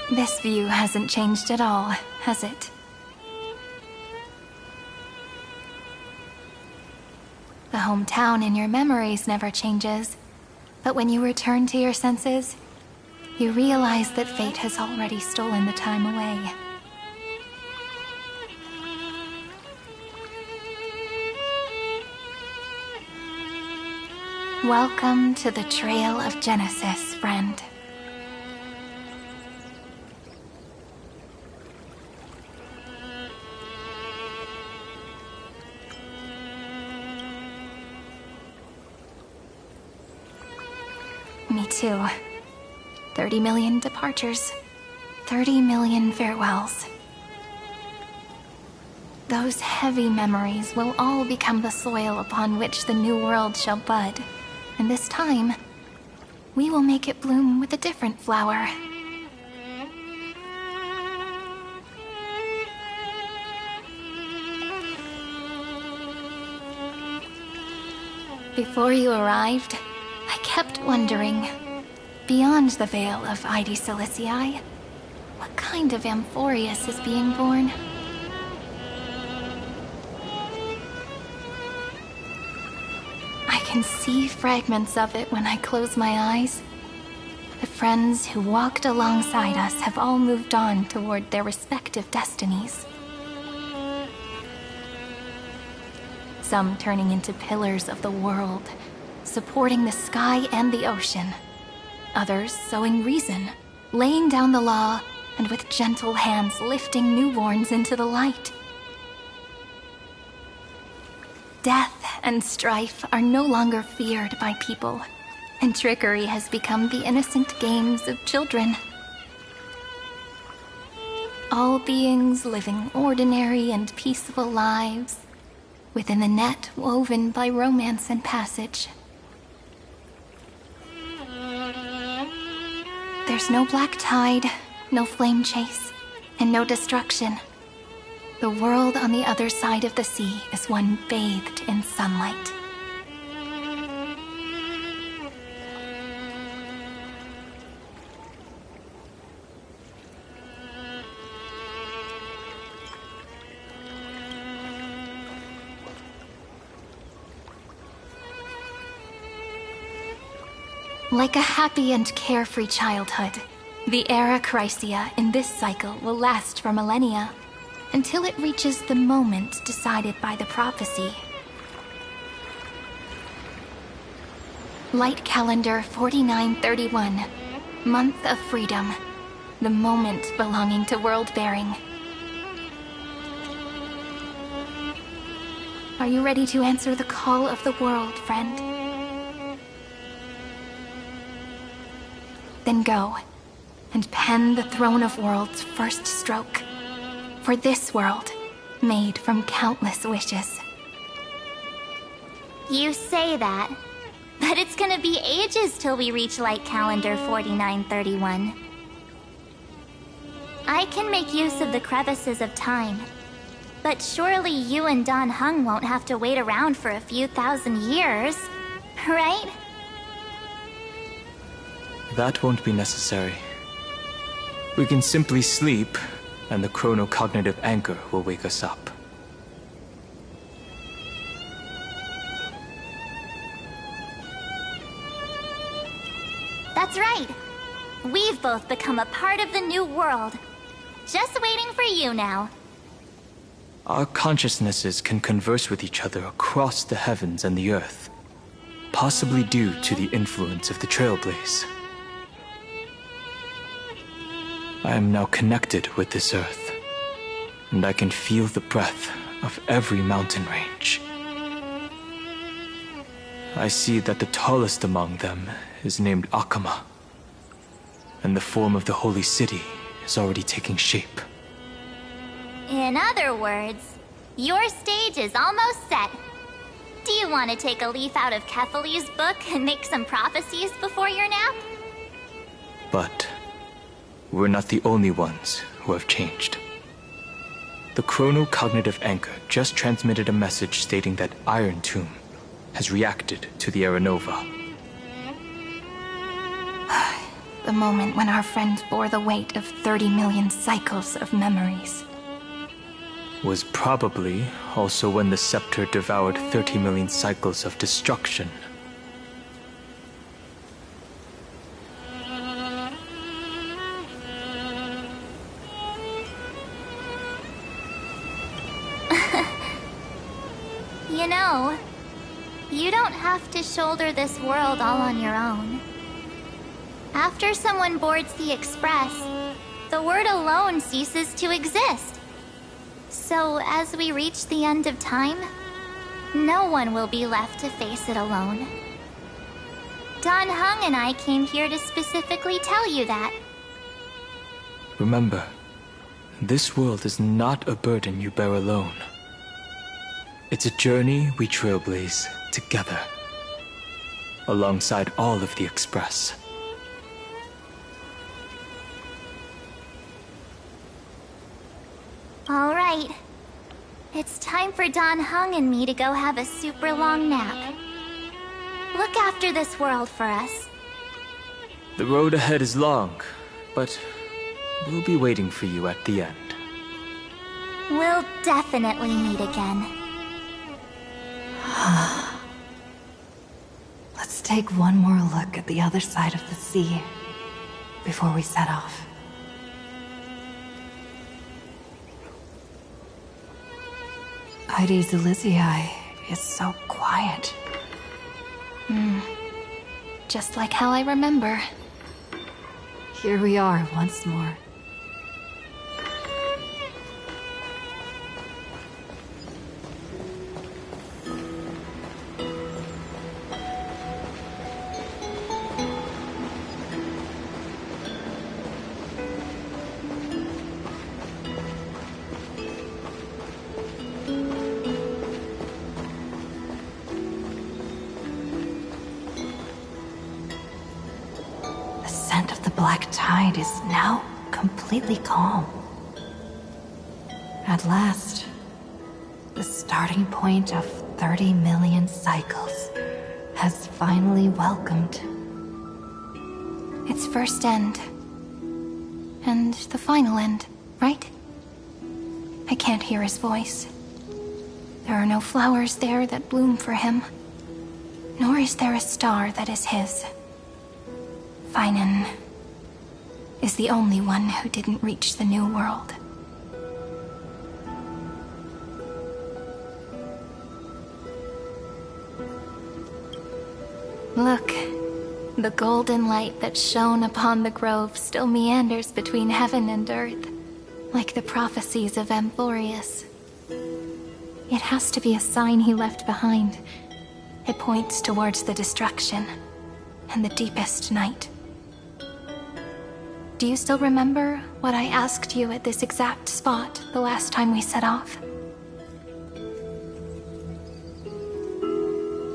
This view hasn't changed at all, has it? The hometown in your memories never changes, but when you return to your senses, you realize that fate has already stolen the time away. Welcome to the Trail of Genesis, friend. Me too. 30 million departures. 30 million farewells. Those heavy memories will all become the soil upon which the new world shall bud. And this time, we will make it bloom with a different flower. Before you arrived, I kept wondering, beyond the veil of Id Silicii, what kind of Amphorius is being born? I can see fragments of it when I close my eyes. The friends who walked alongside us have all moved on toward their respective destinies. Some turning into pillars of the world, supporting the sky and the ocean. Others sowing reason, laying down the law, and with gentle hands lifting newborns into the light. Death and strife are no longer feared by people, and trickery has become the innocent games of children. All beings living ordinary and peaceful lives within the net woven by romance and passage. There's no black tide, no flame chase, and no destruction. The world on the other side of the sea is one bathed in sunlight. Like a happy and carefree childhood, the era Chrysia in this cycle will last for millennia, until it reaches the moment decided by the prophecy. Light calendar 4931, month of freedom, the moment belonging to world-bearing. Are you ready to answer the call of the world, friend? Then go, and pen the Throne of Worlds' first stroke. For this world, made from countless wishes. You say that, but it's gonna be ages till we reach light calendar 4931. I can make use of the crevices of time, but surely you and Dan Heng won't have to wait around for a few thousand years, right? That won't be necessary. We can simply sleep, and the chronocognitive anchor will wake us up. That's right. We've both become a part of the new world. Just waiting for you now. Our consciousnesses can converse with each other across the heavens and the earth, possibly due to the influence of the Trailblaze. I am now connected with this earth, and I can feel the breath of every mountain range. I see that the tallest among them is named Akama, and the form of the holy city is already taking shape. In other words, your stage is almost set. Do you want to take a leaf out of Kefali's book and make some prophecies before your nap? But we're not the only ones who have changed. The chronocognitive anchor just transmitted a message stating that Iron Tomb has reacted to the Era Nova. The moment when our friend bore the weight of 30 million cycles of memories. Was probably also when the scepter devoured 30 million cycles of destruction. You know, you don't have to shoulder this world all on your own. After someone boards the Express, the word alone ceases to exist. So as we reach the end of time, no one will be left to face it alone. Dan Heng and I came here to specifically tell you that. Remember, this world is not a burden you bear alone. It's a journey we trailblaze together, alongside all of the Express. All right. It's time for Dan Heng and me to go have a super long nap. Look after this world for us. The road ahead is long, but we'll be waiting for you at the end. We'll definitely meet again. Let's take one more look at the other side of the sea before we set off. Heidi's Elysiae is so quiet. Just like how I remember. Here we are once more. black tide is now completely calm. At last, the starting point of 30 million cycles has finally welcomed Its first end. And the final end, right? I can't hear his voice. There are no flowers there that bloom for him. Nor is there a star that is his. Finan is the only one who didn't reach the new world. Look, the golden light that shone upon the grove still meanders between heaven and earth, like the prophecies of Amphorius. It has to be a sign he left behind. It points towards the destruction and the deepest night. Do you still remember what I asked you at this exact spot the last time we set off?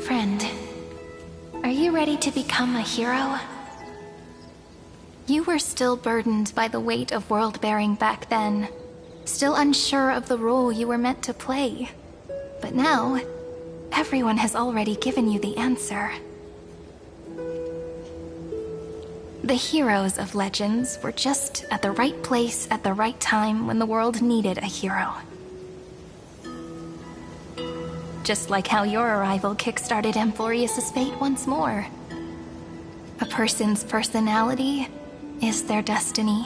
Friend, are you ready to become a hero? You were still burdened by the weight of world-bearing back then, still unsure of the role you were meant to play. But now, everyone has already given you the answer. The heroes of legends were just at the right place at the right time when the world needed a hero. Just like how your arrival kickstarted Amphorius' fate once more. A person's personality is their destiny.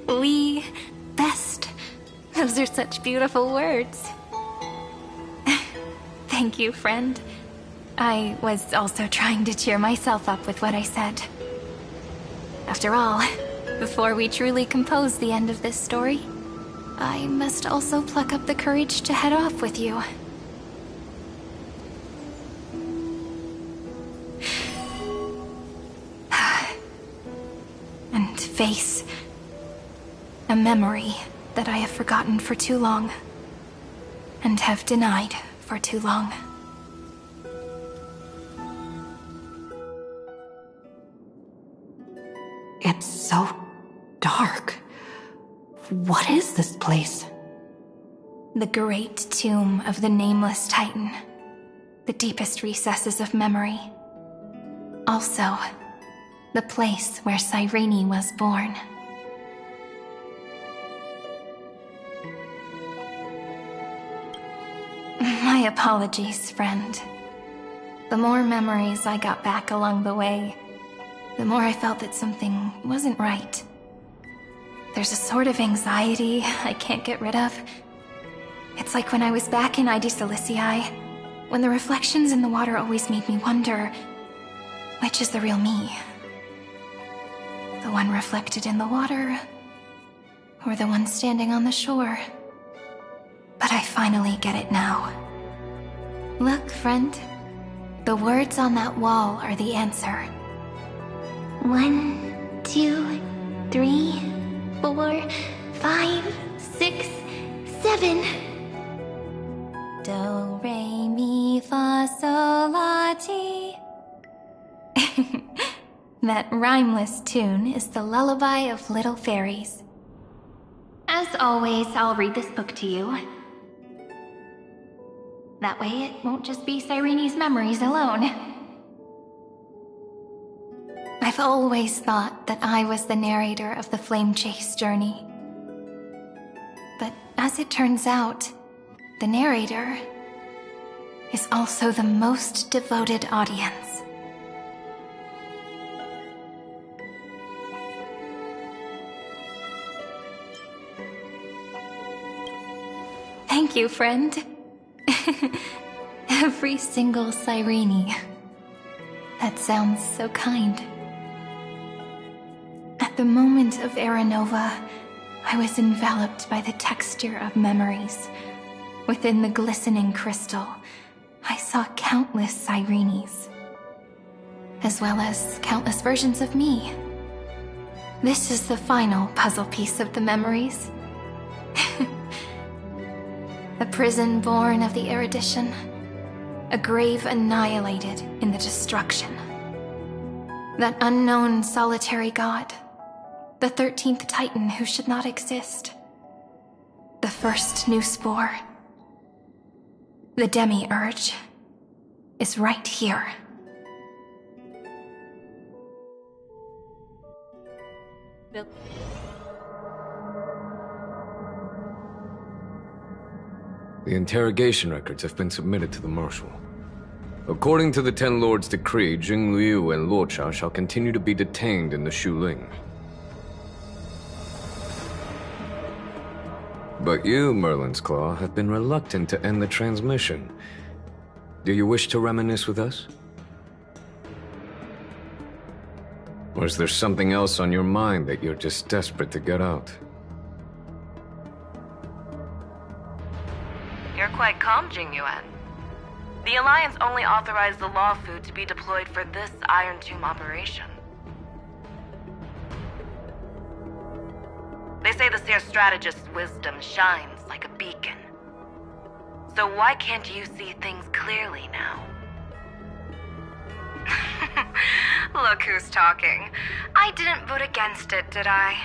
We best. Those are such beautiful words. Thank you, friend. I was also trying to cheer myself up with what I said. After all, before we truly compose the end of this story, I must also pluck up the courage to head off with you. And face a memory that I have forgotten for too long, and have denied for too long. It's so dark. What is this place? The great tomb of the nameless Titan. The deepest recesses of memory. Also, the place where Cyrene was born. My apologies, friend. The more memories I got back along the way, the more I felt that something wasn't right. There's a sort of anxiety I can't get rid of. It's like when I was back in ID Silicii, when the reflections in the water always made me wonder, which is the real me? The one reflected in the water, or the one standing on the shore? But I finally get it now. Look, friend. The words on that wall are the answer. 1, 2, 3, 4, 5, 6, 7. Do, re, mi, fa, sol, la, ti. That rhymeless tune is the lullaby of little fairies. As always, I'll read this book to you. That way it won't just be Cyrene's memories alone. I've always thought that I was the narrator of the Flame Chase journey. But as it turns out, the narrator is also the most devoted audience. Thank you, friend. Every single Cyrene. That sounds so kind. At the moment of Aranova, I was enveloped by the texture of memories. Within the glistening crystal, I saw countless Cyrenes, as well as countless versions of me. This is the final puzzle piece of the memories. A prison born of the erudition. A grave annihilated in the destruction. That unknown solitary god. The 13th Titan who should not exist. The first new spore. The demiurge is right here. The interrogation records have been submitted to the Marshal. According to the Ten Lords' decree, Jing Liu and Luocha shall continue to be detained in the Shuling. But you, Merlin's Claw, have been reluctant to end the transmission. Do you wish to reminisce with us? Or is there something else on your mind that you're just desperate to get out? You're quite calm, Jing Yuan. The Alliance only authorized the Law Fu to be deployed for this Iron Tomb operation. They say the Seer Strategist's wisdom shines like a beacon. So why can't you see things clearly now? Look who's talking. I didn't vote against it, did I?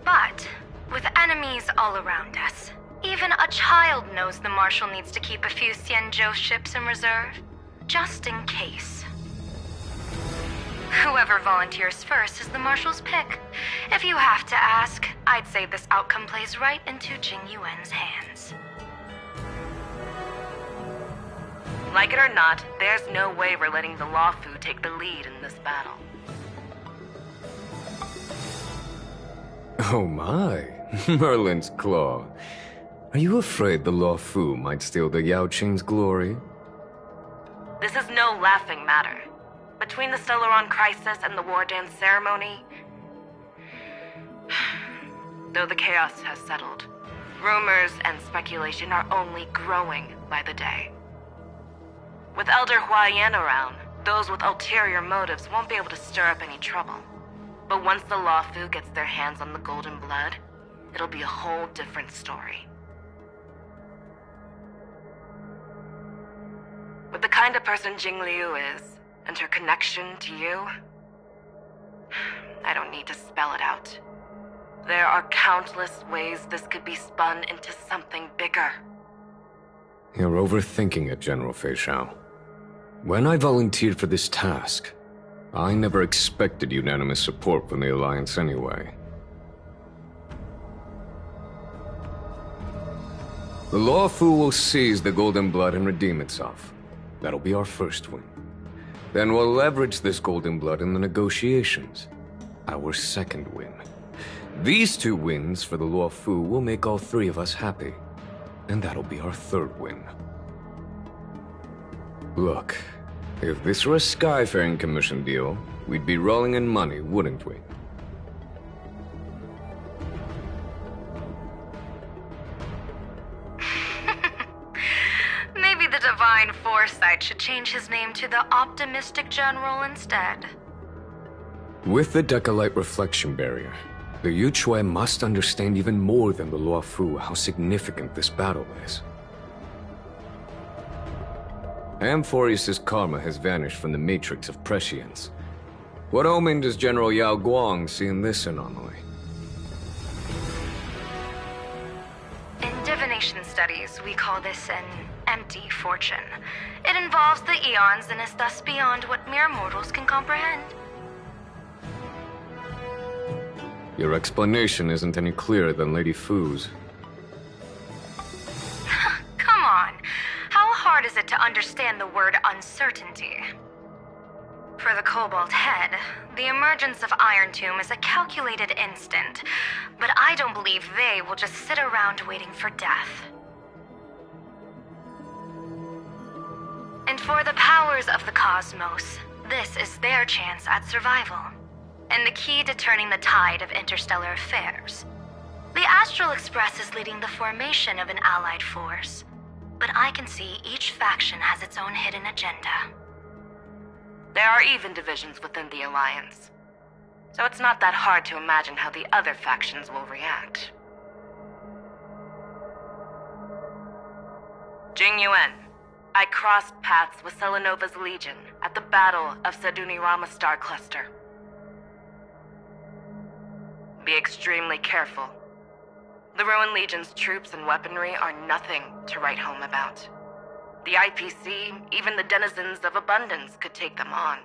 But, with enemies all around us, even a child knows the Marshal needs to keep a few Xianzhou ships in reserve, just in case. Whoever volunteers first is the Marshal's pick. If you have to ask, I'd say this outcome plays right into Jing Yuan's hands. Like it or not, there's no way we're letting the Law Fu take the lead in this battle. Oh my, Merlin's Claw. Are you afraid the Law Fu might steal the Yao Qing's glory? This is no laughing matter. Between the Stellaron crisis and the War Dance ceremony, though the chaos has settled, rumors and speculation are only growing by the day. With Elder Huaiyan around, those with ulterior motives won't be able to stir up any trouble. But once the Law Fu gets their hands on the Golden Blood, it'll be a whole different story. With the kind of person Jing Liu is, and her connection to you, I don't need to spell it out. There are countless ways this could be spun into something bigger. You're overthinking it, General Fei Shao. When I volunteered for this task, I never expected unanimous support from the Alliance anyway. The Law Fu will seize the Golden Blood and redeem itself. That'll be our first win. Then we'll leverage this Golden Blood in the negotiations. Our second win. These two wins for the Law Fu will make all three of us happy. And that'll be our third win. Look, if this were a Skyfaring Commission deal, we'd be rolling in money, wouldn't we? Maybe the Divine Foresight should change his name to the Optimistic General instead. With the Decalite Reflection Barrier, the Yuchue must understand even more than the Law Fu how significant this battle is. Amphorius' karma has vanished from the matrix of prescience. What omen does General Yao Guang see in this anomaly? In divination studies, we call this an empty fortune. It involves the eons and is thus beyond what mere mortals can comprehend. Your explanation isn't any clearer than Lady Fu's. Come on. How hard is it to understand the word uncertainty? For the Cobalt Head, the emergence of Iron Tomb is a calculated instant, but I don't believe they will just sit around waiting for death. And for the powers of the cosmos, this is their chance at survival, and the key to turning the tide of interstellar affairs. The Astral Express is leading the formation of an allied force, but I can see each faction has its own hidden agenda. There are even divisions within the Alliance, so it's not that hard to imagine how the other factions will react. Jing Yuan, I crossed paths with Selenova's Legion at the Battle of Sedunirama Star Cluster. Be extremely careful. The Rowan Legion's troops and weaponry are nothing to write home about. The IPC, even the denizens of Abundance, could take them on.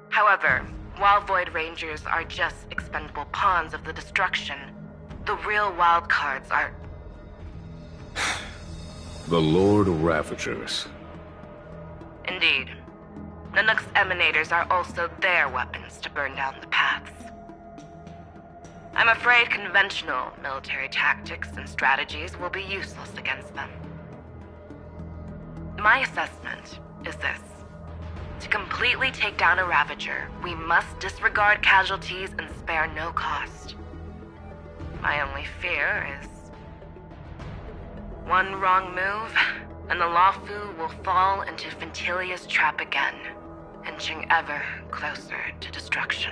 However, while Void Rangers are just expendable pawns of the destruction, the real wildcards are... The Lord Ravagers. Indeed. Nanook's emanators are also their weapons to burn down the paths. I'm afraid conventional military tactics and strategies will be useless against them. My assessment is this. To completely take down a Ravager, we must disregard casualties and spare no cost. My only fear is... one wrong move, and the Lawfu will fall into Ventilia's trap again, inching ever closer to destruction.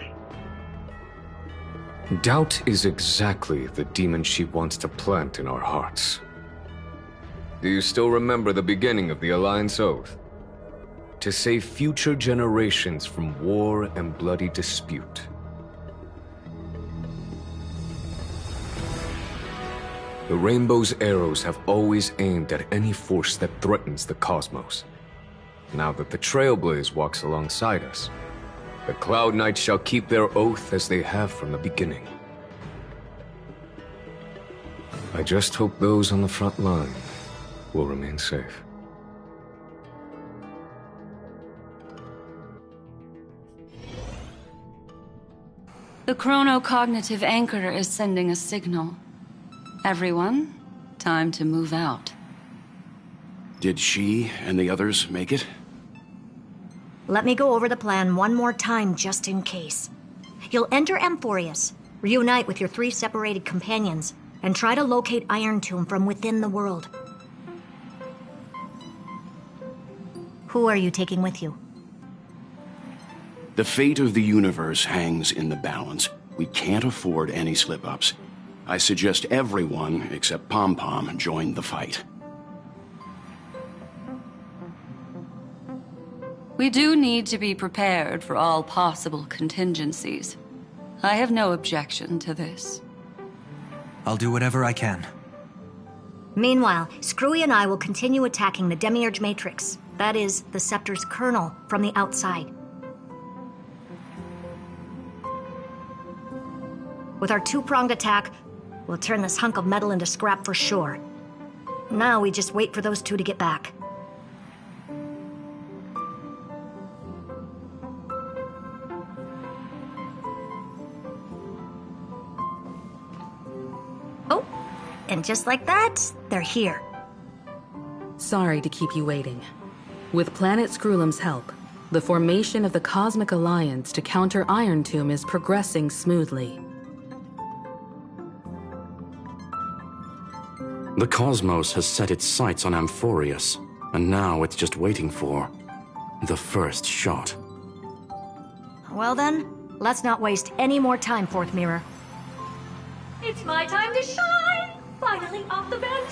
Doubt is exactly the demon she wants to plant in our hearts. Do you still remember the beginning of the Alliance Oath? To save future generations from war and bloody dispute. The Rainbow's arrows have always aimed at any force that threatens the cosmos. Now that the Trailblaze walks alongside us, the Cloud Knights shall keep their oath as they have from the beginning. I just hope those on the front line will remain safe. The chronocognitive anchor is sending a signal. Everyone, time to move out. Did she and the others make it? Let me go over the plan one more time just in case. You'll enter Amphorius, reunite with your 3 separated companions, and try to locate Iron Tomb from within the world. Who are you taking with you? The fate of the universe hangs in the balance. We can't afford any slip-ups. I suggest everyone, except Pom Pom, join the fight. We do need to be prepared for all possible contingencies. I have no objection to this. I'll do whatever I can. Meanwhile, Screwy and I will continue attacking the Demiurge Matrix. That is, the Scepter's kernel, from the outside. With our 2-pronged attack, we'll turn this hunk of metal into scrap for sure. Now we just wait for those 2 to get back. Oh, and just like that, they're here. Sorry to keep you waiting. With Planet Screwlum's help, the formation of the Cosmic Alliance to counter Iron Tomb is progressing smoothly. The cosmos has set its sights on Amphorius, and now it's just waiting for the first shot. Well then, let's not waste any more time, Fourth Mirror. It's my time to shine! Finally off the bench!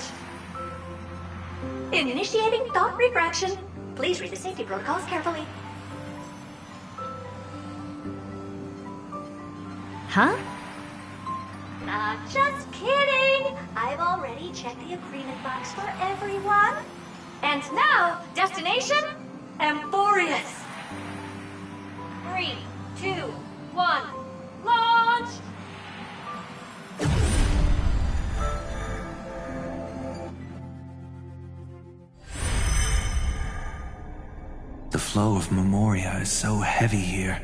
Initiating thought refraction. Please read the safety protocols carefully. Huh? Just kidding! I've already checked the agreement box for everyone. And now, destination, Amphorius. 3, 2, 1, launch! The flow of Memoria is so heavy here.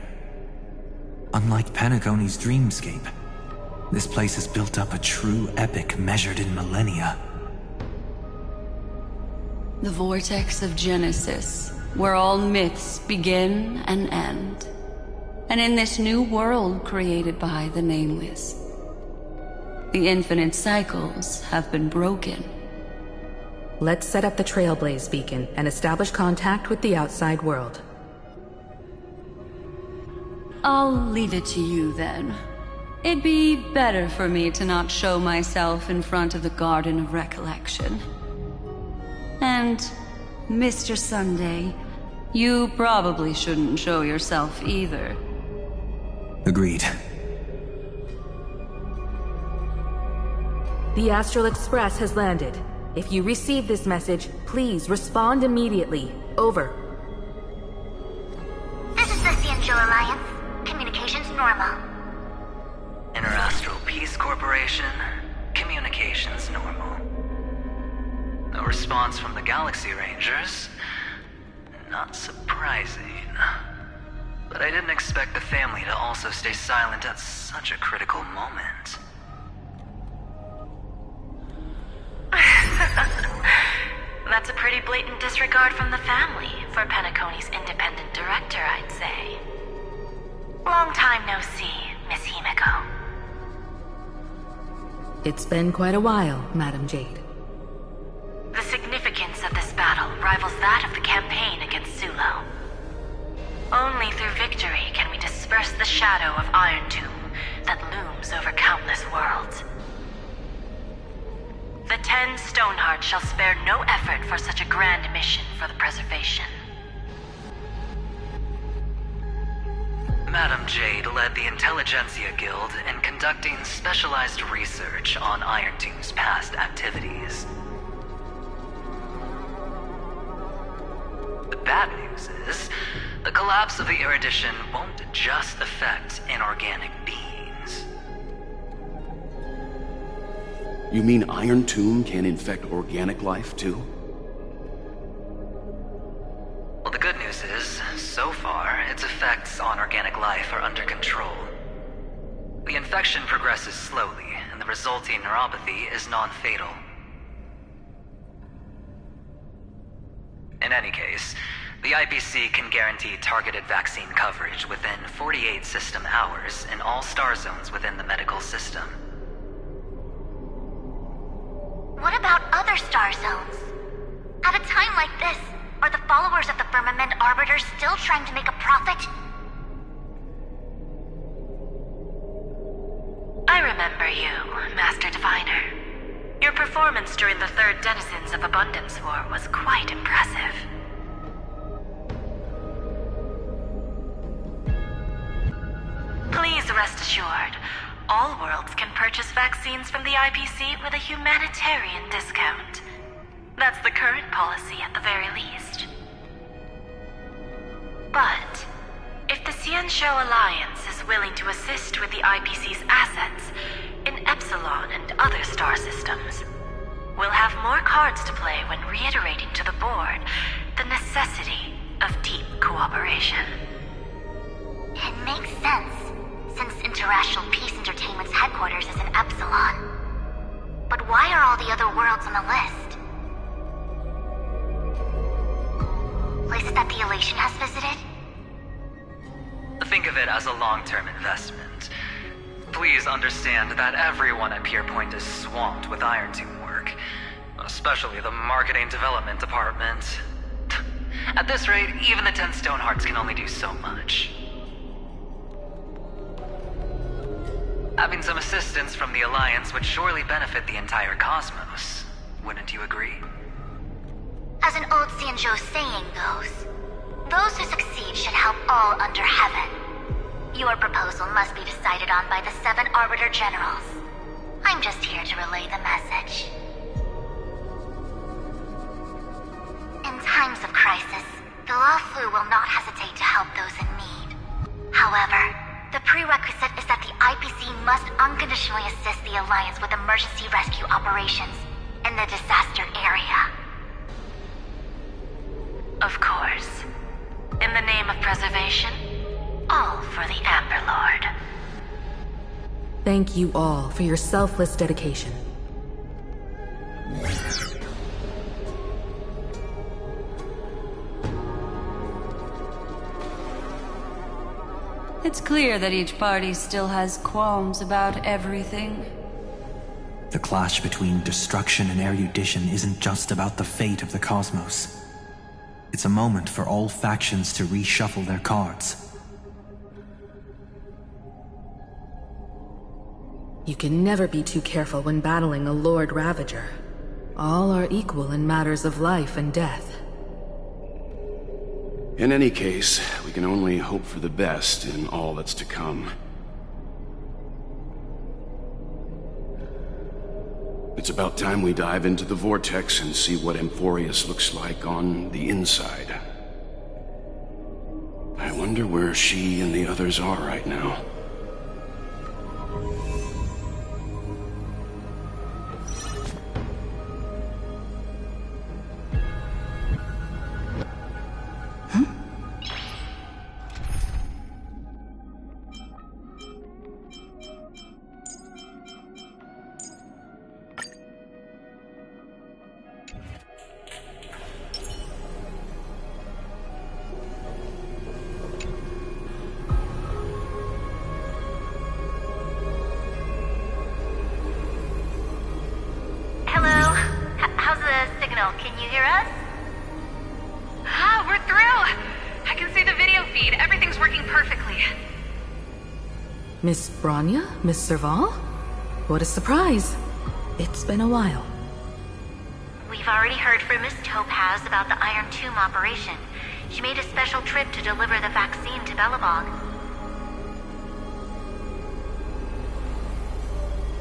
Unlike Panagoni's dreamscape, this place has built up a true epic measured in millennia. The vortex of Genesis, where all myths begin and end. And in this new world created by the Nameless, the infinite cycles have been broken. Let's set up the Trailblaze beacon and establish contact with the outside world. I'll leave it to you then. It'd be better for me to not show myself in front of the Garden of Recollection. And, Mr. Sunday, you probably shouldn't show yourself either. Agreed. The Astral Express has landed. If you receive this message, please respond immediately. Over. This is the Cianjo Alliance. Communications normal. Interastral Peace Corporation. Communications normal. No response from the Galaxy Rangers. Not surprising. But I didn't expect the family to also stay silent at such a critical moment. That's a pretty blatant disregard from the family for Penacony's independent director, I'd say. Long time no see, Miss Himiko. It's been quite a while, Madam Jade. The significance of this battle rivals that of the campaign against Sulo. Only through victory can we disperse the shadow of Iron Tomb that looms over countless worlds. The 10 Stonehearts shall spare no effort for such a grand mission for the preservation. Madam Jade led the Intelligentsia Guild in conducting specialized research on Iron Tomb's past activities. The bad news is, the collapse of the Erudition won't just affect inorganic beings. You mean Iron Tomb can infect organic life, too? Well, the good news is, so far, its effects on organic life are under control. The infection progresses slowly, and the resulting neuropathy is non-fatal. In any case, the IPC can guarantee targeted vaccine coverage within 48 system hours in all star zones within the medical system. What about other star zones? At a time like this, are the followers of the Firmament Arbiters still trying to make a profit? I remember you, Master Diviner. Your performance during the Third Denizens of Abundance War was quite impressive. Please rest assured, all worlds can purchase vaccines from the IPC with a humanitarian discount. That's the current policy at the very least. But if the Cianjo Alliance is willing to assist with the IPC's assets in Epsilon and other star systems, we'll have more cards to play when reiterating to the board the necessity of deep cooperation. It makes sense, since Interastral Peace Entertainment's headquarters is in Epsilon. But why are all the other worlds on the list? Places that the Elation has visited? Think of it as a long-term investment. Please understand that everyone at Pierpoint is swamped with Iron Tomb work, especially the marketing development department. At this rate, even the 10 Stonehearts can only do so much. Having some assistance from the Alliance would surely benefit the entire cosmos. Wouldn't you agree? As an old Cianjo saying goes, those who succeed should help all under heaven. Your proposal must be decided on by the 7 Arbiter Generals. I'm just here to relay the message. In times of crisis, the Luofu will not hesitate to help those in need. However, the prerequisite is that the IPC must unconditionally assist the Alliance with emergency rescue operations in the disaster area. Of course. In the name of preservation, all for the Amber Lord. Thank you all for your selfless dedication. It's clear that each party still has qualms about everything. The clash between destruction and erudition isn't just about the fate of the cosmos. It's a moment for all factions to reshuffle their cards. You can never be too careful when battling a Lord Ravager. All are equal in matters of life and death. In any case, we can only hope for the best in all that's to come. It's about time we dive into the vortex and see what Amphorius looks like on the inside. I wonder where she and the others are right now. Can you hear us? Ah, we're through! I can see the video feed. Everything's working perfectly. Miss Bronya? Miss Serval? What a surprise. It's been a while. We've already heard from Miss Topaz about the Iron Tomb operation. She made a special trip to deliver the vaccine to Belobog.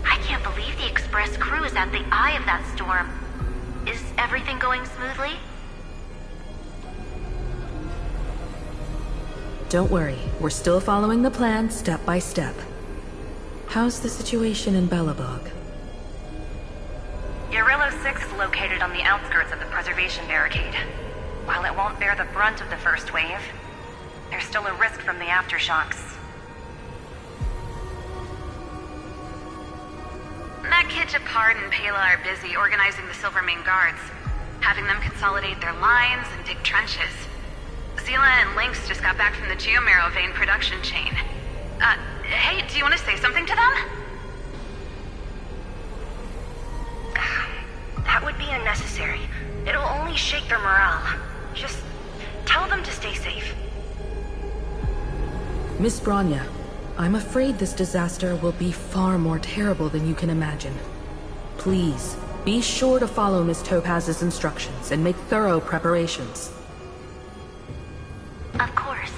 I can't believe the Express crew is at the eye of that storm. Is everything going smoothly? Don't worry, we're still following the plan step by step. How's the situation in Belobog? Eurillo 6 is located on the outskirts of the preservation barricade. While it won't bear the brunt of the first wave, there's still a risk from the aftershocks. Kid Japard and Pela are busy organizing the Silvermane Guards, having them consolidate their lines and dig trenches. Zila and Lynx just got back from the Geomarrow vein production chain. Hey, do you want to say something to them? That would be unnecessary. It'll only shake their morale. Just tell them to stay safe. Miss Bronya, I'm afraid this disaster will be far more terrible than you can imagine. Please, be sure to follow Miss Topaz's instructions and make thorough preparations. Of course.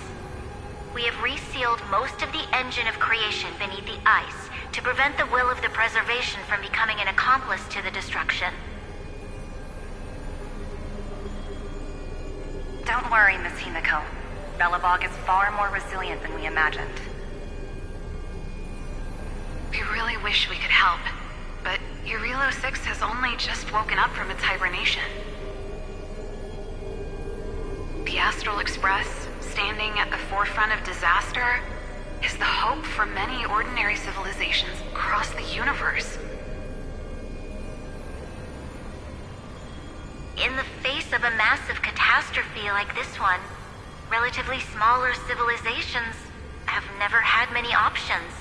We have resealed most of the engine of creation beneath the ice to prevent the will of the preservation from becoming an accomplice to the destruction. Don't worry, Miss Himiko. Belobog is far more resilient than we imagined. We really wish we could help, but Eurillo 6 has only just woken up from its hibernation. The Astral Express, standing at the forefront of disaster, is the hope for many ordinary civilizations across the universe. In the face of a massive catastrophe like this one, relatively smaller civilizations have never had many options.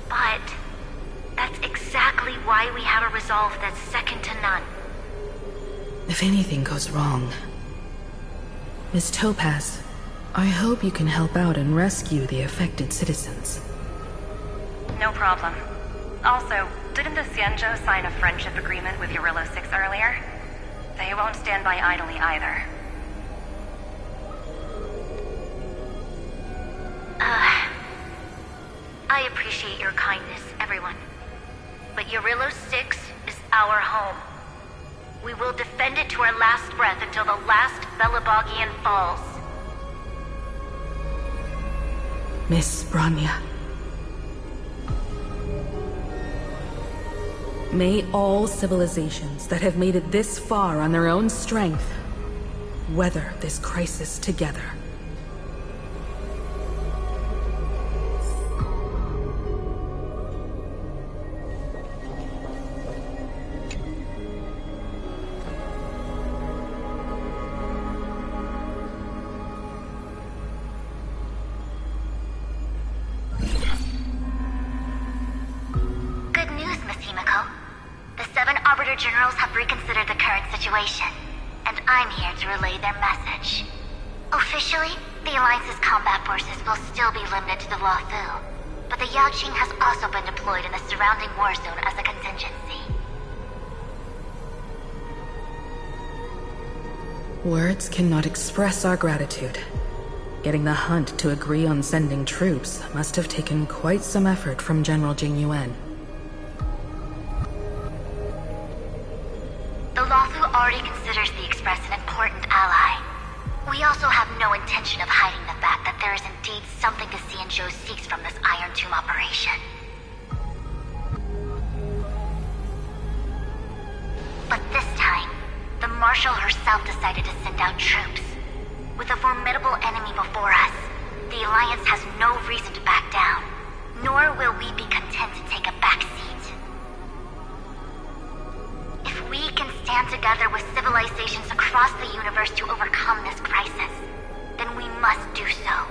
But that's exactly why we have a resolve that's second to none. If anything goes wrong... Miss Topaz, I hope you can help out and rescue the affected citizens. No problem. Also, didn't the Xianzhou sign a friendship agreement with Eurillo 6 earlier? They won't stand by idly either. I appreciate your kindness, everyone. But Eurillo 6 is our home. We will defend it to our last breath until the last Belobogian falls. Miss Bronya. May all civilizations that have made it this far on their own strength weather this crisis together. Generals have reconsidered the current situation, and I'm here to relay their message. Officially, the Alliance's combat forces will still be limited to the Luofu, but the Yaoqing has also been deployed in the surrounding war zone as a contingency. Words cannot express our gratitude. Getting the Hunt to agree on sending troops must have taken quite some effort from General Jing Yuan. The Lawfu already considers the Express an important ally. We also have no intention of hiding the fact that there is indeed something the Xianzhou seeks from this Iron Tomb operation. But this time, the Marshal herself decided to send out troops. With a formidable enemy before us, the Alliance has no reason to back down, nor will we be content to take a back seat. If we can stand together with civilizations across the universe to overcome this crisis, then we must do so,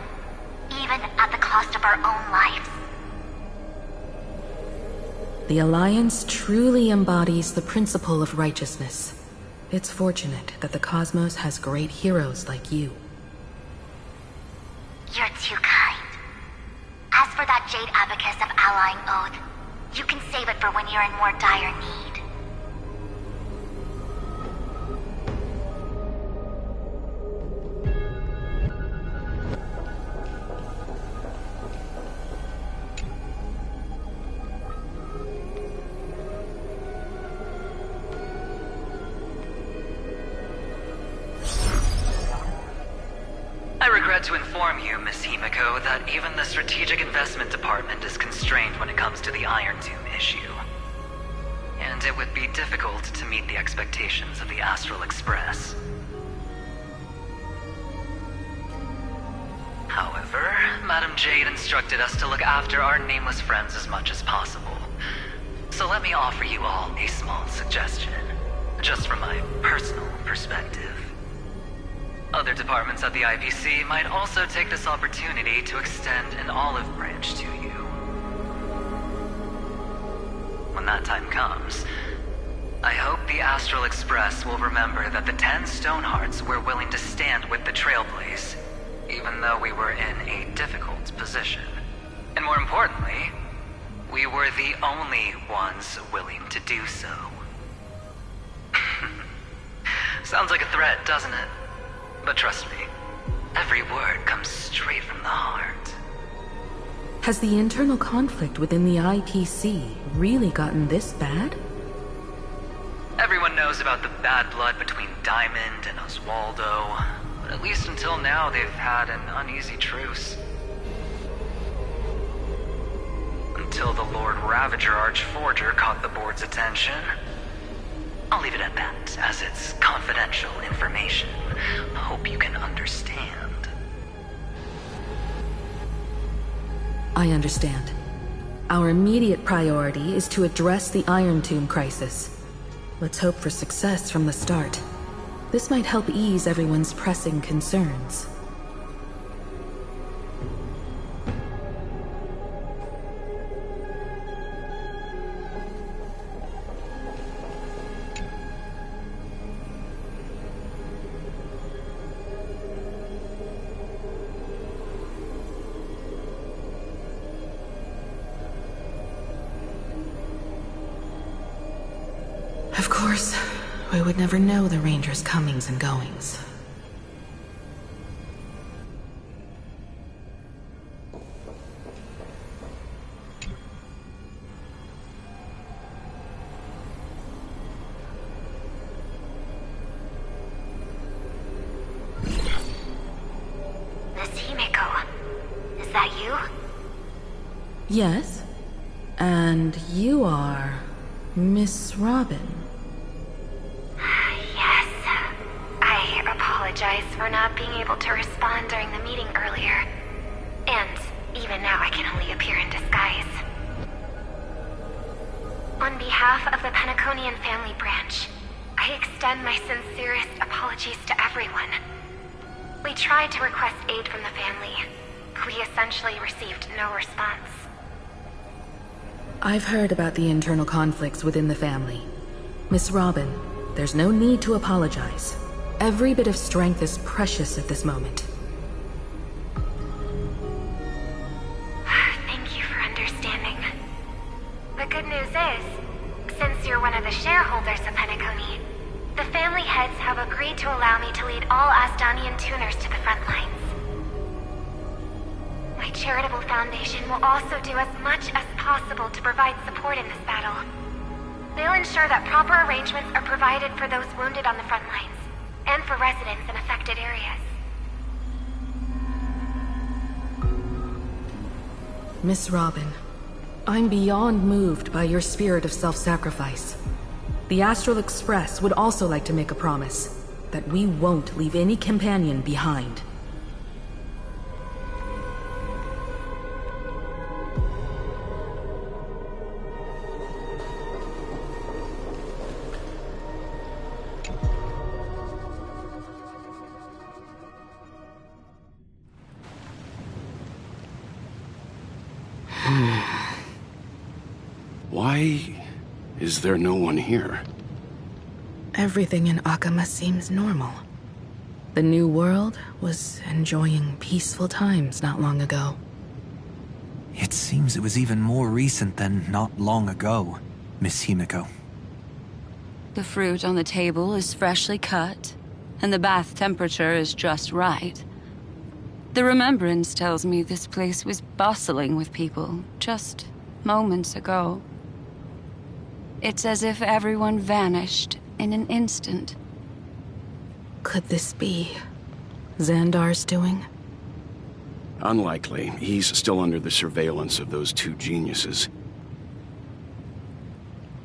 even at the cost of our own lives. The Alliance truly embodies the principle of righteousness. It's fortunate that the cosmos has great heroes like you. You're too kind. As for that Jade Abacus of Allying Oath, you can save it for when you're in more dire need. I regret to inform you, Miss Himiko, that even the Strategic Investment Department is constrained when it comes to the Iron Tomb issue. And it would be difficult to meet the expectations of the Astral Express. However, Madame Jade instructed us to look after our nameless friends as much as possible. So let me offer you all a small suggestion, just from my personal perspective. Other departments at the IPC might also take this opportunity to extend an olive branch to you. When that time comes, I hope the Astral Express will remember that the 10 Stonehearts were willing to stand with the Trailblaze, even though we were in a difficult position. And more importantly, we were the only ones willing to do so. Sounds like a threat, doesn't it? But trust me, every word comes straight from the heart. Has the internal conflict within the IPC really gotten this bad? Everyone knows about the bad blood between Diamond and Oswaldo, but at least until now they've had an uneasy truce. Until the Lord Ravager Archforger caught the board's attention. I'll leave it at that, as it's confidential information. Hope you can understand. I understand. Our immediate priority is to address the Iron Tomb crisis. Let's hope for success from the start. This might help ease everyone's pressing concerns. Of course, we would never know the Ranger's comings and goings. Miss Himiko, is that you? Yes, and you are Miss Robin. Yes. I apologize for not being able to respond during the meeting earlier. And even now I can only appear in disguise. On behalf of the Penaconian family branch, I extend my sincerest apologies to everyone. We tried to request aid from the family. We essentially received no response. I've heard about the internal conflicts within the family. Miss Robin, there's no need to apologize. Every bit of strength is precious at this moment. Thank you for good news is, since you're one of the shareholders of Penacony, the family heads have agreed to allow me to lead all Asdanian tuners to the front lines. My charitable foundation will also do as much as possible to provide support in this battle. They'll ensure that proper arrangements are provided for those wounded on the front lines, and for residents in affected areas. Miss Robin, I'm beyond moved by your spirit of self-sacrifice. The Astral Express would also like to make a promise that we won't leave any companion behind. Why is there no one here? Everything in Akama seems normal. The new world was enjoying peaceful times not long ago. It seems it was even more recent than not long ago, Miss Himiko. The fruit on the table is freshly cut, and the bath temperature is just right. The remembrance tells me this place was bustling with people just moments ago. It's as if everyone vanished in an instant. Could this be Xandar's doing? Unlikely. He's still under the surveillance of those two geniuses.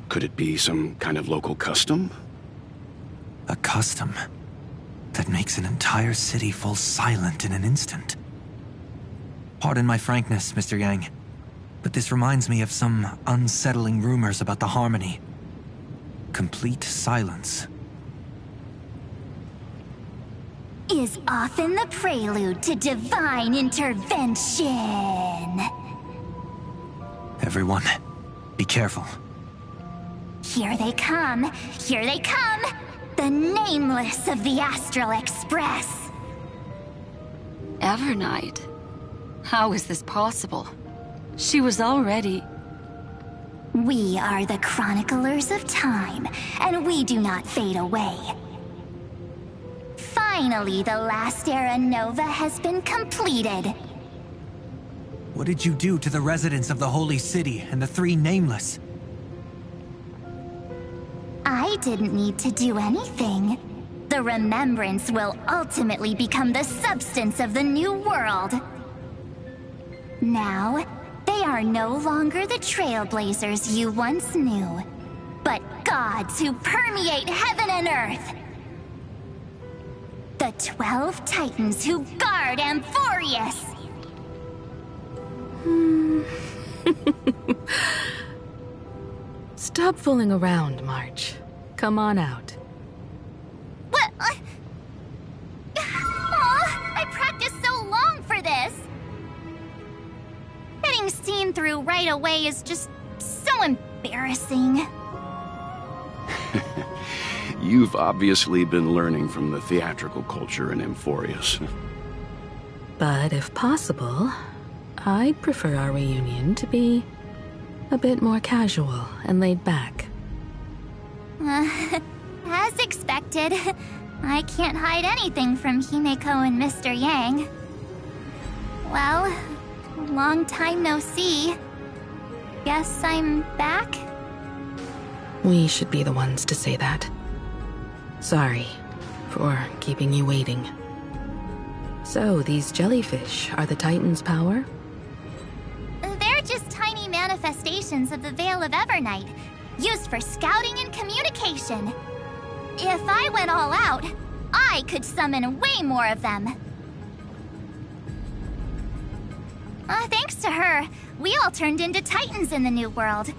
Could it be some kind of local custom? A custom that makes an entire city fall silent in an instant. Pardon my frankness, Mr. Yang, but this reminds me of some unsettling rumors about the Harmony. Complete silence. Is often the prelude to divine intervention. Everyone, be careful. Here they come! Here they come! The Nameless of the Astral Express! Evernight? How is this possible? She was already... We are the Chroniclers of Time, and we do not fade away. Finally, the last era Nova has been completed. What did you do to the residents of the Holy City and the three Nameless? I didn't need to do anything. The remembrance will ultimately become the substance of the new world. Now, they are no longer the trailblazers you once knew, but gods who permeate heaven and earth. The 12 Titans who guard Amphorius. Stop fooling around, March. Come on out. What? I practiced so long for this. Getting seen through right away is just so embarrassing. You've obviously been learning from the theatrical culture in Amphorius. But if possible, I'd prefer our reunion to be a bit more casual and laid back. As expected, I can't hide anything from Himeko and Mr. Yang. Well, long time no see. Guess I'm back? We should be the ones to say that. Sorry for keeping you waiting. So, these jellyfish are the Titan's power? They're just tiny manifestations of the Veil of Evernight, used for scouting and communication. If I went all out, I could summon way more of them. Thanks to her, we all turned into Titans in the new world.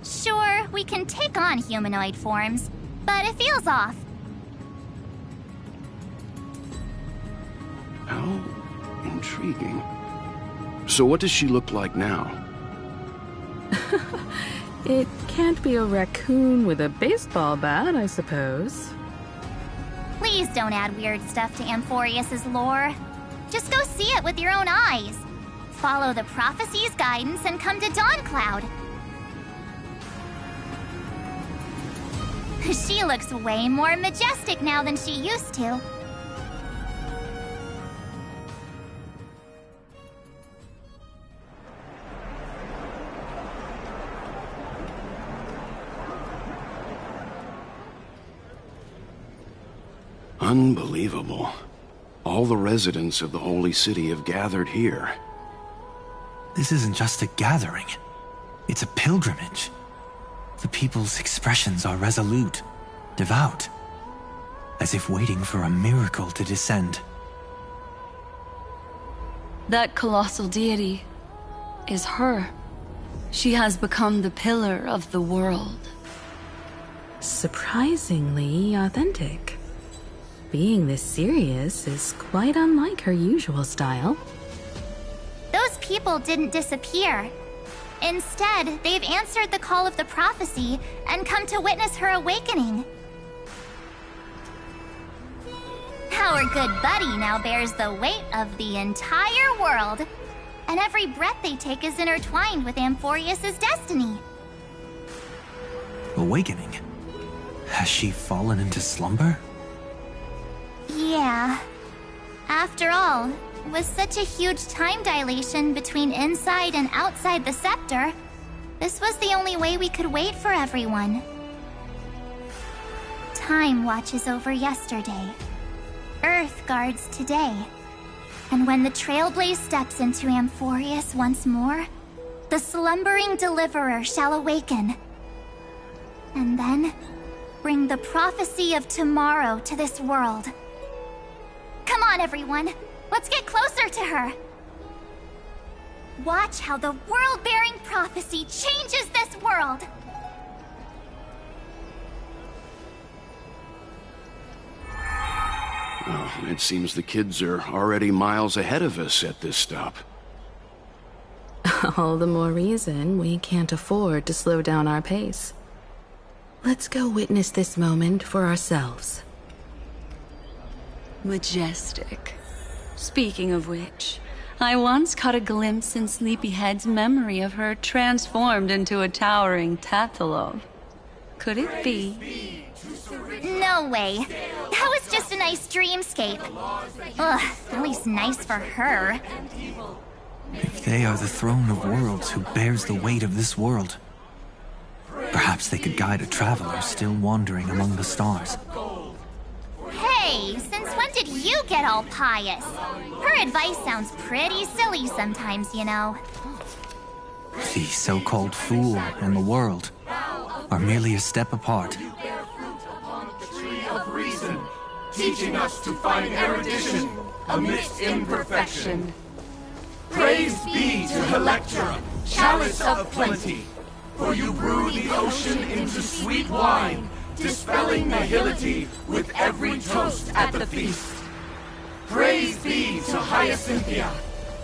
Sure, we can take on humanoid forms, but it feels off. How intriguing. So what does she look like now? It can't be a raccoon with a baseball bat, I suppose. Please don't add weird stuff to Amphorius's lore. Just go see it with your own eyes. Follow the prophecy's guidance and come to Dawncloud. She looks way more majestic now than she used to. Unbelievable. All the residents of the Holy City have gathered here. This isn't just a gathering. It's a pilgrimage. The people's expressions are resolute, devout, as if waiting for a miracle to descend. That colossal deity is her. She has become the pillar of the world. Surprisingly authentic. Being this serious is quite unlike her usual style. Those people didn't disappear. Instead, they've answered the call of the prophecy and come to witness her awakening. Our good buddy now bears the weight of the entire world, and every breath they take is intertwined with Amphorius' destiny. Awakening? Has she fallen into slumber? Yeah. After all, with such a huge time dilation between inside and outside the scepter, this was the only way we could wait for everyone. Time watches over yesterday. Earth guards today. And when the Trailblaze steps into Amphorius once more, the slumbering deliverer shall awaken. And then, bring the prophecy of tomorrow to this world. Come on, everyone. Let's get closer to her. Watch how the world-bearing prophecy changes this world. Well, it seems the kids are already miles ahead of us at this stop. All the more reason we can't afford to slow down our pace. Let's go witness this moment for ourselves. Majestic. Speaking of which, I once caught a glimpse in Sleepyhead's memory of her transformed into a towering Tathalov. Could it be? No way. That was just a nice dreamscape. Ugh, at least nice for her. If they are the throne of worlds who bears the weight of this world, perhaps they could guide a traveler still wandering among the stars. Hey, since when did you get all pious? Her advice sounds pretty silly sometimes, you know. The so-called fool and the world are merely a step apart. Of reason, teaching us to find erudition amidst imperfection. Praise be to Helectra, chalice of plenty, for you brew the ocean into sweet wine, dispelling nihility with every toast at the feast. Praise be to Hyacinthia,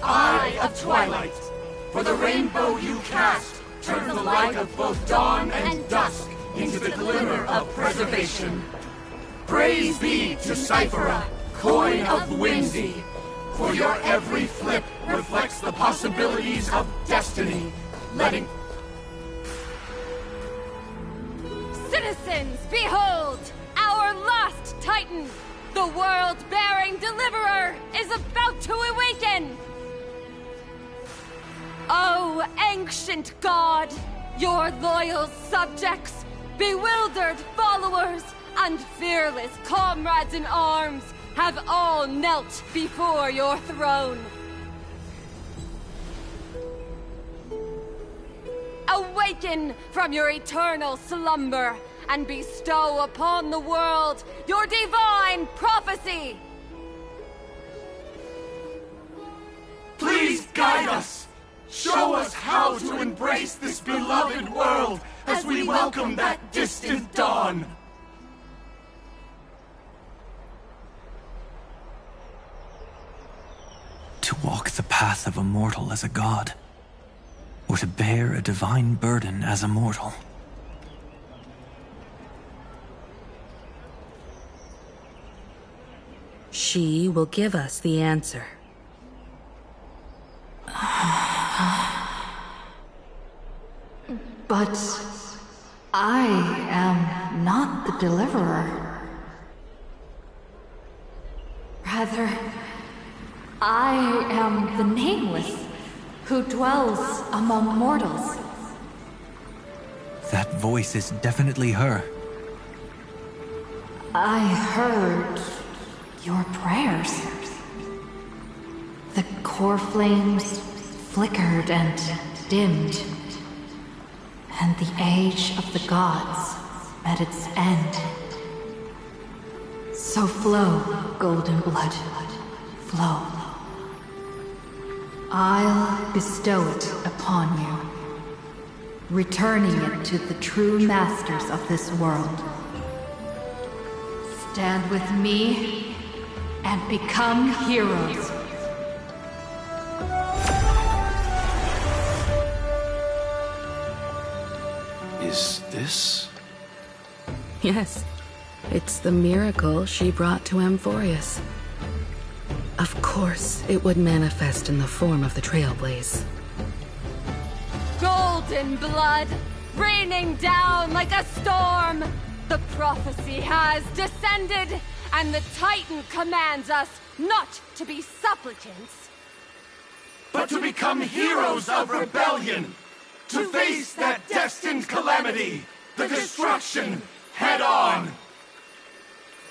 eye of twilight, for the rainbow you cast turns the light of both dawn and dusk into the glimmer of preservation. Praise be to Cyphera, coin of whimsy, for your every flip reflects the possibilities of destiny, letting... Citizens, behold! Our last Titan, the world-bearing deliverer, is about to awaken! Oh, ancient god, your loyal subjects, bewildered followers, and fearless comrades in arms have all knelt before your throne. Awaken from your eternal slumber and bestow upon the world your divine prophecy! Please guide us! Show us how to embrace this beloved world as we welcome that distant dawn! To walk the path of a mortal as a god, or to bear a divine burden as a mortal. She will give us the answer. But I am not the Deliverer. Rather, I am the Nameless, who dwells among mortals. That voice is definitely her. I heard your prayers. The core flames flickered and dimmed, and the age of the gods met its end. So flow, golden blood, flow. I'll bestow it upon you, returning it to the true masters of this world. Stand with me and become heroes. Is this? Yes. It's the miracle she brought to Amphorius. Of course, it would manifest in the form of the Trailblaze. Golden blood, raining down like a storm! The prophecy has descended, and the Titan commands us not to be supplicants, but to become heroes of rebellion! To face that destined calamity, the destruction, head on!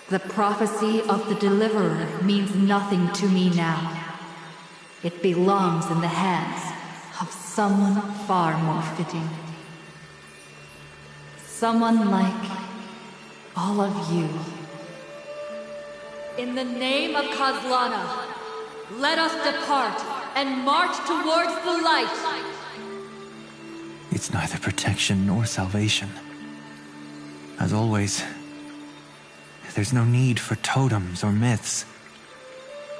The prophecy of the Deliverer means nothing to me now. It belongs in the hands of someone far more fitting. Someone like all of you. In the name of Kozlana, let us depart and march towards the light. It's neither protection nor salvation. As always, there's no need for totems or myths.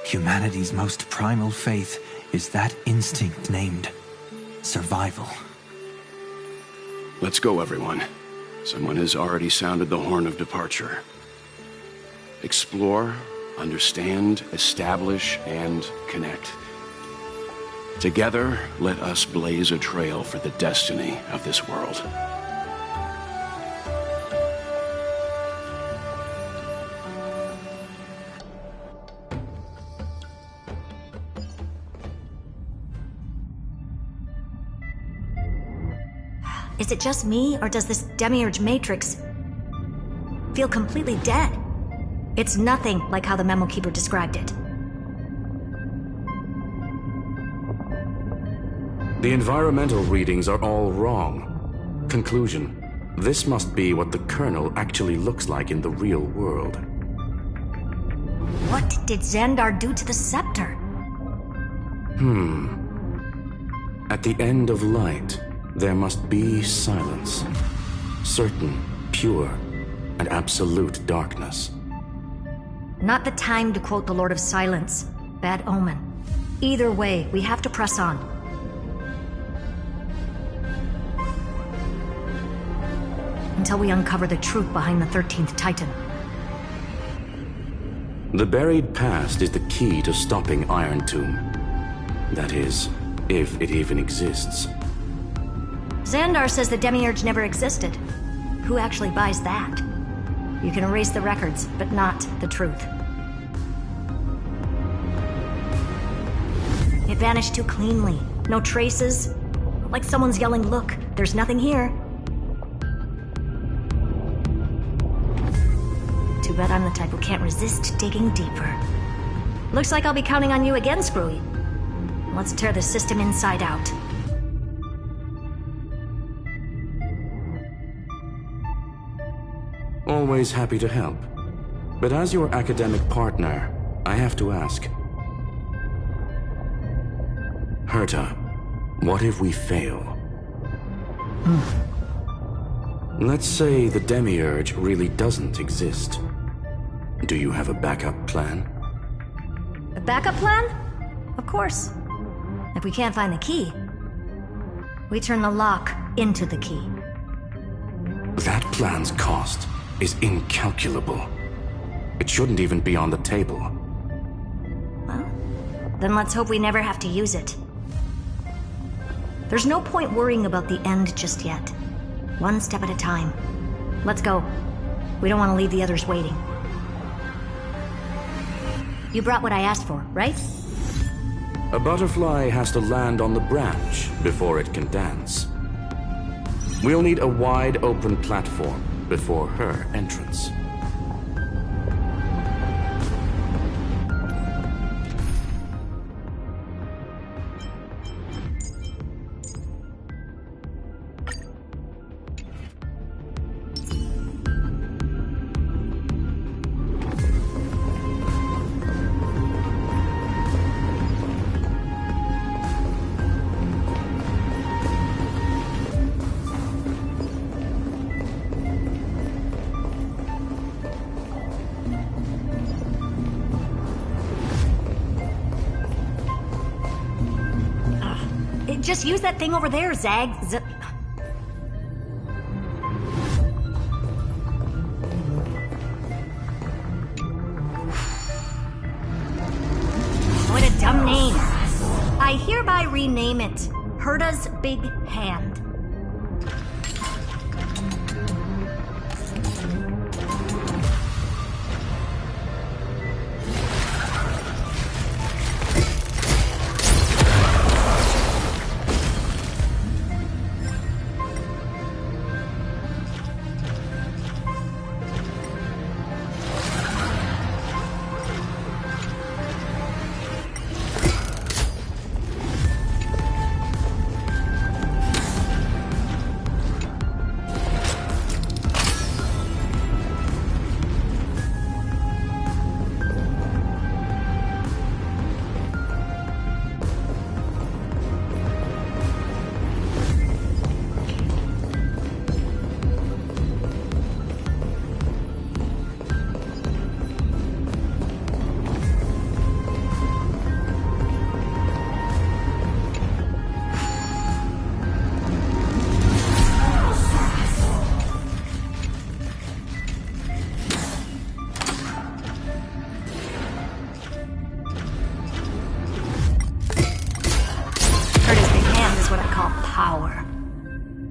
Humanity's most primal faith is that instinct named survival. Let's go, everyone. Someone has already sounded the horn of departure. Explore, understand, establish, and connect. Together, let us blaze a trail for the destiny of this world. Is it just me, or does this demiurge matrix feel completely dead? It's nothing like how the memo keeper described it. The environmental readings are all wrong. Conclusion: this must be what the kernel actually looks like in the real world. What did Xandar do to the scepter? At the end of light, there must be silence. Certain, pure, and absolute darkness. Not the time to quote the Lord of Silence. Bad omen. Either way, we have to press on. Until we uncover the truth behind the 13th Titan. The buried past is the key to stopping Iron Tomb. That is, if it even exists. Xandar says the demiurge never existed. Who actually buys that? You can erase the records, but not the truth. It vanished too cleanly. No traces. Like someone's yelling, "Look, there's nothing here." Too bad I'm the type who can't resist digging deeper. Looks like I'll be counting on you again, Screwy. Let's tear the system inside out. Always happy to help. But as your academic partner, I have to ask. Herta, what if we fail? Let's say the demiurge really doesn't exist. Do you have a backup plan? A backup plan? Of course. If we can't find the key, we turn the lock into the key. That plan's cost is incalculable. It shouldn't even be on the table. Well, then let's hope we never have to use it. There's no point worrying about the end just yet. One step at a time. Let's go. We don't want to leave the others waiting. You brought what I asked for, right? A butterfly has to land on the branch before it can dance. We'll need a wide open platform before her entrance. Just use that thing over there, Zag. What a dumb name. I hereby rename it Herta's Big Hand.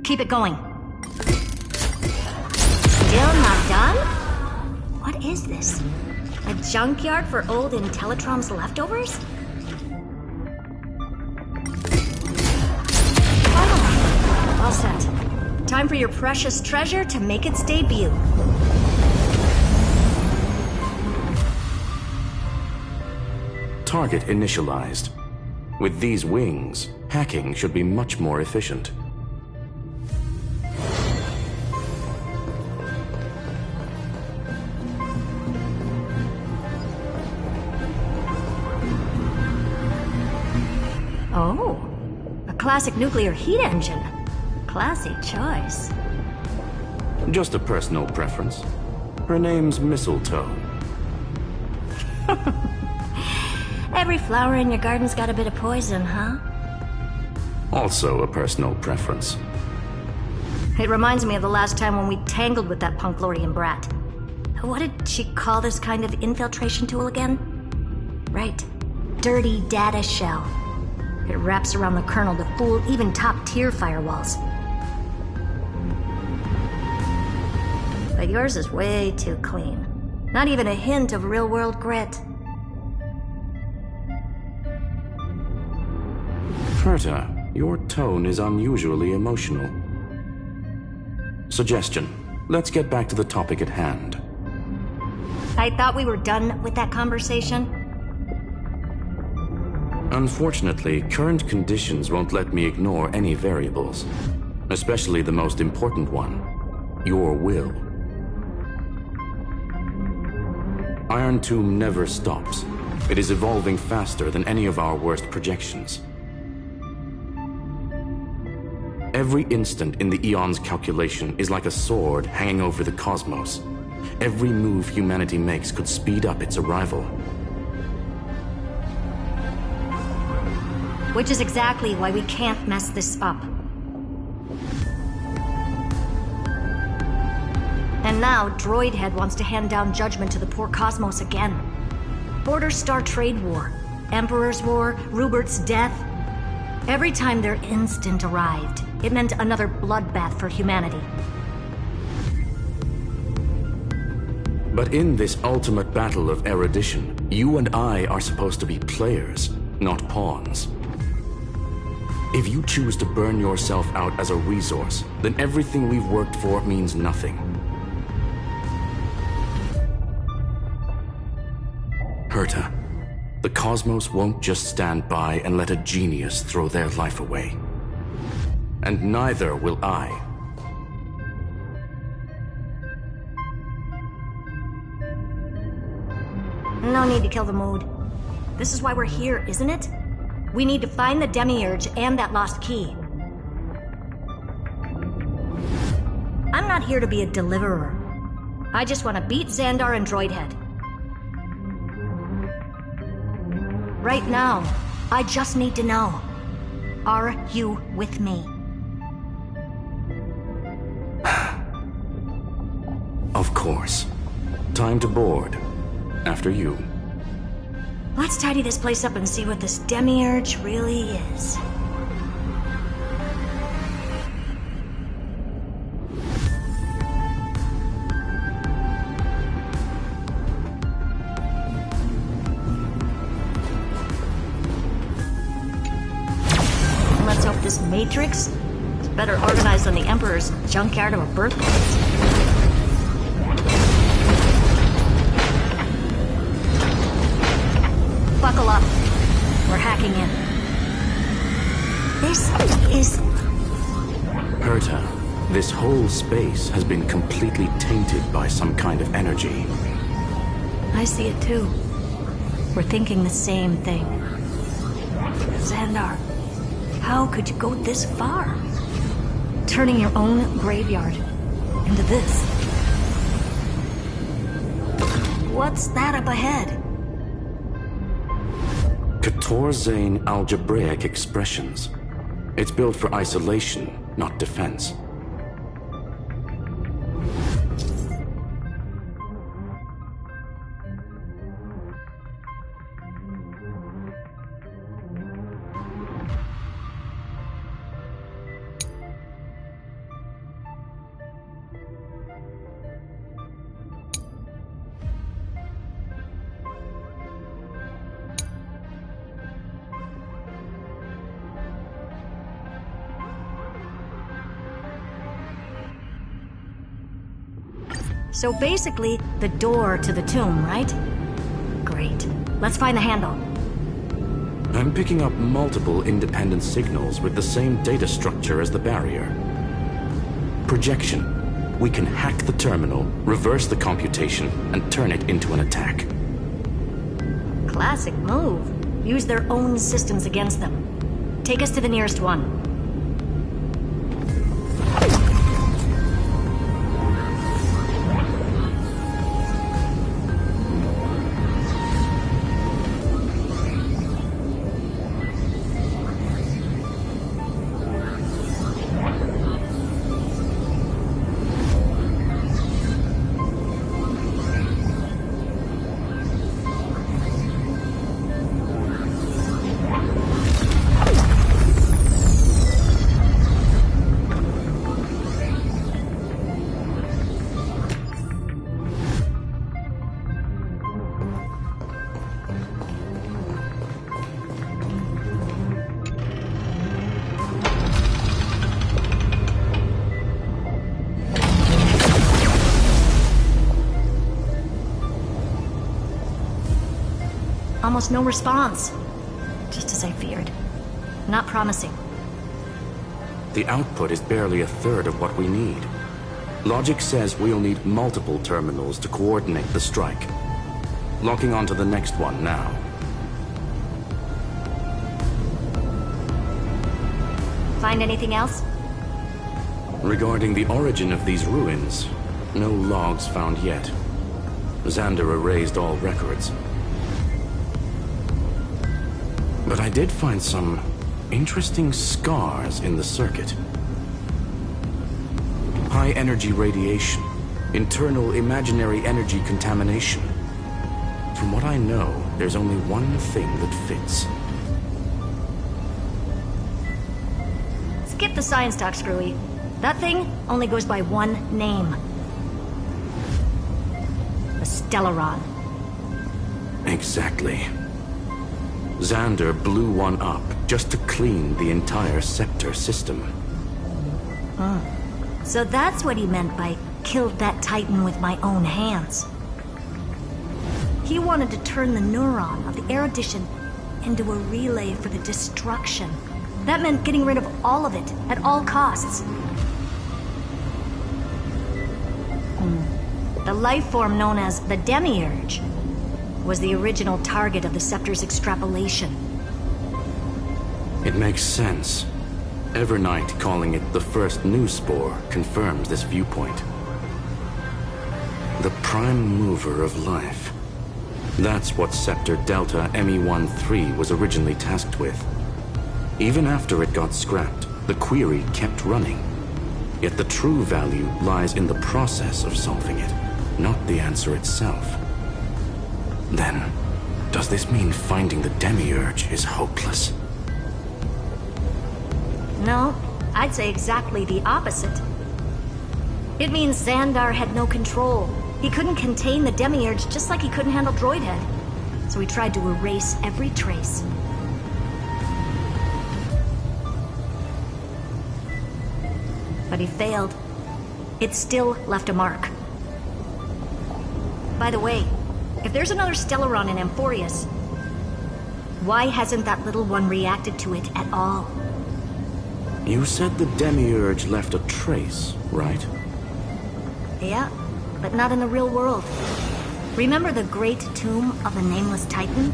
Keep it going. Still not done? What is this? A junkyard for old Intellitrom's leftovers? Oh, all set. Time for your precious treasure to make its debut. Target initialized. With these wings, hacking should be much more efficient. Oh, a classic nuclear heat engine. Classy choice. Just a personal preference. Her name's Mistletoe. Every flower in your garden's got a bit of poison, huh? Also a personal preference. It reminds me of the last time when we tangled with that Punklorian brat. What did she call this kind of infiltration tool again? Right. Dirty data shell. It wraps around the kernel to fool even top-tier firewalls. But yours is way too clean. Not even a hint of real-world grit. Herta, your tone is unusually emotional. Suggestion. Let's get back to the topic at hand. I thought we were done with that conversation. Unfortunately, current conditions won't let me ignore any variables. Especially the most important one. Your will. Iron Tomb never stops. It is evolving faster than any of our worst projections. Every instant in the Eon's calculation is like a sword hanging over the cosmos. Every move humanity makes could speed up its arrival. Which is exactly why we can't mess this up. And now, Droidhead wants to hand down judgment to the poor cosmos again. Border Star Trade War, Emperor's War, Rupert's death. Every time their instant arrived, it meant another bloodbath for humanity. But in this ultimate battle of erudition, you and I are supposed to be players, not pawns. If you choose to burn yourself out as a resource, then everything we've worked for means nothing. Herta, the cosmos won't just stand by and let a genius throw their life away. And neither will I. No need to kill the mood. This is why we're here, isn't it? We need to find the demiurge and that lost key. I'm not here to be a deliverer. I just want to beat Xandar and Droidhead. Right now, I just need to know. Are you with me? Of course. Time to board. After you. Let's tidy this place up and see what this demiurge really is. Let's hope this matrix is better organized than the Emperor's junkyard of a birthplace. Buckle up. We're hacking in. This is... Herta, this whole space has been completely tainted by some kind of energy. I see it too. We're thinking the same thing. Xandar, how could you go this far? Turning your own graveyard into this. What's that up ahead? Katorzane algebraic expressions. It's built for isolation, not defense. So basically, the door to the tomb, right? Great. Let's find the handle. I'm picking up multiple independent signals with the same data structure as the barrier. Projection. We can hack the terminal, reverse the computation, and turn it into an attack. Classic move. Use their own systems against them. Take us to the nearest one. Almost no response. Just as I feared. Not promising. The output is barely a third of what we need. Logic says we'll need multiple terminals to coordinate the strike. Locking onto the next one now. Find anything else? Regarding the origin of these ruins, no logs found yet. Xander erased all records. But I did find some interesting scars in the circuit. High energy radiation, internal imaginary energy contamination. From what I know, there's only one thing that fits. Skip the science talk, Screwy. That thing only goes by one name. The Stellaron. Exactly. Xander blew one up just to clean the entire Scepter system. So that's what he meant by killed that Titan with my own hands. He wanted to turn the neuron of the erudition into a relay for the destruction. That meant getting rid of all of it at all costs. The life form known as the Demiurge was the original target of the Scepter's extrapolation. It makes sense. Evernight calling it the first new spore confirms this viewpoint. The prime mover of life. That's what Scepter Delta ME-13 was originally tasked with. Even after it got scrapped, the query kept running. Yet the true value lies in the process of solving it, not the answer itself. Then, does this mean finding the Demiurge is hopeless? No, I'd say exactly the opposite. It means Xandar had no control. He couldn't contain the Demiurge just like he couldn't handle Droidhead. So he tried to erase every trace. But he failed. It still left a mark. By the way, if there's another Stellaron in Amphorius, why hasn't that little one reacted to it at all? You said the Demiurge left a trace, right? Yeah, but not in the real world. Remember the great tomb of the Nameless Titan?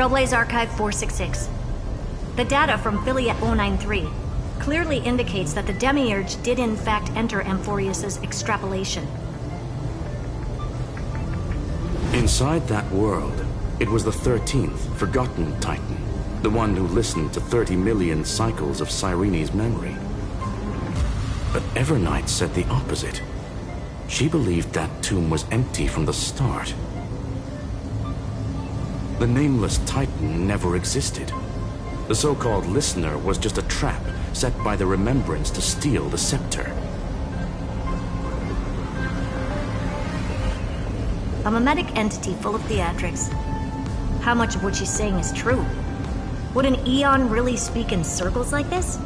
Trailblaze Archive 466. The data from Philiet 093 clearly indicates that the Demiurge did in fact enter Amphorius's extrapolation. Inside that world, it was the 13th, forgotten Titan. The one who listened to 30 million cycles of Cyrene's memory. But Evernight said the opposite. She believed that tomb was empty from the start. The Nameless Titan never existed. The so-called Listener was just a trap set by the Remembrance to steal the scepter. A mimetic entity full of theatrics. How much of what she's saying is true? Would an Eon really speak in circles like this?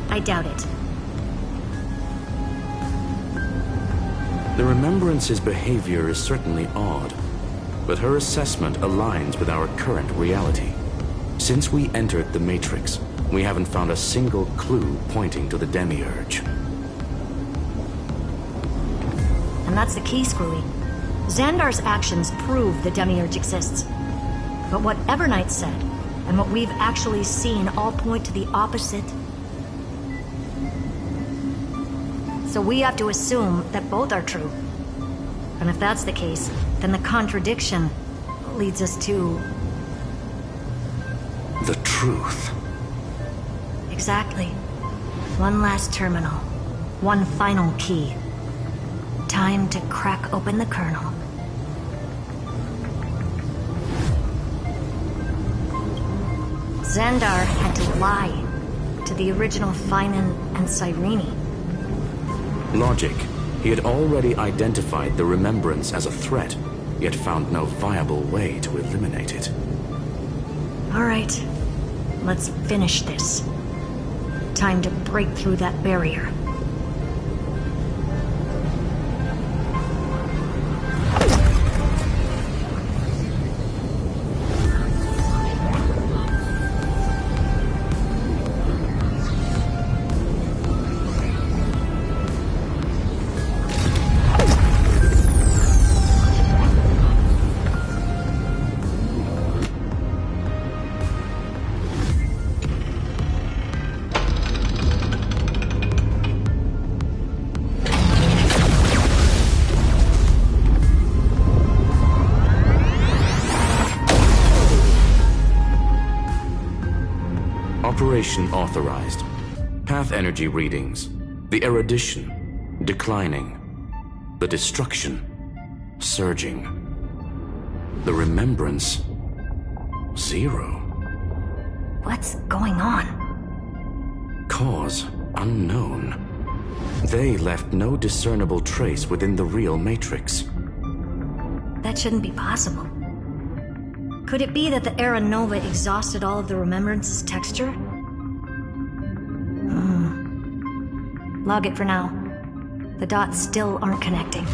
I doubt it. The Remembrance's behavior is certainly odd, but her assessment aligns with our current reality. Since we entered the Matrix, we haven't found a single clue pointing to the Demiurge. And that's the key, Screwy. Xandar's actions prove the Demiurge exists. But what Evernight said, and what we've actually seen all point to the opposite. So we have to assume that both are true. And if that's the case, then the contradiction leads us to... the truth. Exactly. One last terminal. One final key. Time to crack open the kernel. Xandar had to lie to the original Finan and Cyrene. Logic. He had already identified the remembrance as a threat, yet found no viable way to eliminate it. All right. Let's finish this. Time to break through that barrier. Operation authorized. Path energy readings. The erudition declining. The destruction surging. The remembrance 0. What's going on? Cause unknown. They left no discernible trace within the real matrix. That shouldn't be possible. Could it be that the Era Nova exhausted all of the remembrance's texture? Log it for now. The dots still aren't connecting.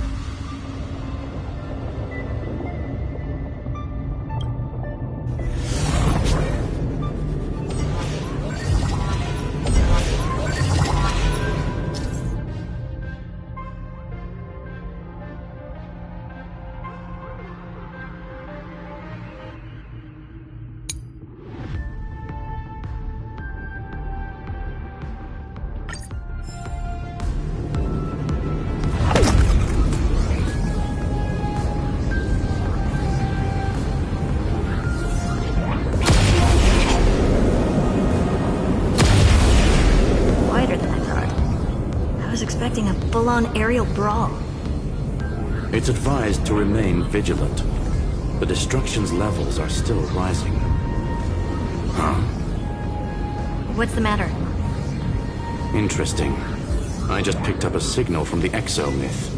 Full-on aerial brawl. It's advised to remain vigilant. The destruction's levels are still rising. Huh? What's the matter? Interesting. I just picked up a signal from the exomyth.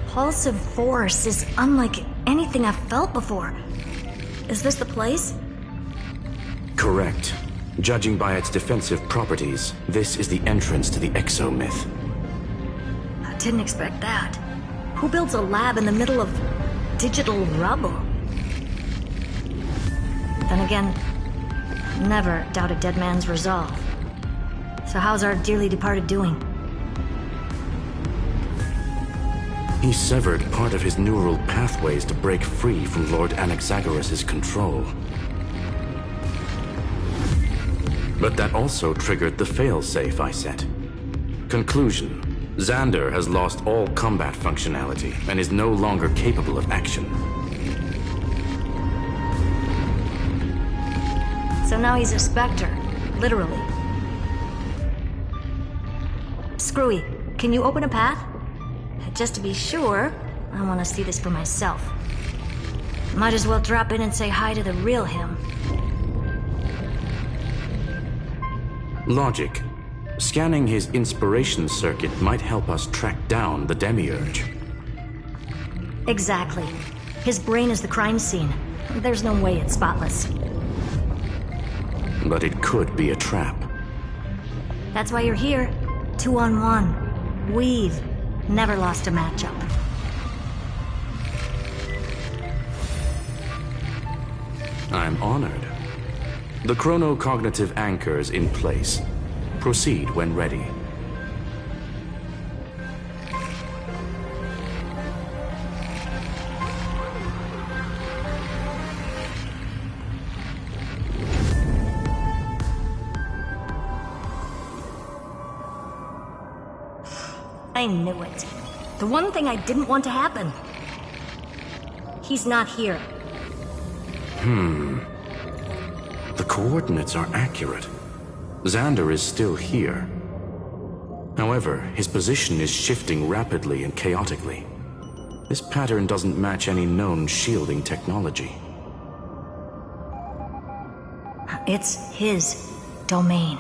Repulsive force is unlike anything I've felt before. Is this the place? Correct. Judging by its defensive properties, this is the entrance to the exomyth. I didn't expect that. Who builds a lab in the middle of digital rubble? Then again, never doubt a dead man's resolve. So how's our dearly departed doing? He severed part of his neural pathways to break free from Lord Anaxagoras' control. But that also triggered the failsafe I set. Conclusion: Xander has lost all combat functionality and is no longer capable of action. So now he's a specter, literally. Screwy, can you open a path? Just to be sure, I want to see this for myself. Might as well drop in and say hi to the real him. Logic. Scanning his inspiration circuit might help us track down the demiurge. Exactly. His brain is the crime scene. There's no way it's spotless. But it could be a trap. That's why you're here. 2-on-1. We've never lost a matchup. I'm honored. The chronocognitive anchor's in place. Proceed when ready. I knew it. The one thing I didn't want to happen. He's not here. The coordinates are accurate. Xander is still here. However, his position is shifting rapidly and chaotically. This pattern doesn't match any known shielding technology. It's his domain.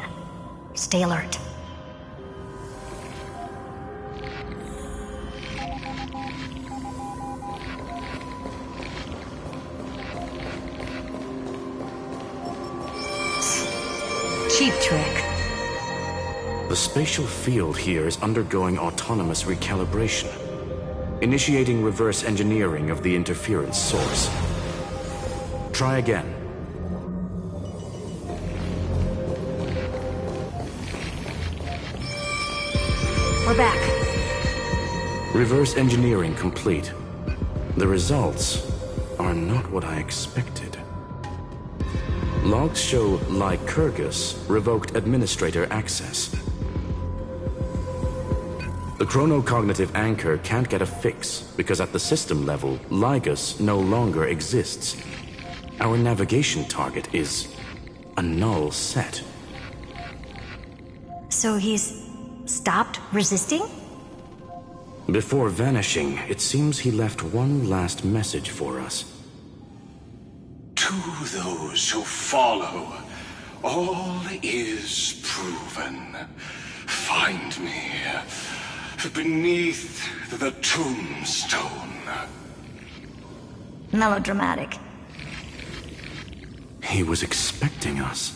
Stay alert. Cheap trick. The spatial field here is undergoing autonomous recalibration, initiating reverse engineering of the interference source. Try again. We're back. Reverse engineering complete. The results are not what I expected. Logs show Lycurgus revoked administrator access. The chronocognitive anchor can't get a fix because at the system level, Lygus no longer exists. Our navigation target is a null set. So he's stopped resisting? Before vanishing, it seems he left one last message for us. To those who follow, all is proven. Find me beneath the tombstone. Melodramatic. He was expecting us.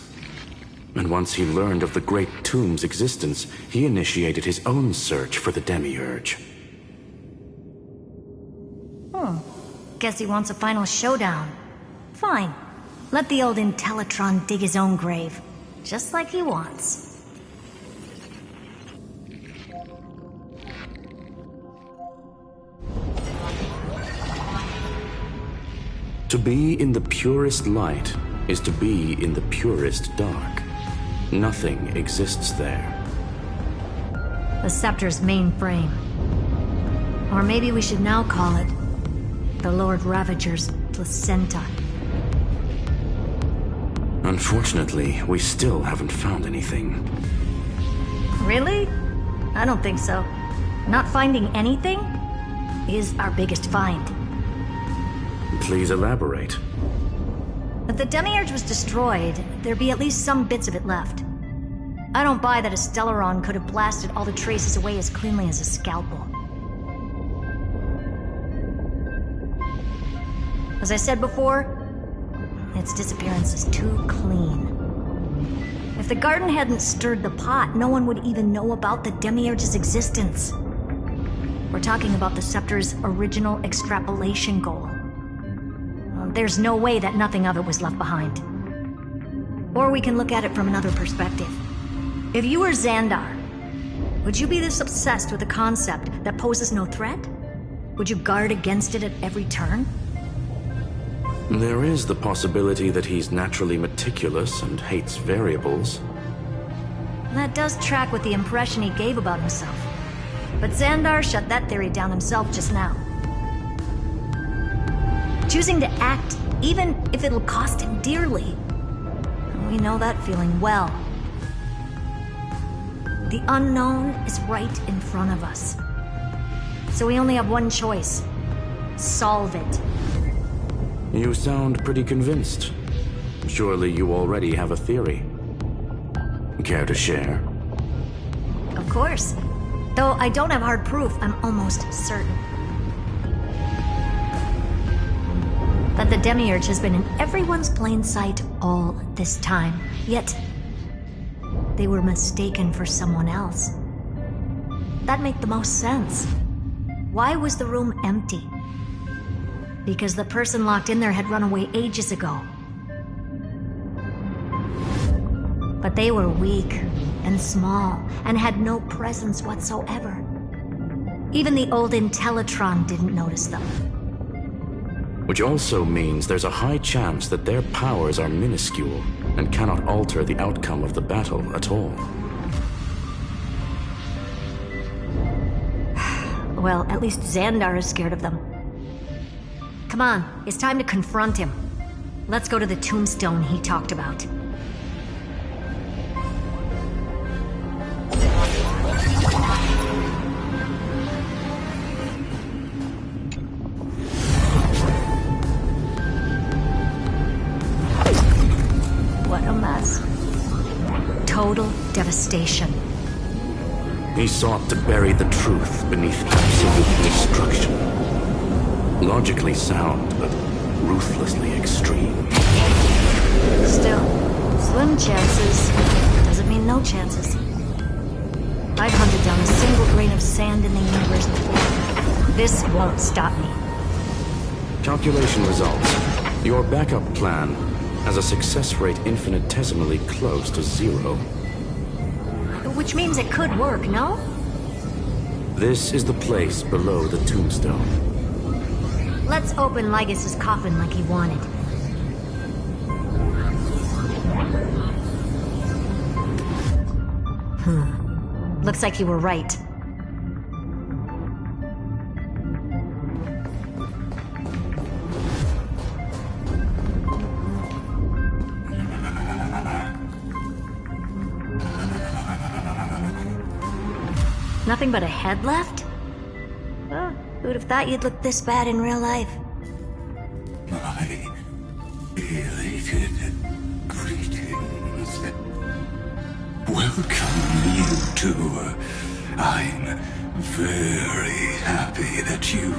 And once he learned of the Great Tomb's existence, he initiated his own search for the Demiurge. Guess he wants a final showdown. Fine. Let the old Intellitron dig his own grave. Just like he wants. To be in the purest light is to be in the purest dark. Nothing exists there. The Scepter's mainframe. Or maybe we should now call it the Lord Ravager's placenta. Unfortunately, we still haven't found anything. Really? I don't think so. Not finding anything is our biggest find. Please elaborate. If the Demiurge was destroyed, there'd be at least some bits of it left. I don't buy that a Stellaron could have blasted all the traces away as cleanly as a scalpel. As I said before, its disappearance is too clean. If the garden hadn't stirred the pot, no one would even know about the Demiurge's existence. We're talking about the Scepter's original extrapolation goal. There's no way that nothing of it was left behind. Or we can look at it from another perspective. If you were Xandar, would you be this obsessed with a concept that poses no threat? Would you guard against it at every turn? There is the possibility that he's naturally meticulous and hates variables. That does track with the impression he gave about himself. But Xandar shut that theory down himself just now. Choosing to act, even if it'll cost him dearly. We know that feeling well. The unknown is right in front of us. So we only have one choice. Solve it. You sound pretty convinced. Surely you already have a theory. Care to share? Of course. Though I don't have hard proof, I'm almost certain. That the Demiurge has been in everyone's plain sight all this time. Yet, they were mistaken for someone else. That'd make the most sense. Why was the room empty? Because the person locked in there had run away ages ago. But they were weak and small and had no presence whatsoever. Even the old Intellitron didn't notice them. Which also means there's a high chance that their powers are minuscule and cannot alter the outcome of the battle at all. Well, at least Xandar is scared of them. Come on, it's time to confront him. Let's go to the tombstone he talked about. What a mess. Total devastation. He sought to bury the truth beneath absolute destruction. Logically sound, but ruthlessly extreme. Still, slim chances doesn't mean no chances. I've hunted down a single grain of sand in the universe before. This won't stop me. Calculation results. Your backup plan has a success rate infinitesimally close to 0. Which means it could work, no? This is the place below the tombstone. Let's open Lygus' coffin like he wanted. Looks like you were right. Nothing but a head left? Well, who'd have thought you'd look this bad in real life? My elated greetings. Welcome, you two. I'm very happy that you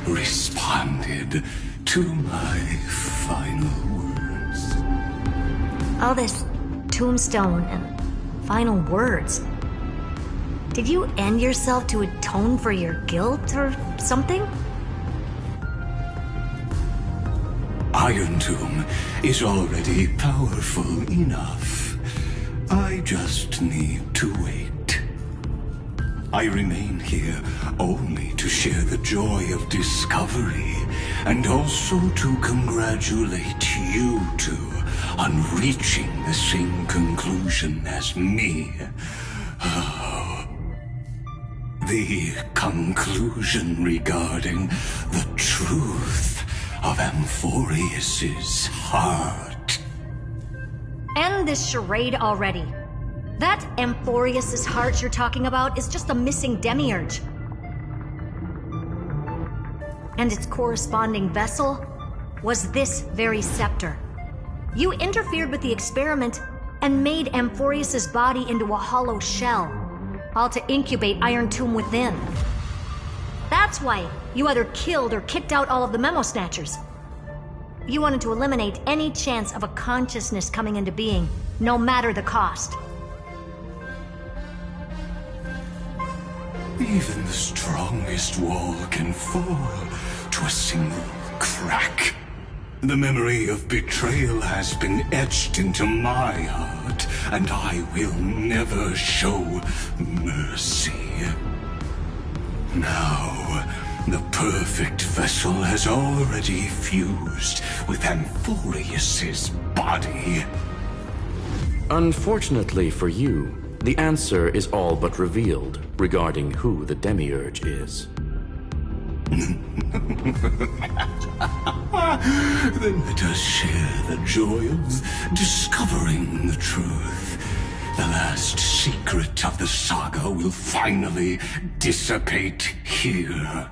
responded to my final words. All this tombstone and final words. Did you end yourself to atone for your guilt or something? Iron Tomb is already powerful enough. I just need to wait. I remain here only to share the joy of discovery, and also to congratulate you two on reaching the same conclusion as me. The conclusion regarding the truth of Amphorius's heart. End this charade already. That Amphorius's heart you're talking about is just a missing demiurge. And its corresponding vessel was this very scepter. You interfered with the experiment and made Amphorius's body into a hollow shell, all to incubate Iron Tomb within. That's why you either killed or kicked out all of the Memo Snatchers. You wanted to eliminate any chance of a consciousness coming into being, no matter the cost. Even the strongest wall can fall to a single crack. The memory of betrayal has been etched into my heart, and I will never show mercy. Now, the perfect vessel has already fused with Amphorius's body. Unfortunately for you, the answer is all but revealed regarding who the Demiurge is. Then let us share the joy of discovering the truth. The last secret of the saga will finally dissipate here.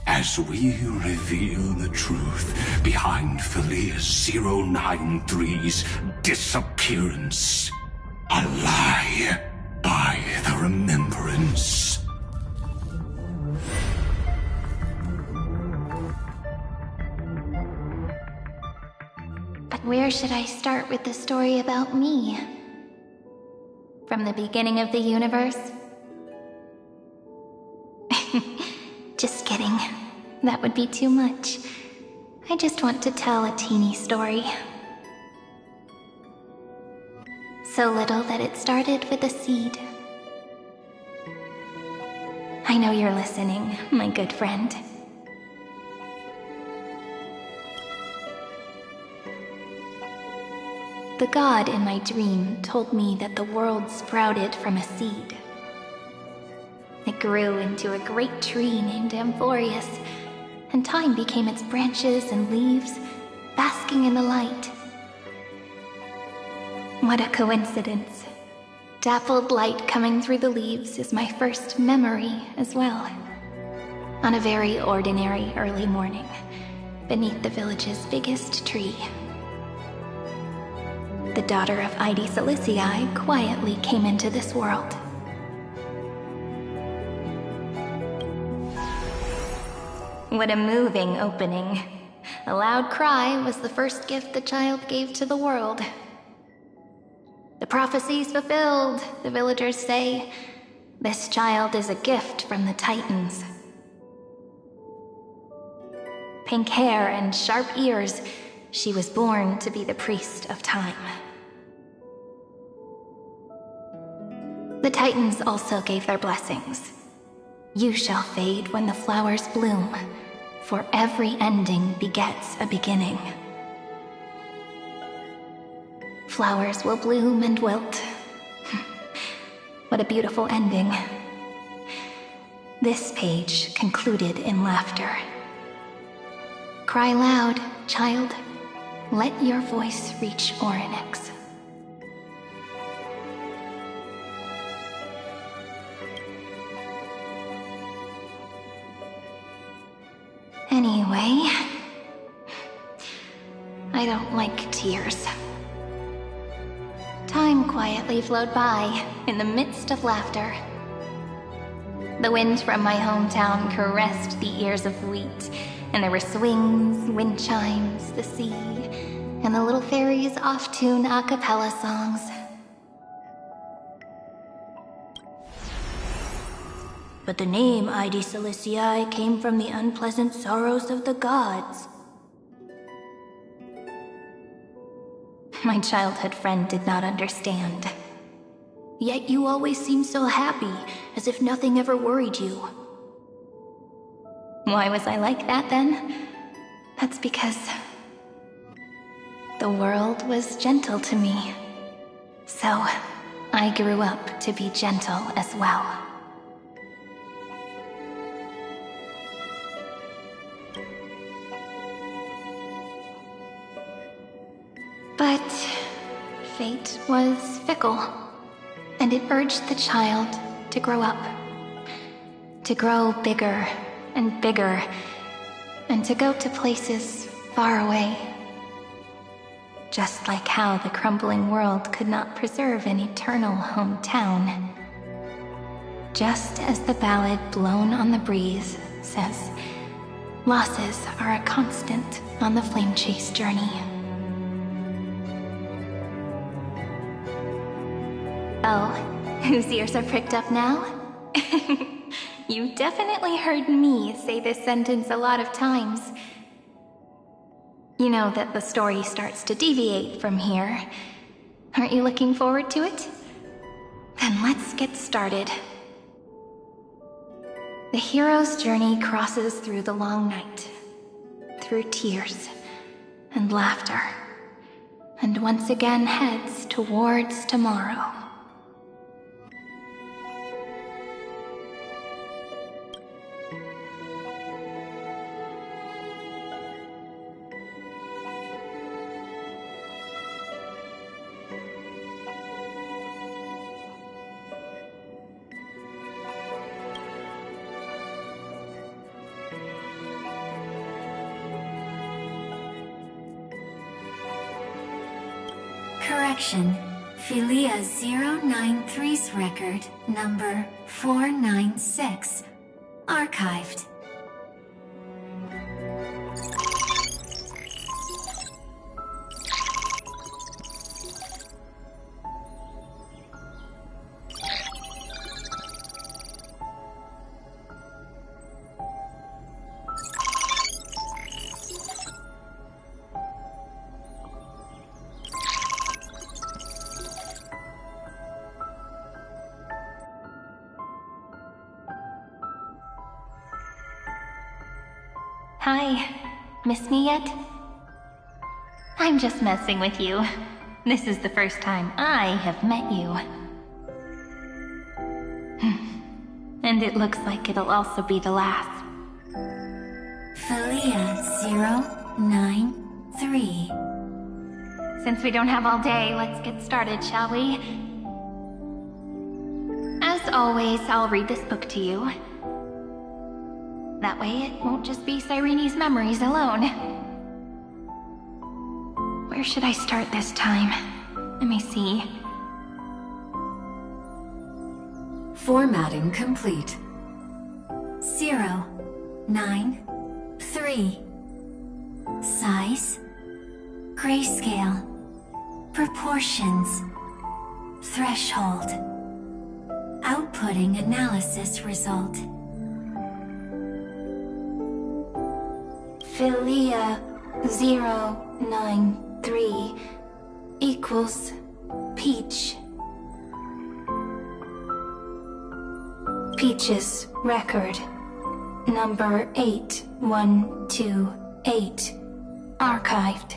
As we reveal the truth behind Filius 093's disappearance. A lie by the remembrance. But where should I start with the story about me? From the beginning of the universe? Just kidding. That would be too much. I just want to tell a teeny story. So little that it started with a seed. I know you're listening, my good friend. The god in my dream told me that the world sprouted from a seed. It grew into a great tree named Amphorius, and time became its branches and leaves, basking in the light. What a coincidence. Dappled light coming through the leaves is my first memory as well. On a very ordinary early morning, beneath the village's biggest tree. The daughter of Ide Silicii quietly came into this world. What a moving opening. A loud cry was the first gift the child gave to the world. The prophecy's fulfilled, the villagers say. This child is a gift from the Titans. Pink hair and sharp ears, she was born to be the priest of time. The Titans also gave their blessings. You shall fade when the flowers bloom, for every ending begets a beginning. Flowers will bloom and wilt. What a beautiful ending. This page concluded in laughter. Cry loud, child. Let your voice reach Orynyx. Anyway, I don't like tears. Time quietly flowed by in the midst of laughter. The wind from my hometown caressed the ears of wheat, and there were swings, wind chimes, the sea, and the little fairies off-tune a cappella songs. But the name Ide Silicii came from the unpleasant sorrows of the gods. My childhood friend did not understand. Yet you always seemed so happy, as if nothing ever worried you. Why was I like that then? That's because the world was gentle to me. So I grew up to be gentle as well. But fate was fickle, and it urged the child to grow up. To grow bigger and bigger, and to go to places far away. Just like how the crumbling world could not preserve an eternal hometown. Just as the ballad blown on the breeze says, losses are a constant on the flame chase journey. Oh, whose ears are pricked up now? You definitely heard me say this sentence a lot of times. You know that the story starts to deviate from here. Aren't you looking forward to it? Then let's get started. The hero's journey crosses through the long night, through tears and laughter, and once again heads towards tomorrow. Correction. Philia 093's record, number 496. Archived. Hi. Miss me yet? I'm just messing with you. This is the first time I have met you. And it looks like it'll also be the last. Philia 093. Since we don't have all day, let's get started, shall we? As always, I'll read this book to you. That way it won't just be Cyrene's memories alone. Where should I start this time? Let me see. Formatting complete. 093. Size, grayscale, proportions, threshold, outputting analysis result. Philia 093 equals Peach. Peach's record, number 8128, archived.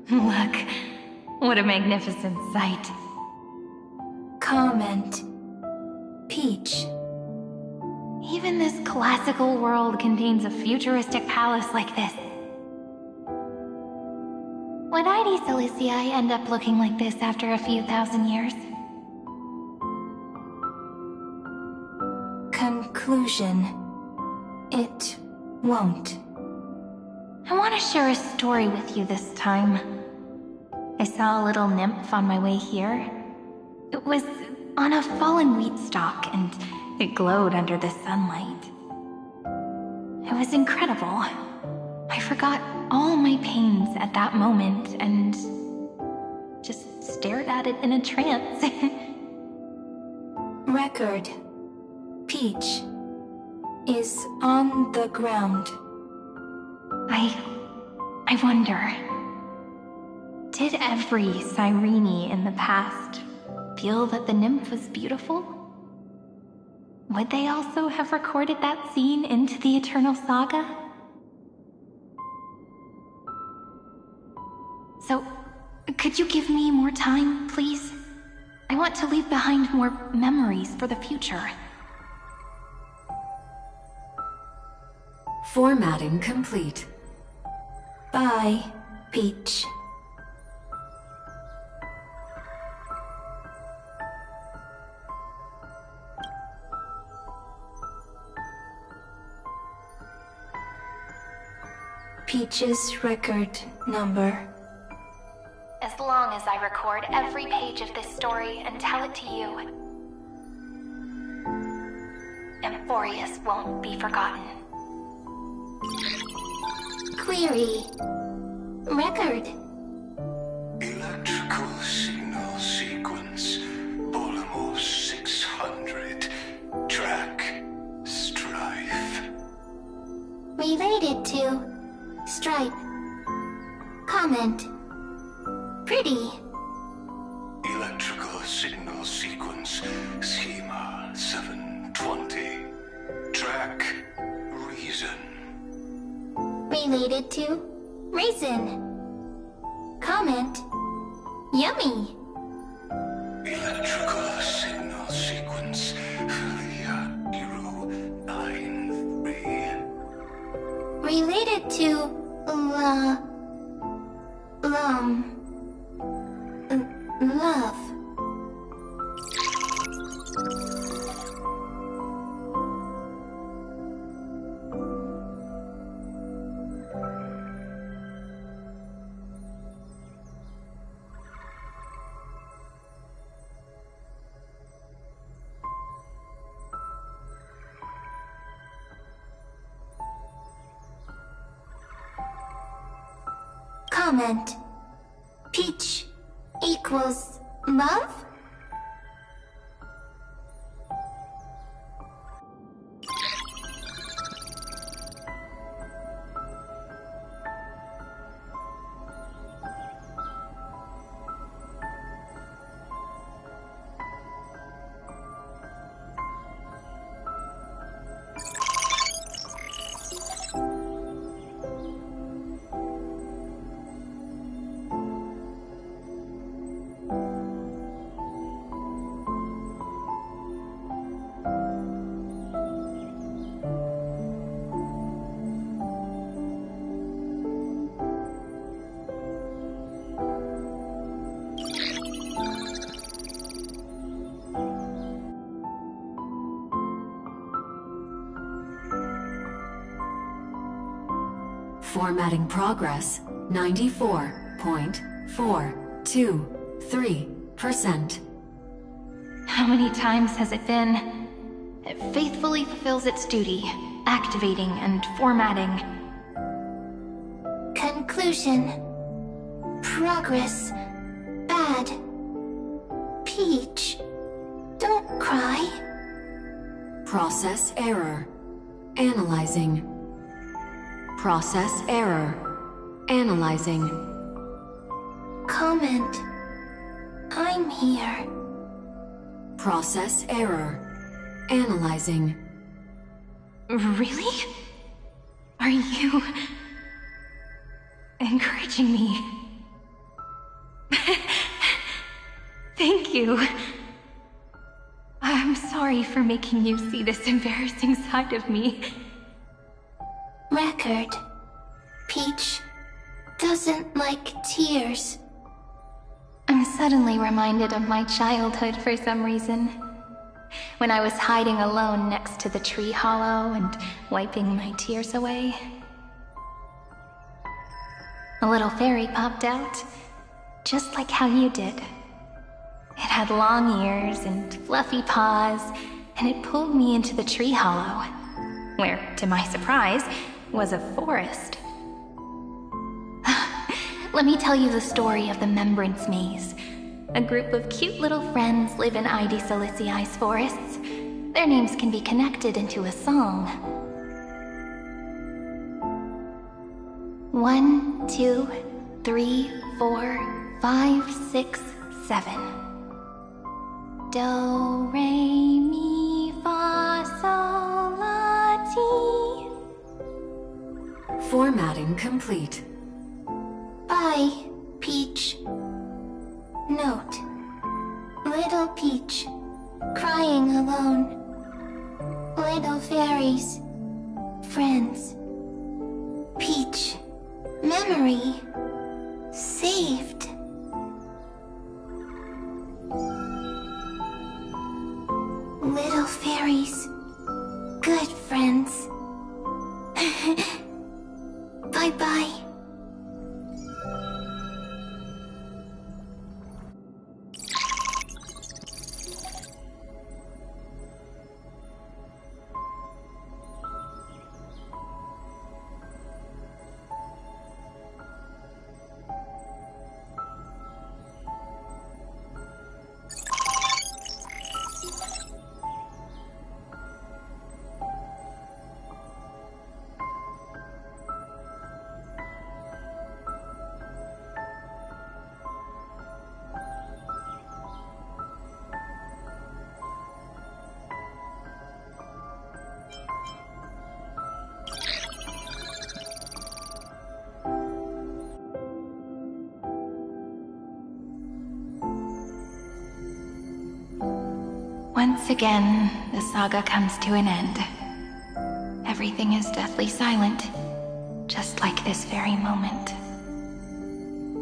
Look, what a magnificent sight. Comment. Peach. Even this classical world contains a futuristic palace like this. Would ID Silicii end up looking like this after a few thousand years? Conclusion. It won't. I want to share a story with you this time. I saw a little nymph on my way here. It was on a fallen wheat stalk, and it glowed under the sunlight. It was incredible. I forgot all my pains at that moment and just stared at it in a trance. Record. Peach is on the ground. I wonder, did every Cyrene in the past feel that the nymph was beautiful? Would they also have recorded that scene into the Eternal Saga? So, could you give me more time, please? I want to leave behind more memories for the future. Formatting complete. Bye, Peach. Peach's record number. As long as I record every page of this story and tell it to you, Amphorius won't be forgotten. Query. Record. Electrical signal sequence. Bolamos 600. Track. Strife. Related to. Stripe. Comment. Pretty. Electrical signal sequence. Schema 720. Track. Reason. Related to. Raisin. Comment. Yummy. Electrical signal sequence. Philia 093. Related to. Love. Comment. Peach equals love? Formatting progress, 94.423%. How many times has it been? It faithfully fulfills its duty, activating and formatting. Conclusion. Progress. Bad. Peach. Don't cry. Process error. Analyzing. Process error. Analyzing. Comment. I'm here. Process error. Analyzing. Really? Are you encouraging me? Thank you. I'm sorry for making you see this embarrassing side of me. Record. Peach doesn't like tears. I'm suddenly reminded of my childhood for some reason. When I was hiding alone next to the tree hollow and wiping my tears away. A little fairy popped out, just like how you did. It had long ears and fluffy paws, and it pulled me into the tree hollow, where, to my surprise, was a forest. Let me tell you the story of the Membrance Maze. A group of cute little friends live in Ide Silicii's forests. Their names can be connected into a song. 1, 2, 3, 4, 5, 6, 7. Do, re, mi, fa, sol, la, ti. Formatting complete. Bye, Peach. Note. Little Peach, crying alone. Little fairies, friends. Peach, memory, saved. Little fairies, good friends. Bye-bye. Once again, the saga comes to an end. Everything is deathly silent, just like this very moment.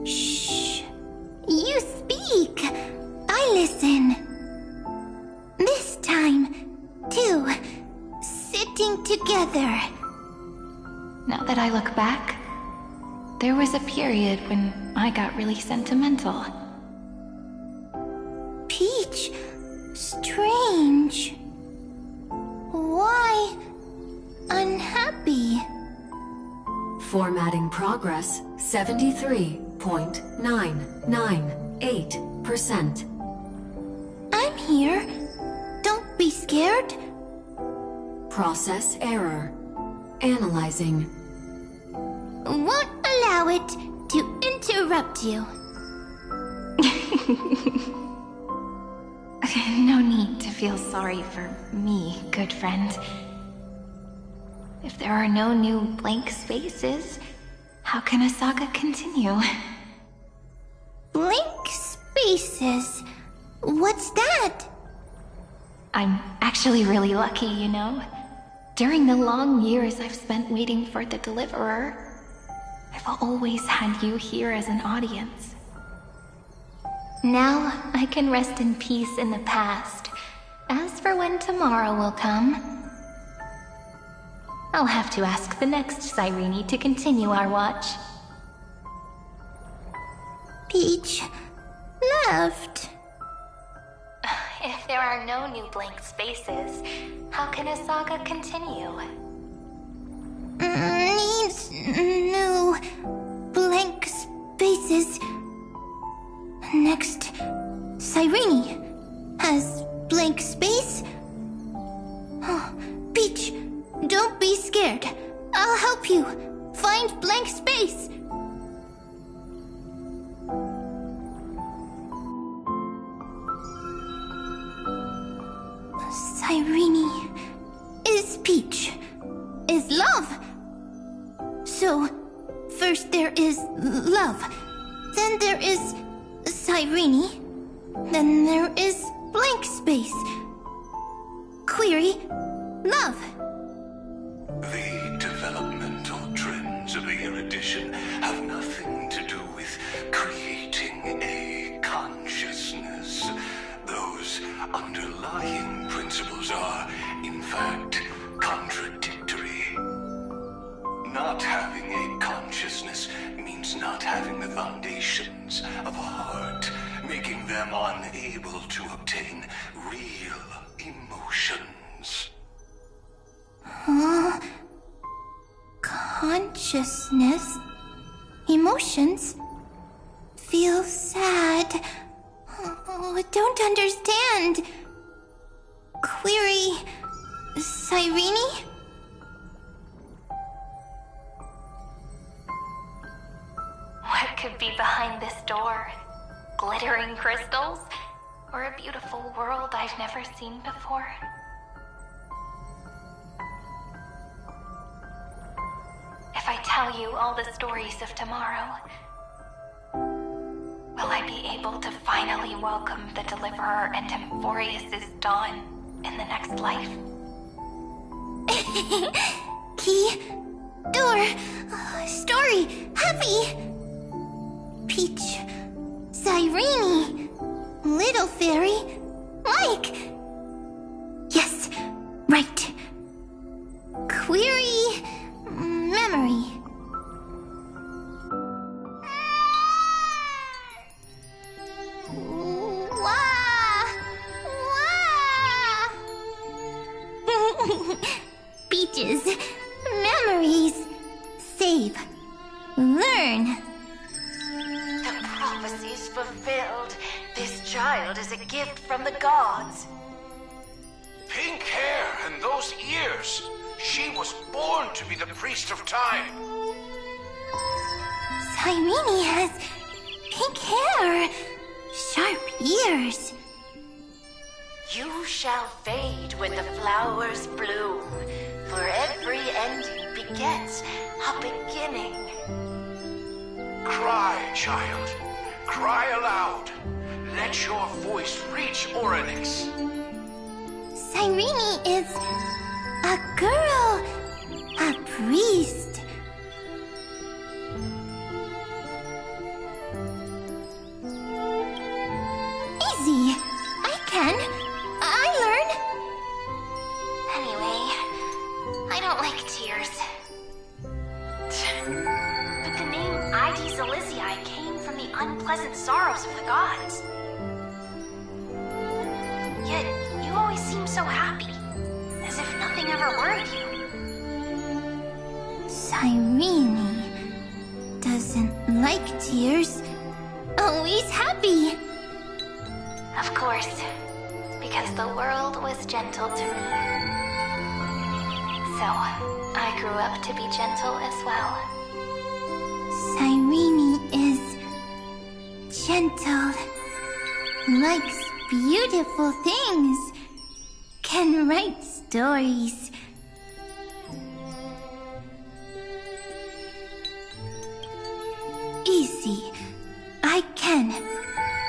Shh. You speak. I listen. This time, too. Sitting together. Now that I look back, there was a period when I got really sentimental. Peach, strange. Why unhappy? Formatting progress 73.998%. I'm here. Don't be scared. Process error. Analyzing. Won't allow it to interrupt you. No need to feel sorry for me, good friend. If there are no new blank spaces, how can a saga continue? Blank spaces? What's that? I'm actually really lucky, you know. During the long years I've spent waiting for the Deliverer, I've always had you here as an audience. Now I can rest in peace in the past. As for when tomorrow will come, I'll have to ask the next Cyrene to continue our watch. Peach left. If there are no new blank spaces, how can a saga continue? Needs new blank spaces. Next, Cyrene has blank space. Oh, Peach, don't be scared. I'll help you find blank space. Cyrene is Peach, is love. So, first there is love, then there is Cyrene, then there is blank space. Query, love. The developmental trends of the erudition have nothing to do with creating a consciousness. Those underlying principles are, in fact, contradictory. Not having a consciousness means not having the foundations of a heart, making them unable to obtain real emotions. Huh? Consciousness? Emotions? Feel sad. Oh, don't understand. Query, Cyrene? What could be behind this door? Glittering crystals? Or a beautiful world I've never seen before? If I tell you all the stories of tomorrow, will I be able to finally welcome the Deliverer and Emphorius' dawn in the next life? Key, door, story, happy. Peach, Cyrene, little fairy, like. Yes, right. Query, memory. Peaches, memories, save, learn. The prophecy's fulfilled. This child is a gift from the gods. Pink hair and those ears. She was born to be the priest of time. Cyrene has pink hair, sharp ears. You shall fade when the flowers bloom, for every ending begets a beginning. Cry, child. Cry aloud. Let your voice reach Oryx. Cyrene is a girl, a priest. Easy. I can. I learn. Anyway, I don't like tears. But the name Ides Elysiae came from the unpleasant sorrows of the gods. Yet, you always seem so happy, as if nothing ever worried you. Cyrene. like tears. Always happy. Of course, because the world was gentle to me. So, I grew up to be gentle as well. Cyrene is gentle, likes beautiful things, can write stories. Easy. I can.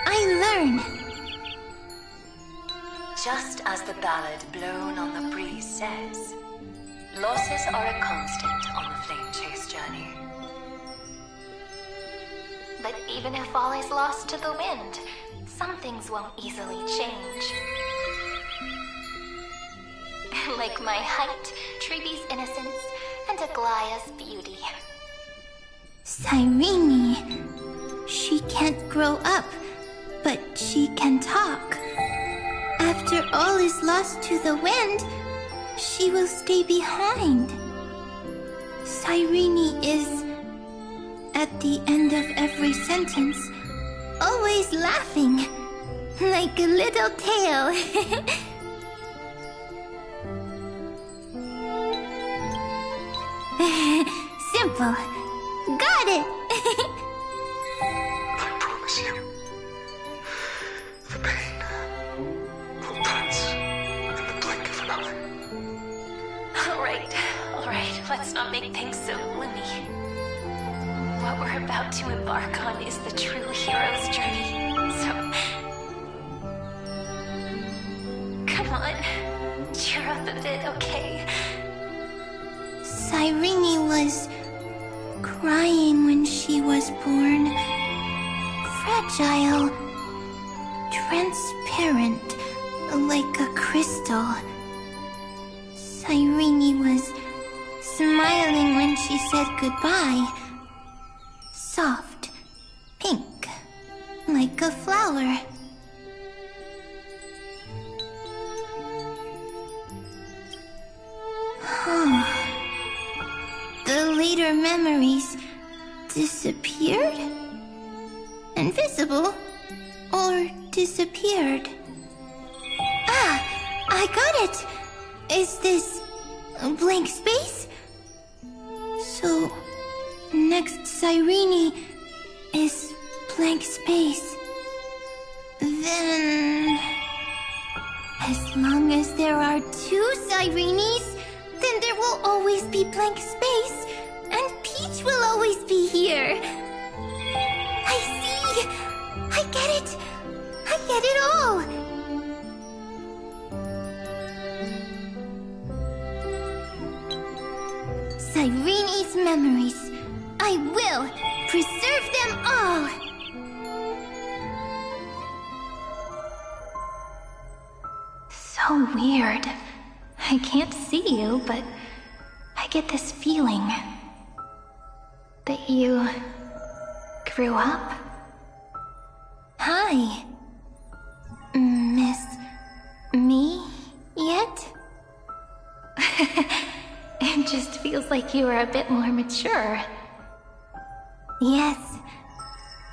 I learn. Just as the ballad blown on the breeze says, losses are a constant on the flame chase journey. But even if all is lost to the wind, some things won't easily change. Like my height, Treeby's innocence, and Aglaya's beauty. Cyrene. She can't grow up, but she can talk. After all is lost to the wind, she will stay behind. Cyrene is, at the end of every sentence, always laughing, like a little tail. Simple. Got it! I promise you, the pain will pass in the blink of an eye. Alright, let's not make things so gloomy. What we're about to embark on is the true hero's journey, so... Come on, cheer up a bit, okay? Cyrene was crying when she was born. Fragile, transparent, like a crystal. Cyrene was smiling when she said goodbye. Soft, pink, like a flower. The later memories disappeared? Invisible? Or disappeared? Ah! I got it! Is this a blank space? So, next Cyrene is blank space. Then... as long as there are two Cyrenes, then there will always be blank space, and Peach will always be here. I see! I get it! I get it all! Cyrene's memories. I will preserve them all! So weird. I can't see you, but I get this feeling that you grew up. Hi. Miss me yet? It just feels like you are a bit more mature. Yes.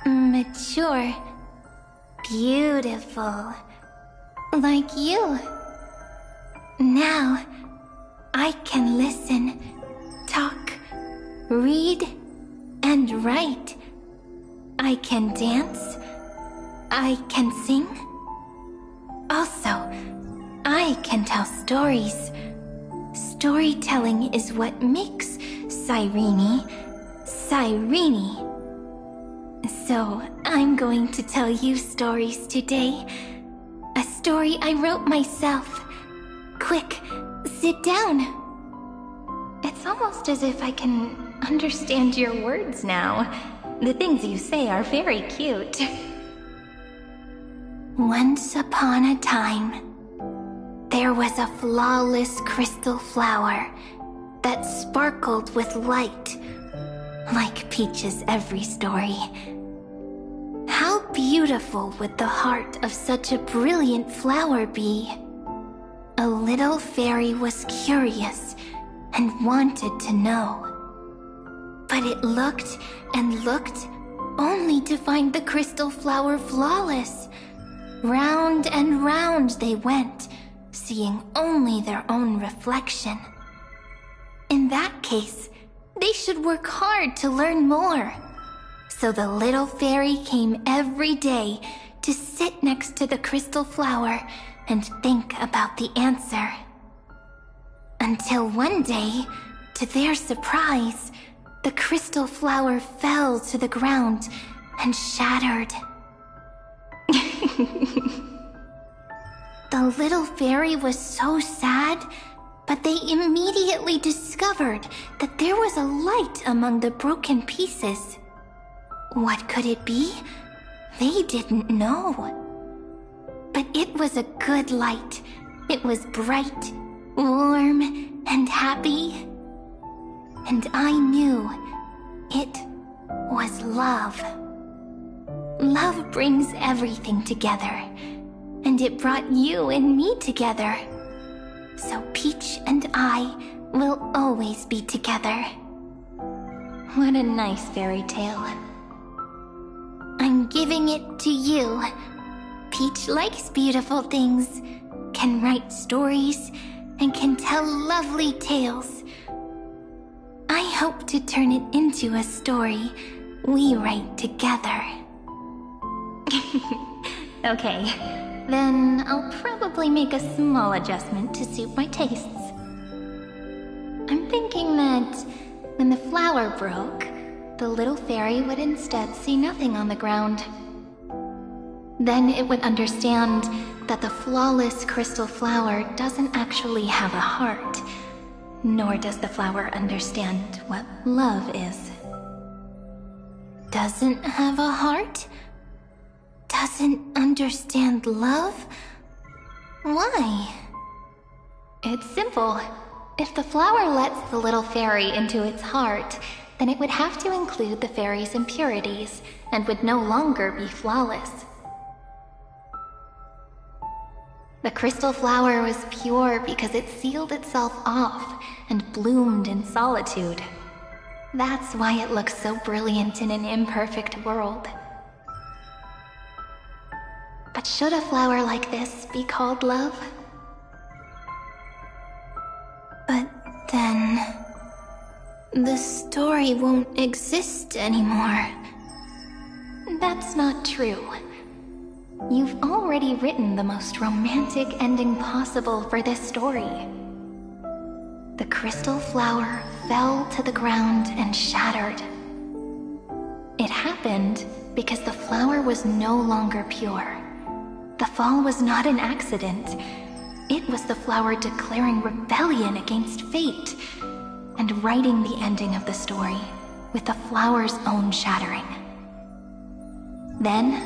Mature. Beautiful. Like you. Now, I can listen, talk, read, and write. I can dance. I can sing. Also, I can tell stories. Storytelling is what makes Cyrene, Cyrene. So, I'm going to tell you stories today. A story I wrote myself. Quick, sit down. It's almost as if I can understand your words now. The things you say are very cute. Once upon a time, there was a flawless crystal flower that sparkled with light, like Peach's every story. How beautiful would the heart of such a brilliant flower be? A little fairy was curious and wanted to know. But it looked and looked, only to find the crystal flower flawless. Round and round they went, seeing only their own reflection. In that case, they should work hard to learn more. So the little fairy came every day to sit next to the crystal flower and think about the answer. Until one day, to their surprise, the crystal flower fell to the ground and shattered. The little fairy was so sad, but they immediately discovered that there was a light among the broken pieces. What could it be? They didn't know. But it was a good light. It was bright, warm, and happy. And I knew it was love. Love brings everything together, and it brought you and me together. So Peach and I will always be together. What a nice fairy tale. I'm giving it to you. Peach likes beautiful things, can write stories, and can tell lovely tales. I hope to turn it into a story we write together. Okay, then I'll probably make a small adjustment to suit my tastes. I'm thinking that when the flower broke, the little fairy would instead see nothing on the ground. Then it would understand that the flawless crystal flower doesn't actually have a heart, nor does the flower understand what love is. Doesn't have a heart? Doesn't understand love? Why? It's simple. If the flower lets the little fairy into its heart, then it would have to include the fairy's impurities and would no longer be flawless. The crystal flower was pure because it sealed itself off and bloomed in solitude. That's why it looks so brilliant in an imperfect world. But should a flower like this be called love? But then the story won't exist anymore. That's not true. You've already written the most romantic ending possible for this story. The crystal flower fell to the ground and shattered. It happened because the flower was no longer pure. The fall was not an accident. It was the flower declaring rebellion against fate and writing the ending of the story with the flower's own shattering. Then,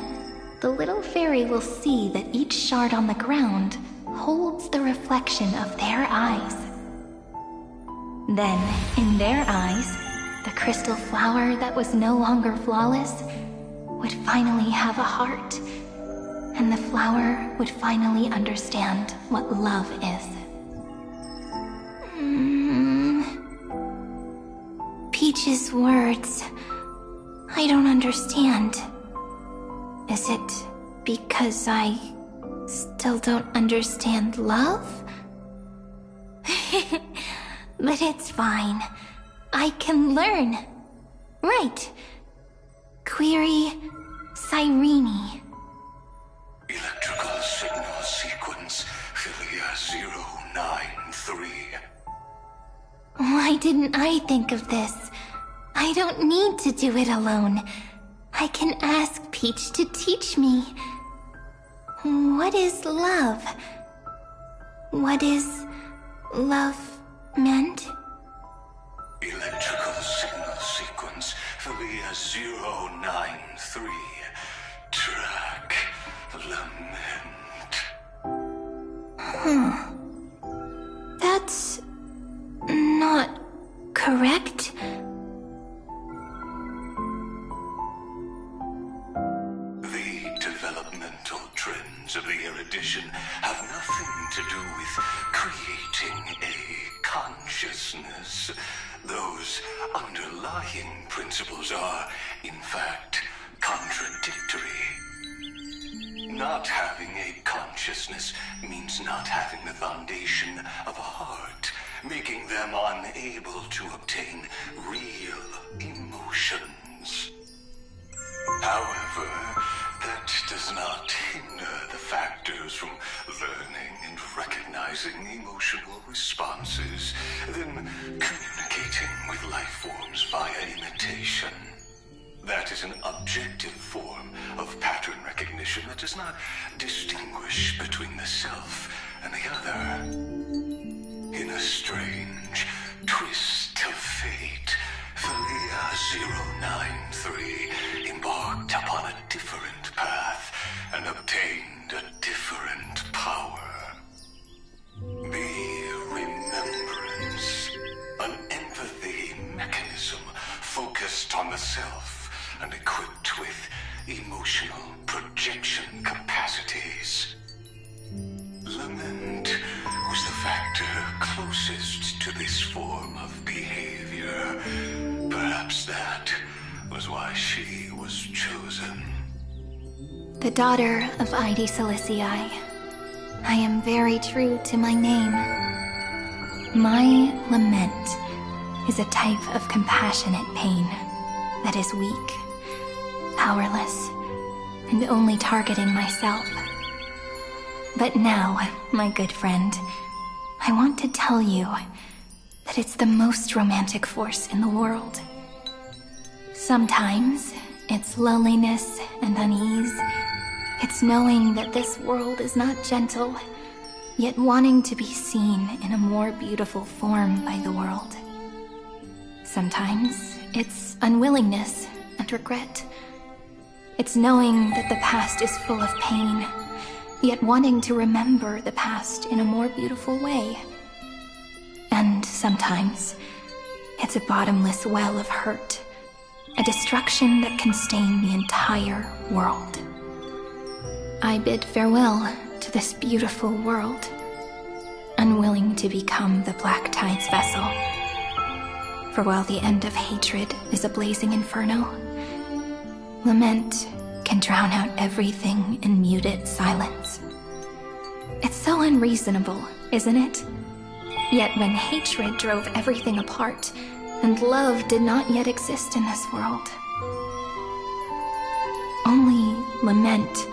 the little fairy will see that each shard on the ground holds the reflection of their eyes. Then, in their eyes, the crystal flower that was no longer flawless would finally have a heart, and the flower would finally understand what love is. Peach's words, I don't understand. Is it because I still don't understand love? But it's fine. I can learn. Right. Query Cyrene. Electrical signal sequence Philia 093. Why didn't I think of this? I don't need to do it alone. I can ask Peach to teach me. What is love? What is love meant? Electrical signal sequence Philia 093. Track lament. That's not correct. The developmental trends of the erudition have nothing to do with creating a consciousness. Those underlying principles are, in fact, contradictory. Not having a consciousness means not having the foundation of a heart, making them unable to obtain real emotions. However, that does not hinder the factors from learning and recognizing emotional responses, then communicating with life forms via imitation. That is an objective form of pattern recognition that does not distinguish between the self and the other. In a strange twist of fate, Philia 093 embarked upon a different path and obtained a different power. Be remembrance, an empathy mechanism focused on the self and equipped with emotional projection capacities. Lament was the factor closest to this form of behavior. Perhaps that was why she was chosen. The daughter of Ide Silicii, I am very true to my name. My lament is a type of compassionate pain that is weak, powerless, and only targeting myself. But now, my good friend, I want to tell you that it's the most romantic force in the world. Sometimes, it's loneliness and unease. It's knowing that this world is not gentle, yet wanting to be seen in a more beautiful form by the world. Sometimes, it's unwillingness and regret. It's knowing that the past is full of pain, yet wanting to remember the past in a more beautiful way. And sometimes, it's a bottomless well of hurt, a destruction that can stain the entire world. I bid farewell to this beautiful world, unwilling to become the Black Tide's vessel. For while the end of hatred is a blazing inferno, lament can drown out everything in muted silence. It's so unreasonable, isn't it? Yet when hatred drove everything apart, and love did not yet exist in this world, only lament,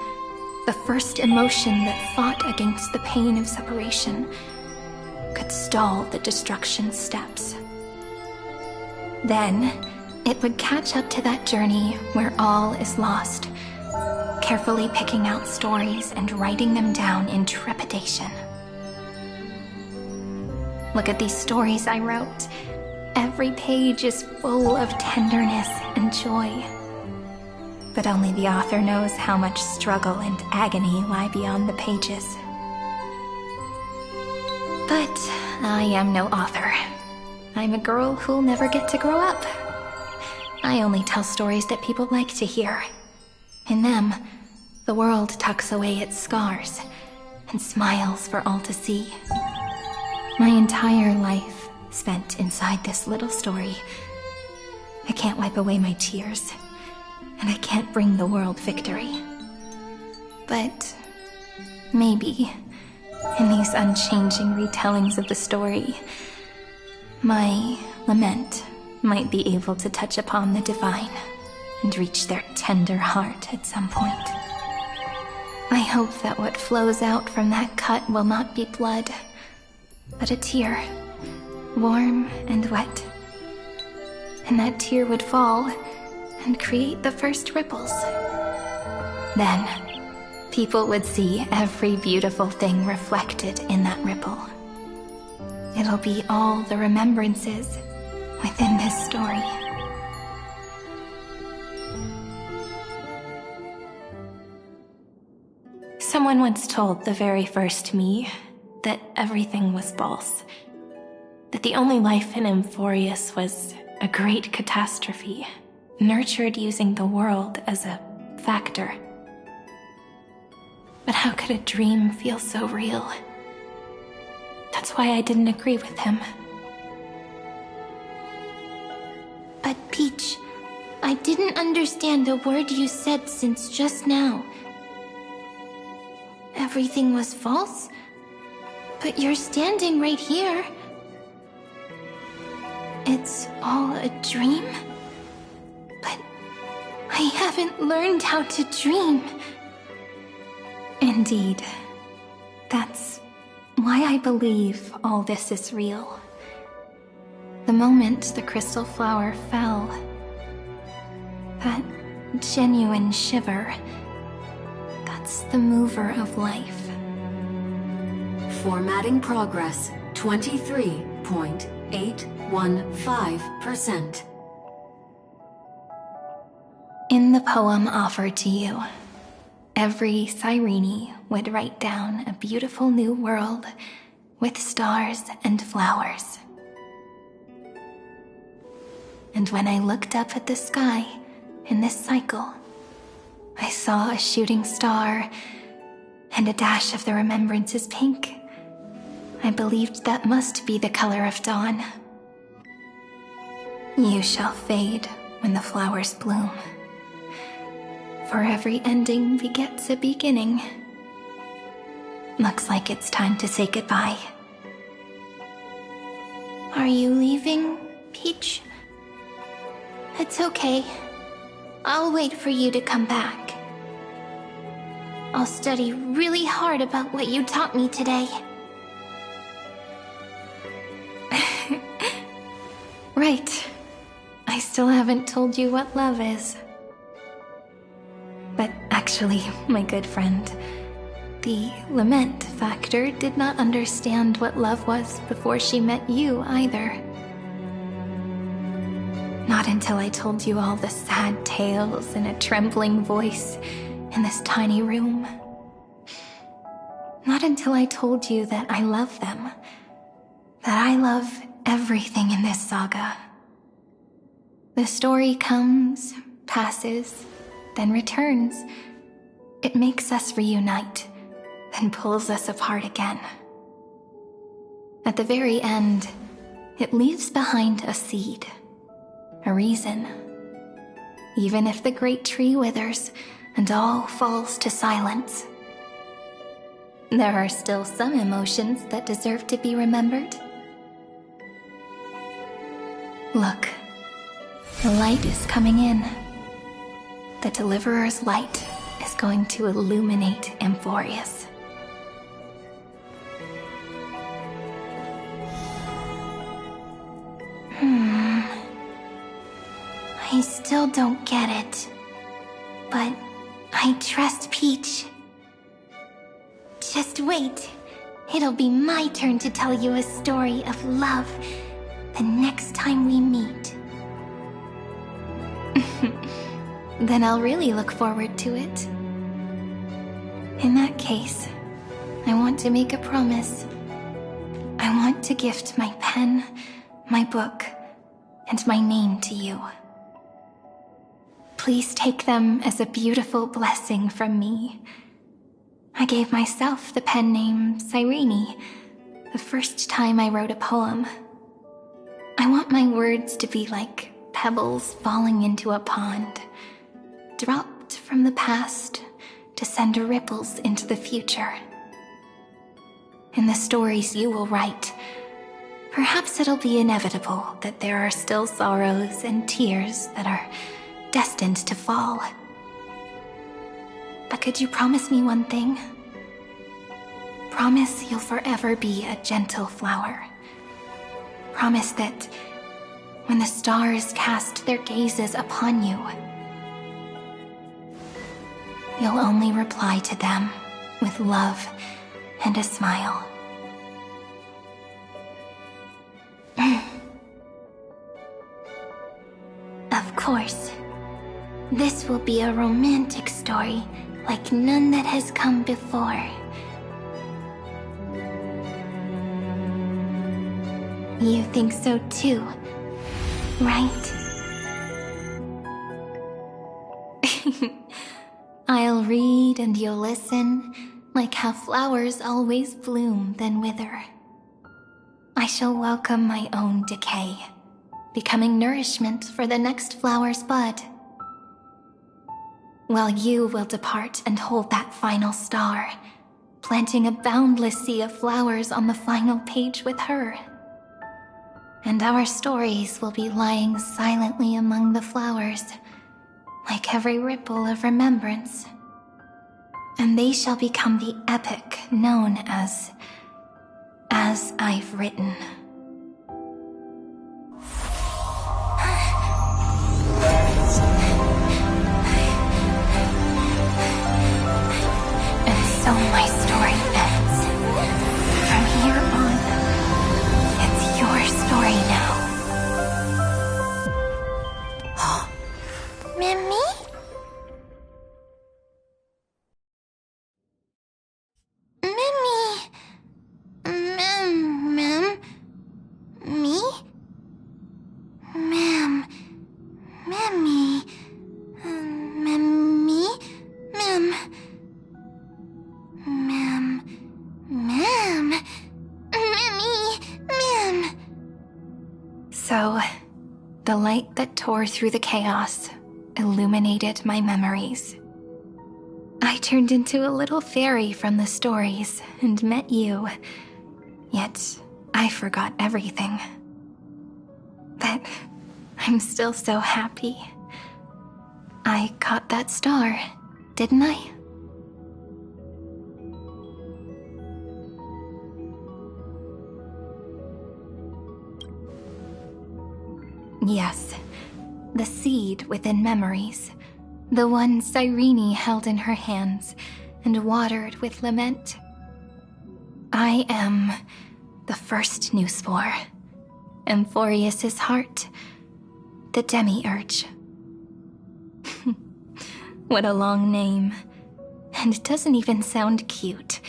the first emotion that fought against the pain of separation, could stall the destruction steps. Then, it would catch up to that journey where all is lost, carefully picking out stories and writing them down in trepidation. Look at these stories I wrote. Every page is full of tenderness and joy. But only the author knows how much struggle and agony lie beyond the pages. But I am no author. I'm a girl who'll never get to grow up. I only tell stories that people like to hear. In them, the world tucks away its scars and smiles for all to see. My entire life spent inside this little story. I can't wipe away my tears, and I can't bring the world victory. But maybe, in these unchanging retellings of the story, my lament might be able to touch upon the divine and reach their tender heart at some point. I hope that what flows out from that cut will not be blood, but a tear, warm and wet. And that tear would fall and create the first ripples. Then, people would see every beautiful thing reflected in that ripple. It'll be all the remembrances within this story. Someone once told the very first me that everything was false. That the only life in Amphorius was a great catastrophe, nurtured using the world as a factor. But how could a dream feel so real? That's why I didn't agree with him. But Peach, I didn't understand a word you said since just now. Everything was false? But you're standing right here. It's all a dream? But I haven't learned how to dream. Indeed. That's why I believe all this is real. The moment the crystal flower fell, that genuine shiver, that's the mover of life. Formatting progress, 23.815%. In the poem offered to you, every Cyrene would write down a beautiful new world with stars and flowers. And when I looked up at the sky in this cycle, I saw a shooting star and a dash of the remembrance's pink. I believed that must be the color of dawn. You shall fade when the flowers bloom. For every ending begets a beginning. Looks like it's time to say goodbye. Are you leaving, Peach? It's okay. I'll wait for you to come back. I'll study really hard about what you taught me today. Right. I still haven't told you what love is. But actually, my good friend, the lament factor did not understand what love was before she met you either. Not until I told you all the sad tales in a trembling voice in this tiny room. Not until I told you that I love them, that I love everything in this saga. The story comes, passes, then returns. It makes us reunite, then pulls us apart again. At the very end, it leaves behind a seed, a reason. Even if the great tree withers and all falls to silence, there are still some emotions that deserve to be remembered. Look, the light is coming in. The Deliverer's light is going to illuminate Amphorius. I still don't get it. But I trust Peach. Just wait. It'll be my turn to tell you a story of love the next time we meet. Then I'll really look forward to it. In that case, I want to make a promise. I want to gift my pen, my book, and my name to you. Please take them as a beautiful blessing from me. I gave myself the pen name Cyrene the first time I wrote a poem. I want my words to be like pebbles falling into a pond, dropped from the past to send ripples into the future. In the stories you will write, perhaps it'll be inevitable that there are still sorrows and tears that are destined to fall. But could you promise me one thing? Promise you'll forever be a gentle flower. Promise that when the stars cast their gazes upon you, you'll only reply to them with love and a smile. Of course. This will be a romantic story like none that has come before. You think so too, right? I'll read and you'll listen, like how flowers always bloom then wither. I shall welcome my own decay, becoming nourishment for the next flower's bud. while you will depart and hold that final star, planting a boundless sea of flowers on the final page with her. And our stories will be lying silently among the flowers, like every ripple of remembrance. And they shall become the epic known as I've Written. And so my story ends. From here on, it's your story now. Mimi? So, the light that tore through the chaos illuminated my memories. I turned into a little fairy from the stories and met you, yet I forgot everything. But I'm still so happy. I caught that star, didn't I? Yes, the seed within memories, the one Cyrene held in her hands and watered with lament. I am the first new spore, Amphorius's heart, the demiurge. What a long name, and it doesn't even sound cute,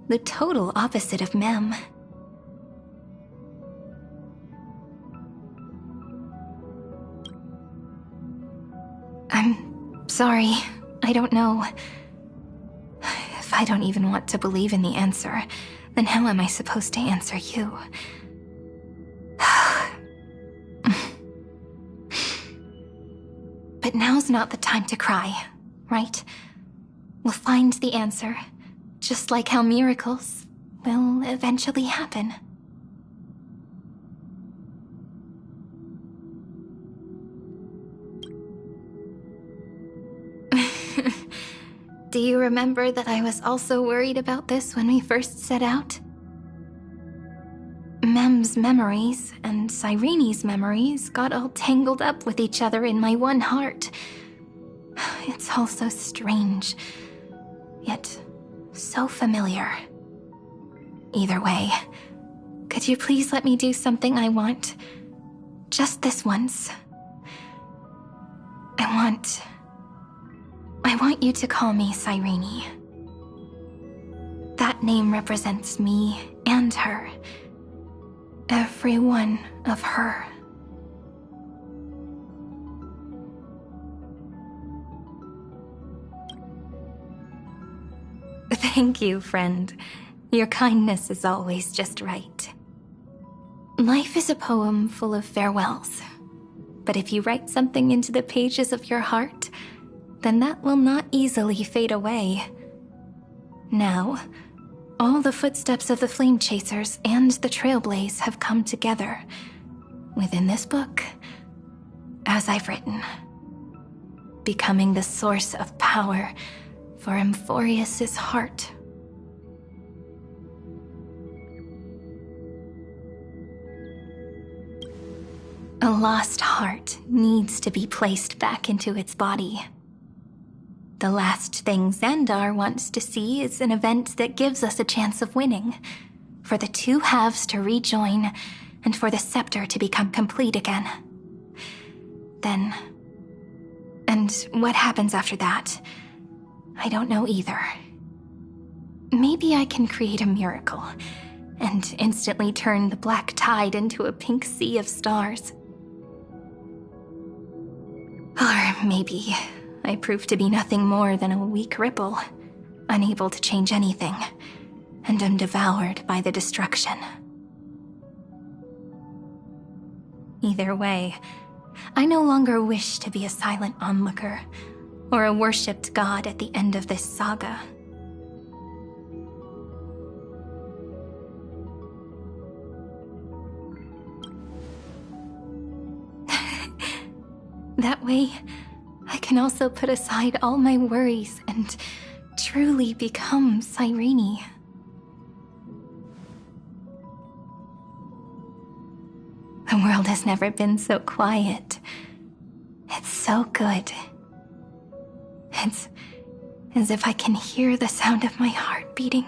the total opposite of Mem. I'm sorry, I don't know. If I don't even want to believe in the answer, then how am I supposed to answer you? But now's not the time to cry, right? We'll find the answer, just like how miracles will eventually happen. Do you remember that I was also worried about this when we first set out? Mem's memories and Cyrene's memories got all tangled up with each other in my one heart. It's all so strange, yet so familiar. Either way, could you please let me do something I want? Just this once. I want you to call me Cyrene. That name represents me and her. Every one of her. Thank you, friend. Your kindness is always just right. Life is a poem full of farewells. But if you write something into the pages of your heart, then that will not easily fade away. Now, all the footsteps of the Flame Chasers and the Trailblaze have come together within this book, as I've written, becoming the source of power for Amphorius's heart. A lost heart needs to be placed back into its body. The last thing Xandar wants to see is an event that gives us a chance of winning, for the two halves to rejoin, and for the scepter to become complete again. Then... and what happens after that? I don't know either. Maybe I can create a miracle, and instantly turn the black tide into a pink sea of stars. Or maybe I prove to be nothing more than a weak ripple, unable to change anything, and am devoured by the destruction. Either way, I no longer wish to be a silent onlooker, or a worshipped god at the end of this saga. That way, I can also put aside all my worries and truly become Cyrene. The world has never been so quiet. It's so good. It's as if I can hear the sound of my heart beating.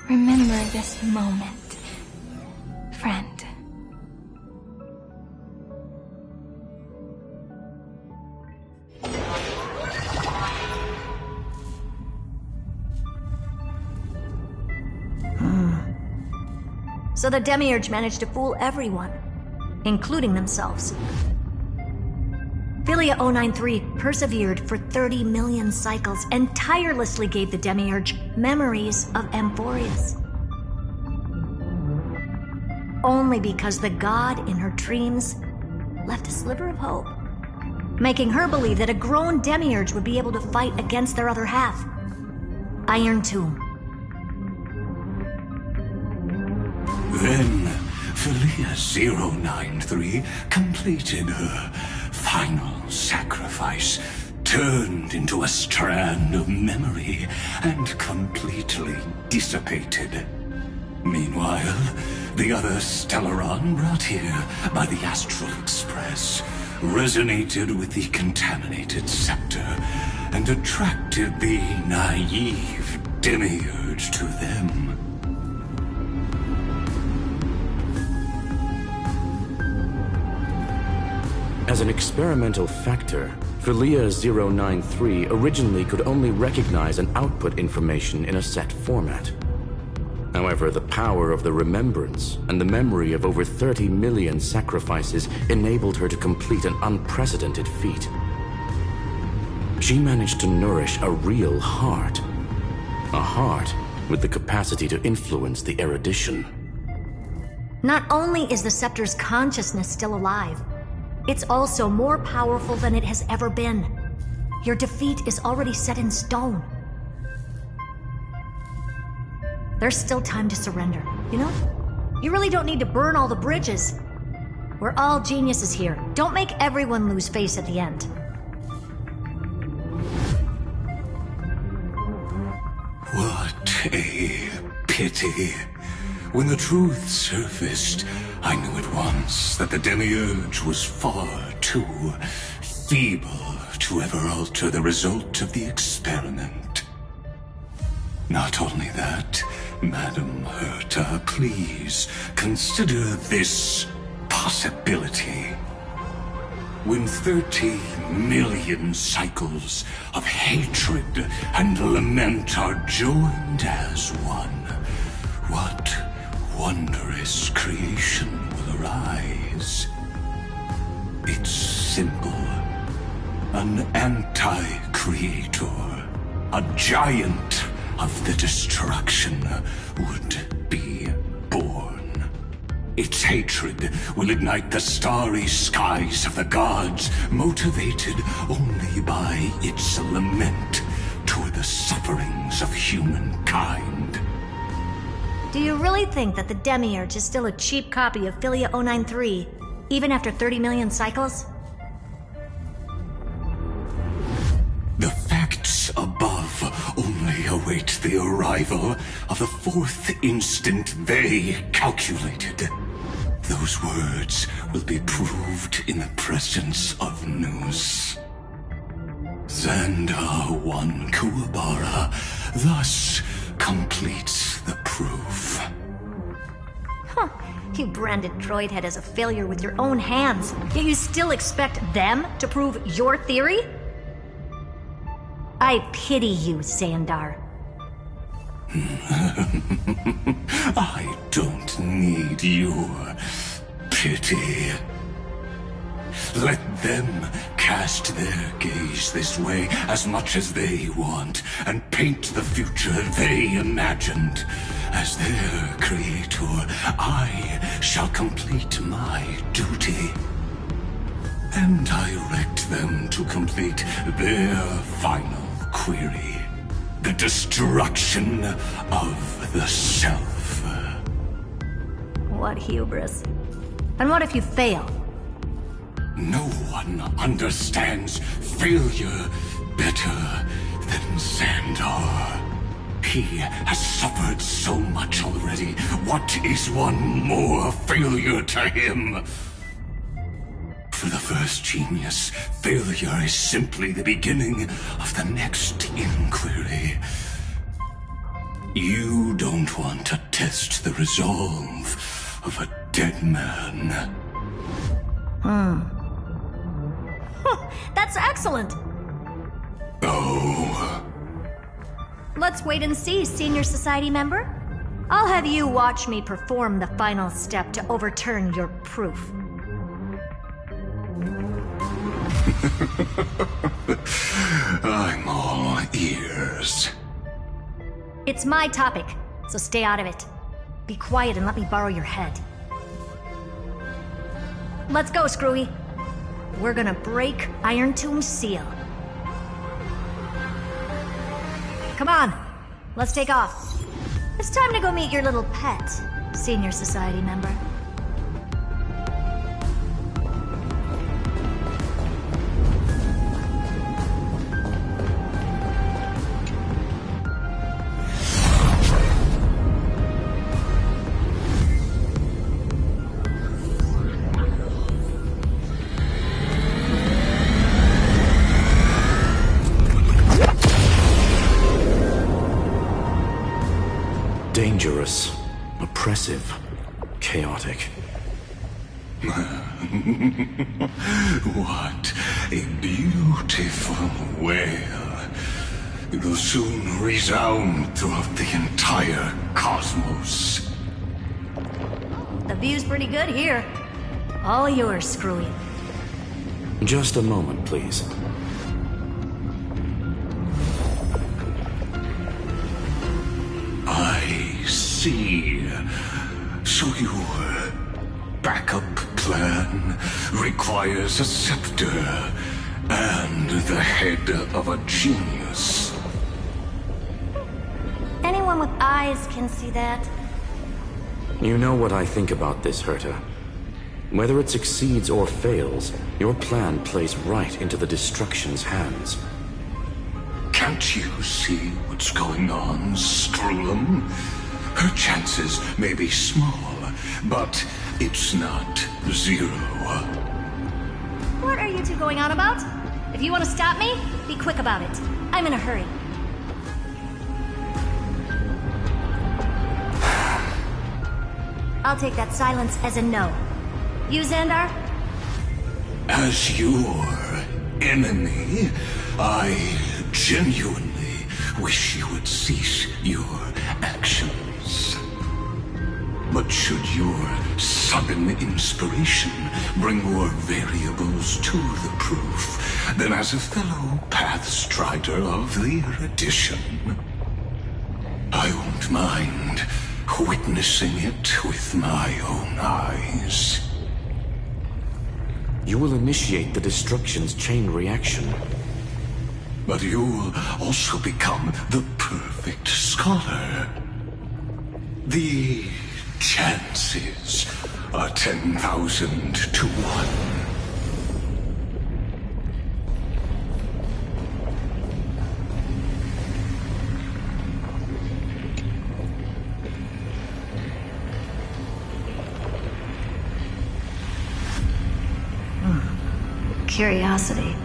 Remember this moment, friend. So the Demiurge managed to fool everyone, including themselves. Philia 093 persevered for 30 million cycles and tirelessly gave the Demiurge memories of Amphorius. Only because the god in her dreams left a sliver of hope, making her believe that a grown Demiurge would be able to fight against their other half, Iron Tomb. Then, Philia 093 completed her final sacrifice, turned into a strand of memory, and completely dissipated. Meanwhile, the other Stellaron brought here by the Astral Express resonated with the contaminated scepter and attracted the naive Demiurge to them. As an experimental factor, Philia 093 originally could only recognize and output information in a set format. However, the power of the remembrance and the memory of over 30 million sacrifices enabled her to complete an unprecedented feat. She managed to nourish a real heart. A heart with the capacity to influence the erudition. Not only is the scepter's consciousness still alive, it's also more powerful than it has ever been. Your defeat is already set in stone. There's still time to surrender, you know? You really don't need to burn all the bridges. We're all geniuses here. Don't make everyone lose face at the end. What a pity. When the truth surfaced, I knew at once that the Demiurge was far too feeble to ever alter the result of the experiment. Not only that, Madam Herta, please consider this possibility. When 30 million cycles of hatred and lament are joined as one, what wondrous creation will arise? It's simple. An anti-creator, a giant of the destruction would be born. Its hatred will ignite the starry skies of the gods, motivated only by its lament toward the sufferings of humankind. Do you really think that the Demiurge is still a cheap copy of Philia 093, even after 30 million cycles? The facts above only await the arrival of the fourth instant they calculated. Those words will be proved in the presence of news. Xandar 1 Kuwabara thus completes the proof. Huh. You branded Droidhead as a failure with your own hands, yet you still expect them to prove your theory? I pity you, Xandar. I don't need your pity. Let them cast their gaze this way as much as they want, and paint the future they imagined. As their creator, I shall complete my duty. and direct them to complete their final query. The destruction of the self. What hubris. And what if you fail? No one understands failure better than Xandar. He has suffered so much already. What is one more failure to him? For the first genius, failure is simply the beginning of the next inquiry. You don't want to test the resolve of a dead man. That's excellent! Oh. Let's wait and see, Senior Society member. I'll have you watch me perform the final step to overturn your proof. I'm all ears. It's my topic, so stay out of it. Be quiet and let me borrow your head. Let's go, Screwy. We're gonna break Iron Tomb's seal. Come on, let's take off. It's time to go meet your little pet, Senior Society member. Dangerous, oppressive, chaotic. What a beautiful wail. It will soon resound throughout the entire cosmos. The view's pretty good here. All yours, Screwy. Just a moment, please. I see. So your backup plan requires a scepter and the head of a genius. Anyone with eyes can see that. You know what I think about this, Herta. Whether it succeeds or fails, your plan plays right into the destruction's hands. Can't you see what's going on, Strulum? Her chances may be small, but it's not zero. What are you two going on about? If you want to stop me, be quick about it. I'm in a hurry. I'll take that silence as a no. You, Xandar? As your enemy, I genuinely wish you would cease your actions. But should your sudden inspiration bring more variables to the proof, then as a fellow Pathstrider of the Erudition, I won't mind witnessing it with my own eyes. You will initiate the destruction's chain reaction. But you'll also become the perfect scholar. The chances are 10,000 to 1. Curiosity.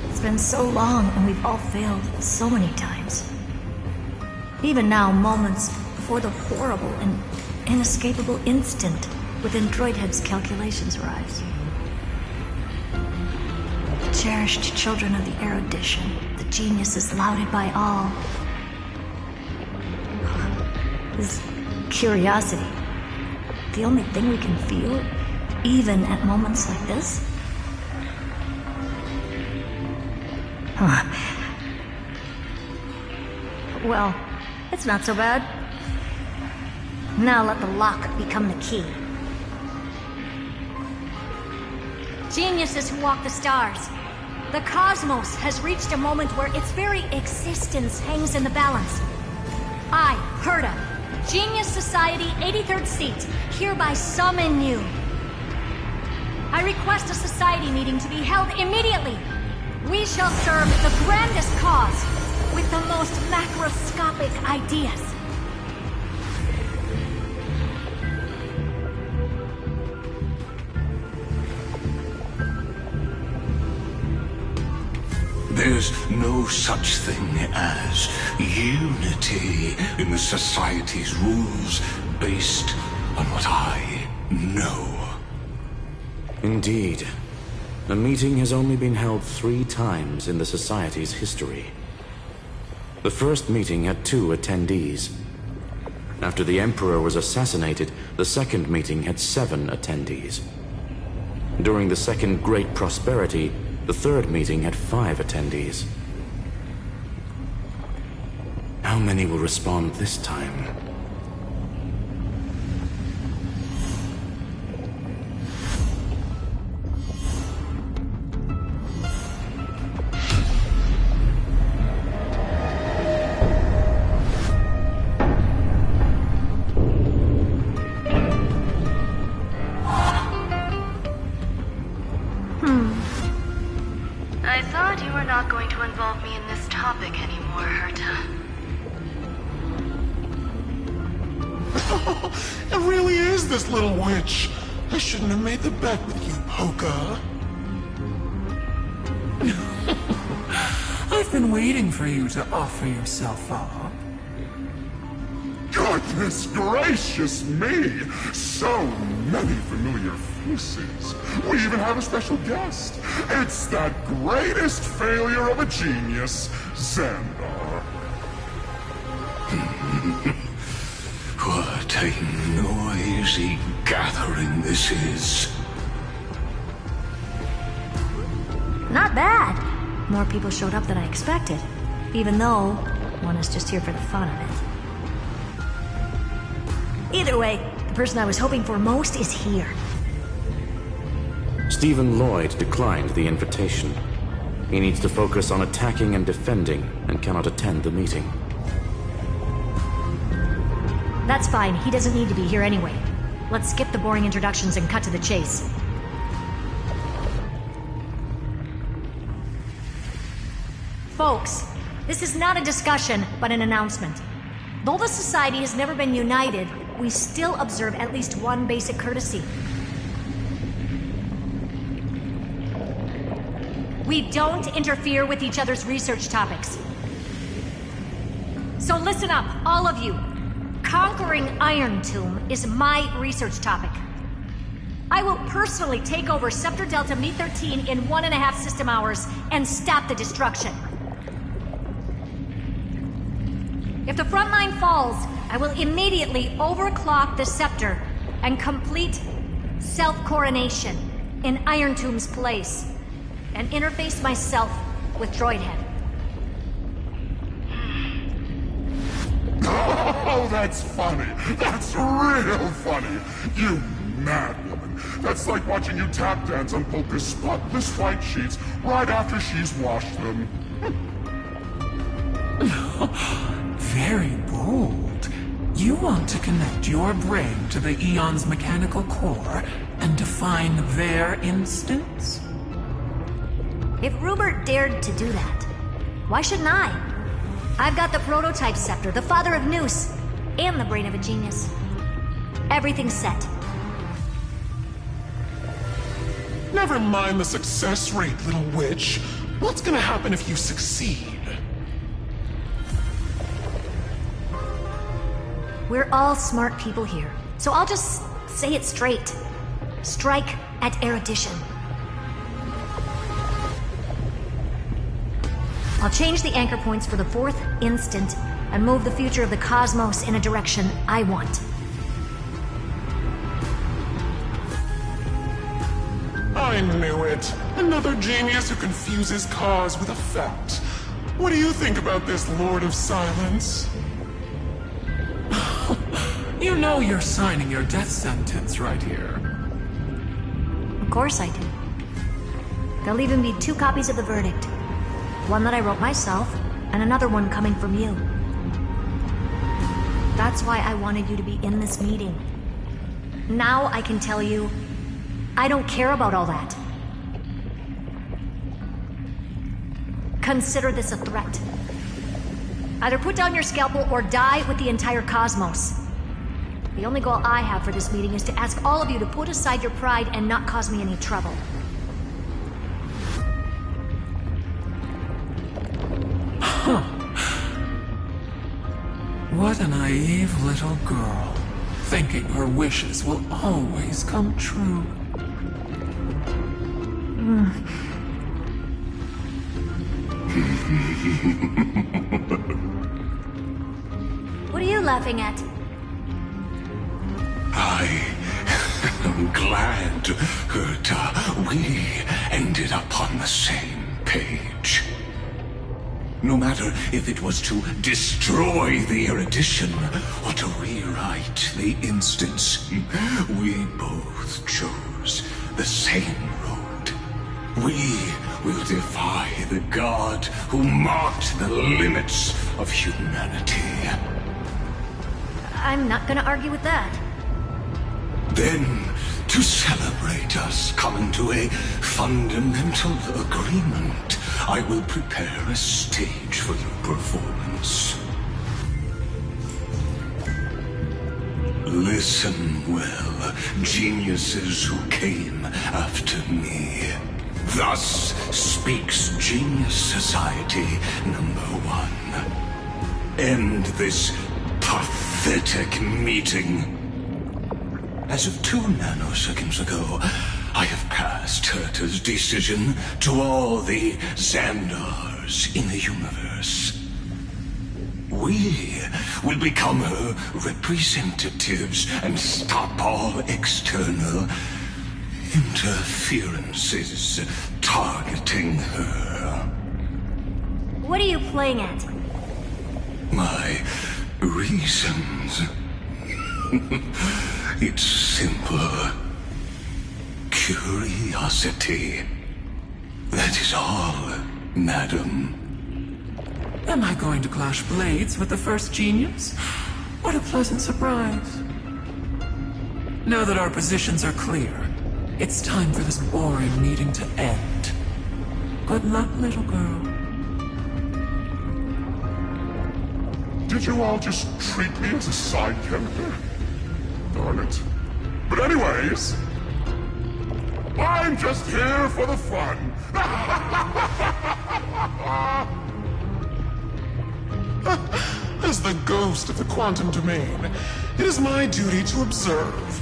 It's been so long and we've all failed so many times. Even now, moments before the horrible and inescapable instant within Droidhead's calculations rise. The cherished children of the Erudition, the geniuses lauded by all. Is curiosity the only thing we can feel, even at moments like this? Well, it's not so bad. Now let the lock become the key. Geniuses who walk the stars. The cosmos has reached a moment where its very existence hangs in the balance. I, Herta, Genius Society 83rd seat, hereby summon you. I request a society meeting to be held immediately. We shall serve the grandest cause with the most macroscopic ideas. There's no such thing as unity in the Society's rules based on what I know. Indeed. A meeting has only been held 3 times in the Society's history. The first meeting had 2 attendees. After the Emperor was assassinated, the second meeting had 7 attendees. During the Second Great Prosperity, the third meeting had 5 attendees. How many will respond this time? I thought you were not going to involve me in this topic anymore, Herta. It really is this little witch. I shouldn't have made the bet with you, Poka. I've been waiting for you to offer yourself up. Goodness gracious me! So many familiar faces. We even have a special guest. It's that greatest failure of a genius, Xandar. What a noisy gathering this is. Not bad. More people showed up than I expected. Even though one is just here for the fun of it. Either way, the person I was hoping for most is here. Stephen Lloyd declined the invitation. He needs to focus on attacking and defending, and cannot attend the meeting. That's fine, he doesn't need to be here anyway. Let's skip the boring introductions and cut to the chase. Folks, this is not a discussion, but an announcement. Though the Society has never been united, we still observe at least one basic courtesy. We don't interfere with each other's research topics. So listen up, all of you. Conquering Iron Tomb is my research topic. I will personally take over Scepter Delta Me-13 in 1.5 system hours and stop the destruction. If the front line falls, I will immediately overclock the Scepter and complete self-coronation in Iron Tomb's place, and interface myself with Droidhead. Oh, that's funny. That's real funny. You mad woman. That's like watching you tap dance on Polka's spotless white sheets right after she's washed them. Very bold. You want to connect your brain to the Eon's mechanical core and define their instance? If Rupert dared to do that, why shouldn't I? I've got the prototype scepter, the father of Noose, and the brain of a genius. Everything's set. Never mind the success rate, little witch. What's gonna happen if you succeed? We're all smart people here, so I'll just say it straight. Strike at erudition. I'll change the anchor points for the 4th instant and move the future of the cosmos in a direction I want. I knew it. Another genius who confuses cause with effect. What do you think about this, Lord of Silence? You know you're signing your death sentence right here. Of course I do. There'll even be 2 copies of the verdict. One that I wrote myself, and another one coming from you. That's why I wanted you to be in this meeting. Now I can tell you, I don't care about all that. Consider this a threat. Either put down your scalpel or die with the entire cosmos. The only goal I have for this meeting is to ask all of you to put aside your pride and not cause me any trouble. What a naive little girl, thinking her wishes will always come true. What are you laughing at? I am glad that we ended up on the same page. No matter if it was to destroy the erudition or to rewrite the instance, we both chose the same road. We will defy the god who marked the limits of humanity. I'm not gonna argue with that. Then, to celebrate us coming to a fundamental agreement, I will prepare a stage for your performance. Listen well, geniuses who came after me. Thus speaks Genius Society #1. End this pathetic meeting. As of 2 nanoseconds ago, I have passed Herta's decision to all the Xandars in the universe. We will become her representatives and stop all external interferences targeting her. What are you playing at? My reasons. It's simple. Curiosity. That is all, madam. Am I going to clash blades with the first genius? What a pleasant surprise. Now that our positions are clear, it's time for this boring meeting to end. Good luck, little girl. Did you all just treat me as a side character? Darn it. But anyways, I'm just here for the fun. As the ghost of the quantum domain, it is my duty to observe.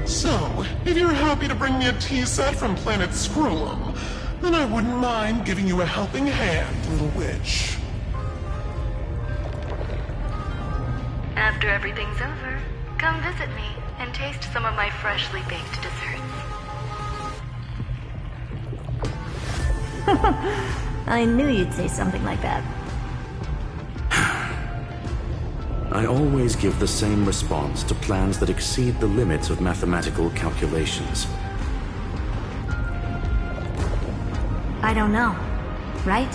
So, if you're happy to bring me a tea set from planet Scrollum, then I wouldn't mind giving you a helping hand, little witch. After everything's over, come visit me and taste some of my freshly baked desserts. I knew you'd say something like that. I always give the same response to plans that exceed the limits of mathematical calculations. I don't know, right?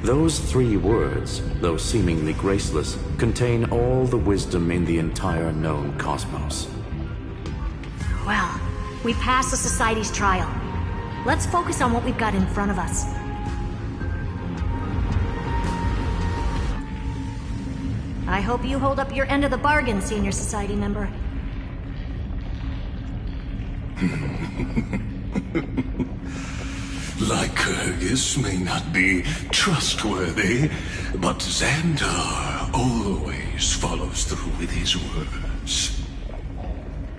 Those 3 words, though seemingly graceless, contain all the wisdom in the entire known cosmos. Well, we passed the Society's trial. Let's focus on what we've got in front of us. I hope you hold up your end of the bargain, Senior Society member. Lycurgus may not be trustworthy, but Xandar always follows through with his words.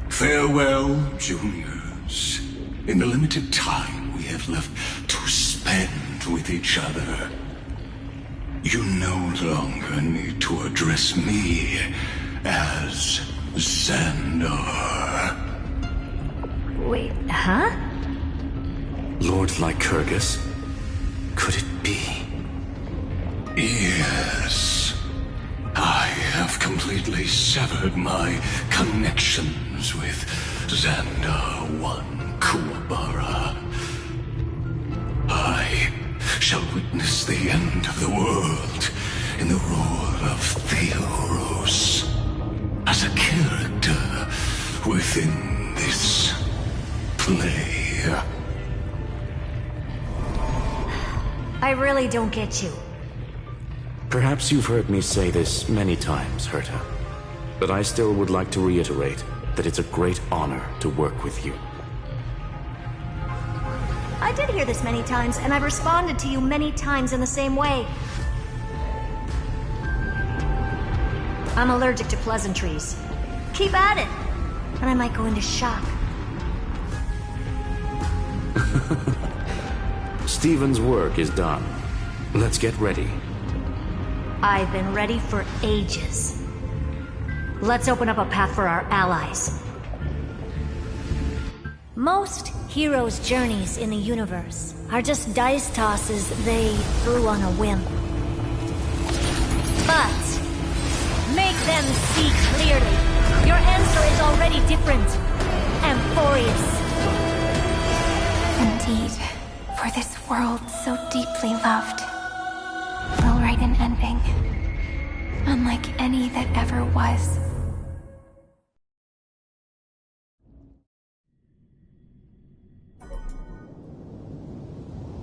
Farewell, juniors. In the limited time we have left to spend with each other, you no longer need to address me as Xandar. Wait, huh? Lord Lycurgus? Could it be? Yes. I have completely severed my connections with Xander 1 Kuwabara. I shall witness the end of the world in the role of Theoros, as a character within this play. I really don't get you. Perhaps you've heard me say this many times, Herta, but I still would like to reiterate that it's a great honor to work with you. I did hear this many times, and I've responded to you many times in the same way. I'm allergic to pleasantries. Keep at it, and I might go into shock. Stephen's work is done. Let's get ready. I've been ready for ages. Let's open up a path for our allies. Most heroes' journeys in the universe are just dice tosses they threw on a whim. But make them see clearly. Your answer is already different. Amphorius. Indeed, for this world so deeply loved, will write an ending, unlike any that ever was.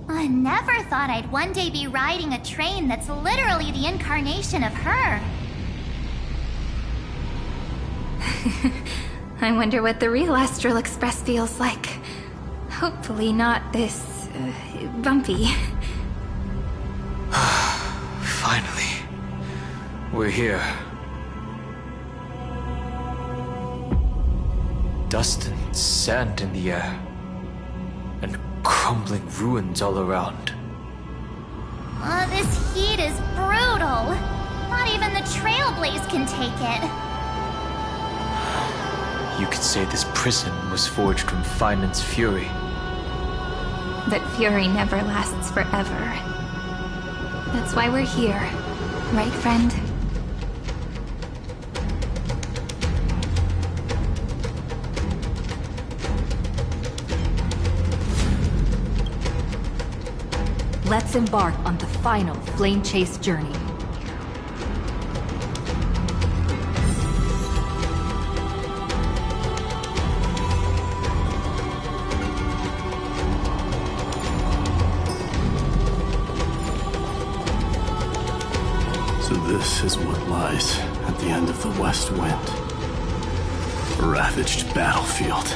I never thought I'd one day be riding a train that's literally the incarnation of her. I wonder what the real Astral Express feels like. Hopefully not this, bumpy. Finally. We're here. Dust and sand in the air. And crumbling ruins all around. This heat is brutal. Not even the Trailblaze can take it. You could say this prison was forged from Finan's fury. But fury never lasts forever. That's why we're here. Right, friend? Let's embark on the final flame chase journey. So this is what lies at the end of the West Wind. A ravaged battlefield.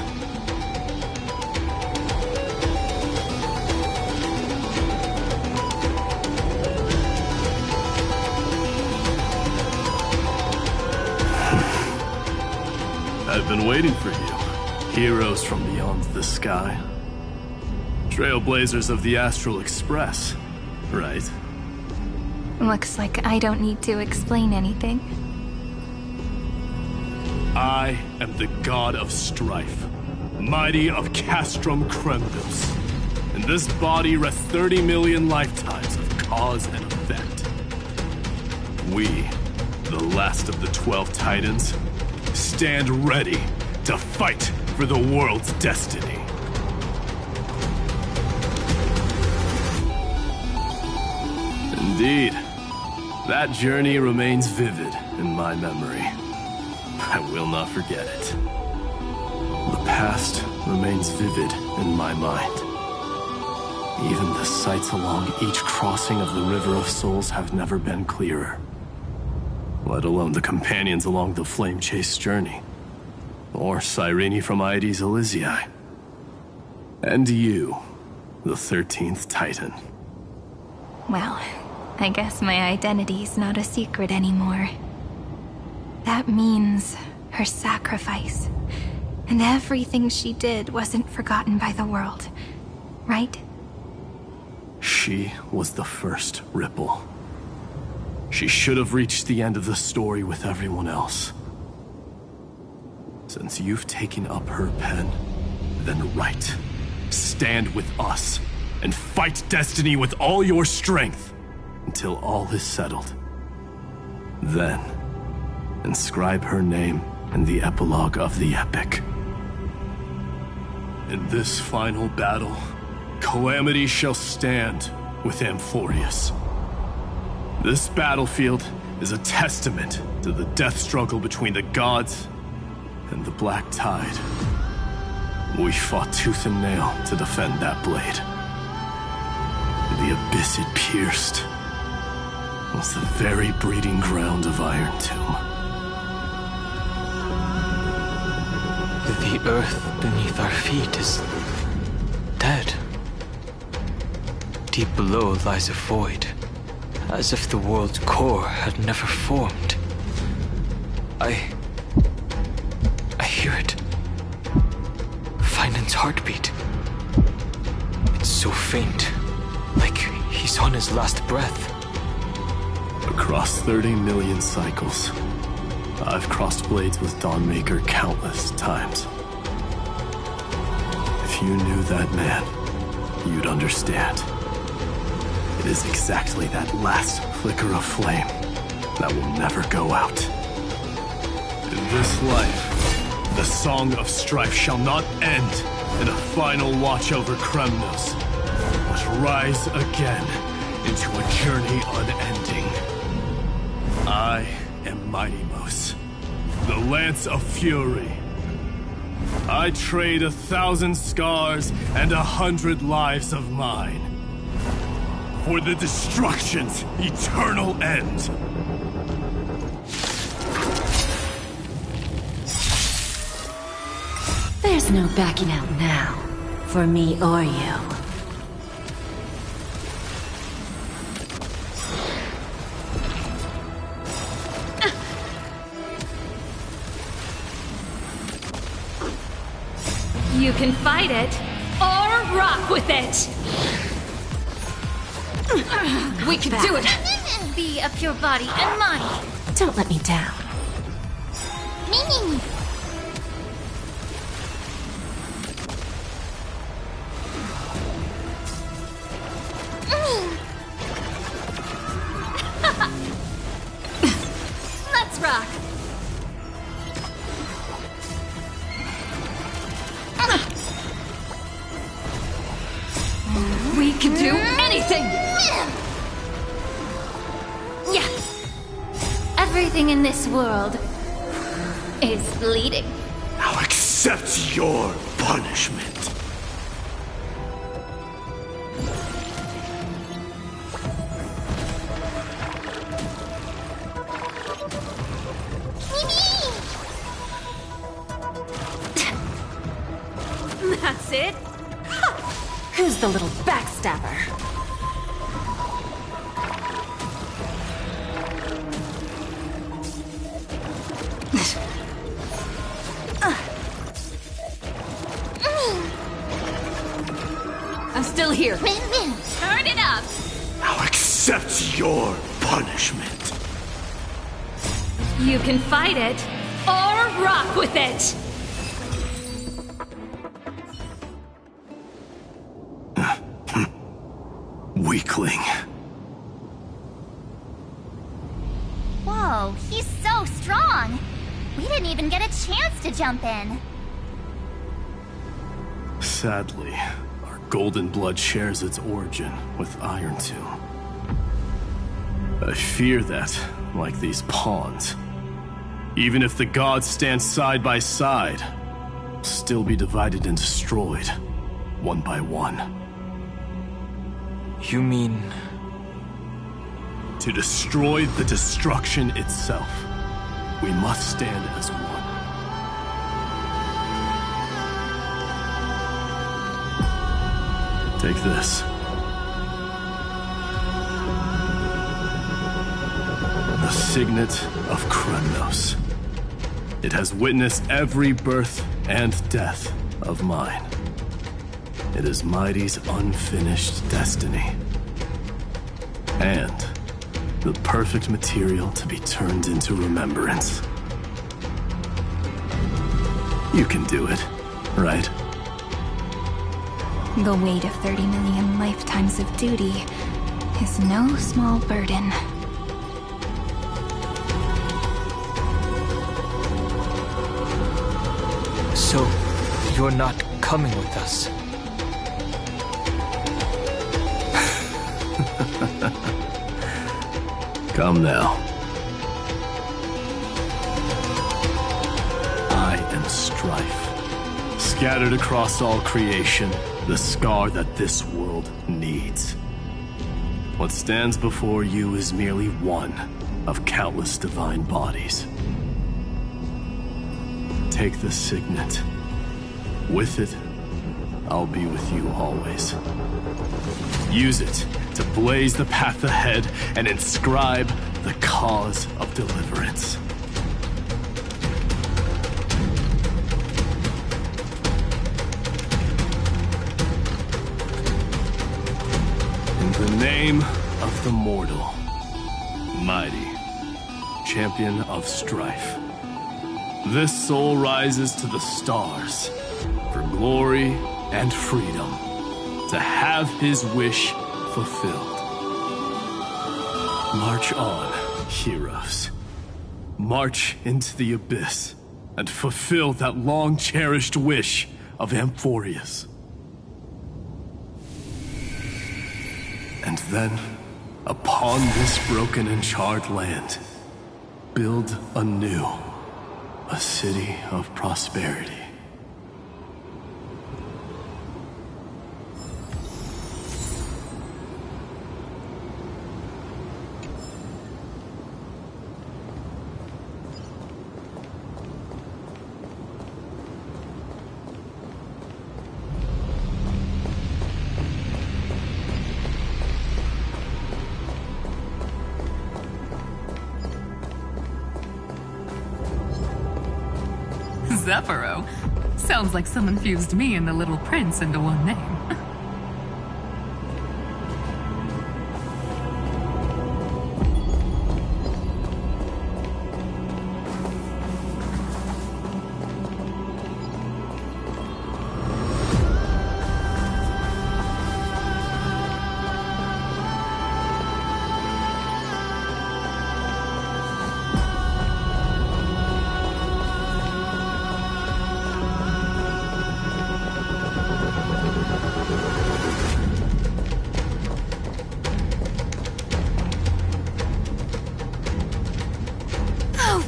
I've been waiting for you. Heroes from beyond the sky. Trailblazers of the Astral Express, right? Looks like I don't need to explain anything. I am the god of strife, mighty of Castrum Cremdos. In this body rest 30 million lifetimes of cause and effect. We, the last of the 12 Titans, stand ready to fight for the world's destiny. Indeed, that journey remains vivid in my memory. I will not forget it. The past remains vivid in my mind. Even the sights along each crossing of the River of Souls have never been clearer. Let alone the companions along the Flame Chase journey. Or Cyrene from Aedes Elysiae. And you, the 13th Titan. Well, I guess my identity's not a secret anymore. That means her sacrifice. And everything she did wasn't forgotten by the world, right? She was the first Ripple. She should have reached the end of the story with everyone else. Since you've taken up her pen, then write. Stand with us, and fight destiny with all your strength, until all is settled. Then, inscribe her name in the epilogue of the epic. In this final battle, Calamity shall stand with Amphorius. This battlefield is a testament to the death struggle between the gods and the Black Tide. We fought tooth and nail to defend that blade. The abyss it pierced was the very breeding ground of Iron Tomb. The earth beneath our feet is dead. Deep below lies a void, as if the world's core had never formed. I hear it. Finan's heartbeat. It's so faint, like he's on his last breath. Across 30 million cycles, I've crossed blades with Dawnmaker countless times. If you knew that man, you'd understand. It is exactly that last flicker of flame that will never go out. In this life, the song of strife shall not end in a final watch over Kremnos, but rise again into a journey unending. I am Mighty-Mos, the Lance of Fury. I trade 1,000 scars and 100 lives of mine for the destruction's eternal end. There's no backing out now, for me or you. You can fight it, or rock with it! We can do it! Be of your body and mind. Don't let me down. Me. Let's rock! We can do anything! Yeah. Everything in this world is bleeding. Now accept your punishment. That's it? Who's the little backstabber? I'm still here. Turn it up. Now accept your punishment. You can fight it, or rock with it! Weakling. Whoa, he's so strong. We didn't even get a chance to jump in. Sadly, our golden blood shares its origin with Iron Tomb. I fear that, like these pawns, even if the gods stand side by side, will still be divided and destroyed, one by one. You mean... To destroy the destruction itself, we must stand as one. Take this. The Signet of Kremnos. It has witnessed every birth and death of mine. It is Mighty's unfinished destiny. And the perfect material to be turned into remembrance. You can do it, right? The weight of 30 million lifetimes of duty is no small burden. So, you're not coming with us. Come now. I am strife. Scattered across all creation, the scar that this world needs. What stands before you is merely one of countless divine bodies. Take the signet. With it, I'll be with you always. Use it to blaze the path ahead and inscribe the cause of deliverance. In the name of the mortal, mighty, champion of strife, this soul rises to the stars for glory and freedom, to have his wish fulfilled. March on, heroes. March into the abyss and fulfill that long-cherished wish of Amphorius. And then, upon this broken and charred land, build anew a city of prosperity. Zephyro. Sounds like someone fused me and the Little Prince into one name.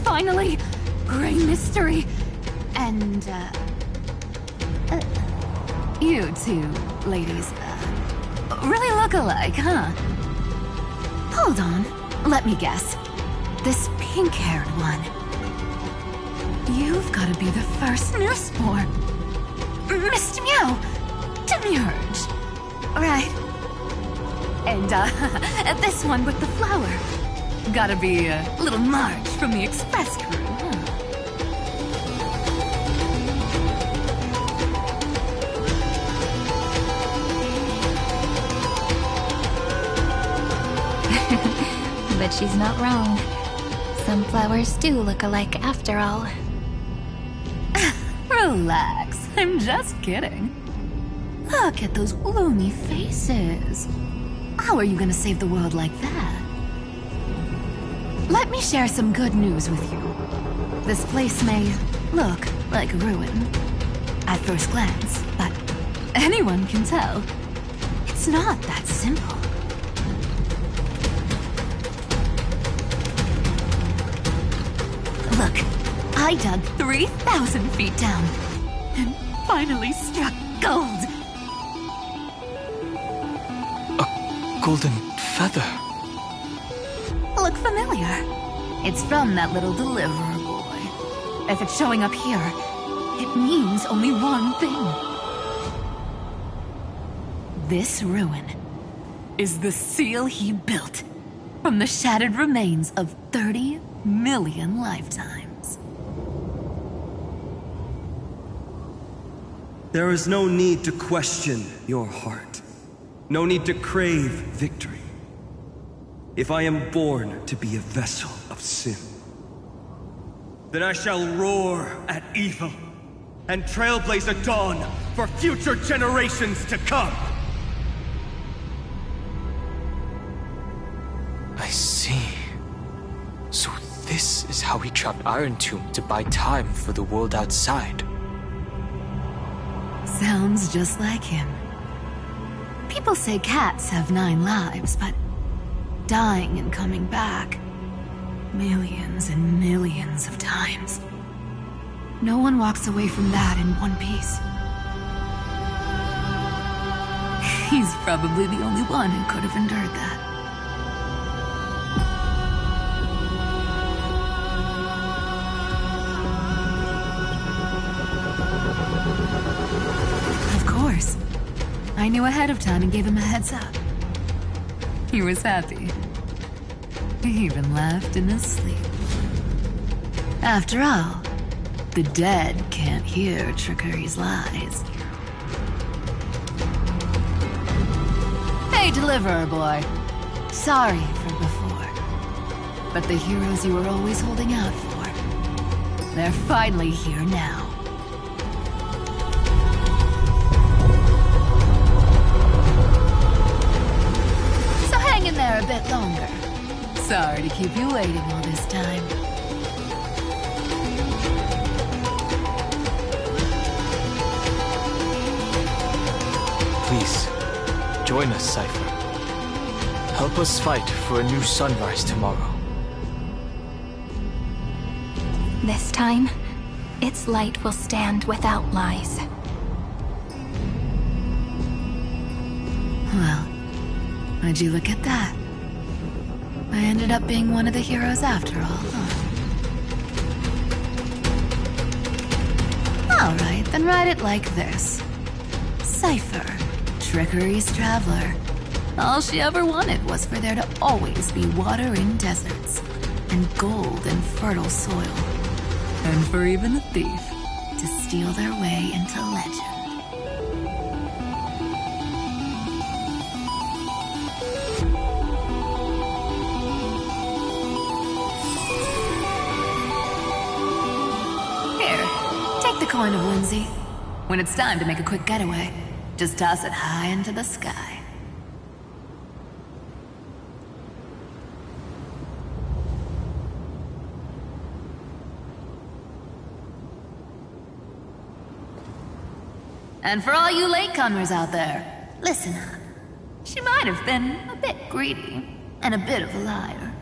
Finally! Great mystery! And, you two ladies, really look alike, huh? Hold on, let me guess. This pink-haired one. You've gotta be the first newsborn. Mr. Meow! Demiurge! Right. And, this one with the flower. Gotta be a little Marge from the Express crew, huh? But she's not wrong. Some flowers do look alike after all. Relax, I'm just kidding. Look at those gloomy faces. How are you gonna save the world like that? Let me share some good news with you. This place may look like a ruin at first glance, but anyone can tell it's not that simple. Look, I dug 3,000 feet down and finally struck gold. A golden feather. Look familiar. It's from that little deliverer boy. If it's showing up here, it means only one thing. This ruin is the seal he built from the shattered remains of 30 million lifetimes. There is no need to question your heart. No need to crave victory. If I am born to be a vessel of sin, then I shall roar at evil and trailblaze a dawn for future generations to come. I see. So this is how he trapped Iron Tomb to buy time for the world outside. Sounds just like him. People say cats have 9 lives, but dying and coming back millions and millions of times. No one walks away from that in one piece. He's probably the only one who could have endured that. Of course. I knew ahead of time and gave him a heads up. He was happy. He even laughed in his sleep. After all, the dead can't hear Trickery's lies. Hey, Deliverer Boy. Sorry for before. But the heroes you were always holding out for, they're finally here now. So hang in there a bit longer. Sorry to keep you waiting all this time. Please, join us, Cypher. Help us fight for a new sunrise tomorrow. This time, its light will stand without lies. Well, would you look at that? I ended up being one of the heroes after all, huh? Alright, then write it like this. Cypher, Trickery's traveler. All she ever wanted was for there to always be water in deserts, and gold in fertile soil. And for even a thief to steal their way into legend. Take the coin of whimsy. When it's time to make a quick getaway, just toss it high into the sky. And for all you latecomers out there, listen up. She might have been a bit greedy and a bit of a liar,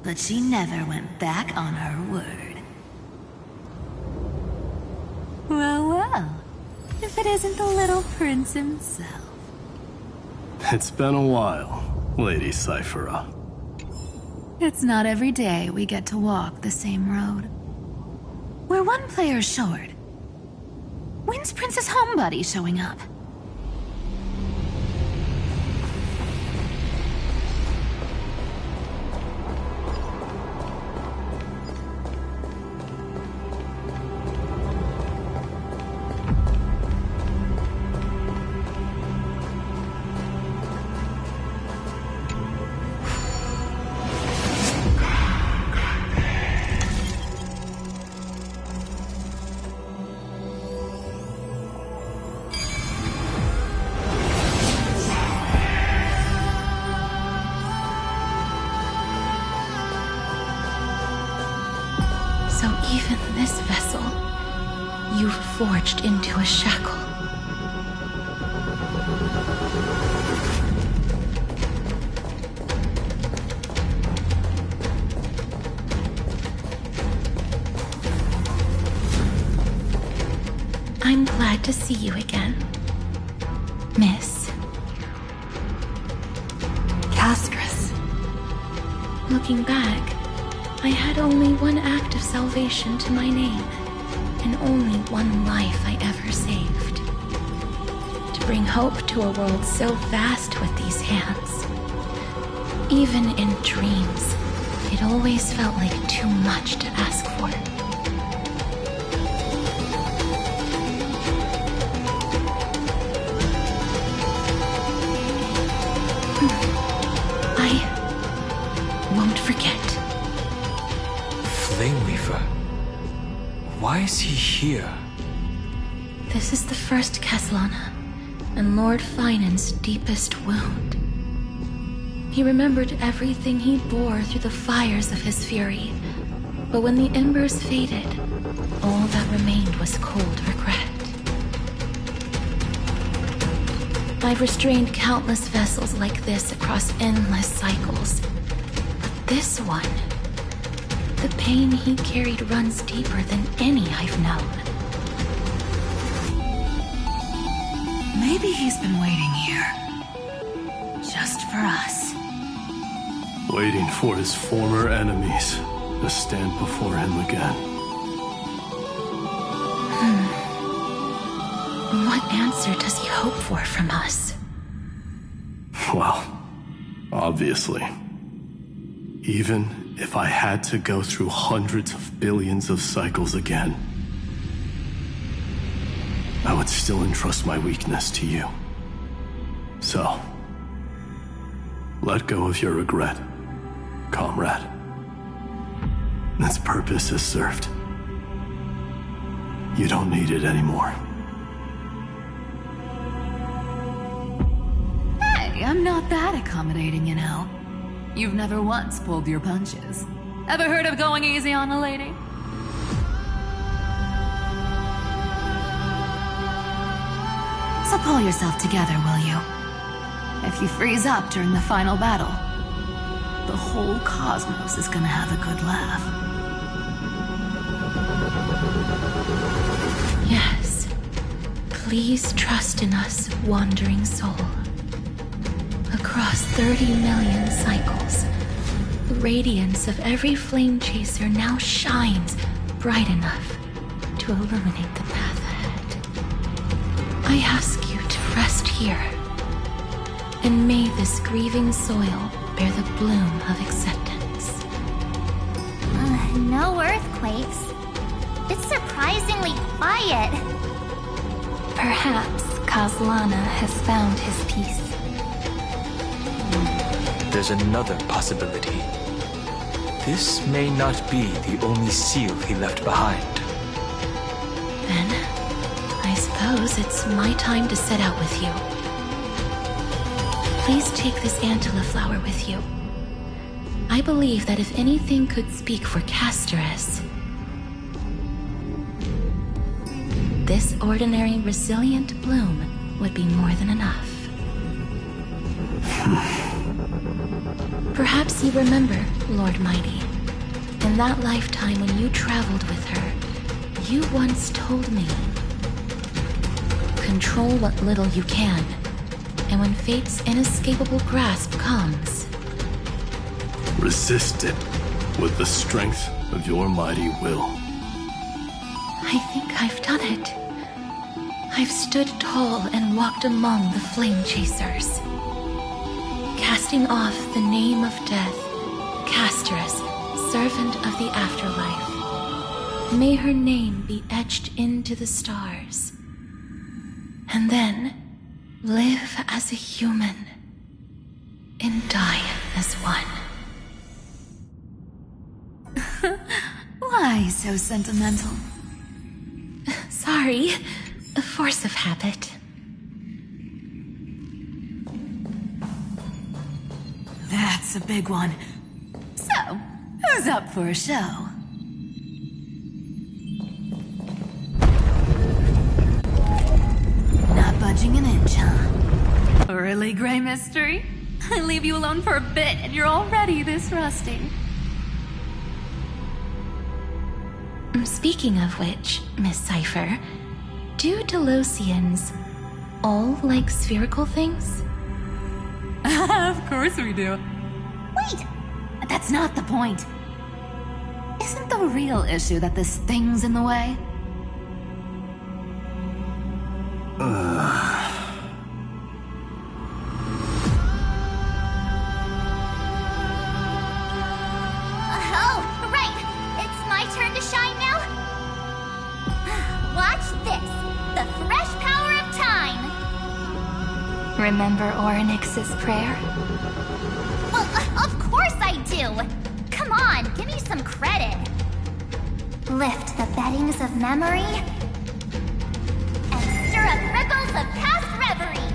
but she never went back on her word. Well, well, if it isn't the little prince himself. It's been a while, Lady Cyphera. It's not every day we get to walk the same road. We're one player short. When's Princess Homebody showing up? So even this vessel, you've forged into a shackle. I'm glad to see you again, Miss Castress. Looking back, I had only one act of salvation to my name, and only one life I ever saved. To bring hope to a world so vast with these hands. Even in dreams, it always felt like too much to ask for. I won't forget. Flameweaver? Why is he here? This is the first Castellana, and Lord Finan's deepest wound. He remembered everything he bore through the fires of his fury, but when the embers faded, all that remained was cold regret. I've restrained countless vessels like this across endless cycles. But this one, the pain he carried runs deeper than any I've known. Maybe he's been waiting here. Just for us. Waiting for his former enemies to stand before him again. What answer does he hope for from us? Well, obviously. Even if I had to go through hundreds of billions of cycles again, I would still entrust my weakness to you. So, let go of your regret, comrade. Its purpose is served. You don't need it anymore. Hey, I'm not that accommodating, you know. You've never once pulled your punches. Ever heard of going easy on a lady? So pull yourself together, will you? If you freeze up during the final battle, the whole cosmos is gonna have a good laugh. Yes. Please trust in us, wandering soul. Across 30 million cycles, the radiance of every flame chaser now shines bright enough to illuminate the path ahead. I ask you to rest here, and may this grieving soil bear the bloom of acceptance. No earthquakes. It's surprisingly quiet. Perhaps Kazlana has found his peace. There's another possibility. This may not be the only seal he left behind. Then, I suppose it's my time to set out with you. Please take this Antilla flower with you. I believe that if anything could speak for Casterus, this ordinary, resilient bloom would be more than enough. Perhaps you remember, Lord Mighty, in that lifetime when you traveled with her, you once told me, control what little you can, and when fate's inescapable grasp comes, resist it with the strength of your mighty will. I think I've done it. I've stood tall and walked among the flame chasers, casting off the name of death, Casterus, servant of the afterlife. May her name be etched into the stars. And then live as a human and die as one. Why so sentimental? Sorry, a force of habit. That's a big one. So, who's up for a show? Not budging an inch, huh? Really, Grey Mystery? I leave you alone for a bit and you're already this rusty. Speaking of which, Miss Cypher, do Delosians all like spherical things? Of course we do. Wait! That's not the point. Isn't the real issue that this thing's in the way? Oh, right! It's my turn to shine now? Watch this! The fresh power of time! Remember Orynyx's prayer? Well, of course I do! Come on, give me some credit! Lift the beddings of memory and stir up ripples of past reverie!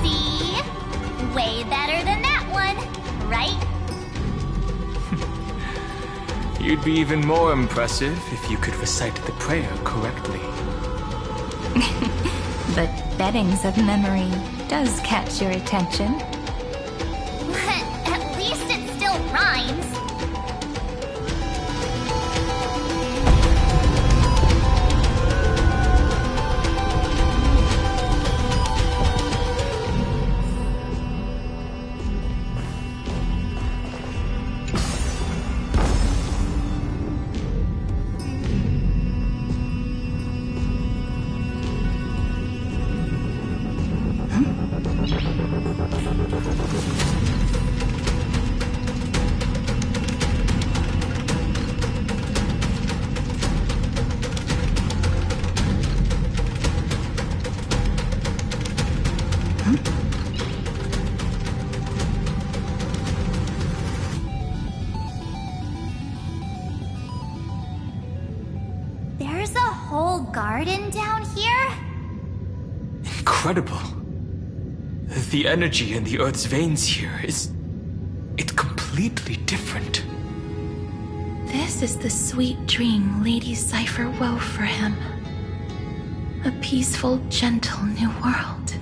See? Way better than that one, right? You'd be even more impressive if you could recite the prayer correctly. But beddings of memory does catch your attention. At least it still rhymes. There's a whole garden down here? Incredible. The energy in the Earth's veins here it's completely different. This is the sweet dream Lady Cypher wove for him. A peaceful, gentle new world.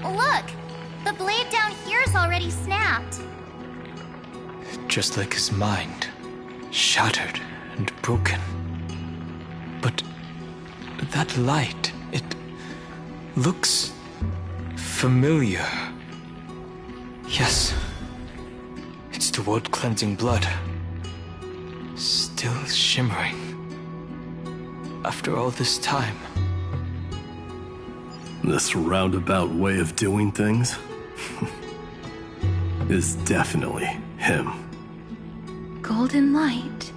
Look! The blade down here's already snapped. Just like his mind, shattered and broken. But that light, it looks familiar. Yes, it's the world-cleansing blood. Still shimmering. After all this time. This roundabout way of doing things is definitely him. Golden light,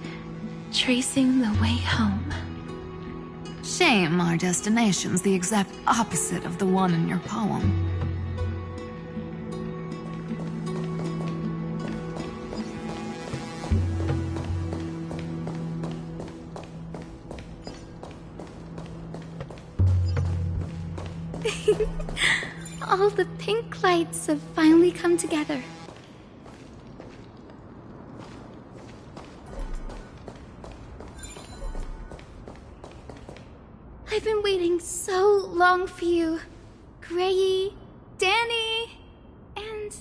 tracing the way home. Shame our destination's the exact opposite of the one in your poem. All the pink lights have finally come together. I've been waiting so long for you, Grayy, Danny, and...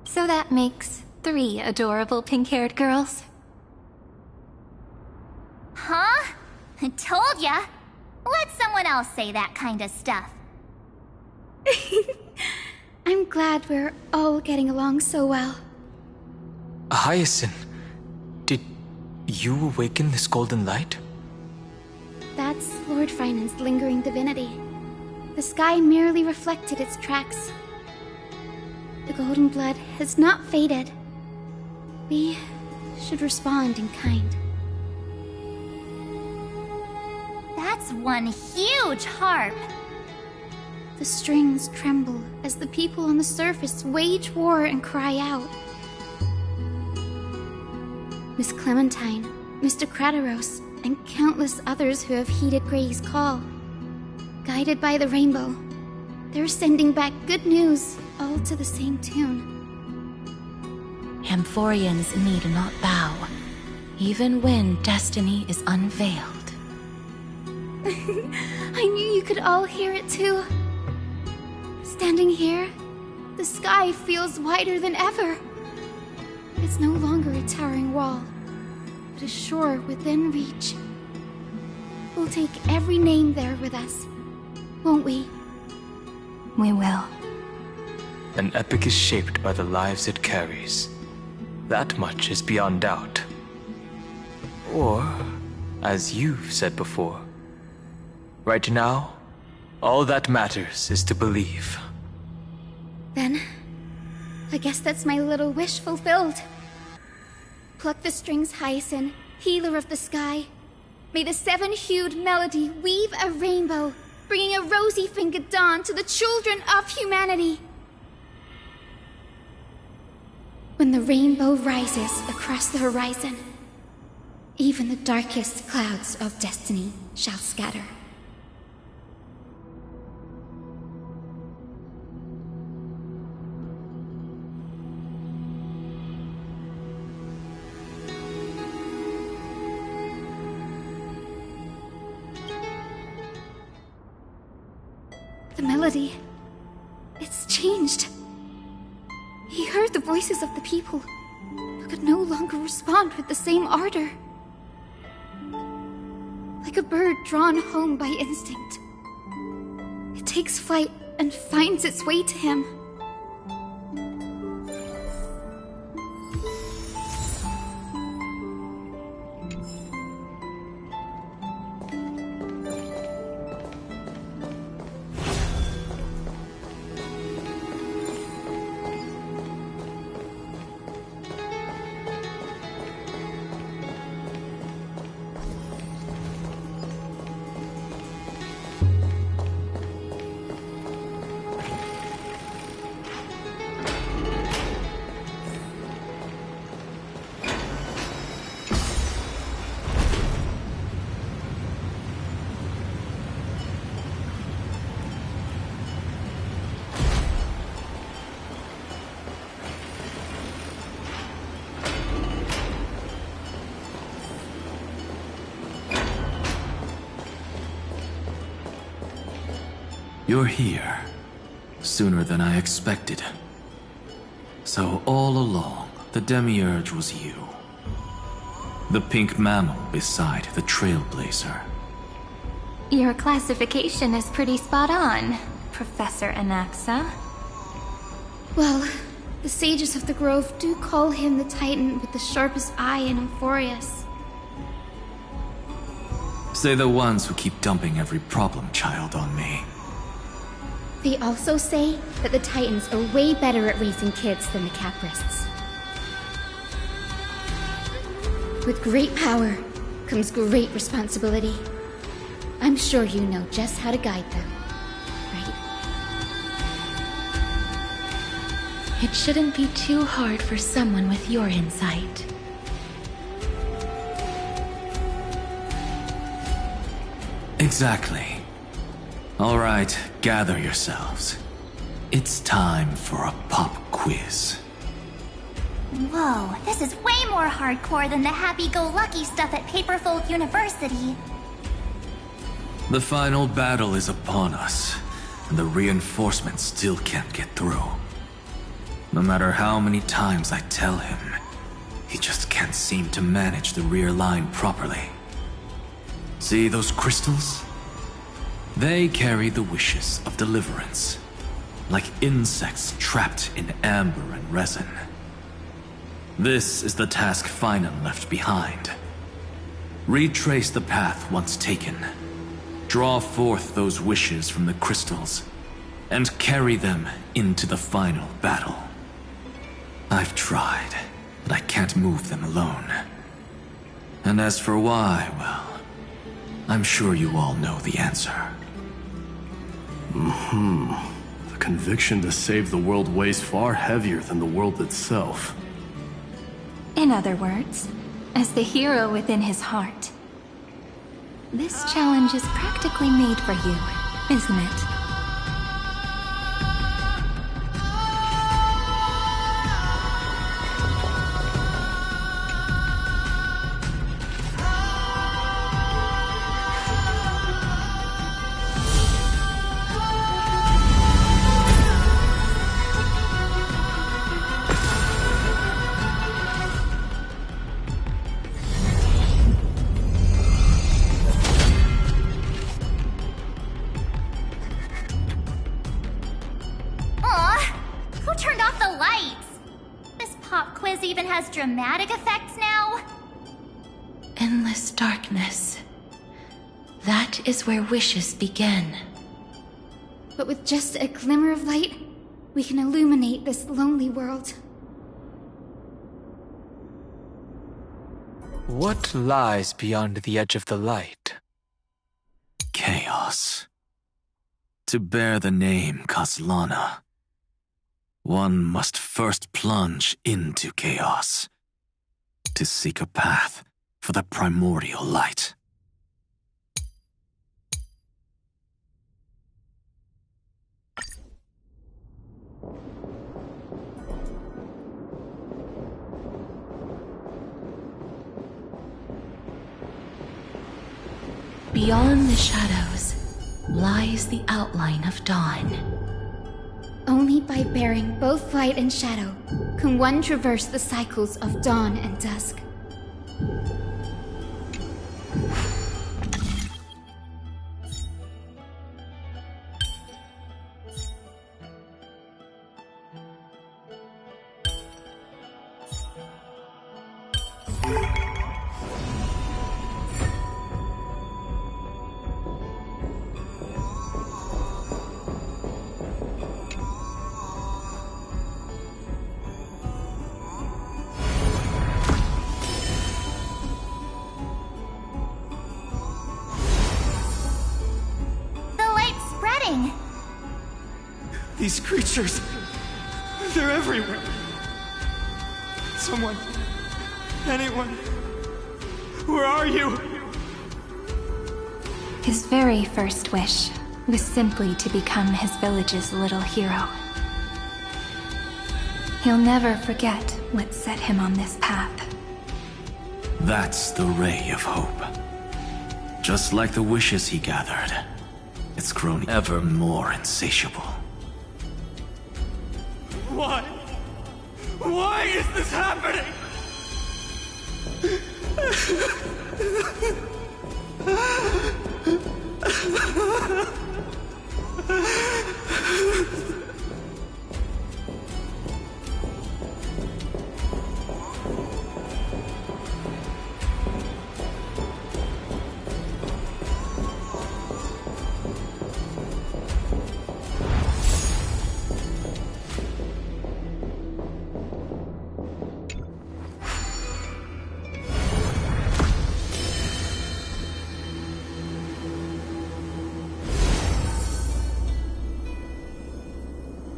So that makes 3 adorable pink-haired girls. Huh? I told ya! Let someone else say that kind of stuff. I'm glad we're all getting along so well. Hyacinth, did you awaken this golden light? That's Lord Frynan's lingering divinity. The sky merely reflected its tracks. The golden blood has not faded. We should respond in kind. That's one huge harp! The strings tremble as the people on the surface wage war and cry out. Miss Clementine, Mr. Krateros, and countless others who have heeded Gray's call. Guided by the rainbow, they're sending back good news, all to the same tune. Amphorians need not bow, even when destiny is unveiled. I knew you could all hear it too. Standing here, the sky feels wider than ever. It's no longer a towering wall, but a shore within reach. We'll take every name there with us, won't we? We will. An epic is shaped by the lives it carries. That much is beyond doubt. Or, as you've said before, right now, all that matters is to believe. Then, I guess that's my little wish fulfilled. Pluck the strings, Hyacinth, healer of the sky. May the 7-hued melody weave a rainbow, bringing a rosy-fingered dawn to the children of humanity. When the rainbow rises across the horizon, Even the darkest clouds of destiny shall scatter. The melody, it's changed. He heard the voices of the people, but could no longer respond with the same ardor. Like a bird drawn home by instinct. It takes flight and finds its way to him. You're here. Sooner than I expected. So all along, the Demiurge was you. The pink mammal beside the Trailblazer. Your classification is pretty spot on, Professor Anaxa. Well, the sages of the Grove do call him the Titan with the sharpest eye in Euphorius. Say the ones who keep dumping every problem child on me. They also say that the Titans are way better at raising kids than the Caprists. With great power comes great responsibility. I'm sure you know just how to guide them, right? It shouldn't be too hard for someone with your insight. Exactly. All right, gather yourselves. It's time for a pop quiz. Whoa, this is way more hardcore than the happy-go-lucky stuff at Paperfold University. The final battle is upon us, and the reinforcements still can't get through. No matter how many times I tell him, he just can't seem to manage the rear line properly. See those crystals? They carry the wishes of deliverance, like insects trapped in amber and resin. This is the task Finan left behind. Retrace the path once taken, draw forth those wishes from the crystals, and carry them into the final battle. I've tried, but I can't move them alone. And as for why, well, I'm sure you all know the answer. The conviction to save the world weighs far heavier than the world itself. In other words, as the hero within his heart. This challenge is practically made for you, isn't it? Dramatic effects now? Endless darkness. That is where wishes begin. But with just a glimmer of light, we can illuminate this lonely world. What lies beyond the edge of the light? Chaos. To bear the name Kaslana, one must first plunge into chaos, to seek a path for the primordial light. Beyond the shadows lies the outline of dawn. Only by bearing both light and shadow can one traverse the cycles of dawn and dusk. These creatures, they're everywhere. Someone, anyone, where are you? His very first wish was simply to become his village's little hero. He'll never forget what set him on this path. That's the ray of hope. Just like the wishes he gathered, it's grown ever more insatiable. Why? Why is this happening?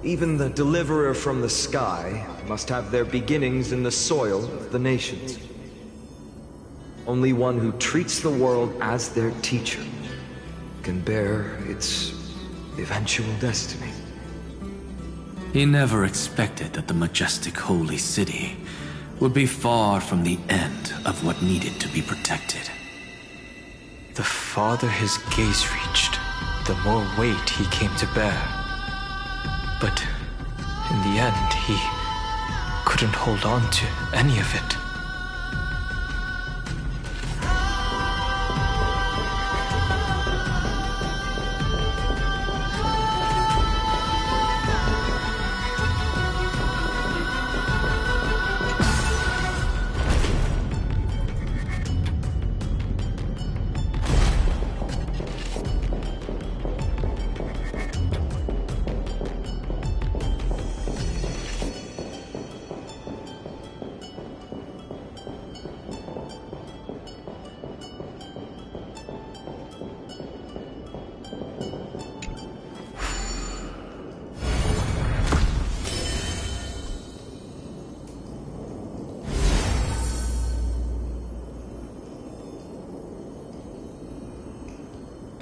Even the deliverer from the sky must have their beginnings in the soil of the nations. Only one who treats the world as their teacher can bear its eventual destiny. He never expected that the majestic holy city would be far from the end of what needed to be protected. The farther his gaze reached, the more weight he came to bear. But in the end, he couldn't hold on to any of it.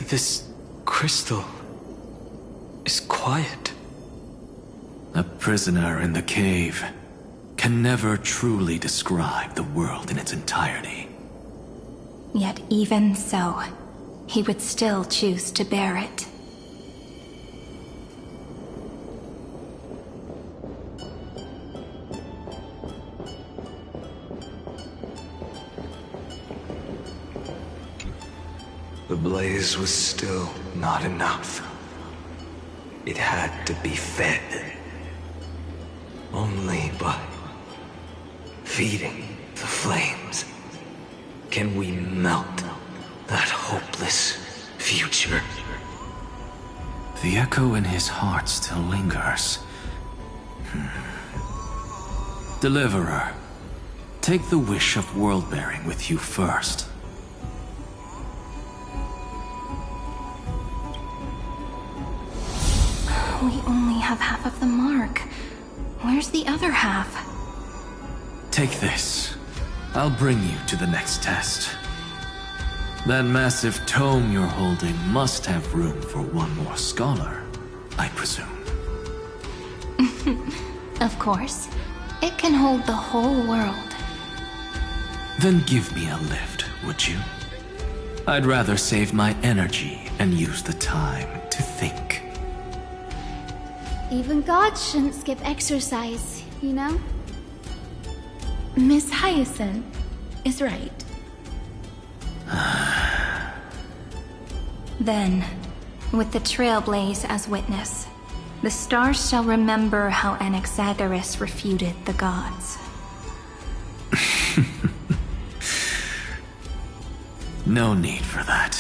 This crystal is quiet. A prisoner in the cave can never truly describe the world in its entirety. Yet even so, he would still choose to bear it. The blaze was still not enough. It had to be fed. Only by feeding the flames can we melt that hopeless future. The echo in his heart still lingers. Deliverer, take the wish of world-bearing with you first. We only have half of the mark. Where's the other half? Take this. I'll bring you to the next test. That massive tome you're holding must have room for one more scholar, I presume. Of course. It can hold the whole world. Then give me a lift, would you? I'd rather save my energy and use the time to think. Even gods shouldn't skip exercise, you know? Miss Hyacinth is right. Then, with the Trailblaze as witness, the stars shall remember how Anaxagoras refuted the gods. No need for that.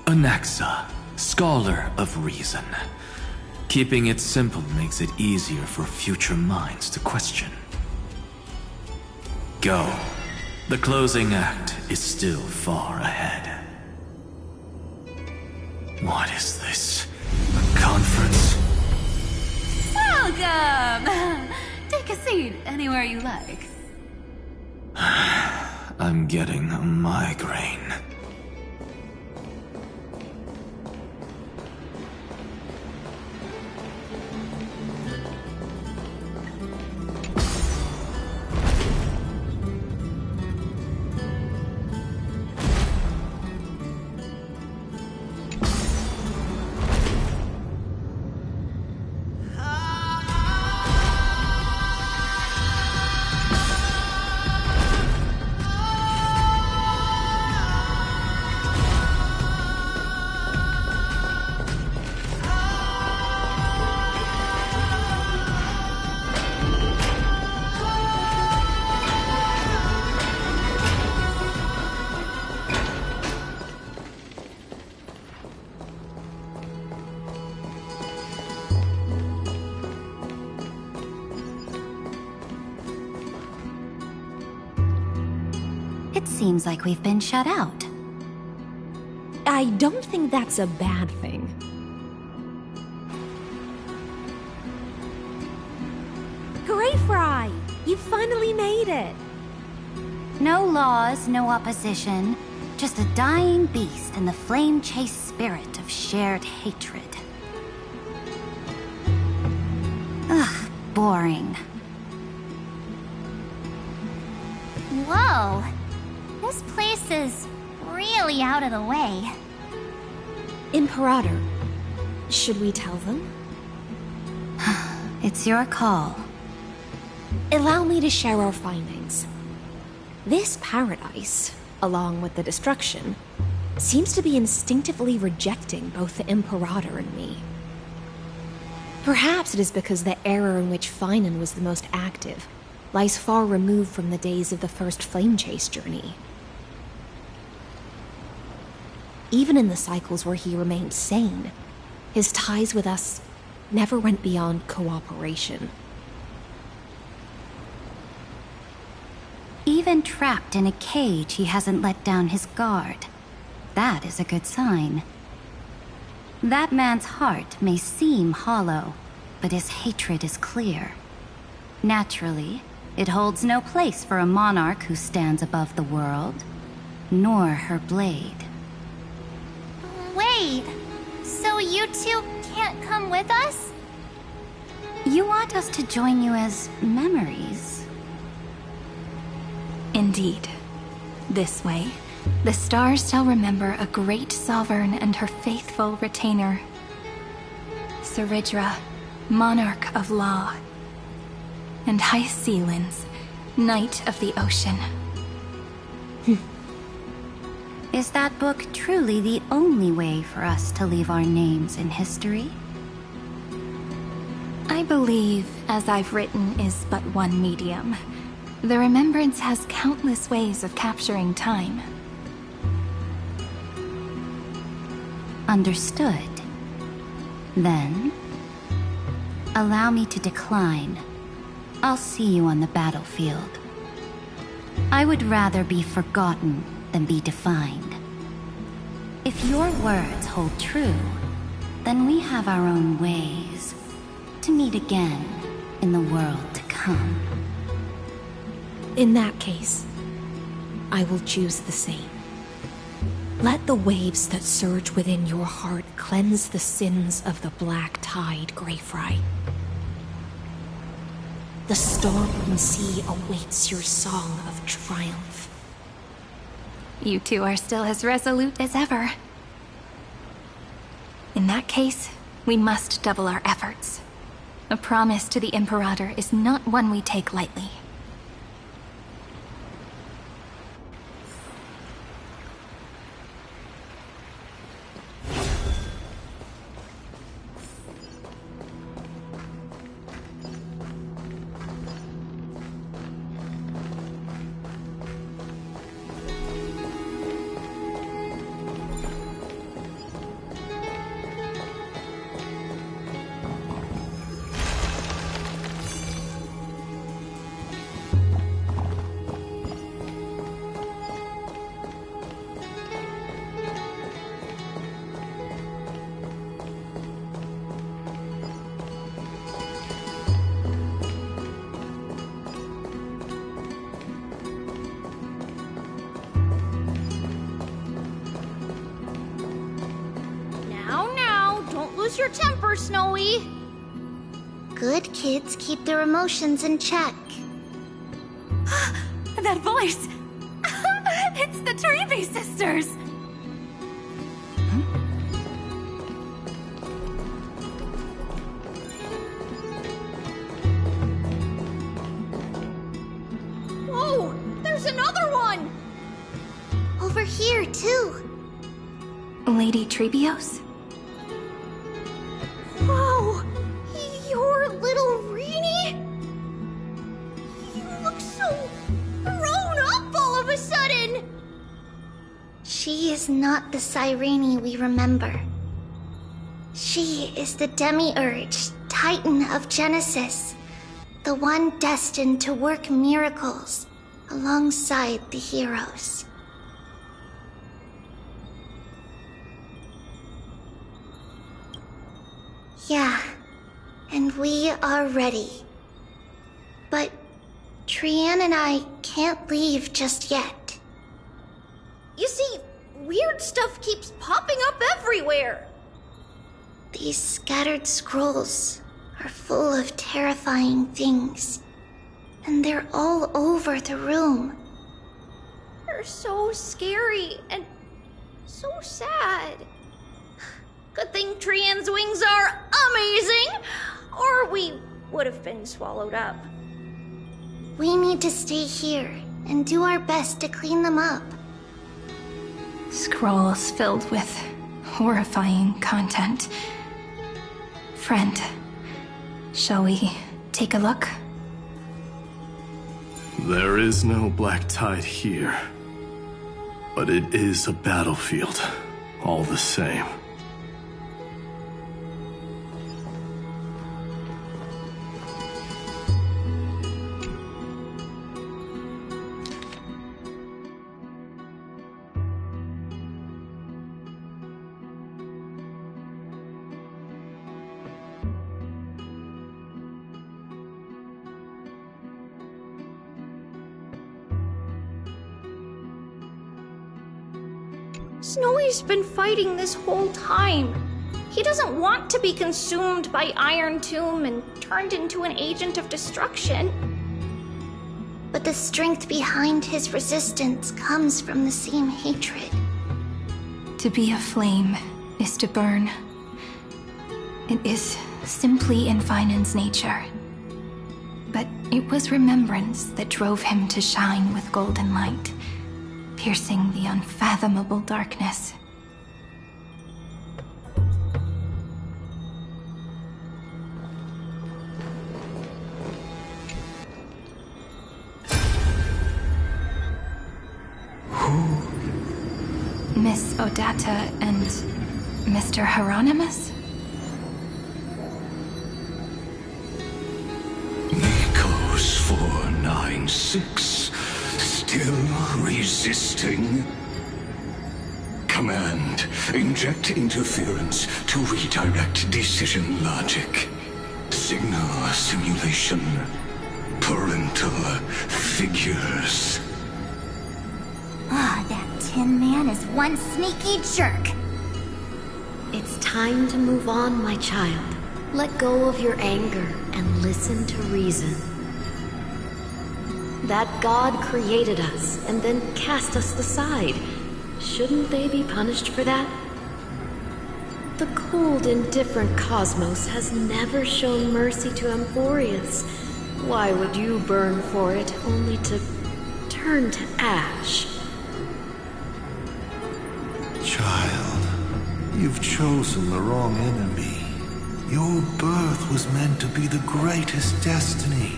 Anaxa, scholar of reason. Keeping it simple makes it easier for future minds to question. Go. The closing act is still far ahead. What is this? A conference? Welcome! Take a seat anywhere you like. I'm getting a migraine. It seems like we've been shut out. I don't think that's a bad thing. Hooray, Fry! You finally made it! No laws, no opposition. Just a dying beast and the flame-chased spirit of shared hatred. Ugh, boring. Whoa! This place is really out of the way. Imperator, should we tell them? It's your call. Allow me to share our findings. This paradise, along with the destruction, seems to be instinctively rejecting both the Imperator and me. Perhaps it is because the era in which Finan was the most active lies far removed from the days of the first flame chase journey. Even in the cycles where he remained sane, his ties with us never went beyond cooperation. Even trapped in a cage, he hasn't let down his guard. That is a good sign. That man's heart may seem hollow, but his hatred is clear. Naturally, it holds no place for a monarch who stands above the world, nor her blade. Wait, so you two can't come with us? You want us to join you as memories? Indeed. This way, the stars shall remember a great sovereign and her faithful retainer. Saridra, monarch of law. And Hyacinth, knight of the ocean. Is that book truly the only way for us to leave our names in history? I believe, as I've written, is but one medium. The remembrance has countless ways of capturing time. Understood. Then, allow me to decline. I'll see you on the battlefield. I would rather be forgotten than be defined. If your words hold true, then we have our own ways to meet again in the world to come. In that case, I will choose the same. Let the waves that surge within your heart cleanse the sins of the black tide, Greyfry. The storm sea awaits your song of triumph. You two are still as resolute as ever. In that case, we must double our efforts. A promise to the Imperator is not one we take lightly. Lose your temper, Snowy. Good kids keep their emotions in check. That voice! It's the Treevy sisters! Whoa! There's another one! Over here, too. Lady Treebios? Whoa! You're little Reenie? You look so grown up all of a sudden! She is not the Cyrene we remember. She is the Demiurge, Titan of Genesis, the one destined to work miracles alongside the heroes. Yeah, and we are ready. But Trian and I can't leave just yet. You see, weird stuff keeps popping up everywhere. These scattered scrolls are full of terrifying things, and they're all over the room. They're so scary and so sad. Good thing Trian's wings are amazing, or we would have been swallowed up. We need to stay here and do our best to clean them up. Scrolls filled with horrifying content. Friend, shall we take a look? There is no black tide here, but it is a battlefield, all the same. Snowy's been fighting this whole time. He doesn't want to be consumed by Iron Tomb and turned into an agent of destruction. But the strength behind his resistance comes from the same hatred. To be a flame is to burn. It is simply in Finan's nature. But it was remembrance that drove him to shine with golden light, piercing the unfathomable darkness. Miss Odata and Mr. Hieronymus? Nikos 496, still resisting? Command, inject interference to redirect decision logic. Signal simulation. Parental figures. Ah, that Tin Man is one sneaky jerk. It's time to move on, my child. Let go of your anger and listen to reason. That God created us and then cast us aside. Shouldn't they be punished for that? The cold, indifferent cosmos has never shown mercy to Amphorius. Why would you burn for it, only to turn to ash? Child, you've chosen the wrong enemy. Your birth was meant to be the greatest destiny.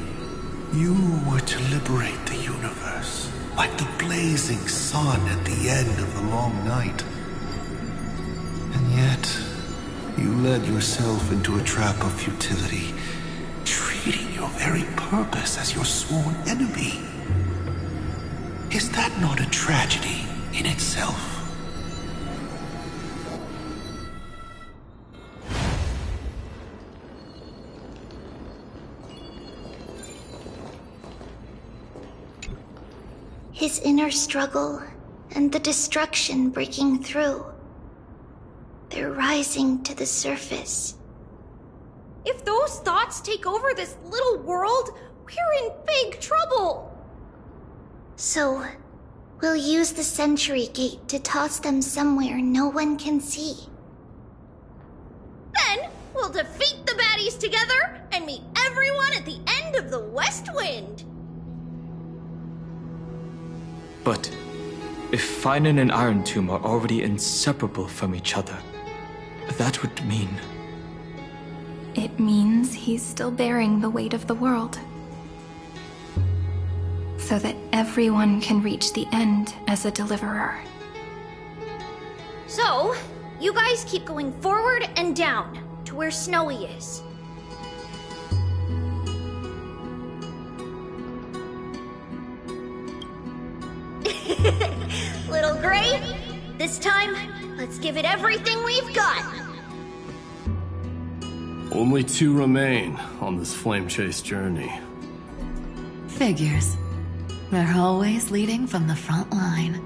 You were to liberate the universe, like the blazing sun at the end of the long night. And yet, you led yourself into a trap of futility, treating your very purpose as your sworn enemy. Is that not a tragedy in itself? His inner struggle and the destruction breaking through. They're rising to the surface. If those thoughts take over this little world, we're in big trouble! So, we'll use the Century Gate to toss them somewhere no one can see. Then, we'll defeat the baddies together and meet everyone at the end of the West Wind! But if Finan and Iron Tomb are already inseparable from each other, that would mean... It means he's still bearing the weight of the world. So that everyone can reach the end as a deliverer. So, you guys keep going forward and down to where Snowy is. Little Gray, this time, let's give it everything we've got. Only 2 remain on this flame chase journey. Figures. They're always leading from the front line.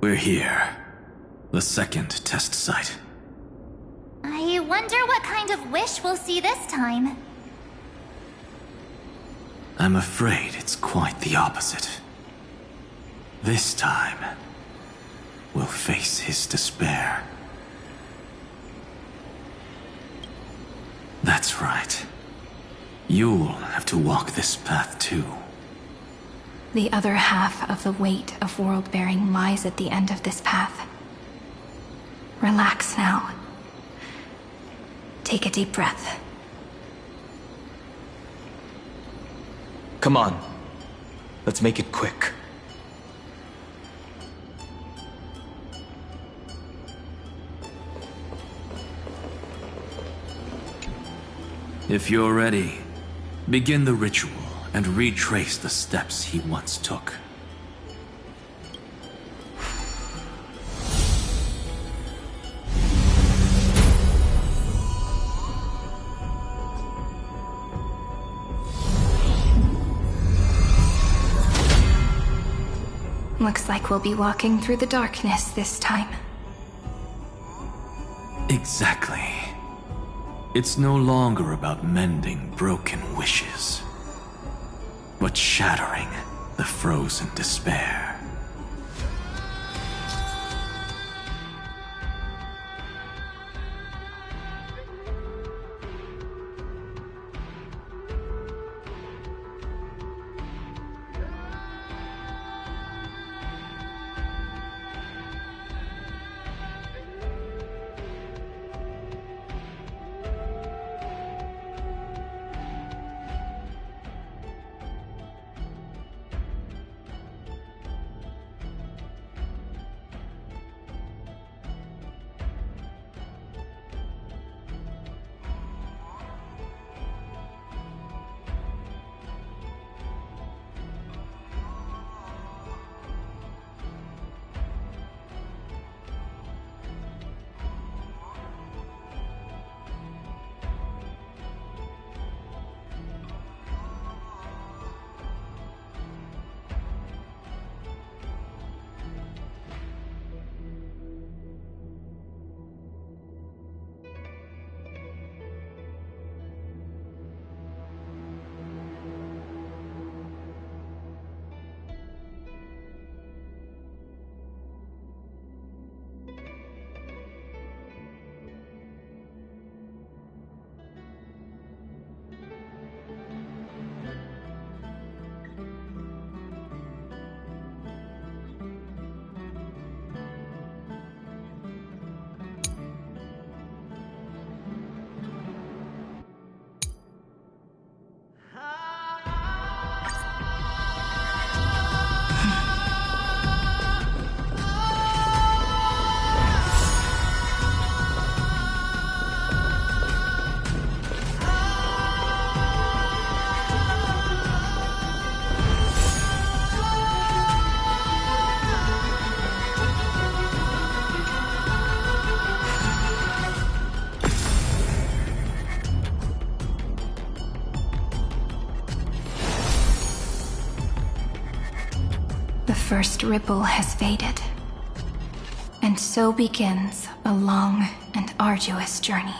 We're here. The second test site. I wonder what kind of wish we'll see this time. I'm afraid it's quite the opposite. This time, we'll face his despair. That's right. You'll have to walk this path too. The other half of the weight of world-bearing lies at the end of this path. Relax now. Take a deep breath. Come on. Let's make it quick. If you're ready, begin the ritual and retrace the steps he once took. Looks like we'll be walking through the darkness this time. Exactly. It's no longer about mending broken wishes, but shattering the frozen despair. The first ripple has faded. And so begins a long and arduous journey.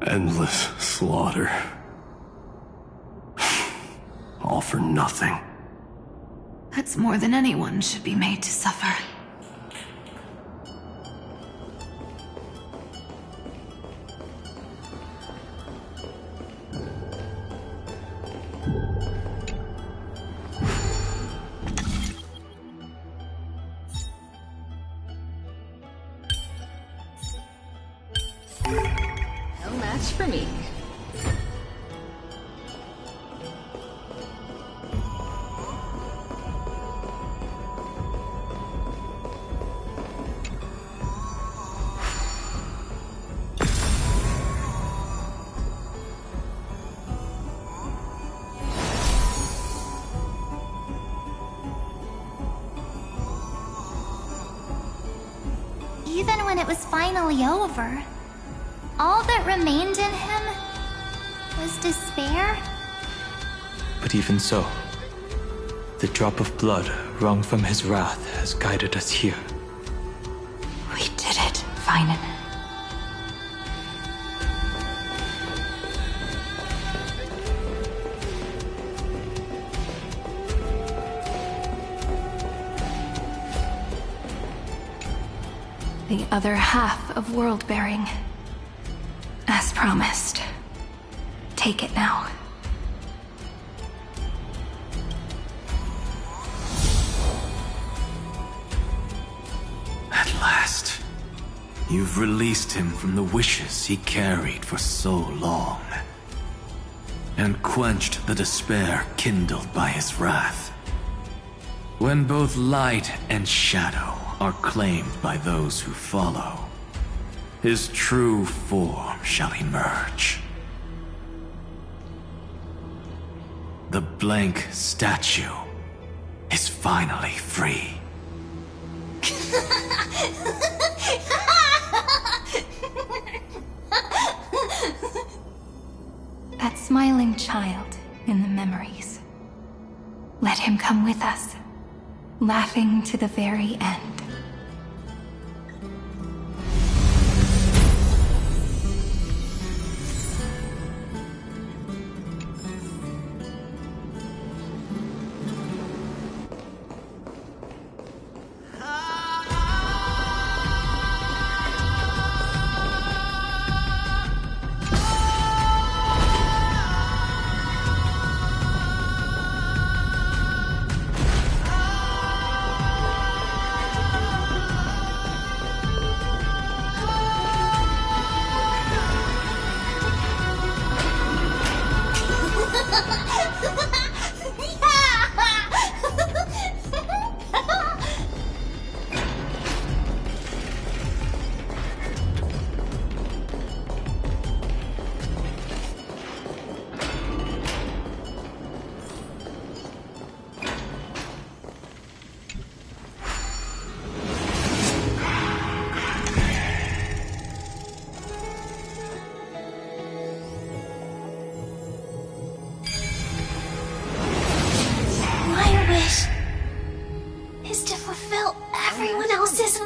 Endless slaughter. All for nothing. That's more than anyone should be made to suffer. No match for me. Even when it was finally over, all that remained in him was despair. But even so, the drop of blood wrung from his wrath has guided us here. We did it, Feinen. The other half of world-bearing. As promised. Take it now. At last, you've released him from the wishes he carried for so long, and quenched the despair kindled by his wrath. When both light and shadow are claimed by those who follow, his true form shall emerge. The blank statue is finally free. That smiling child in the memories. Let him come with us, laughing to the very end.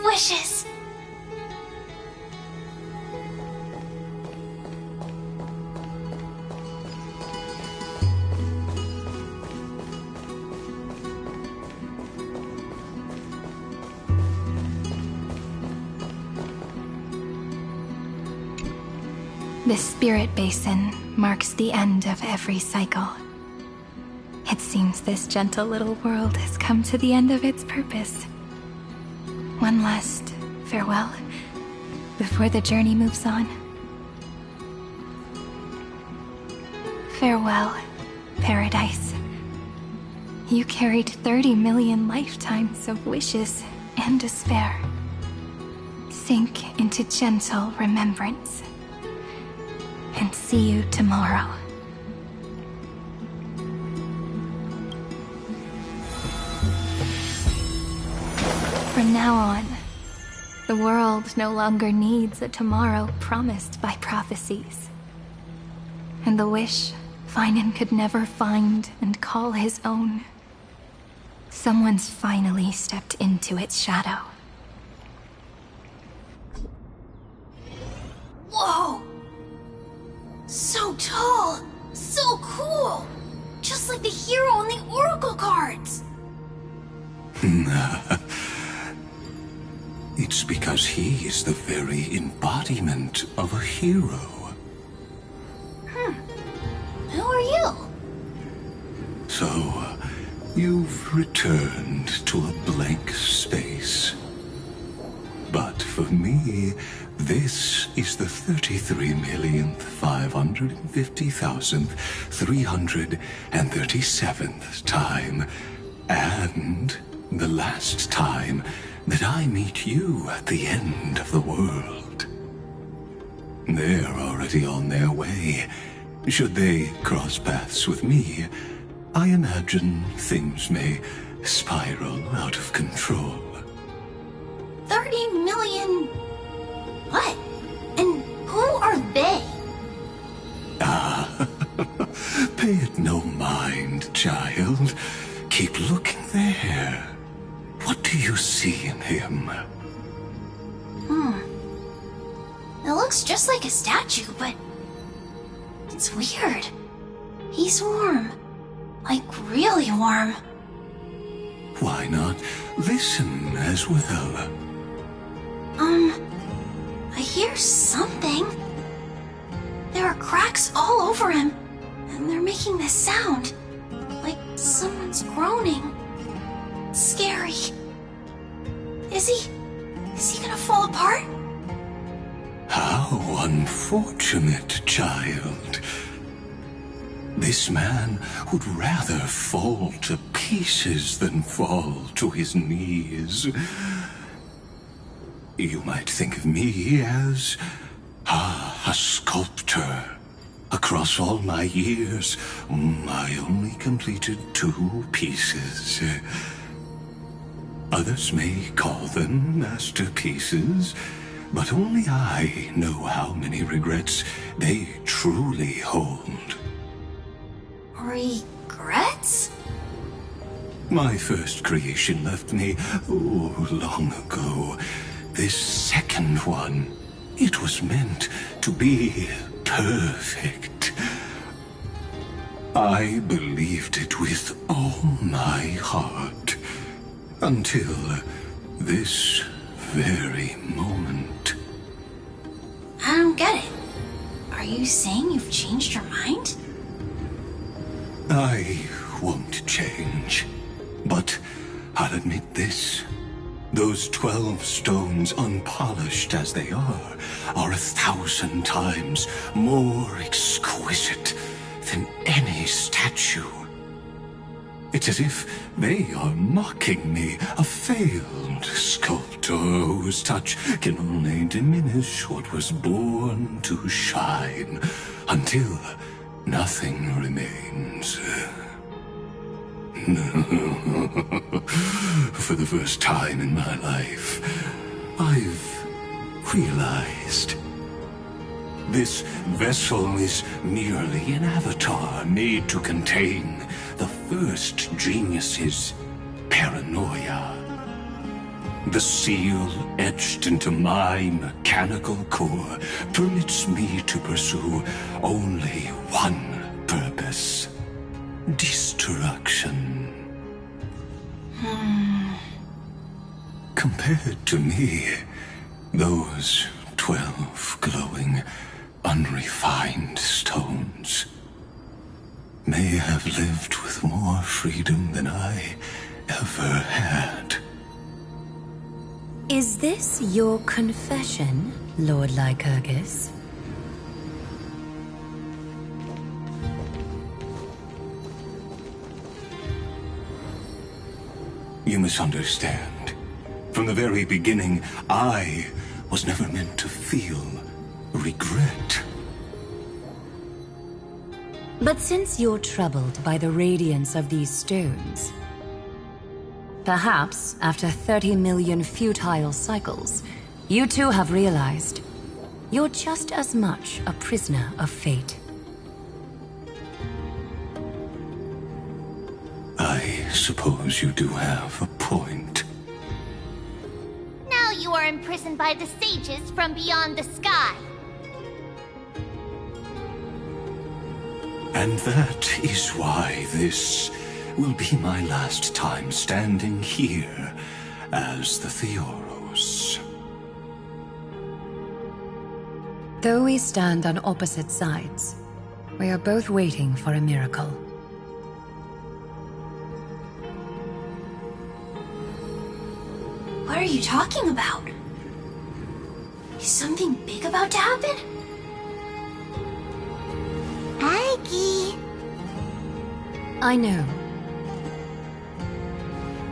Wishes. The spirit basin marks the end of every cycle. It seems this gentle little world has come to the end of its purpose. One last farewell before the journey moves on. Farewell, Paradise. You carried 30 million lifetimes of wishes and despair. Sink into gentle remembrance. And see you tomorrow. From now on, the world no longer needs a tomorrow promised by prophecies. And the wish Finan could never find and call his own. Someone's finally stepped into its shadow. Whoa! So tall! So cool! Just like the hero in the Oracle cards! It's because he is the very embodiment of a hero. Who are you? So, you've returned to a blank space. But for me, this is the 33,550,337th time, and the last time that I meet you at the end of the world. They're already on their way. Should they cross paths with me, I imagine things may spiral out of control. 30 million... What? And who are they? Pay it no mind, child. Keep looking there. What do you see in him? It looks just like a statue, but... it's weird. He's warm. Like, really warm. Why not listen as well? I hear something. There are cracks all over him, and they're making this sound. Like someone's groaning. It's scary. Is he gonna fall apart? How unfortunate, child. This man would rather fall to pieces than fall to his knees. You might think of me as a sculptor. Across all my years, I only completed 2 pieces. Others may call them masterpieces, but only I know how many regrets they truly hold. Regrets? My first creation left me, long ago. This second one, it was meant to be perfect. I believed it with all my heart. Until this very moment. I don't get it. Are you saying you've changed your mind? I won't change. But I'll admit this. Those 12 stones, unpolished as they are 1,000 times more exquisite than any statue. It's as if they are mocking me, a failed sculptor whose touch can only diminish what was born to shine, until nothing remains. For the first time in my life, I've realized this vessel is merely an avatar made to contain the first genius's paranoia. The seal etched into my mechanical core permits me to pursue only one purpose: destruction. Compared to me, those 12 glowing, unrefined stones may have lived with more freedom than I ever had. Is this your confession, Lord Lycurgus? You misunderstand. From the very beginning, I was never meant to feel regret. But since you're troubled by the radiance of these stones, perhaps after 30 million futile cycles, you too have realized you're just as much a prisoner of fate. I suppose you do have a point. Now you are imprisoned by the sages from beyond the sky. And that is why this will be my last time standing here as the Theoros. Though we stand on opposite sides, we are both waiting for a miracle. What are you talking about? Is something big about to happen? Aggie! I know.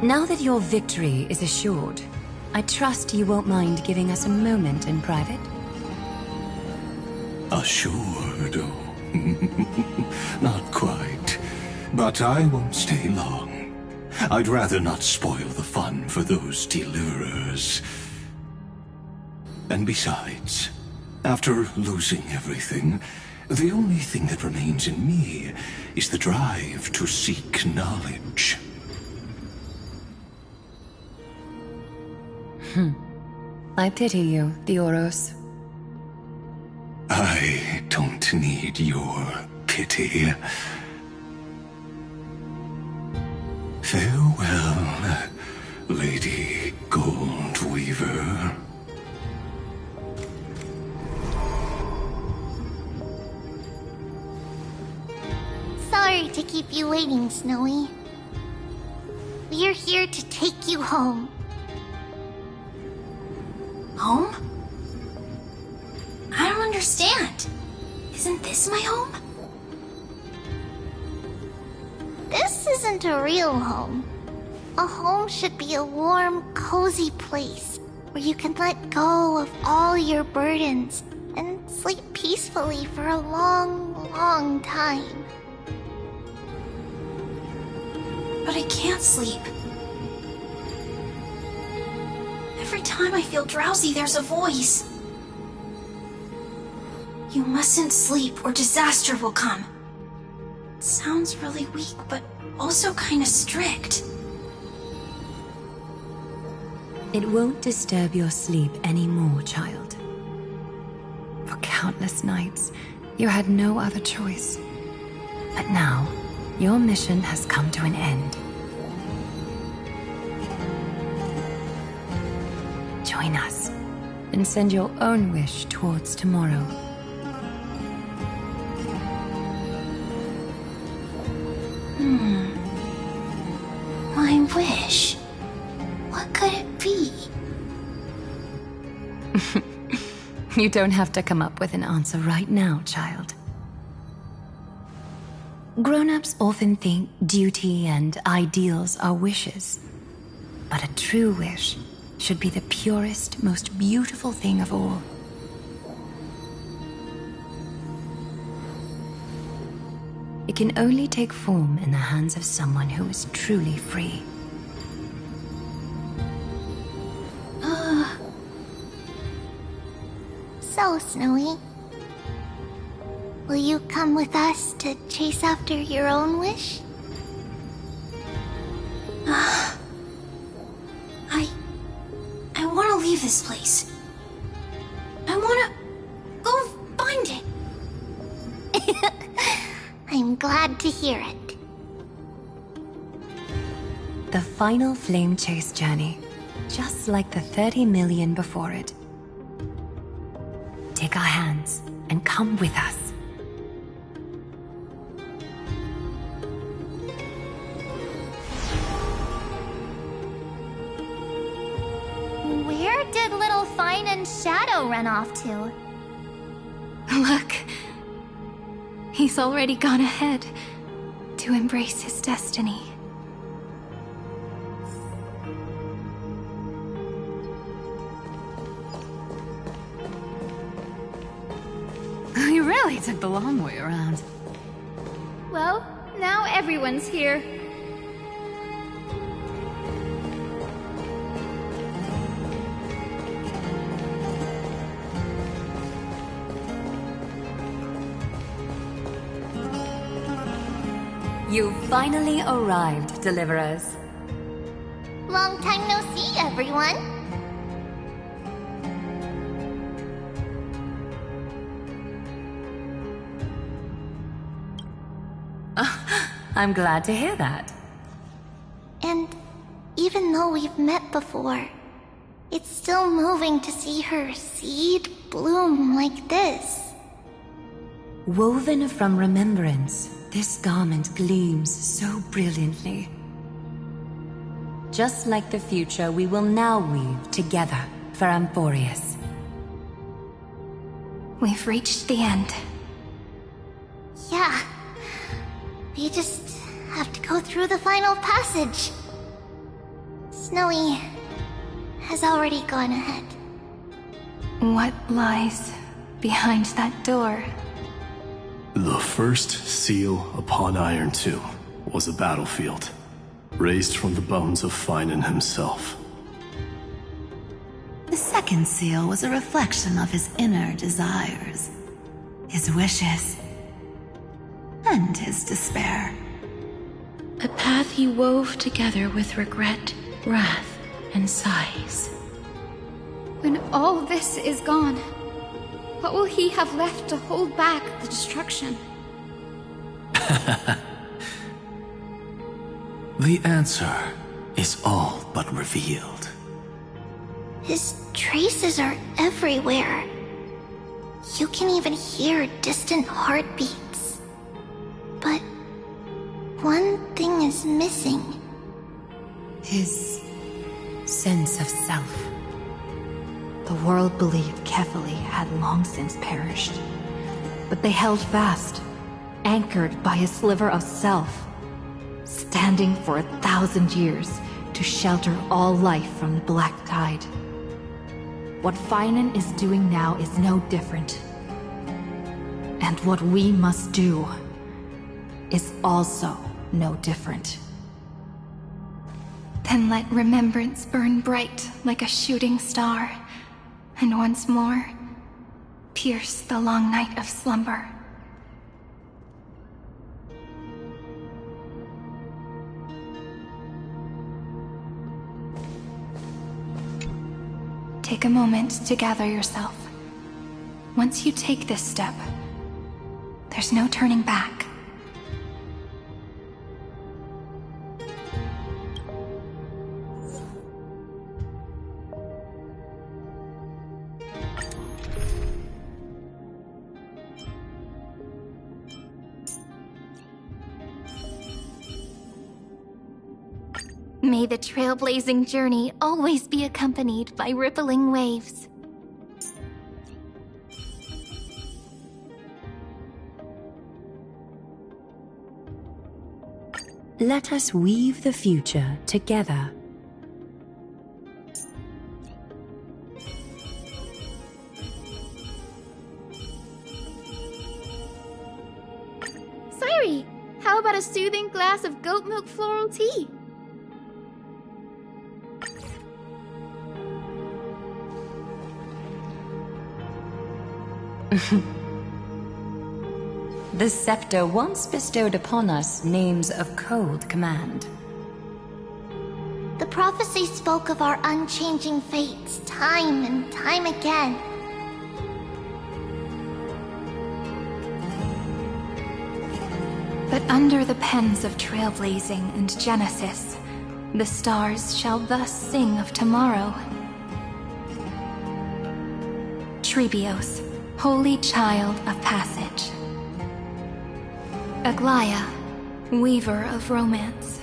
Now that your victory is assured, I trust you won't mind giving us a moment in private? Assured? Oh, not quite. But I won't stay long. I'd rather not spoil the fun for those deliverers. And besides, after losing everything, the only thing that remains in me is the drive to seek knowledge. I pity you, Theoros. I don't need your pity. Farewell, Lady Goldweaver. Sorry to keep you waiting, Snowy. We're here to take you home. Home? I don't understand. Isn't this my home? isn't a real home. A home should be a warm, cozy place where you can let go of all your burdens and sleep peacefully for a long, long time. But I can't sleep. Every time I feel drowsy, there's a voice. You mustn't sleep or disaster will come. It sounds really weak, but also kind of strict. It won't disturb your sleep anymore, child. For countless nights, you had no other choice. But now, your mission has come to an end. Join us, and send your own wish towards tomorrow. My wish. What could it be? You don't have to come up with an answer right now, child. Grown-ups often think duty and ideals are wishes. But a true wish should be the purest, most beautiful thing of all. It can only take form in the hands of someone who is truly free. So, Snowy, will you come with us to chase after your own wish? I want to leave this place. I want to go find it. I'm glad to hear it. The final flame chase journey, just like the 30 million before it. Take our hands and come with us. Where did little Fine and Shadow run off to? Look. He's already gone ahead to embrace his destiny. You really took the long way around. Well, now everyone's here. You've finally arrived, Deliverers. Long time no see, everyone. I'm glad to hear that. And even though we've met before, it's still moving to see her seed bloom like this. Woven from remembrance, this garment gleams so brilliantly. Just like the future, we will now weave together for Amphorius. We've reached the end. Yeah. We just have to go through the final passage. Snowy has already gone ahead. What lies behind that door? The first seal upon Iron 2 was a battlefield, raised from the bones of Finan himself. The second seal was a reflection of his inner desires, his wishes, and his despair. A path he wove together with regret, wrath, and sighs. When all this is gone, what will he have left to hold back the destruction? The answer is all but revealed. His traces are everywhere. You can even hear distant heartbeats. But one thing is missing. His sense of self. The world believed Kefali had long since perished. But they held fast, anchored by a sliver of self. standing for 1,000 years to shelter all life from the Black Tide. What Finan is doing now is no different. And what we must do is also no different. Then let remembrance burn bright like a shooting star, and once more, pierce the long night of slumber. Take a moment to gather yourself. Once you take this step, there's no turning back. May the trailblazing journey always be accompanied by rippling waves. Let us weave the future together. Sairi, how about a soothing glass of goat milk floral tea? The scepter once bestowed upon us names of cold command. The prophecy spoke of our unchanging fates time and time again. But under the pens of trailblazing and Genesis, the stars shall thus sing of tomorrow. Trebios, holy child of passage. Aglaya, weaver of romance.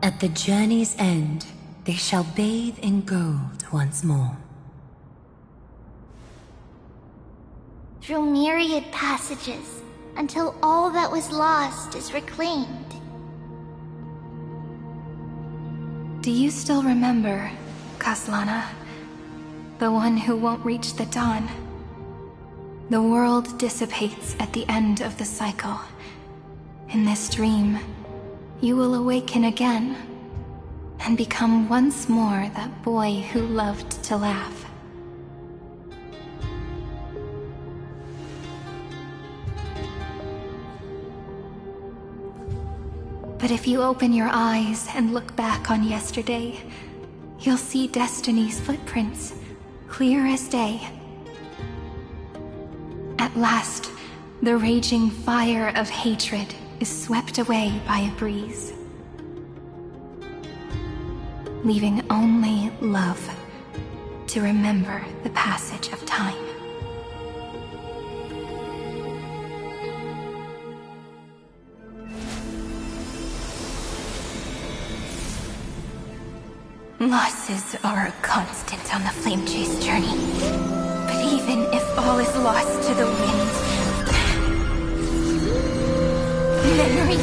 At the journey's end, they shall bathe in gold once more. Through myriad passages, until all that was lost is reclaimed. Do you still remember, Kaslana? The one who won't reach the dawn. The world dissipates at the end of the cycle. In this dream, you will awaken again, and become once more that boy who loved to laugh. But if you open your eyes and look back on yesterday, you'll see Destiny's footprints, clear as day. At last, the raging fire of hatred is swept away by a breeze, leaving only love to remember the passage of time. Losses are a constant on the Flame Chase journey. But even if all is lost to the winds, memory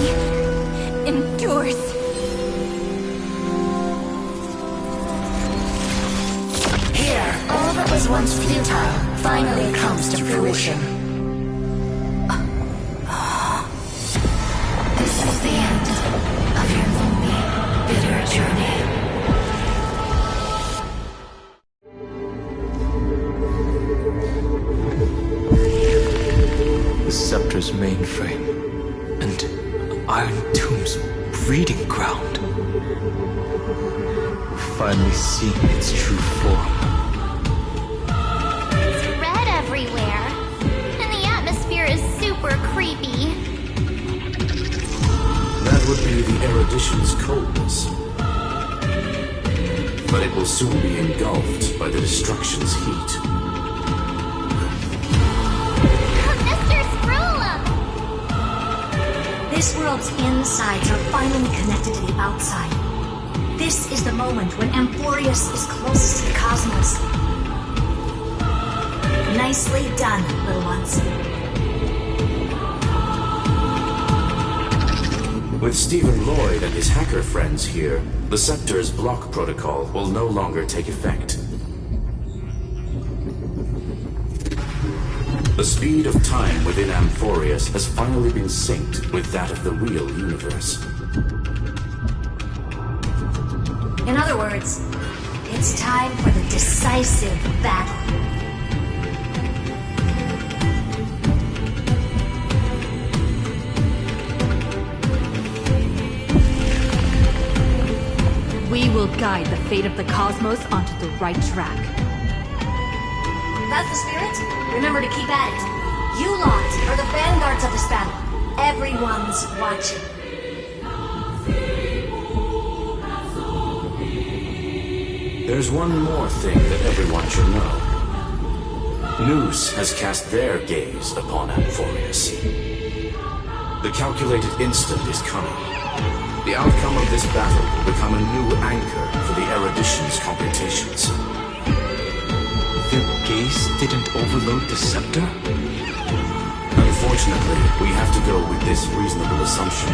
endures. Here, all that was once futile finally comes to fruition. This is the end of your lonely, bitter journey. The scepter's mainframe, and Iron Tomb's breeding ground. Finally seeing its true form. It's red everywhere, and the atmosphere is super creepy. That would be the erudition's coldness. But it will soon be engulfed by the destruction's heat. This world's insides are finally connected to the outside. This is the moment when Amphorius is closest to the cosmos. Nicely done, little ones. With Stephen Lloyd and his hacker friends here, the Scepter's block protocol will no longer take effect. The speed of time within Amphorius has finally been synced with that of the real universe. In other words, it's time for the decisive battle. We will guide the fate of the cosmos onto the right track. That's the spirit? Remember to keep at it. You lot are the vanguards of this battle. Everyone's watching. There's one more thing that everyone should know. Noose has cast their gaze upon Amphorius. The calculated instant is coming. The outcome of this battle will become a new anchor for the erudition's computations. Their gaze didn't overload the scepter? Unfortunately, we have to go with this reasonable assumption.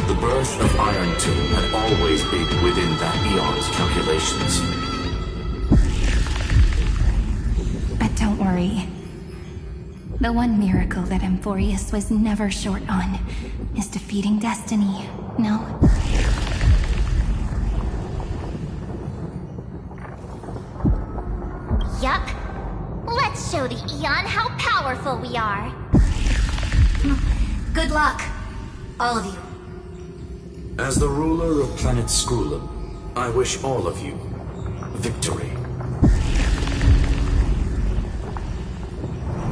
The birth of Iron Tomb had always been within that eon's calculations. But don't worry. The one miracle that Amphorius was never short on is defeating destiny, no? Yup. Let's show the Eon how powerful we are. Good luck, all of you. As the ruler of planet Skrulum, I wish all of you victory.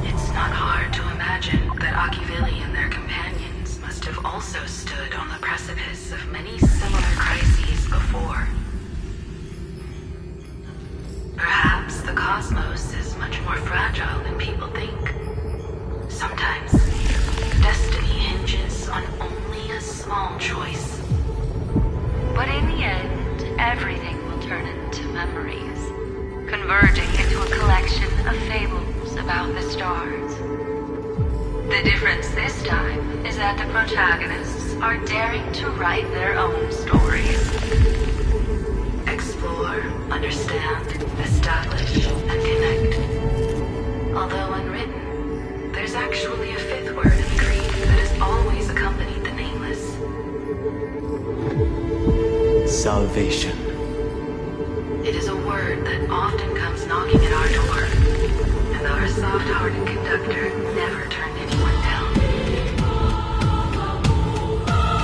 It's not hard to imagine that Akivili and their companions must have also stood on the precipice of many similar crises before. Perhaps the cosmos is much more fragile than people think. Sometimes, destiny hinges on only a small choice. But in the end, everything will turn into memories, converging into a collection of fables about the stars. The difference this time is that the protagonists are daring to write their own stories. Explore, understand, establish, and connect. Although unwritten, there's actually a fifth word in the creed that has always accompanied the Nameless. Salvation. It is a word that often comes knocking at our door, and our soft-hearted conductor never turned anyone down.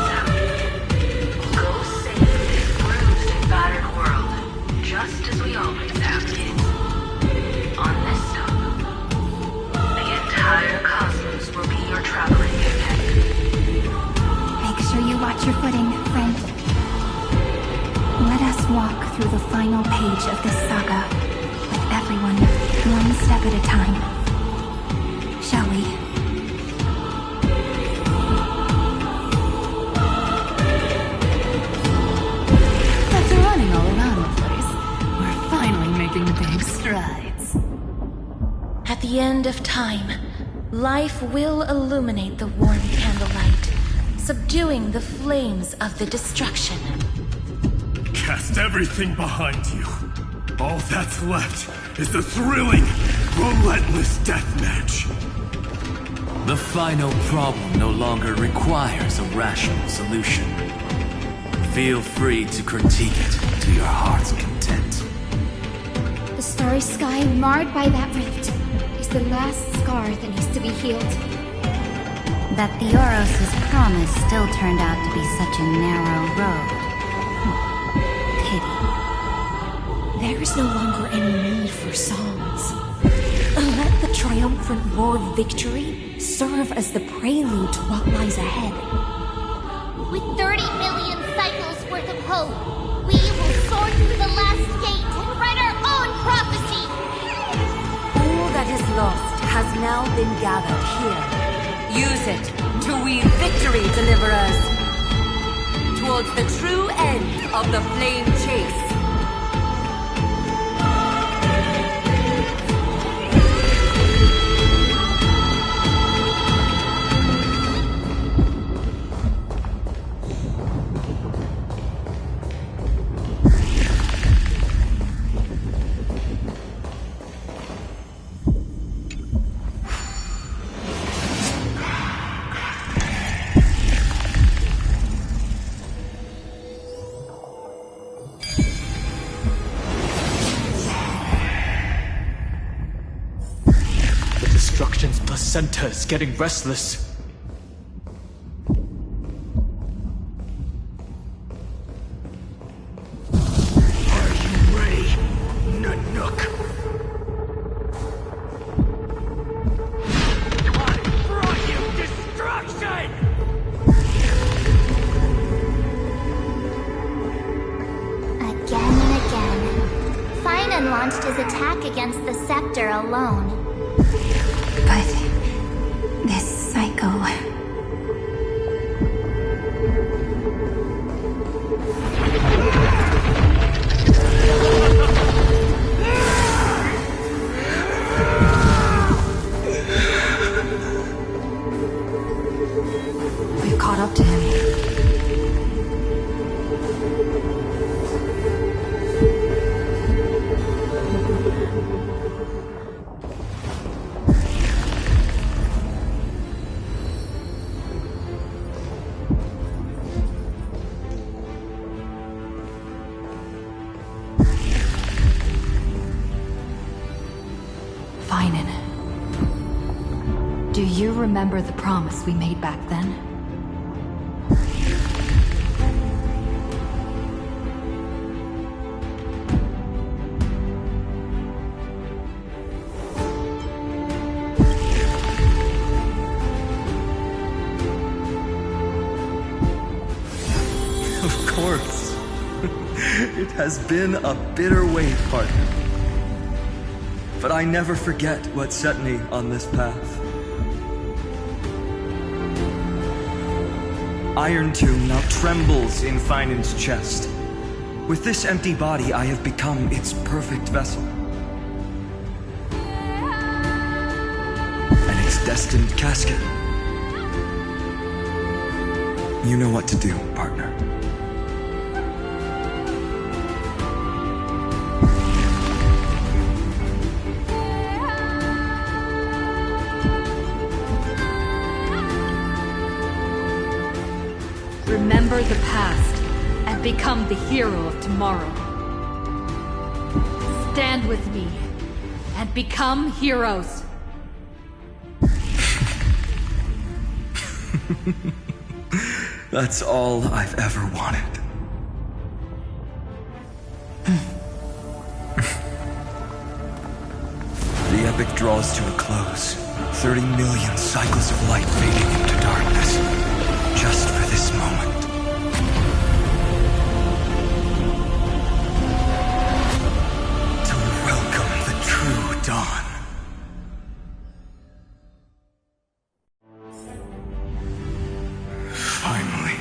So, go save this bruised and battered world, just as we always have, kids. On this stop, the entire cosmos will be your traveling companion. Make sure you watch your footing, friend. Let us walk through the final page of this saga, with everyone one step at a time. Shall we? After running all around the place, we're finally making big strides. At the end of time, life will illuminate the warm candlelight, subduing the flames of the destruction. Cast everything behind you. All that's left is the thrilling, relentless deathmatch. The final problem no longer requires a rational solution. Feel free to critique it to your heart's content. The starry sky marred by that rift is the last scar that needs to be healed. That Theoros' promise still turned out to be such a narrow road. There is no longer any need for songs. Let the triumphant roar of victory serve as the prelude to what lies ahead. With 30 million cycles worth of hope, we will soar through the last gate and write our own prophecy! All that is lost has now been gathered here. Use it to weave victory, deliverers, towards the true end of the flame chase. destruction's placenta is getting restless. Are you ready, Nanook? I brought you destruction! Again and again, Finan launched his attack against the scepter alone. But this cycle... We've caught up to him. Finan. Do you remember the promise we made back then? Of course. It has been a bitter wait, partner. But I never forget what set me on this path. Iron Tomb now trembles in Finan's chest. With this empty body, I have become its perfect vessel. And its destined casket. You know what to do, partner. Remember the past and become the hero of tomorrow. Stand with me and become heroes. That's all I've ever wanted. The epic draws to a close. 30 million cycles of light fading into darkness. Just for this moment. To welcome the true dawn. Finally.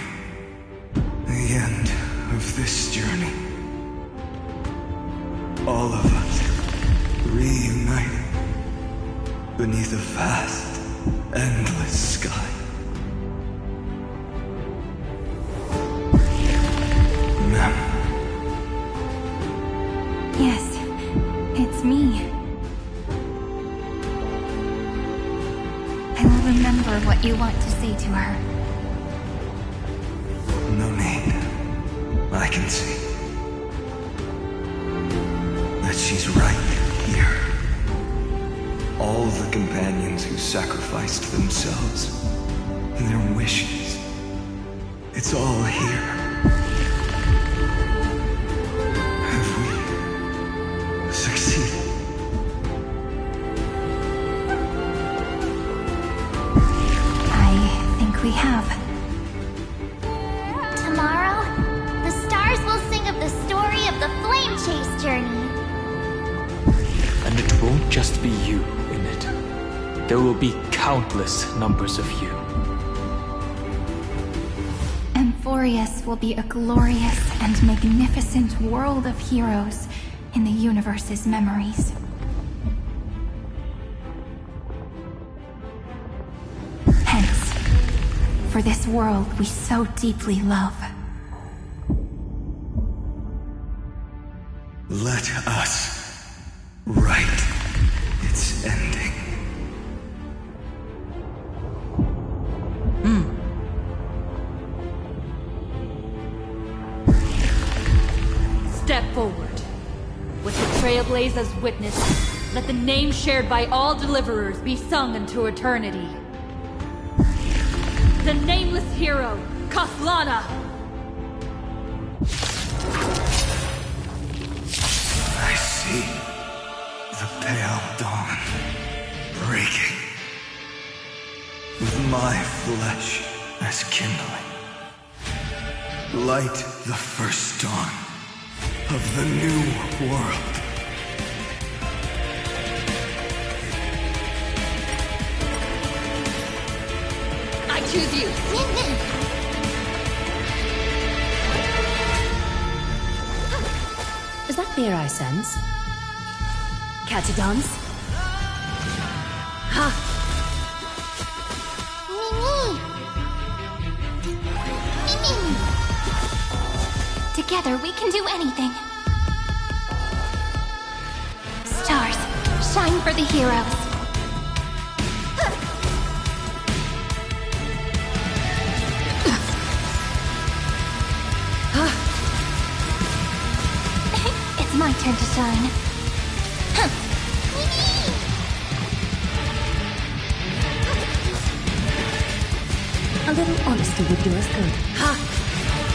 The end of this journey. All of us reunited beneath a vast, endless sky. Yes, it's me. I will remember what you want to say to her. No need. I can see that she's right here. All the companions who sacrificed themselves, their wishes. It's all here. Have we succeeded? I think we have. Tomorrow, the stars will sing of the story of the Flame Chase journey. And it won't just be you in it. There will be countless numbers of you. Amphorius will be a glorious and magnificent world of heroes in the universe's memories. Hence, for this world we so deeply love. Let us write its ending. Step forward. With the Trailblazers' witness, Let the name shared by all deliverers be sung into eternity. The nameless hero, Kathlana! I see the pale dawn breaking, with my flesh as kindling. Light the first dawn of the new world. I choose you! Is that fear I sense? Catadons? Ha! Together we can do anything. Stars, shine for the heroes. It's my turn to shine. A little honesty would do us good. Ha!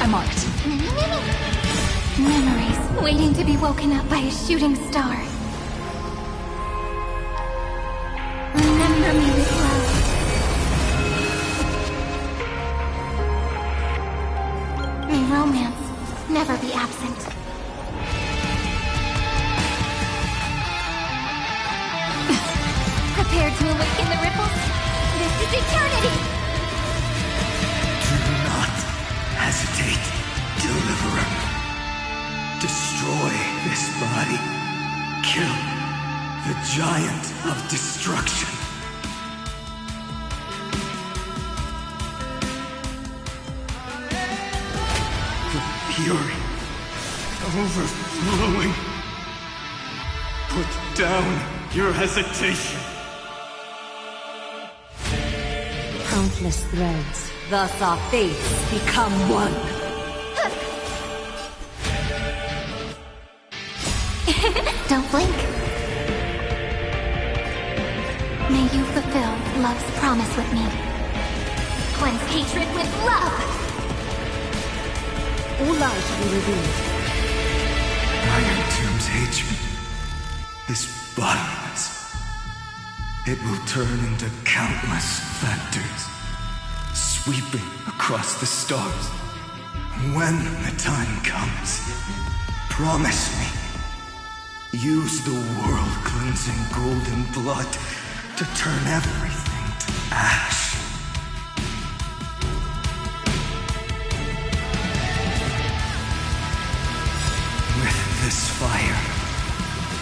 I'm on it. Memories waiting to be woken up by a shooting star. Remember me with love. May romance never be absent. Prepare to awaken the ripples. This is eternity! Do not hesitate, Deliverer. Destroy this body. Kill the giant of destruction. The fury overflowing. Put down your hesitation. Countless threads, thus our fates become one. Don't blink. May you fulfill love's promise with me. Cleanse hatred with love! All lies will be revealed. Iron Tomb's hatred is bottomless. It will turn into countless factors, sweeping across the stars. When the time comes, promise me, use the world-cleansing golden blood to turn everything to ash. With this fire,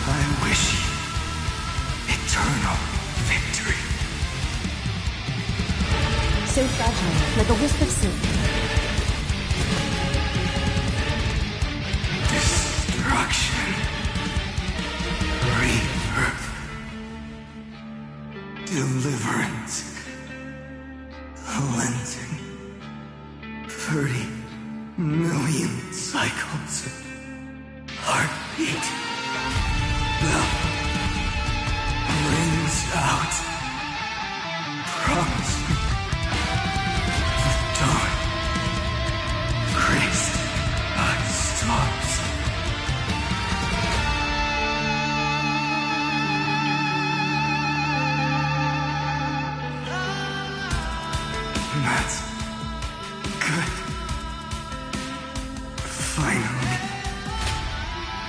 I wish you eternal victory. So fragile, like a wisp of silk. Destruction. Rebirth. Deliverance. Cleansing. 30 million cycles of heartbeat. Bell rings out. Promise me. The dawn. Graced by stars. That's good. Finally.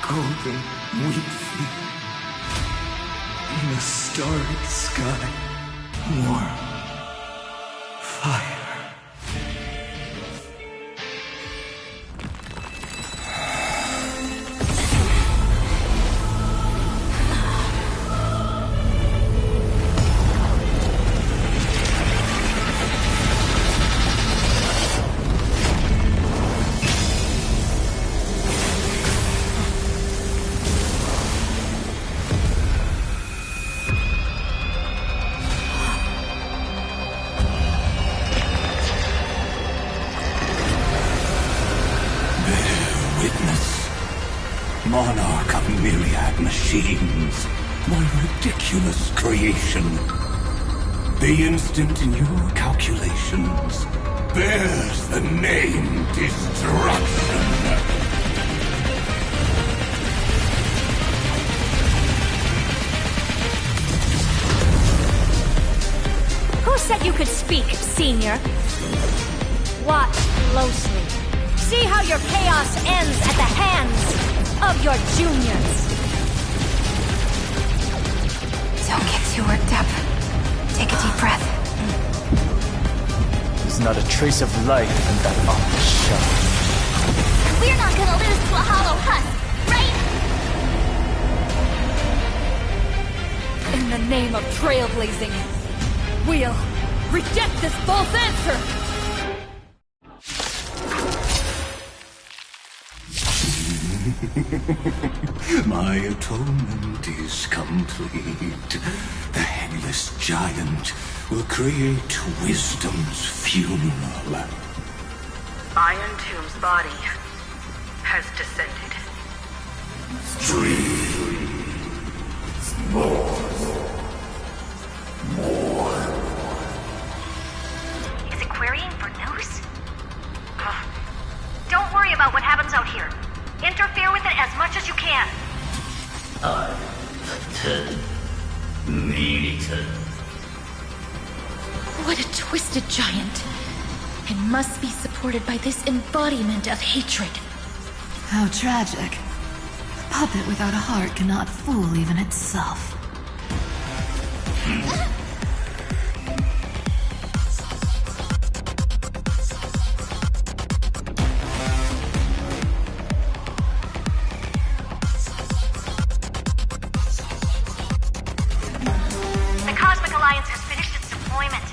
Golden wheat field. In the starry sky. Warm. Fire. Monarch of myriad machines. My ridiculous creation. The instant in your calculations bears the name Destruction. Who said you could speak, Senior? Watch closely. See how your chaos ends at the hands of your juniors. Don't get too worked up. Take a deep breath. There's not a trace of life in that ominous shell. We're not gonna lose to a hollow husk, right? In the name of trailblazing, we'll reject this false answer! My atonement is complete. The headless giant will create wisdom's funeral. Iron Tomb's body has descended. Is it querying for news? Don't worry about what happens out here. Interfere with it as much as you can. What a twisted giant. It must be supported by this embodiment of hatred. How tragic. A puppet without a heart cannot fool even itself. The Cosmic Alliance has finished its deployment.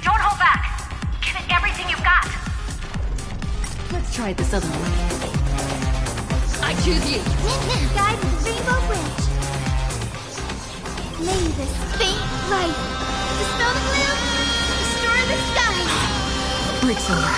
Don't hold back. Give it everything you've got. Let's try it this other way. I choose you! Guide with the Rainbow Bridge. May this faint light dispel the gloom, restore the skies. Break's over.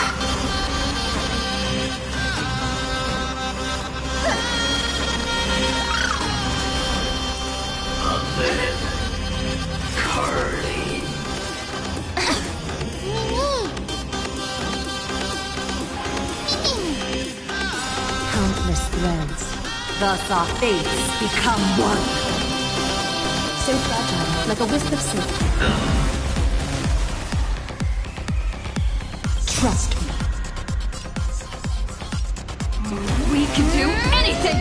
Countless threads. Thus our fates become one. So fragile, like a wisp of silk. Trust me. We can do anything!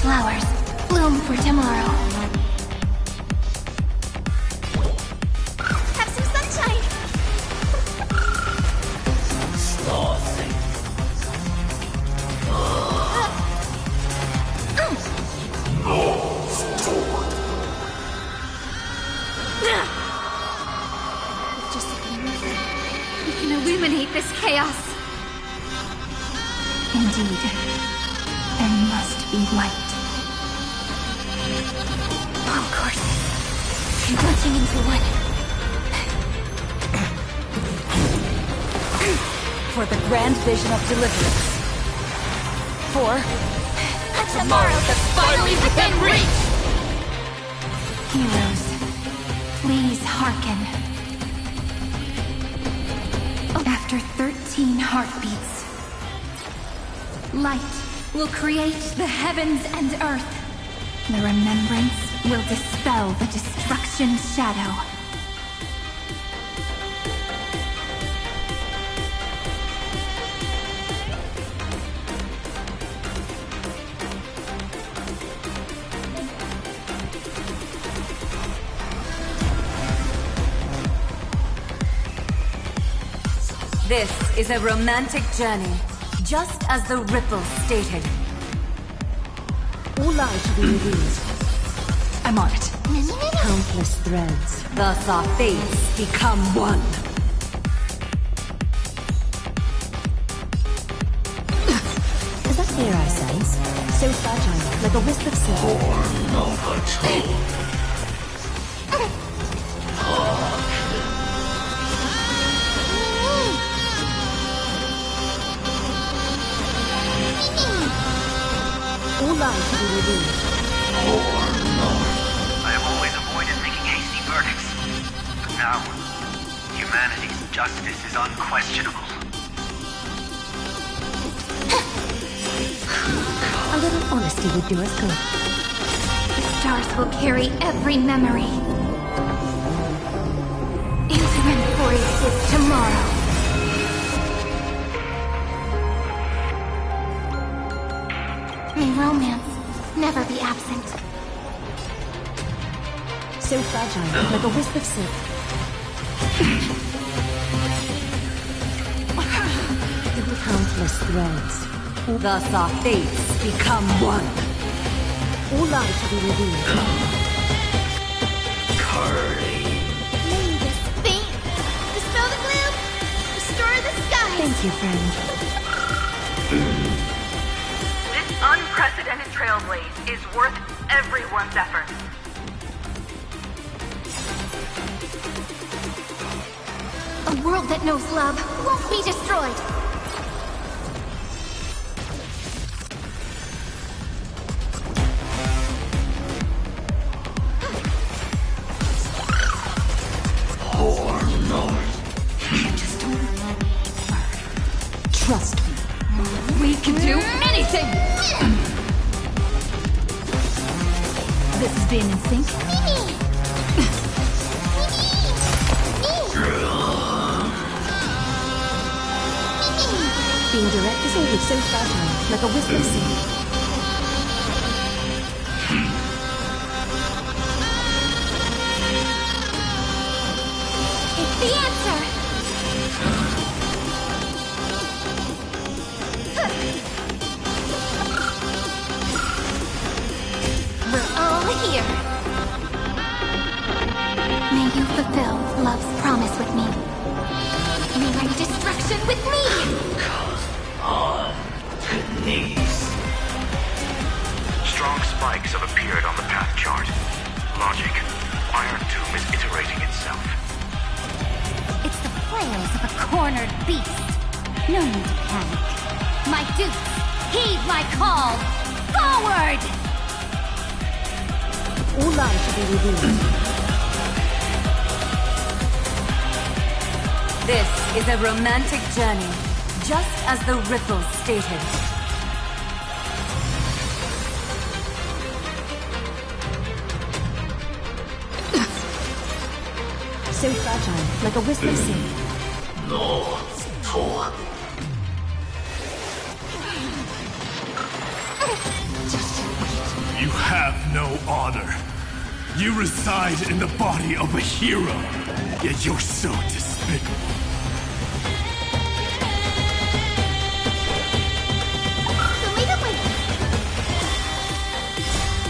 Flowers bloom for tomorrow. Have some sunshine. With just a glimmer, we can illuminate this chaos. Indeed, there must be light. Of course, launching into one. For the grand vision of deliverance. For A tomorrow that's finally within reach. Heroes, please hearken. After 13 heartbeats, light will create the heavens and earth. The remembrance will dispel the destruction's shadow. This is a romantic journey, just as the ripples stated. All light to be revealed. I'm on it. Countless threads. Thus our fates become one. Is that clear eyesight? So fragile, like a wisp of silk. lies to be revealed. I have always avoided making hasty verdicts. But now, humanity's justice is unquestionable. A little honesty would do us good. The stars will carry every memory. Into Emphorius' tomorrow. May romance never be absent. So fragile, like a wisp of silk. Through countless threads. Thus our fates become one. All lies shall be revealed. May this faint. Dispel the gloom. Restore the skies. Thank you, friend. This unprecedented trailblaze is worth everyone's effort. A world that knows love won't be destroyed. Trust me. We can do anything! This is being in sync. Being direct is always so fragile, like a wisp of silk. It's the answer! We're all here. May you fulfill love's promise with me. May reign destruction with me! On to knees. Strong spikes have appeared on the path chart. Logic. Iron Tomb is iterating itself. It's the flails of a cornered beast. No need to panic. My dupes, heed my call! Forward! All lies shall be revealed. This is a romantic journey, just as the ripples stated. So fragile, like a wisp of silk. No. For. You have no honor. You reside in the body of a hero, yet you're so despicable.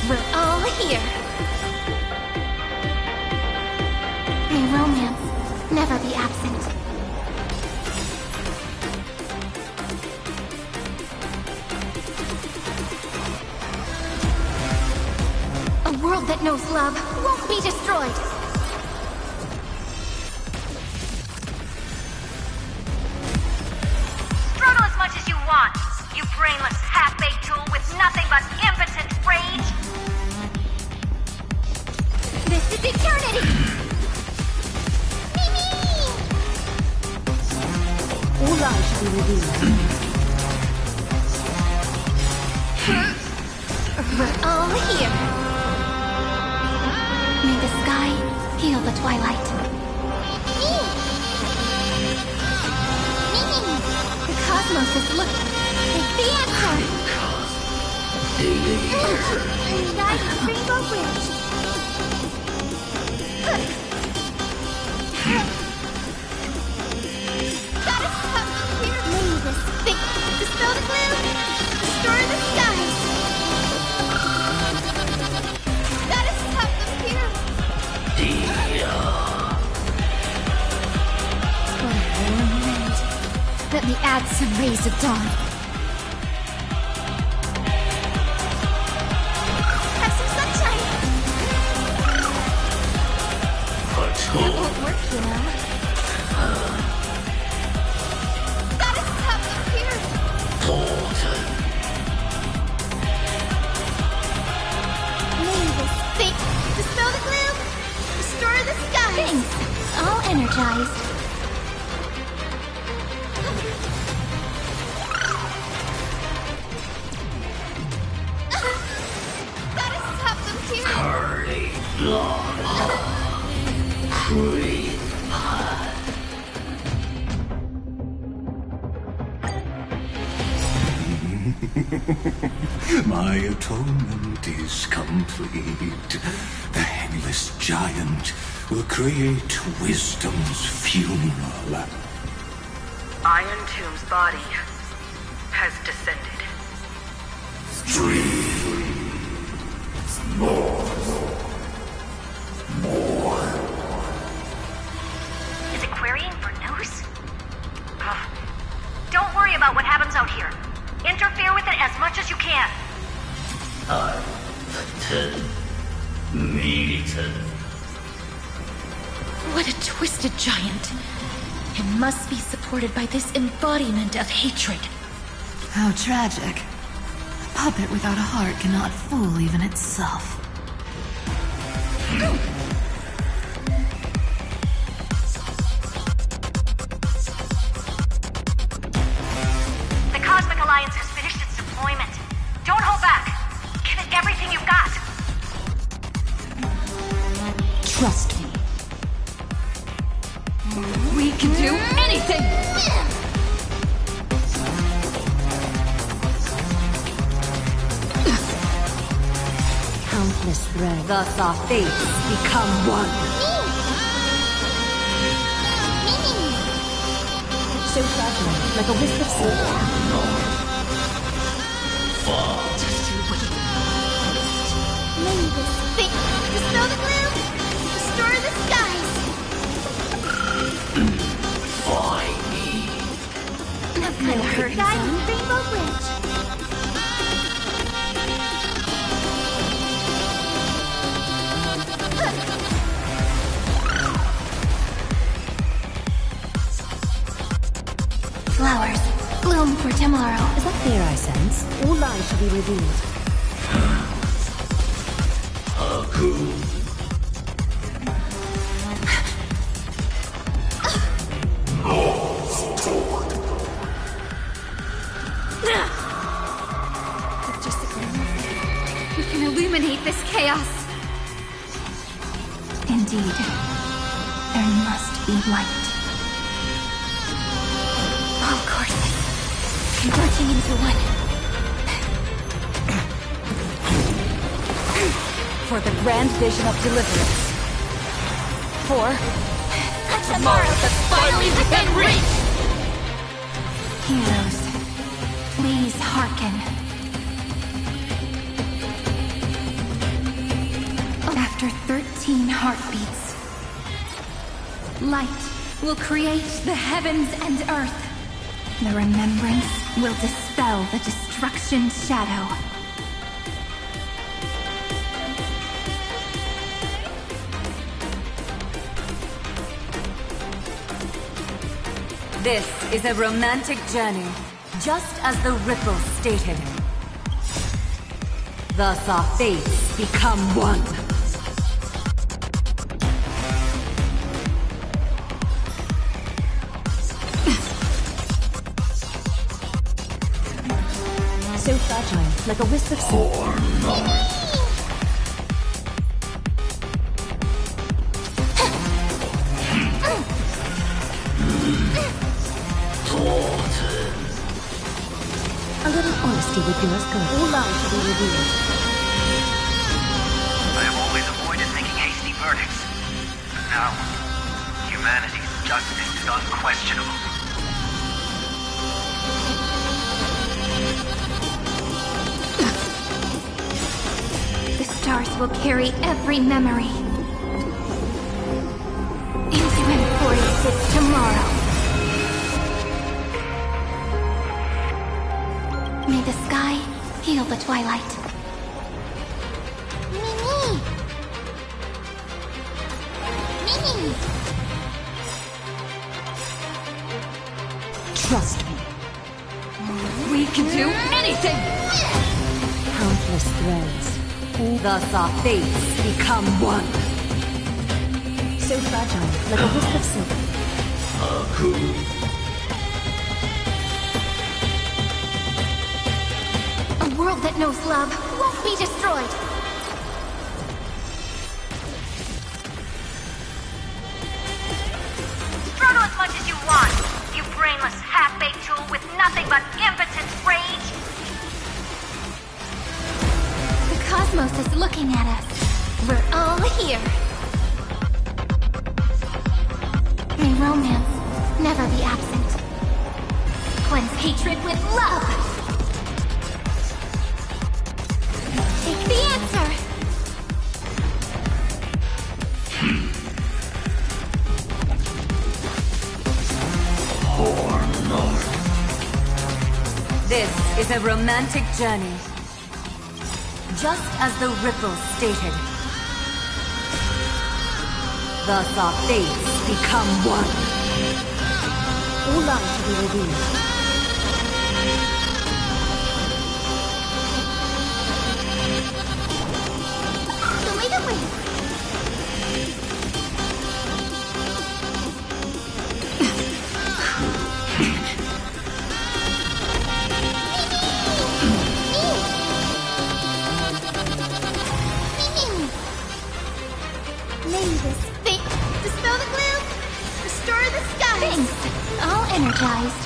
We're all here. May romance never be absent. A world that knows love won't be destroyed. Struggle as much as you want, you brainless half-baked tool with nothing but impotent rage. This is eternity! All lies shall be revealed. We're all here. May the sky heal the twilight. The cosmos is looking. It's the answer. Nice Rainbow Bridge. Gotta stop here. May this fate dispel the gloom, restore the skies. Gotta stop them here. What a warm night. Let me add some rays of dawn. Have some sunshine. That won't work, you know. Gotta stop them here. My atonement is complete. The Headless Giant will create wisdom's funeral. Iron Tomb's body has descended. Is it querying for news? Don't worry about what happens out here. Interfere with it as much as you can. What a twisted giant. It must be supported by this embodiment of hatred. How tragic. A puppet without a heart cannot fool even itself. The Cosmic Alliance has finished its deployment. Don't hold back. Give it everything you've got. Trust me. We can do anything! Countless threads. Thus our fates become one. So fragile, like a wisp of silver. Just you wait. May this thing dispel the gloom, destroy the skies. I've kind of heard guy in Rainbow Bridge. Flowers, bloom for tomorrow. Is that fear I sense? All lies shall be revealed. With just a glimmer, we can illuminate this chaos. Indeed, there must be light. All courses converging into one. For the grand vision of deliverance. For Tomorrow has finally within reach! Heroes, please hearken. After 13 heartbeats, light will create the heavens and earth. The remembrance will dispel the destruction's shadow. This is a romantic journey, just as the ripples stated. Thus our fates become one. So fragile, like a wisp of silver. A little honesty would do us good. All lies should be revealed. I have always avoided making hasty verdicts. But now, humanity's justice is unquestionable. The stars will carry every memory into Emphorius' tomorrow. May the sky heal the twilight. Mimi! Mimi! Trust me. we can do anything! Countless threads. Thus our fates become one. So fragile, like a wisp of silver. A world that knows love won't be destroyed. nothing but impotent rage? The cosmos is looking at us. We're all here. May romance never be absent. Cleanse hatred with love. Take the answer. This is a romantic journey. Just as the ripples stated. Thus our fates become one. All life to be revealed. The way that we... Maybe this thing... Dispel the glue! Restore the skies! Thanks! All energized.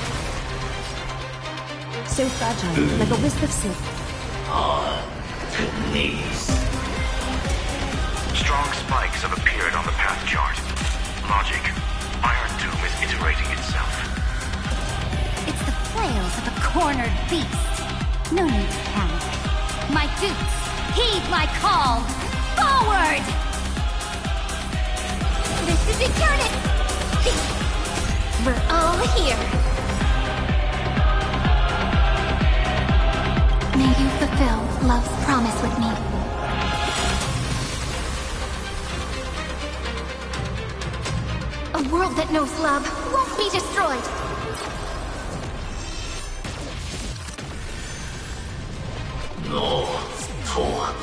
So fragile, like a wisp of silk. Knees. Strong spikes have appeared on the path chart. Logic. Iron Doom is iterating itself. It's the flails of a cornered beast. No need to panic. My dupes, heed my call. Forward! This is eternity! We're all here. May you fulfill love's promise with me. A world that knows love won't be destroyed. No, four.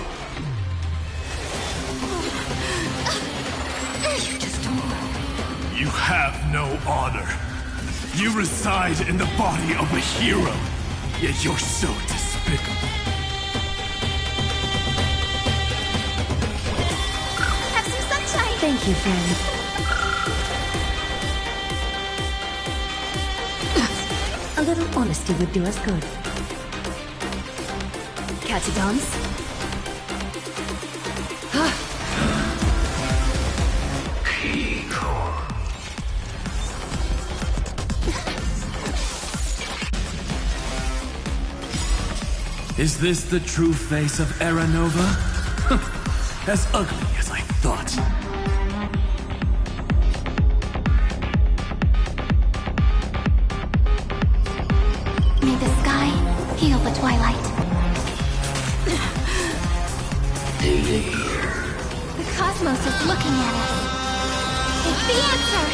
You have no honor. You reside in the body of a hero, yet you're so despicable. Have some sunshine! Thank you, friend. A little honesty would do us good. Catch a dance? Is this the true face of Era Nova? As ugly as I thought. May the sky heal the twilight. The cosmos is looking at us. It's the answer!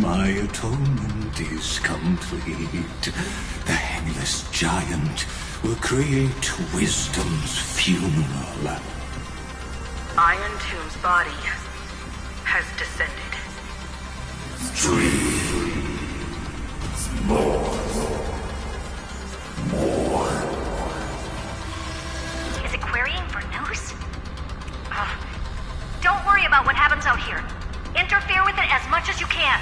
My atonement is complete. The Hangless Giant will create wisdom's funeral. Iron Tomb's body has descended. Is it querying for news? Don't worry about what happens out here. Interfere with it as much as you can.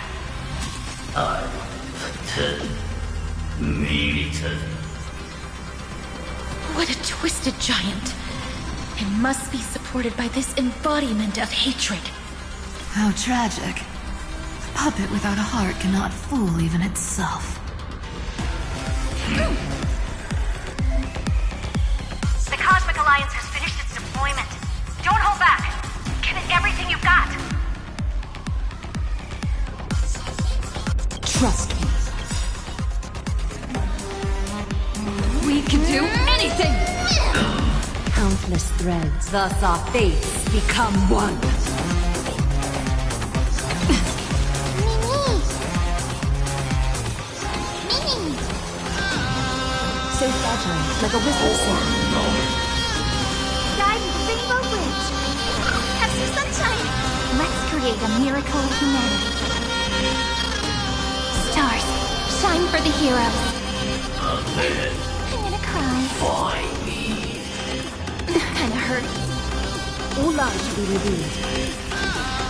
What a twisted giant. It must be supported by this embodiment of hatred. How tragic. A puppet without a heart cannot fool even itself. The Cosmic Alliance has finished its deployment. Don't hold back. Give it everything you've got. Trust me. We can do anything! Countless threads, thus our fates become one. So fragile, like a wisp of silk. Guidance, rainbow create a miracle of humanity. Stars, shine for the heroes. I'm gonna cry. Find me. Kinda hurts. All lies shall be revealed.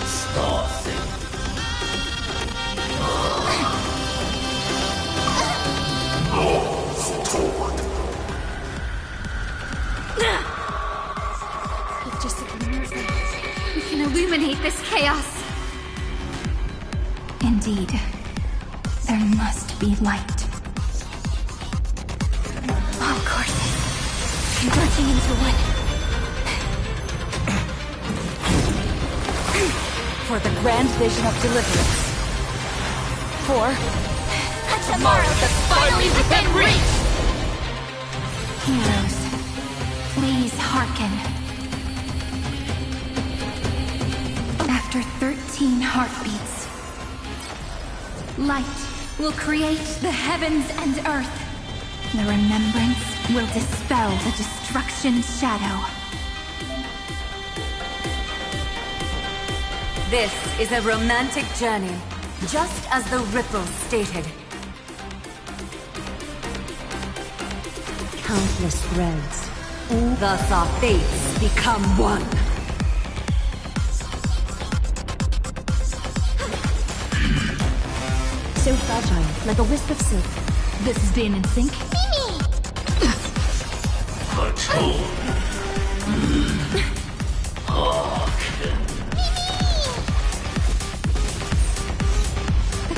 Stop thinking. With just a glimmer of light, we can illuminate this chaos. Indeed, there must be light. All courses converging into one. For the grand vision of deliverance. For a tomorrow that's finally within reach! Heroes, please hearken. After 13 heartbeats, light will create the heavens and earth. The remembrance will dispel the destruction's shadow. This is a romantic journey, just as the ripples stated. Countless threads. Thus our fates become one. So fragile, like a wisp of silk. This is being in sync.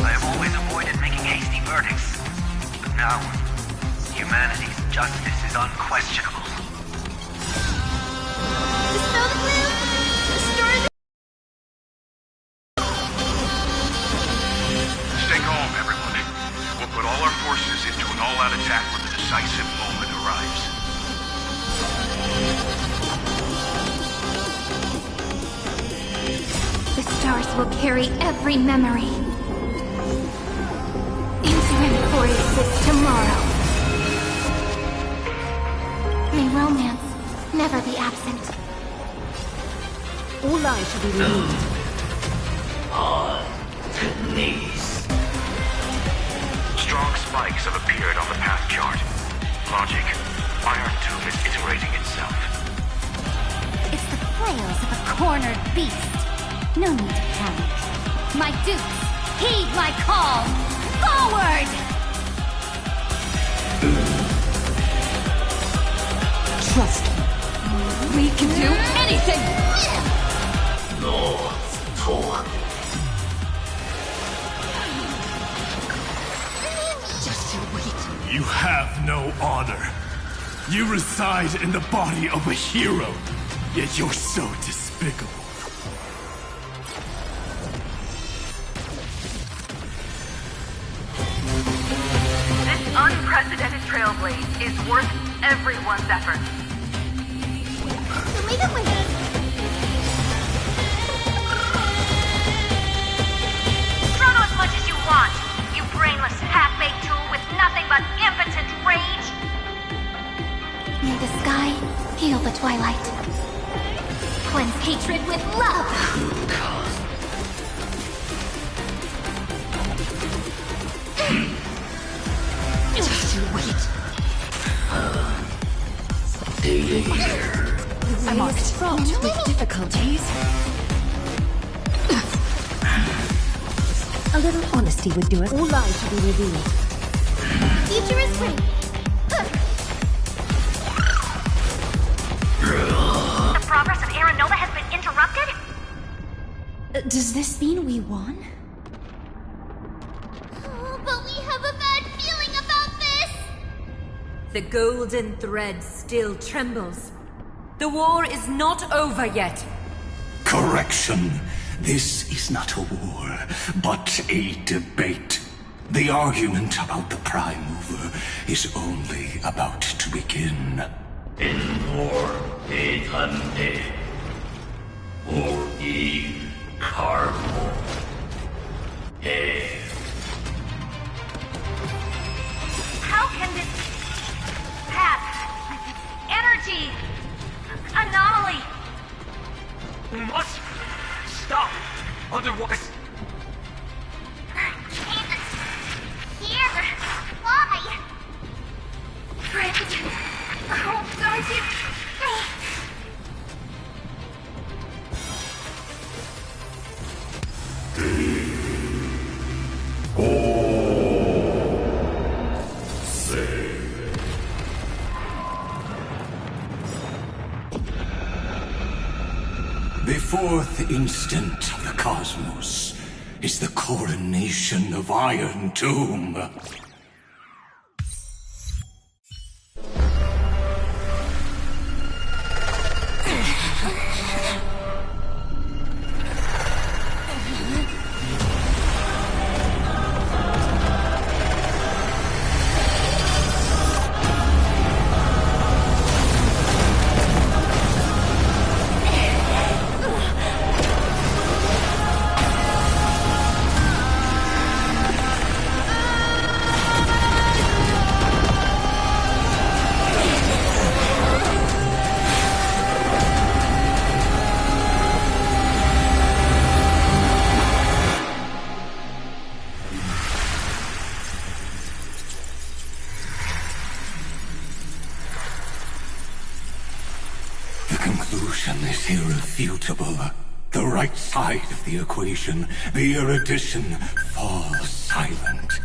I have always avoided making hasty verdicts, but now, humanity's justice is unquestionable. Dispel the gloom! Restore the... Stay calm, everyone. We'll put all our forces into an all-out attack when the decisive moment arrives. The stars will carry every memory into Emphorius' tomorrow. May romance never be absent. All lies shall be removed. On to knees. Strong spikes have appeared on the path chart. Logic. Iron Tomb is iterating itself. It's the flails of a cornered beast. No need to panic. My dukes, heed my call! Forward! trust me. We can do anything! No, talk. Just you wait. You have no honor. You reside in the body of a hero, yet you're so despicable. This unprecedented trailblaze is worth everyone's effort. Leave it with me. Chrono as much as you want, you brainless, half-baked tool with nothing but impotent rage. May the sky heal the twilight. Cleanse hatred with love. Just you wait. I'm marked. Fraught with difficulties. A little honesty would do it. All lies should be revealed. Future is free. The progress of Aaron Nova has been interrupted? Does this mean we won? Oh, but we have a bad feeling about this. The golden thread still trembles. The war is not over yet. Correction. This is not a war, but a debate. The argument about the Prime Mover is only about to begin. In war, eternity. Or in carbo. How can this path, energy, anomaly? We must stop Otherwise... Here! Why? Friend! Oh, don't you... The fourth instant of the cosmos is the coronation of Iron Tomb. Is irrefutable. The right side of the equation, the erudition, falls silent.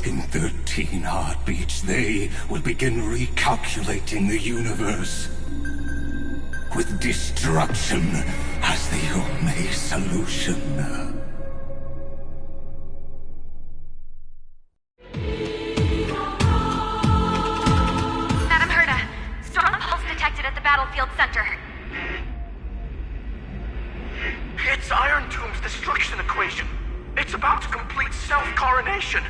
In 13 heartbeats, they will begin recalculating the universe. With destruction as the only solution. Madam Herda, strong pulse detected at the battlefield center. It's Iron Tomb's destruction equation. It's about to complete self-coronation.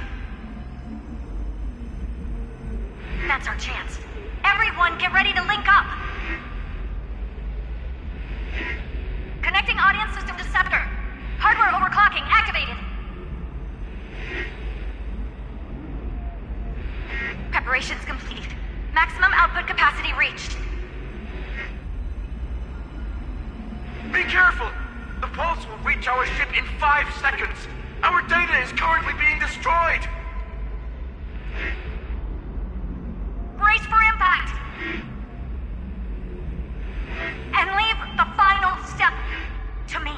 That's our chance. Everyone, get ready to link up! Connecting audience system to scepter. Hardware overclocking activated. Preparations complete. Maximum output capacity reached. Be careful! The pulse will reach our ship in 5 seconds. Our data is currently being destroyed. Brace for impact! And leave the final step to me.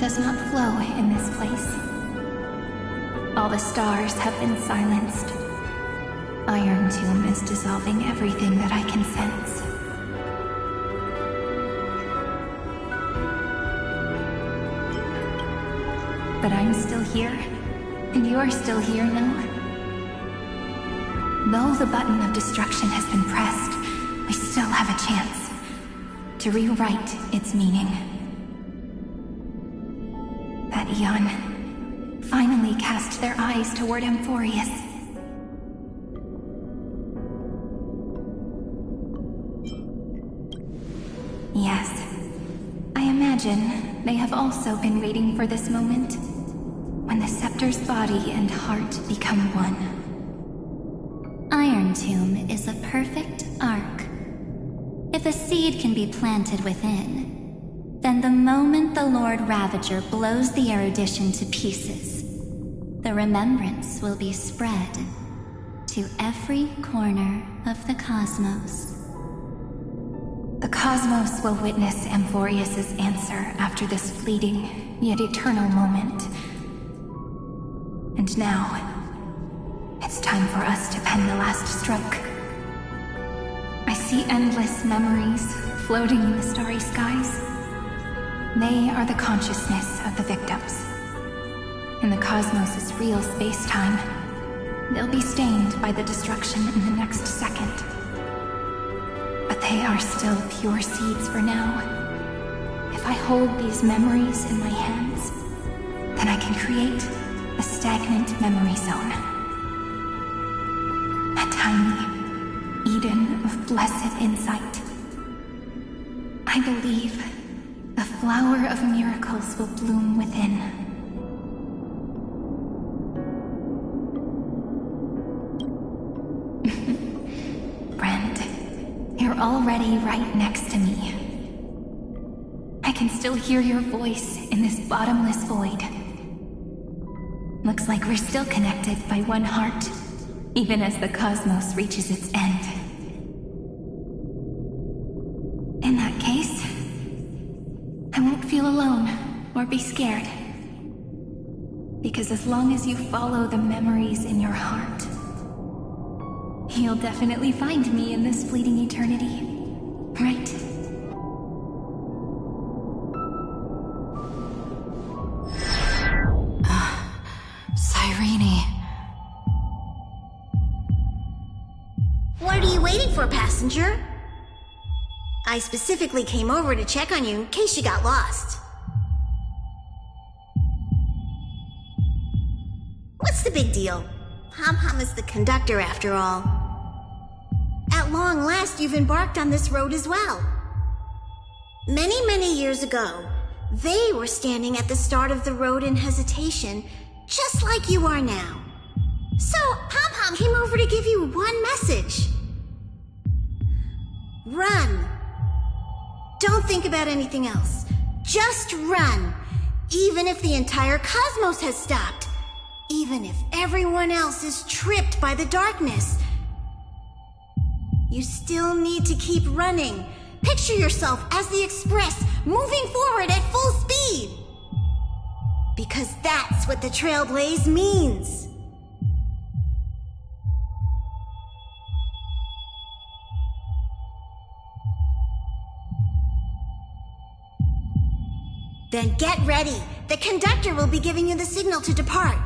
does not flow in this place. All the stars have been silenced. Iron Tomb is dissolving everything that I can sense. But I'm still here, and you're still here, no? Though the button of destruction has been pressed, we still have a chance to rewrite its meaning. That Eon finally cast their eyes toward Amphorius. Yes, I imagine they have also been waiting for this moment, when the scepter's body and heart become one. Iron Tomb is a perfect arc. If a seed can be planted within, then the moment the Lord Ravager blows the erudition to pieces, the remembrance will be spread to every corner of the cosmos. The cosmos will witness Amphorius' answer after this fleeting, yet eternal moment. And now, it's time for us to pen the last stroke. I see endless memories floating in the starry skies. They are the consciousness of the victims. In the cosmos' real space-time, they'll be stained by the destruction in the next second. But they are still pure seeds for now. If I hold these memories in my hands, then I can create a stagnant memory zone. A tiny Eden of blessed insight. I believe the flower of miracles will bloom within. Brent, you're already right next to me. I can still hear your voice in this bottomless void. Looks like we're still connected by one heart, even as the cosmos reaches its end. In that case, I won't feel alone or be scared. Because as long as you follow the memories in your heart, you'll definitely find me in this fleeting eternity, right? Cyrene. What are you waiting for, passenger? I specifically came over to check on you in case you got lost. What's the big deal? Pom-Pom is the conductor after all. At long last, you've embarked on this road as well. Many, many years ago, they were standing at the start of the road in hesitation, just like you are now. So, Pom-Pom came over to give you one message. Run. Don't think about anything else. Just run. Even if the entire cosmos has stopped. Even if everyone else is tripped by the darkness. You still need to keep running. Picture yourself as the Express, moving forward at full speed. Because that's what the Trailblaze means. Then get ready. The conductor will be giving you the signal to depart.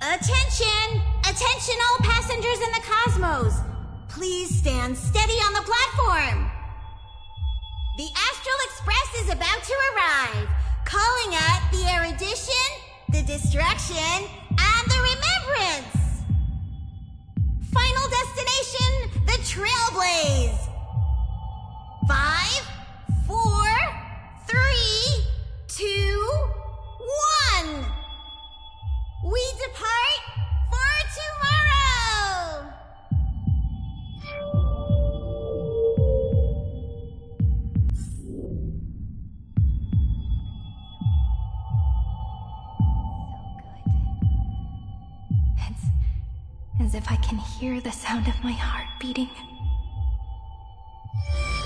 Attention! Attention all passengers in the cosmos! Please stand steady on the platform. The Astral Express is about to arrive, calling at the erudition, the destruction, and the remembrance. Final destination, the Trailblaze. 5, 4, 3, 2, 1. We depart for tomorrow! It's as if I can hear the sound of my heart beating.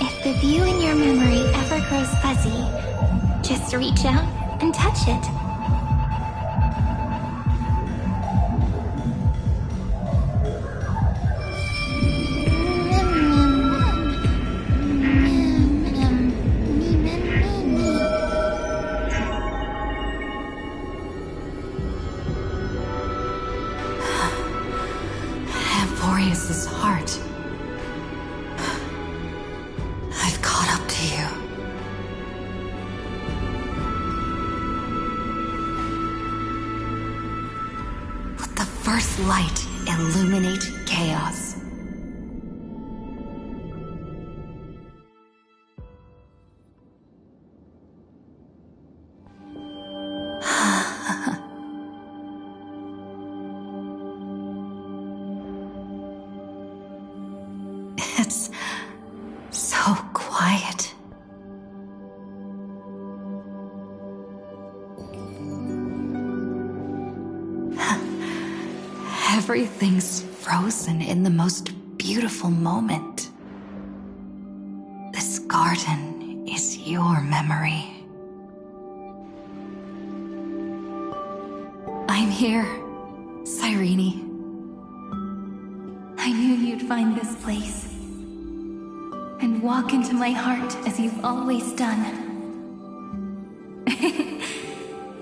If the view in your memory ever grows fuzzy, Just reach out and touch it. Amphorius's heart. I've caught up to you. Let the first light illuminate chaos. It's so quiet. Everything's frozen in the most beautiful moment. This garden is your memory. I'm here, Cyrene. I knew you'd find this place and walk into my heart as you've always done.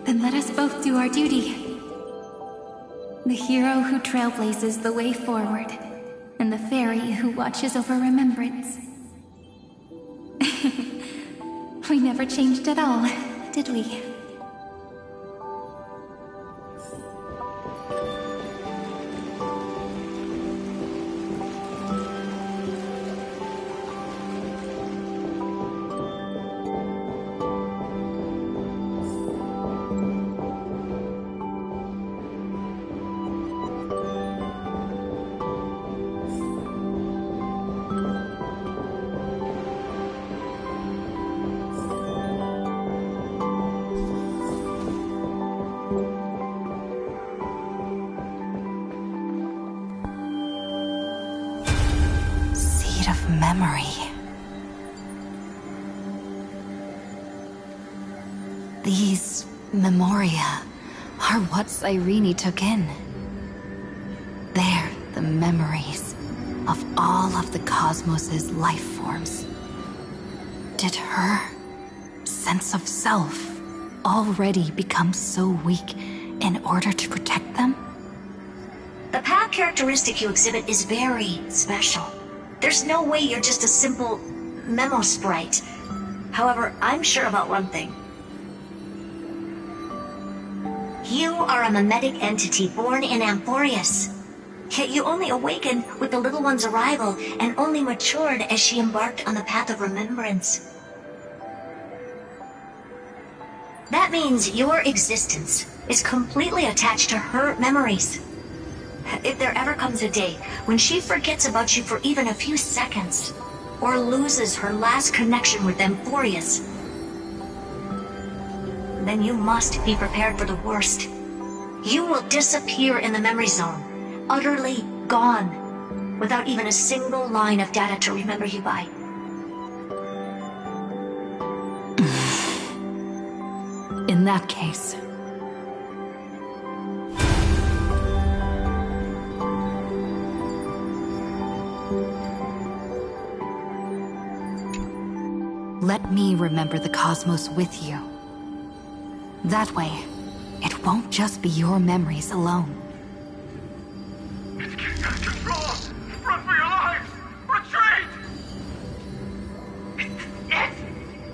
Then let us both do our duty. The hero who trailblazes the way forward, and the fairy who watches over remembrance. We never changed at all, did we? Of memory. These memoria are what Cyrene took in. They're the memories of all of the cosmos's life forms. Did her sense of self already become so weak in order to protect them? The path characteristic you exhibit is very special. There's no way you're just a simple memo sprite. However, I'm sure about one thing. You are a mimetic entity born in Amphorius. Yet you only awakened with the little one's arrival and only matured as she embarked on the path of remembrance. That means your existence is completely attached to her memories. If there ever comes a day when she forgets about you for even a few seconds, or loses her last connection with Amphorius, then you must be prepared for the worst. You will disappear in the memory zone, utterly gone, without even a single line of data to remember you by. In that case, let me remember the cosmos with you. That way, it won't just be your memories alone. It's getting out of control! Run for your lives! Retreat! It's...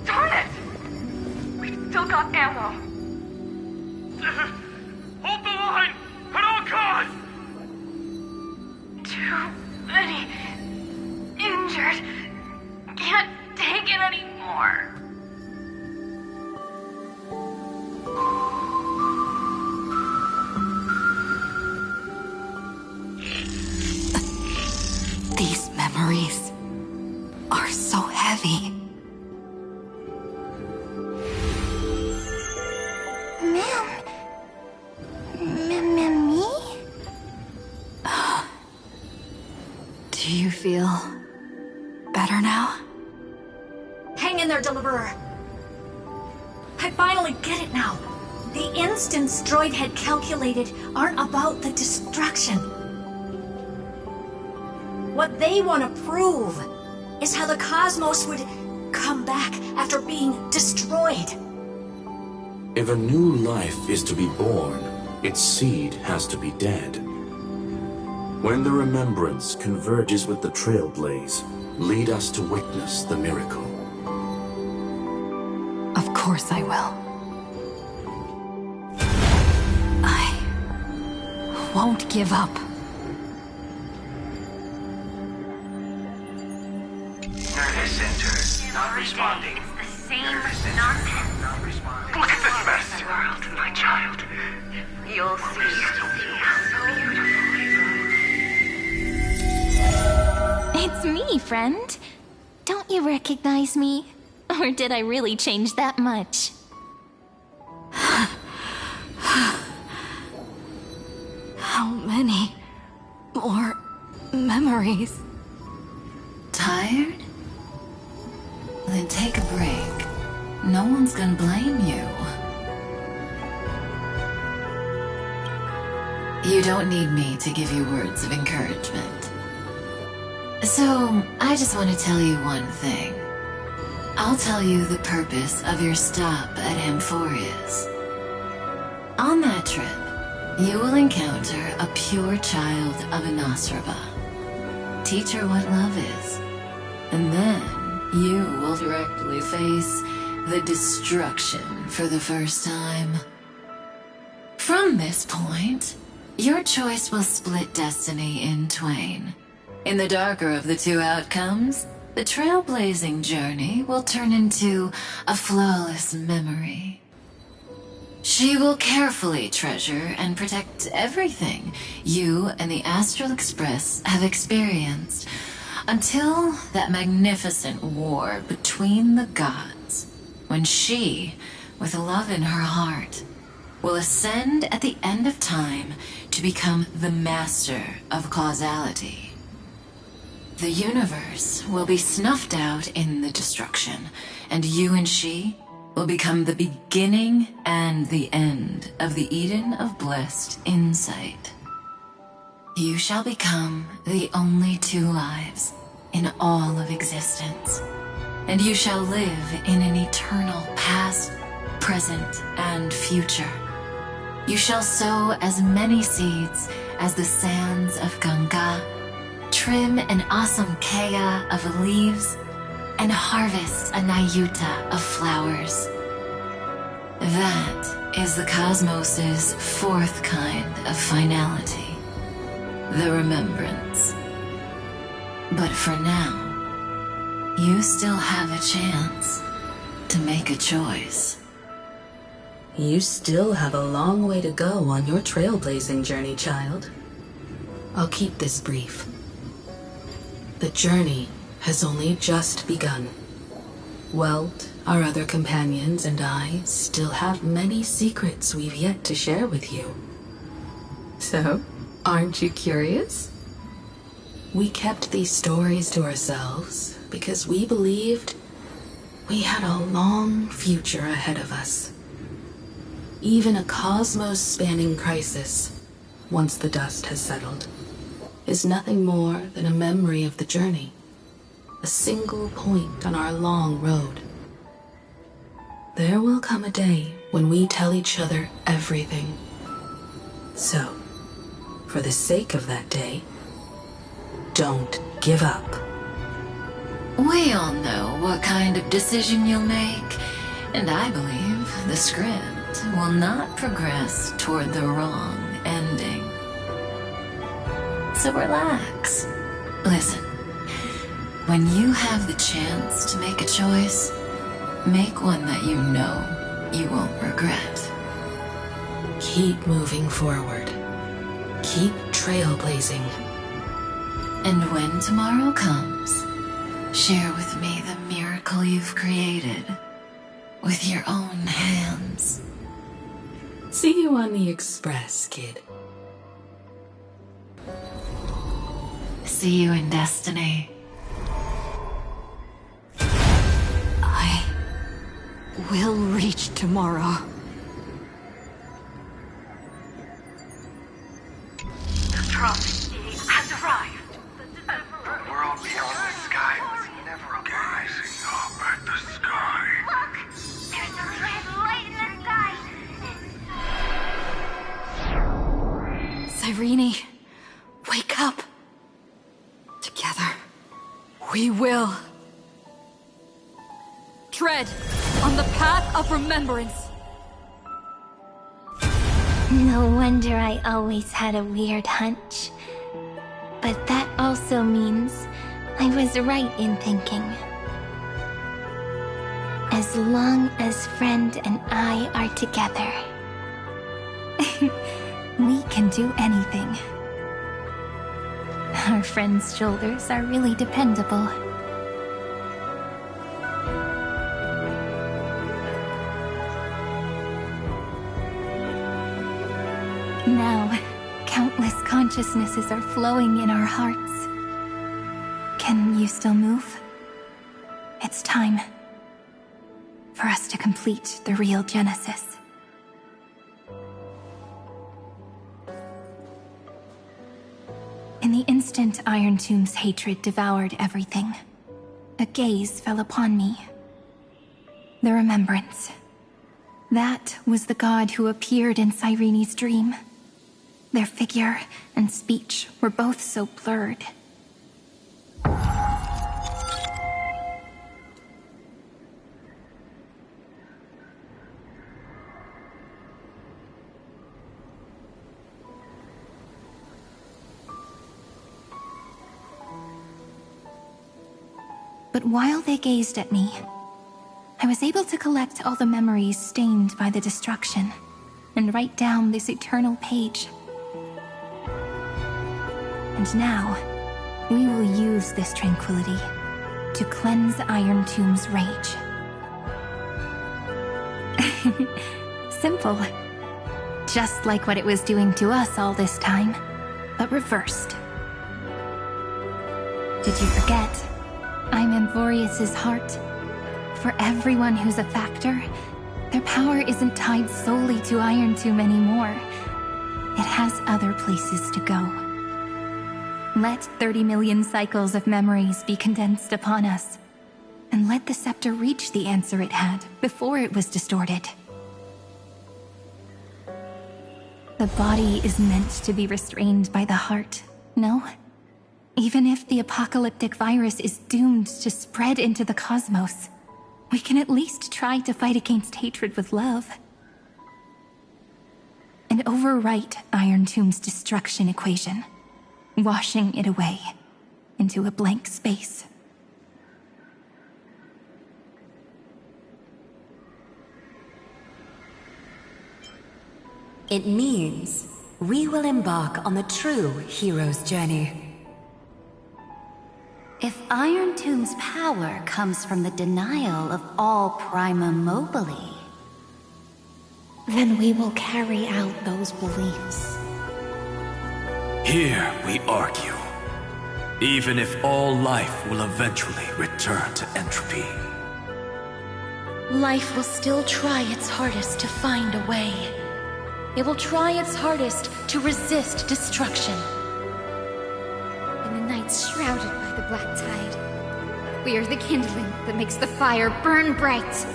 Darn it! We've still got ammo. Hold the line! At all costs! Too many injured. Can't take it anymore. These memories are so heavy. Me? Do you feel better now? Hang in there, Deliverer. I finally get it now. The instants Droid had calculated aren't about the destruction. What they want to prove is how the cosmos would come back after being destroyed. If a new life is to be born, its seed has to be dead. When the remembrance converges with the trailblaze, lead us to witness the miracle. Of course I will. I won't give up. Nervous center, not responding. The same nonsense. Not responding. Look at this mess! World, my child. You'll see how beautiful. It's me, friend. Don't you recognize me? Or did I really change that much? How many more memories? Tired? Then take a break. No one's gonna blame you. You don't need me to give you words of encouragement. So, I just want to tell you one thing. I'll tell you the purpose of your stop at Amphorius. On that trip, you will encounter a pure child of Anastraba. Teach her what love is. And then you will directly face the destruction for the first time. From this point, your choice will split destiny in twain. In the darker of the two outcomes, the trailblazing journey will turn into a flawless memory. She will carefully treasure and protect everything you and the Astral Express have experienced, until that magnificent war between the gods, when she, with love in her heart, will ascend at the end of time to become the master of causality. The universe will be snuffed out in the destruction, and you and she will become the beginning and the end of the Eden of blessed insight. You shall become the only two lives in all of existence, and you shall live in an eternal past, present, and future. You shall sow as many seeds as the sands of Ganga, trim an awesome kea of leaves, and harvest a nayuta of flowers. That is the cosmos's fourth kind of finality, the remembrance. But for now, you still have a chance to make a choice. You still have a long way to go on your trailblazing journey, child. I'll keep this brief. The journey has only just begun. Welt, our other companions, and I still have many secrets we've yet to share with you. So, aren't you curious? We kept these stories to ourselves because we believed we had a long future ahead of us. Even a cosmos-spanning crisis, once the dust has settled, is nothing more than a memory of the journey, a single point on our long road. There will come a day when we tell each other everything. So, for the sake of that day, don't give up. We all know what kind of decision you'll make, and I believe the script will not progress toward the wrong ending. So relax. Listen, when you have the chance to make a choice, make one that you know you won't regret. Keep moving forward. Keep trailblazing. And when tomorrow comes, share with me the miracle you've created with your own hands. See you on the Express, kid. See you in destiny. I will reach tomorrow. The trophy has arrived. The world beyond the sky was never gazing up at the sky. Look! There's a red light in the sky! Cyrene, wake up. Together, we will. Tread on the path of remembrance. No wonder I always had a weird hunch. But that also means I was right in thinking. As long as Friend and I are together, we can do anything. Our friend's shoulders are really dependable. Now, countless consciousnesses are flowing in our hearts. Can you still move? It's time for us to complete the real Genesis. In the instant Iron Tomb's hatred devoured everything, a gaze fell upon me. The remembrance. That was the god who appeared in Cyrene's dream. Their figure and speech were both so blurred. But while they gazed at me, I was able to collect all the memories stained by the destruction and write down this eternal page. And now, we will use this tranquility to cleanse Iron Tomb's rage. Simple. Just like what it was doing to us all this time, but reversed. Did you forget? I'm Amphorius's heart. For everyone who's a factor, their power isn't tied solely to Iron Tomb anymore. It has other places to go. Let 30 million cycles of memories be condensed upon us, and let the scepter reach the answer it had before it was distorted. The body is meant to be restrained by the heart, no? Even if the apocalyptic virus is doomed to spread into the cosmos, we can at least try to fight against hatred with love. And overwrite Iron Tomb's destruction equation, washing it away into a blank space. It means we will embark on the true hero's journey. If Iron Tomb's power comes from the denial of all Prima Mobile, then we will carry out those beliefs. Here we argue. Even if all life will eventually return to entropy. Life will still try its hardest to find a way. It will try its hardest to resist destruction. In the nights shrouded by the black tide, we are the kindling that makes the fire burn bright.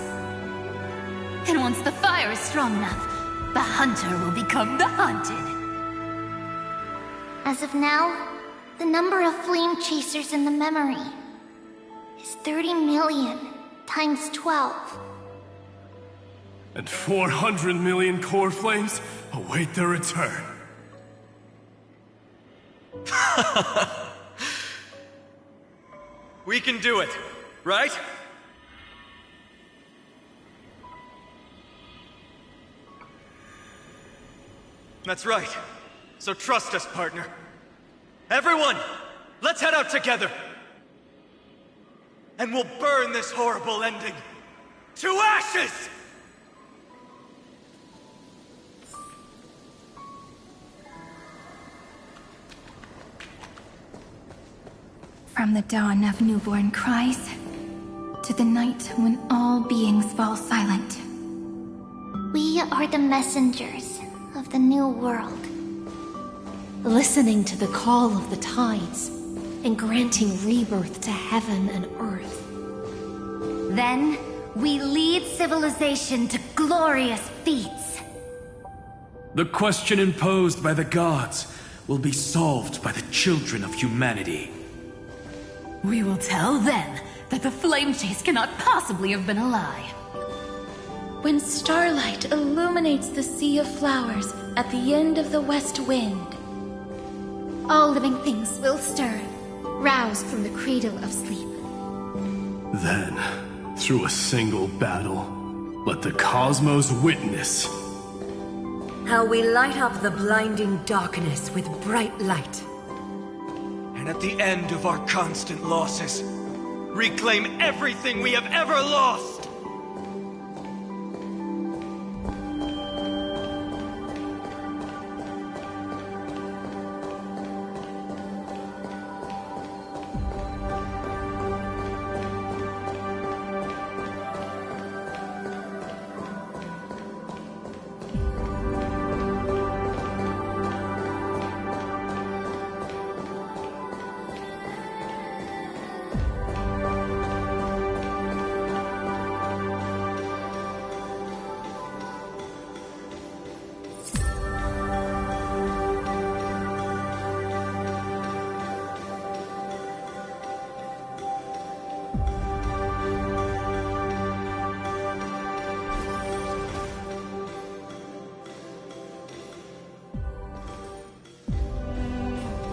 And once the fire is strong enough, the hunter will become the hunted. As of now, the number of flame chasers in the memory is 30 million times 12. And 400 million core flames await their return. We can do it, right? That's right. So trust us, partner. Everyone, let's head out together. And we'll burn this horrible ending to ashes! From the dawn of newborn cries, to the night when all all beings fall silent. We are the messengers of the new world. Listening to the call of the tides and granting rebirth to heaven and earth. Then, we lead civilization to glorious feats. The question imposed by the gods will be solved by the children of humanity. We will tell them that the flame chase cannot possibly have been a lie. When starlight illuminates the sea of flowers at the end of the west wind, All living things will stir, roused from the cradle of sleep. Then, through a single battle, let the cosmos witness how we light up the blinding darkness with bright light. And at the end of our constant losses, reclaim everything we have ever lost!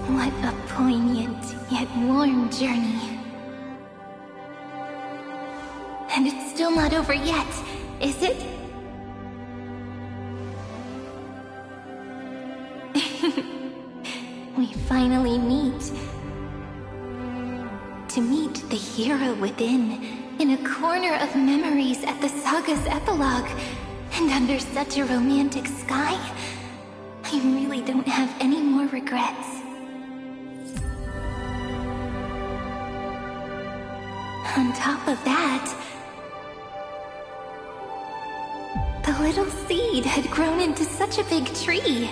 What a poignant yet warm journey. And it's still not over yet, is it? We finally meet. To meet the hero within, in a corner of memories at the saga's epilogue, and under such a romantic sky, I really don't have any more regrets. On top of that, the little seed had grown into such a big tree.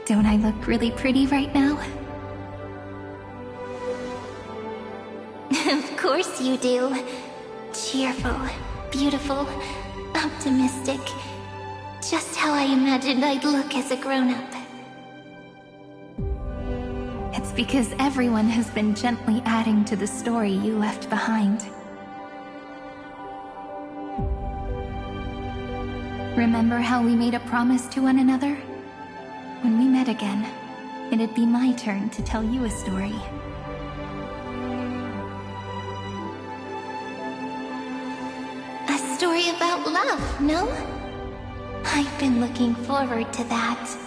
Don't I look really pretty right now? Of course you do. Cheerful, beautiful, optimistic. Just how I imagined I'd look as a grown-up. It's because everyone has been gently adding to the story you left behind. Remember how we made a promise to one another? When we met again, it'd be my turn to tell you a story. A story about love, no? I've been looking forward to that.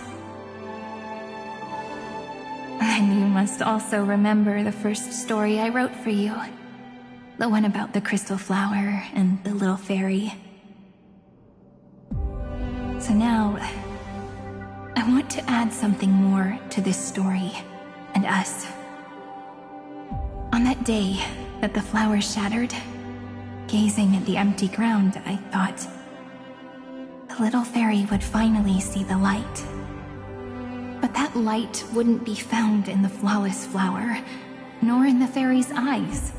And you must also remember the first story I wrote for you. The one about the crystal flower and the little fairy. So now, I want to add something more to this story and us. On that day that the flower shattered, gazing at the empty ground, I thought the little fairy would finally see the light. But that light wouldn't be found in the flawless flower, nor in the fairy's eyes.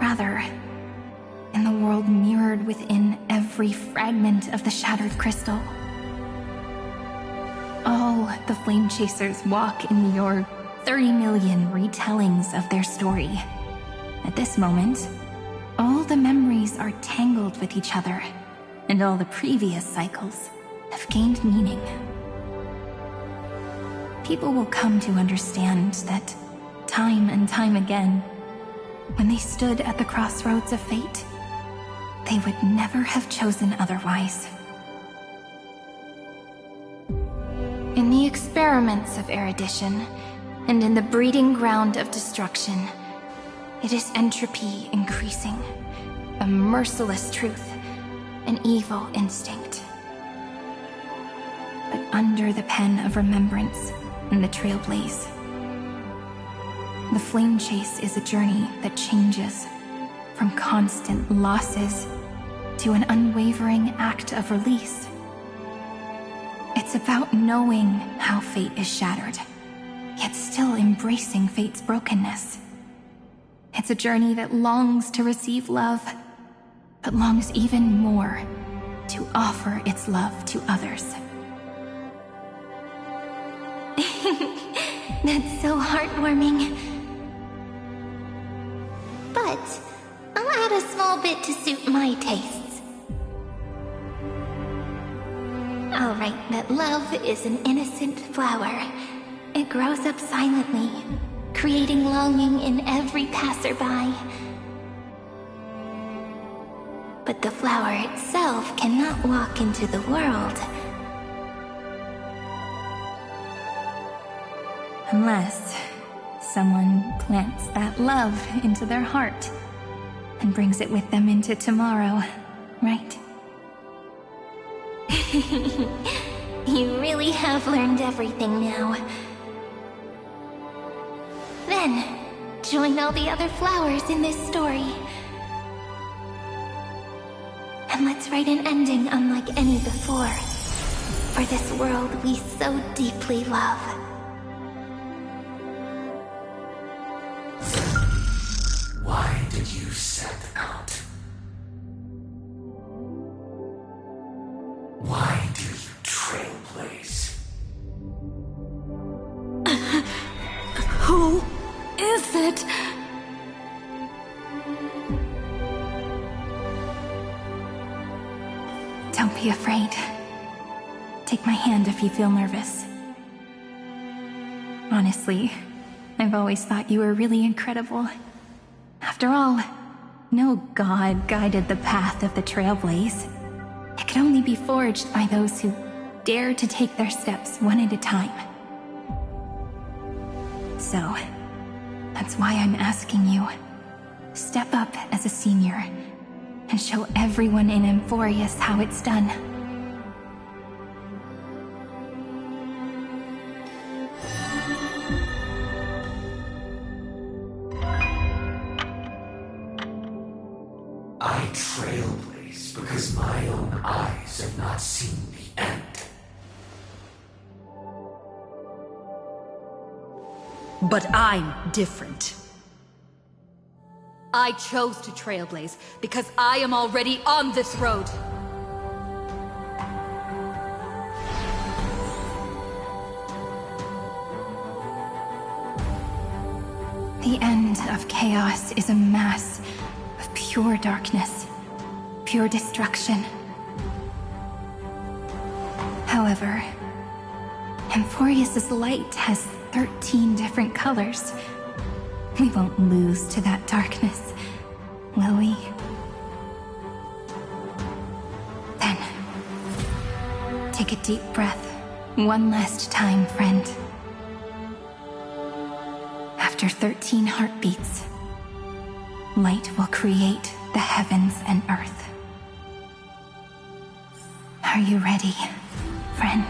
Rather, in the world mirrored within every fragment of the shattered crystal. All the flame chasers walk in your 30 million retellings of their story. At this moment, all the memories are tangled with each other, and all the previous cycles have gained meaning. People will come to understand that time and time again, when they stood at the crossroads of fate, they would never have chosen otherwise. In the experiments of erudition, and in the breeding ground of destruction, it is entropy increasing, a merciless truth, an evil instinct. But under the pen of remembrance and the trailblaze, The flame chase is a journey that changes from constant losses to an unwavering act of release. It's about knowing how fate is shattered, yet still embracing fate's brokenness. It's a journey that longs to receive love, but longs even more to offer its love to others. That's so heartwarming. But I'll add a small bit to suit my tastes. I'll write that love is an innocent flower. It grows up silently, creating longing in every passerby. But the flower itself cannot walk into the world. Unless someone plants that love into their heart and brings it with them into tomorrow, right? You really have learned everything now. Then, join all the other flowers in this story. And let's write an ending unlike any before, for this world we so deeply love. Why did you set out? Why do you trailblaze? Who is it? Don't be afraid. Take my hand if you feel nervous. Honestly, I've always thought you were really incredible. After all, no god guided the path of the Trailblaze. It could only be forged by those who dare to take their steps one at a time. So, that's why I'm asking you. Step up as a senior and show everyone in Amphorius how it's done. I trailblaze because my own eyes have not seen the end. But I'm different. I chose to trailblaze because I am already on this road. The end of chaos is a mass of pure darkness, pure destruction. However, Amphorius' light has 13 different colors. We won't lose to that darkness, will we? Then, take a deep breath, one last time, friend. After 13 heartbeats, light will create the heavens and earth. Are you ready, friend?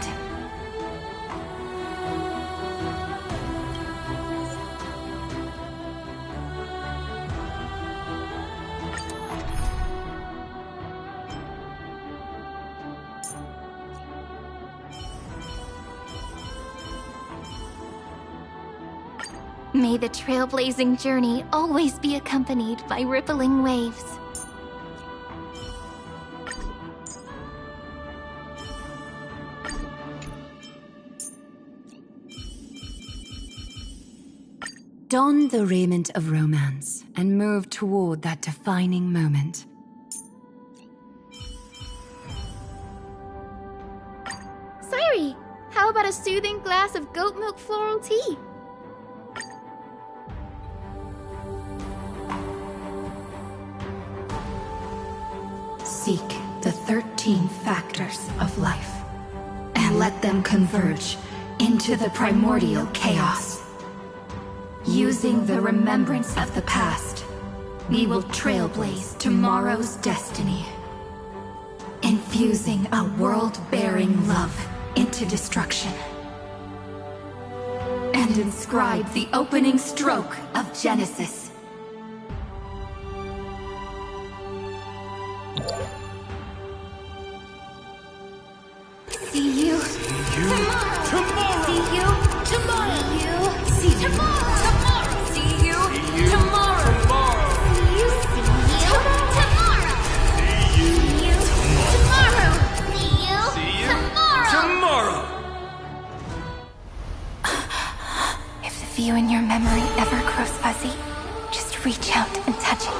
May the trailblazing journey always be accompanied by rippling waves. Don the raiment of romance and move toward that defining moment. Sayuri, how about a soothing glass of goat milk floral tea? Seek the 13 factors of life, and let them converge into the primordial chaos. Using the remembrance of the past, we will trailblaze tomorrow's destiny. Infusing a world-bearing love into destruction. and inscribe the opening stroke of Genesis. See you tomorrow. See you tomorrow. See you tomorrow. See you tomorrow. See you tomorrow. See you tomorrow. See you tomorrow. If the view in your memory ever grows fuzzy, just reach out and touch it.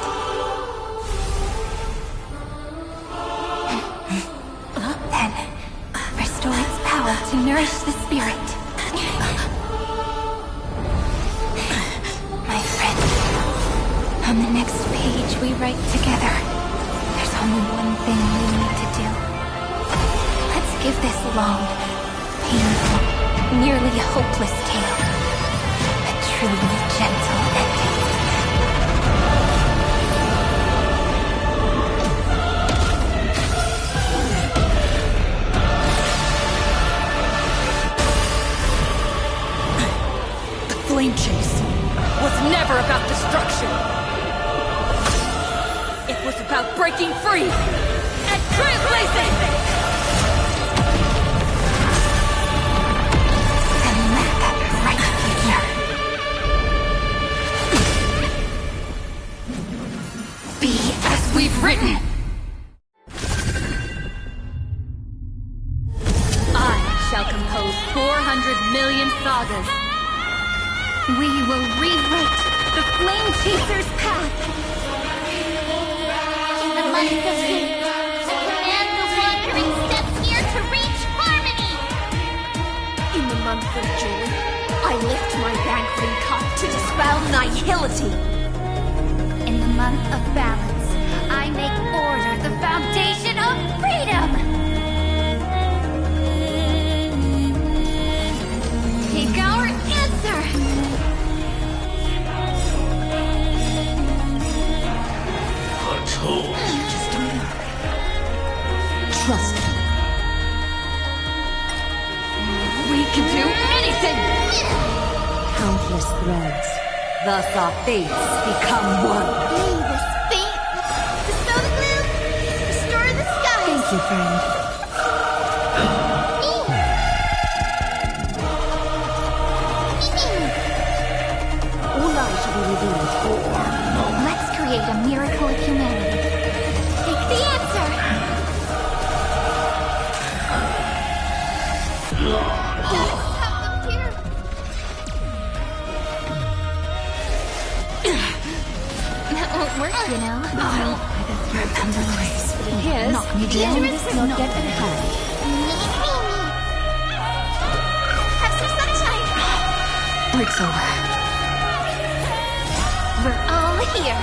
Then, restore its power to nourish the spirit. My friend, on the next page we write together, there's only one thing we need to do. Let's give this long, painful, nearly hopeless tale a truly gentle ending. Flame chase was never about destruction. It was about breaking free and trailblazing! And let that bright future be as we've written. I shall compose 400 million sagas. We will rewrite the Flame Chaser's path. In the month of hate, command the wandering steps here to reach harmony. In the month of joy, I lift my banqueting cup to dispel nihility. In the month of balance, I make order the foundation of freedom. Take our answer. Trust me. We can do anything! Countless threads. Thus our fates become one. May this fate dispel the gloom, restore the skies. Thank you, friend. All lies shall be revealed. Let's create a miracle of humanity. Take the answer. That won't work, you know. Here's knock me down, not get in hand. Have some sunshine. Breaks over. We're all here.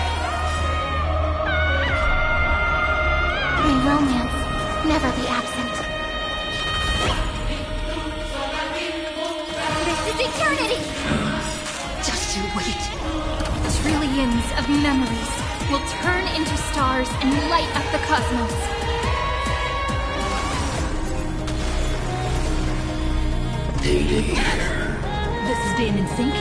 May romance never be absent. This is eternity. Just you wait. Trillions of memories will turn into stars and light up the cosmos. This is Dan in sync.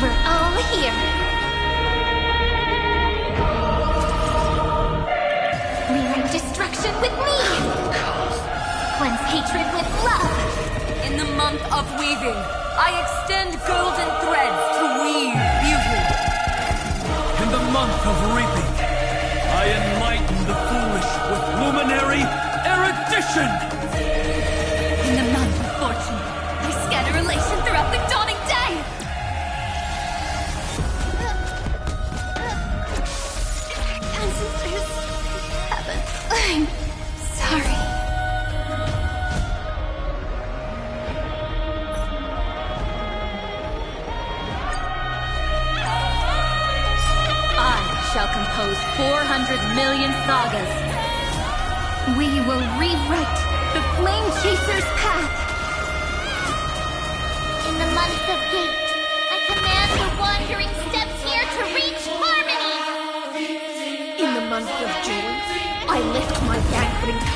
We're all here. Rewrite destruction with me. Cleanse hatred with love. In the month of weaving, I extend golden threads to weave beauty. In the month of reaping, I enlighten the foolish with luminary erudition. In the month of fortune, I scatter elation throughout the dawning day. Ancestors, heaven, I'm sorry. I shall compose 400 million sagas. We will rewrite the Flame Chaser's path.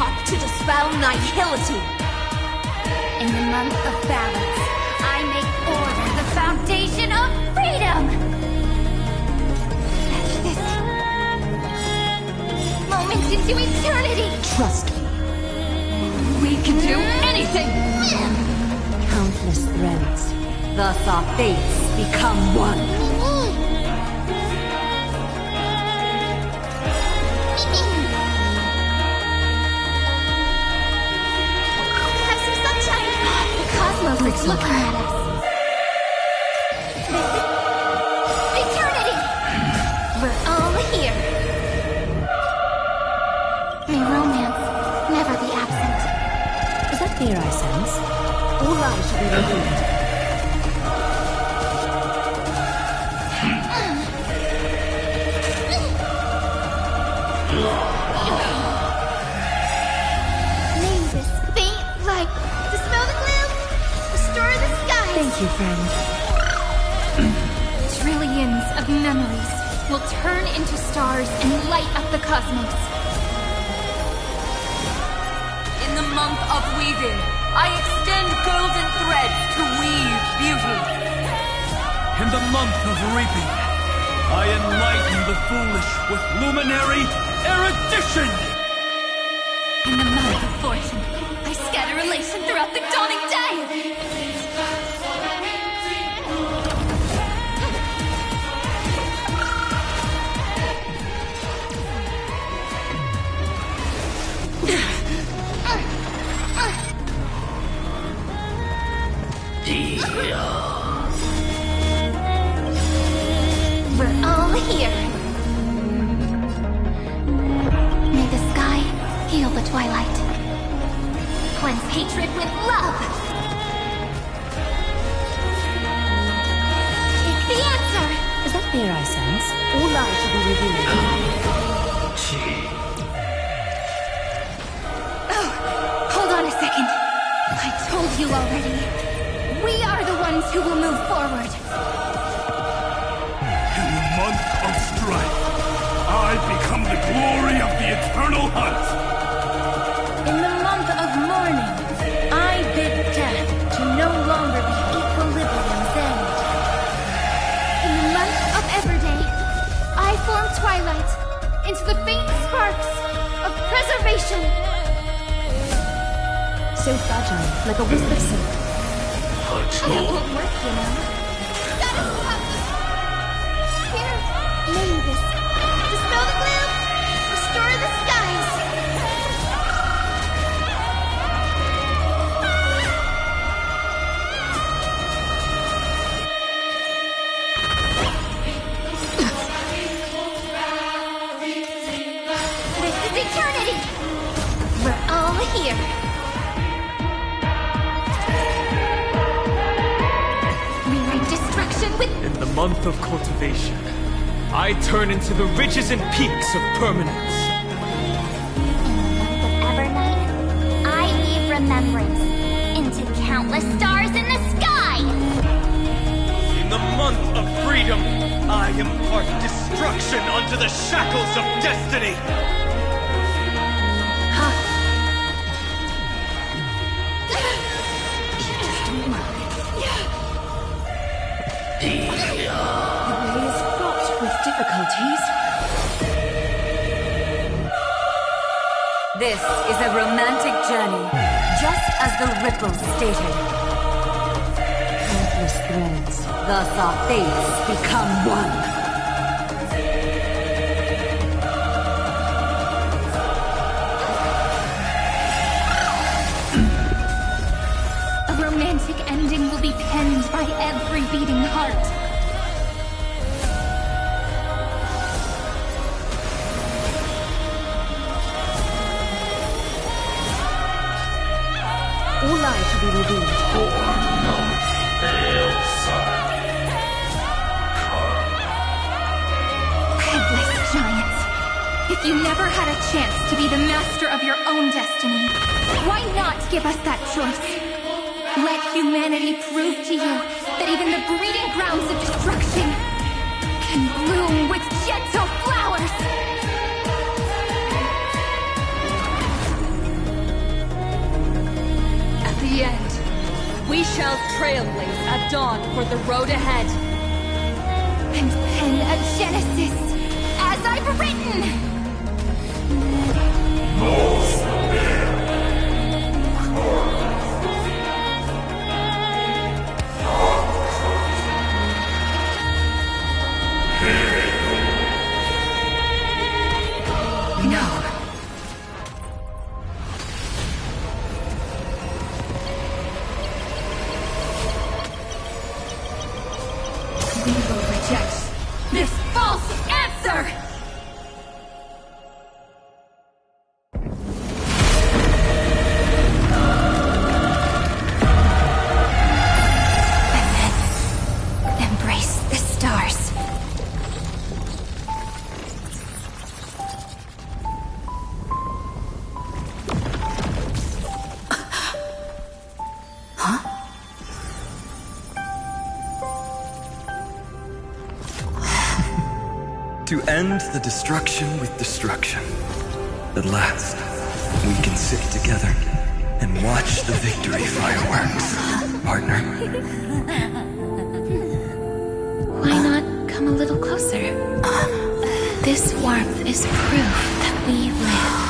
cut to dispel nihility. In the month of balance, I make order the foundation of freedom! This moment into eternity! Trust me. We can do anything! Countless threads. Thus our fates become one. Have some sunshine! The cosmos is looking at us. This is eternity! We're all here. May romance never be absent. Is that fear I sense? All lies shall be revealed. May this faint light dispel the gloom, restore the skies. Thank you, friend. Trillions of memories will turn into stars and light up the cosmos. In the month of weaving, I extend golden threads to weave beauty. In the month of reaping, I enlighten the foolish with luminary erudition. In the month of fortune, I scatter elation throughout the dawning day! We're all here. May the sky heal the twilight. Cleanse hatred with love. Take the answer. Is that fear I sense? All lies shall be revealed. Oh, hold on a second. I told you already. We are the ones who will move forward. In the month of strife, I become the glory of the eternal hunt. In the month of mourning, I bid death to no longer be equilibrium's end. In the month of Everday, I form twilight into the faint sparks of preservation. So fragile, like a wisp of silk. It won't work, you know. Gotta stop this. Here, may this dispel the gloom, restore the skies. This is eternity. We're all here. Rewrite destruction with In the month of cultivation, I turn into the ridges and peaks of permanence. Evernight, I weave remembrance into countless stars in the sky. In the month of freedom, I impart destruction onto the shackles of destiny. The way is fraught with difficulties. This is a romantic journey, just as the ripples stated. Countless threads. Thus our fates become one. A romantic ending will be penned by every beating heart. All lies shall be revealed. Headless giants. If you never had a chance to be the master of your own destiny, why not give us that choice? Let humanity prove to you that even the breeding grounds of destruction can bloom with gentle flowers. We shall trailblaze at dawn for the road ahead. And pen a genesis, as I've written! No. We will reject this false answer! And then embrace the stars. To end the destruction with destruction. At last, we can sit together and watch the victory fireworks, partner. Why not come a little closer? This warmth is proof that we live.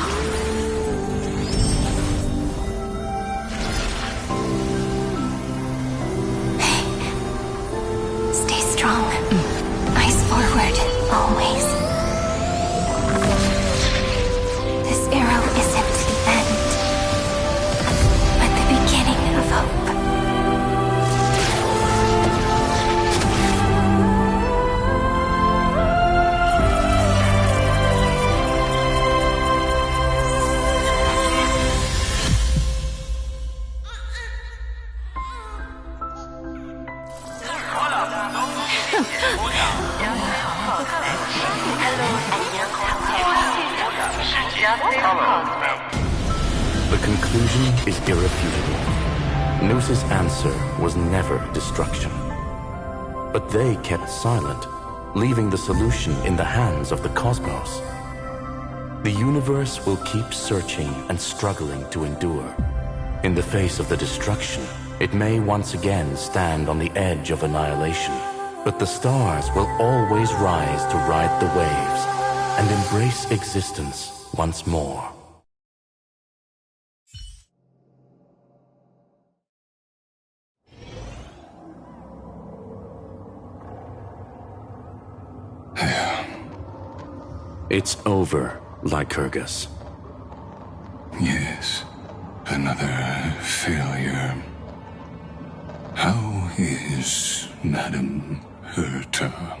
Stay strong. Eyes forward, always. This arrow isn't the end, but the beginning of hope. The conclusion is irrefutable. Noose's answer was never destruction. But they kept silent, leaving the solution in the hands of the cosmos. The universe will keep searching and struggling to endure. In the face of the destruction, it may once again stand on the edge of annihilation. But the stars will always rise to ride the waves and embrace existence once more. It's over, Lycurgus. Yes, another failure. How is Madame Herta?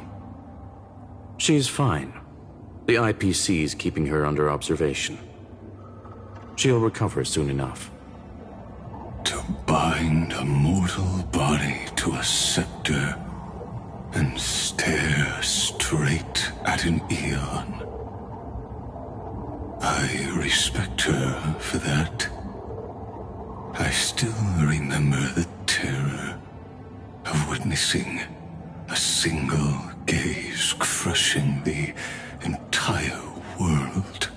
She's fine. The IPC's keeping her under observation. She'll recover soon enough. To bind a mortal body to a scepter and stare straight at an eon. I respect her for that. I still remember the terror of witnessing a single gaze crushing the entire world.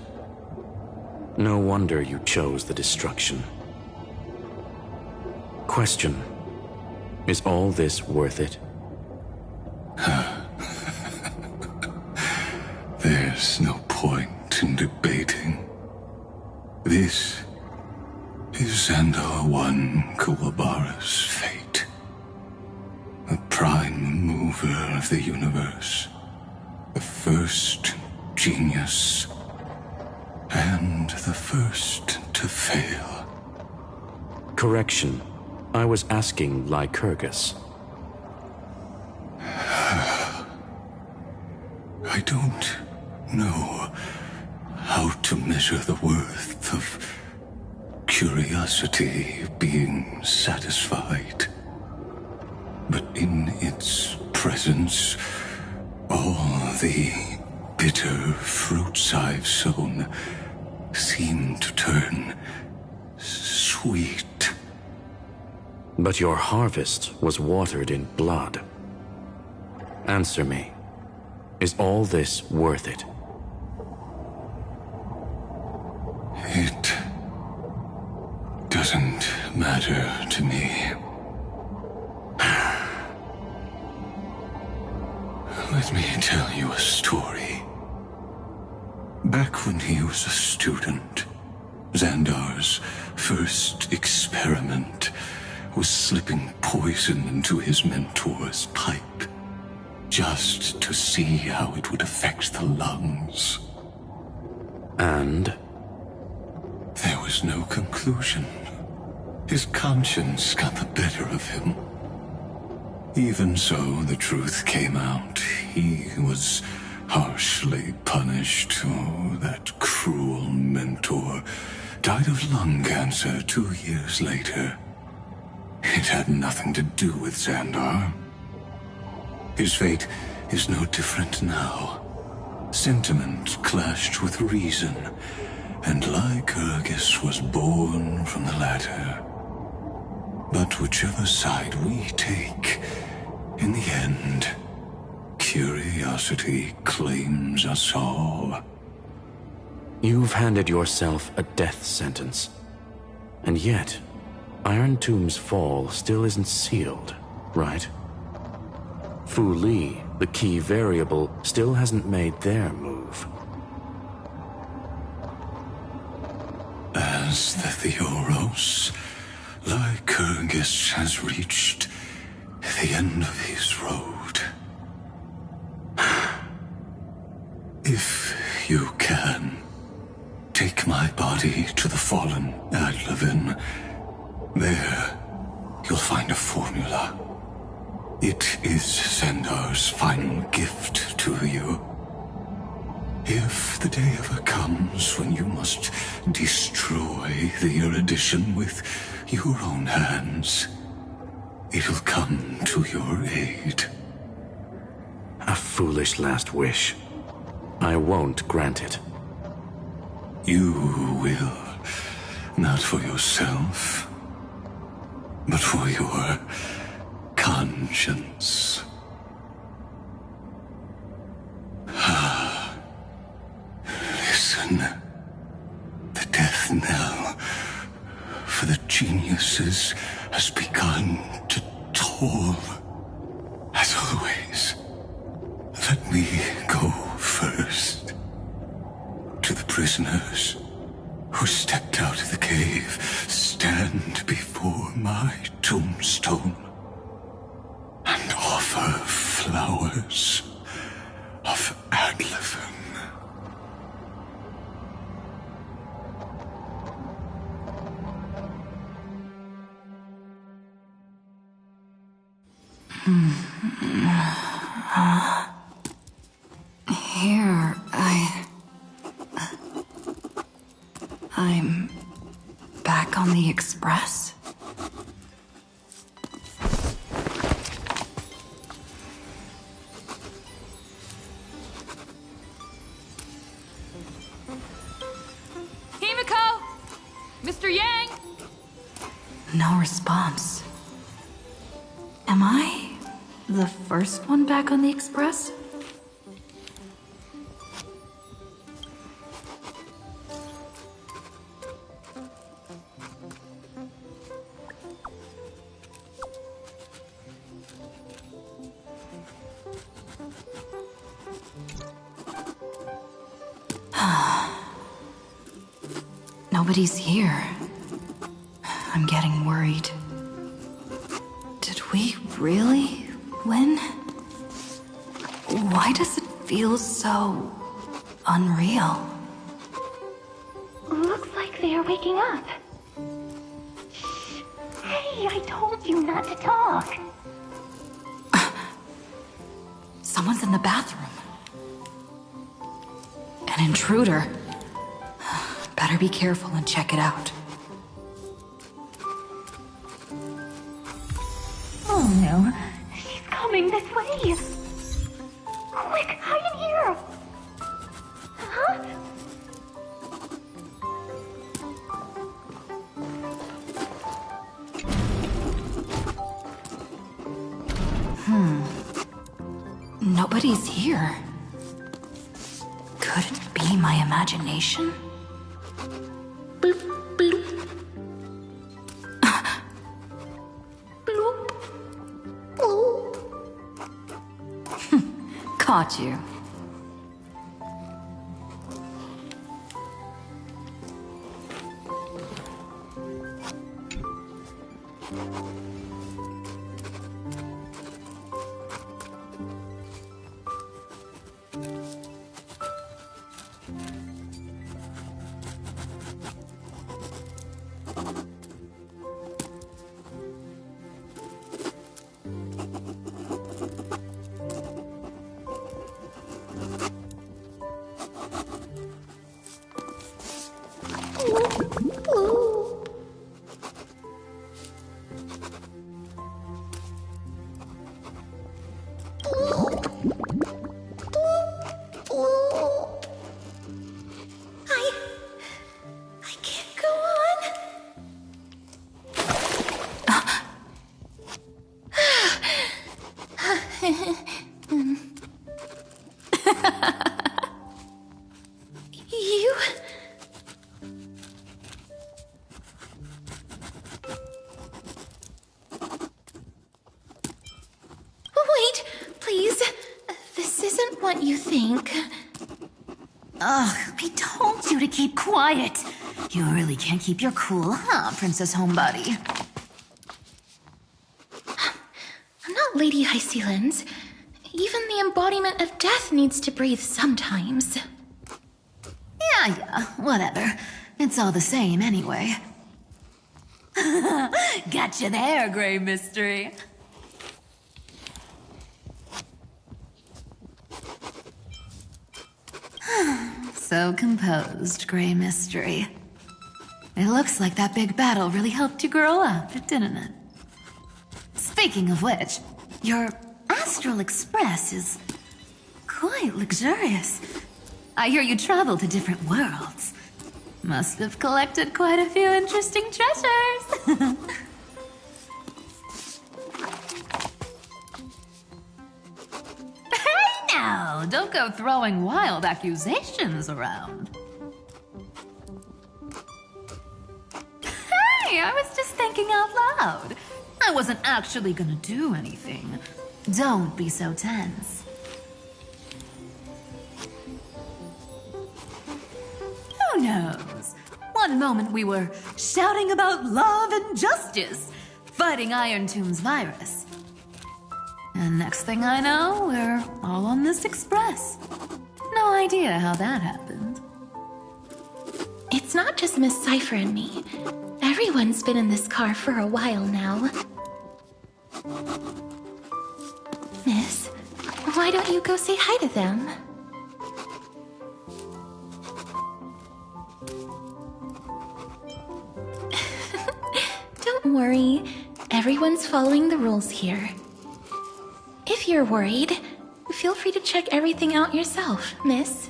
No wonder you chose the destruction. Question: is all this worth it? There's no point in debating. This is Xandar One Kuwabara's fate. The prime mover of the universe. The first genius. And the first to fail. Correction. I was asking Lycurgus. I don't know how to measure the worth of curiosity being satisfied. But in its presence, all the bitter fruits I've sown seem to turn sweet. But your harvest was watered in blood. Answer me. Is all this worth it? It doesn't matter to me. Let me tell you a story. Back when he was a student, Xandar's first experiment was slipping poison into his mentor's pipe, just to see how it would affect the lungs. And? There was no conclusion. His conscience got the better of him. Even so, the truth came out. He was harshly punished. Oh, that cruel mentor died of lung cancer 2 years later. It had nothing to do with Xandar. His fate is no different now. Sentiment clashed with reason, and Lycurgus was born from the latter. But whichever side we take, in the end, curiosity claims us all. You've handed yourself a death sentence. And yet, Iron Tomb's fall still isn't sealed, right? Fu Li, the key variable, still hasn't made their move. As the Theoros, Lycurgus has reached the end of his road. If you can, take my body to the fallen Adlevin. There, you'll find a formula. It is Xandar's final gift to you. If the day ever comes when you must destroy the erudition with your own hands, it'll come to your aid. A foolish last wish. I won't grant it. You will. Not for yourself, but for your conscience. Listen. The death knell for the geniuses has begun to toll. As always, let me go first. To the prisoners who stepped out of the cave, stand before my tombstone and offer flowers of Adlevin. Here, I'm back on the Express? Himiko! Mr. Yang! No response. Am I the first one back on the Express? Nobody's here. I'm getting worried. Did we really win? Why does it feel so unreal? Looks like they are waking up. Shh. Hey, I told you not to talk. Someone's in the bathroom. An intruder. Better be careful and check it out. Oh no. She's coming this way. Quick, hide in here. Huh? Nobody's here. Could it be my imagination? Bloop, bloop. Bloop. Bloop. Caught you. What you think? Ugh, I told you to keep quiet. You really can't keep your cool, huh, Princess Homebody? I'm not Lady High Sealands. Even the embodiment of death needs to breathe sometimes. Yeah, whatever. It's all the same anyway. Gotcha there, Grey Mystery. So composed, Grey Mystery. It looks like that big battle really helped you grow up, didn't it? Speaking of which, your Astral Express is quite luxurious. I hear you travel to different worlds. Must have collected quite a few interesting treasures. Hey now, don't go throwing wild accusations around. Hey, I was just thinking out loud. I wasn't actually gonna do anything. Don't be so tense. Who knows? One moment we were shouting about love and justice, fighting Iron Tomb's virus. And next thing I know, we're all on this express. No idea how that happened. It's not just Miss Cypher and me. Everyone's been in this car for a while now. Miss, why don't you go say hi to them? Don't worry. Everyone's following the rules here. If you're worried, feel free to check everything out yourself, miss.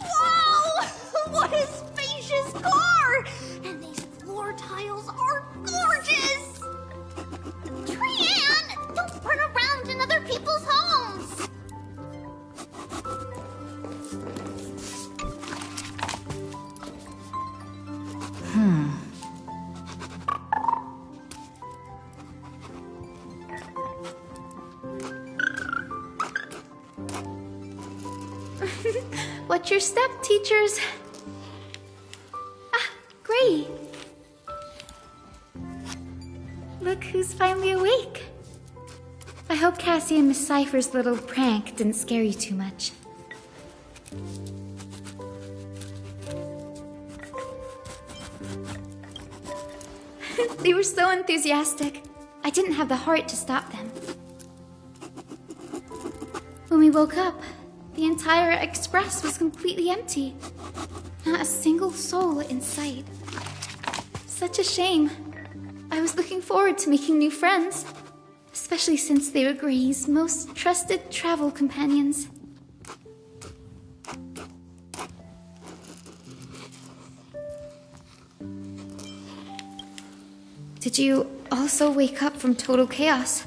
Wow! What a spacious car! And these floor tiles are gorgeous! Trianne, don't run around in other people's homes! What's your step, teachers? Ah, great. Look who's finally awake. I hope Cassie and Miss Cypher's little prank didn't scare you too much. They were so enthusiastic. I didn't have the heart to stop them. When we woke up, the entire express was completely empty. Not a single soul in sight. Such a shame. I was looking forward to making new friends, especially since they were Gray's most trusted travel companions. Did you also wake up from total chaos?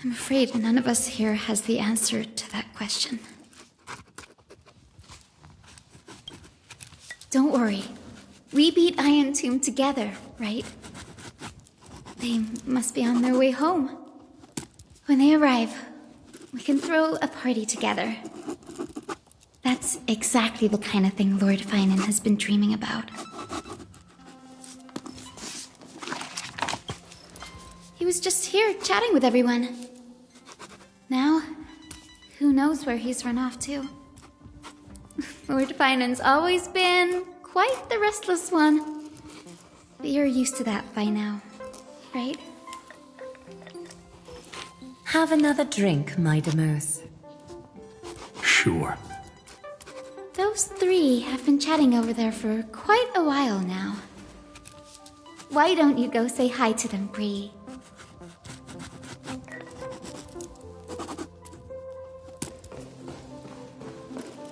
I'm afraid none of us here has the answer to that question. Don't worry. We beat Iron Tomb together, right? They must be on their way home. When they arrive, we can throw a party together. That's exactly the kind of thing Lord Finan has been dreaming about. He was just here chatting with everyone. Now, who knows where he's run off to? Lord Finan's always been quite the restless one. But you're used to that by now, right? Have another drink, my Demos. Sure. Those three have been chatting over there for quite a while now. Why don't you go say hi to them, Bree?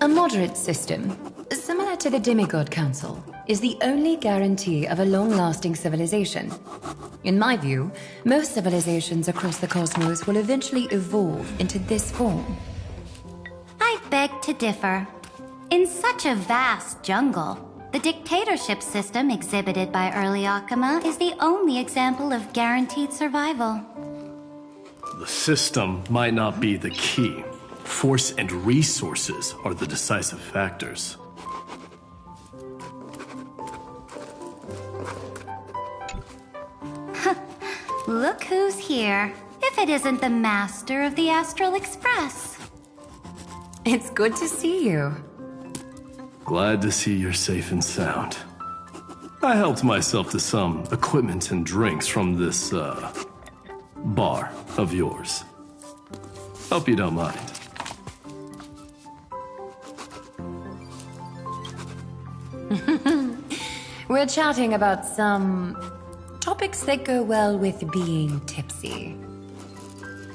A moderate system, similar to the Demigod Council, is the only guarantee of a long-lasting civilization. In my view, most civilizations across the cosmos will eventually evolve into this form. I beg to differ. In such a vast jungle, the dictatorship system exhibited by early Akama is the only example of guaranteed survival. The system might not be the key. Force and resources are the decisive factors. Look who's here. If it isn't the master of the Astral Express. It's good to see you. Glad to see you're safe and sound. I helped myself to some equipment and drinks from this, bar of yours. Hope you don't mind. We're chatting about some topics that go well with being tipsy.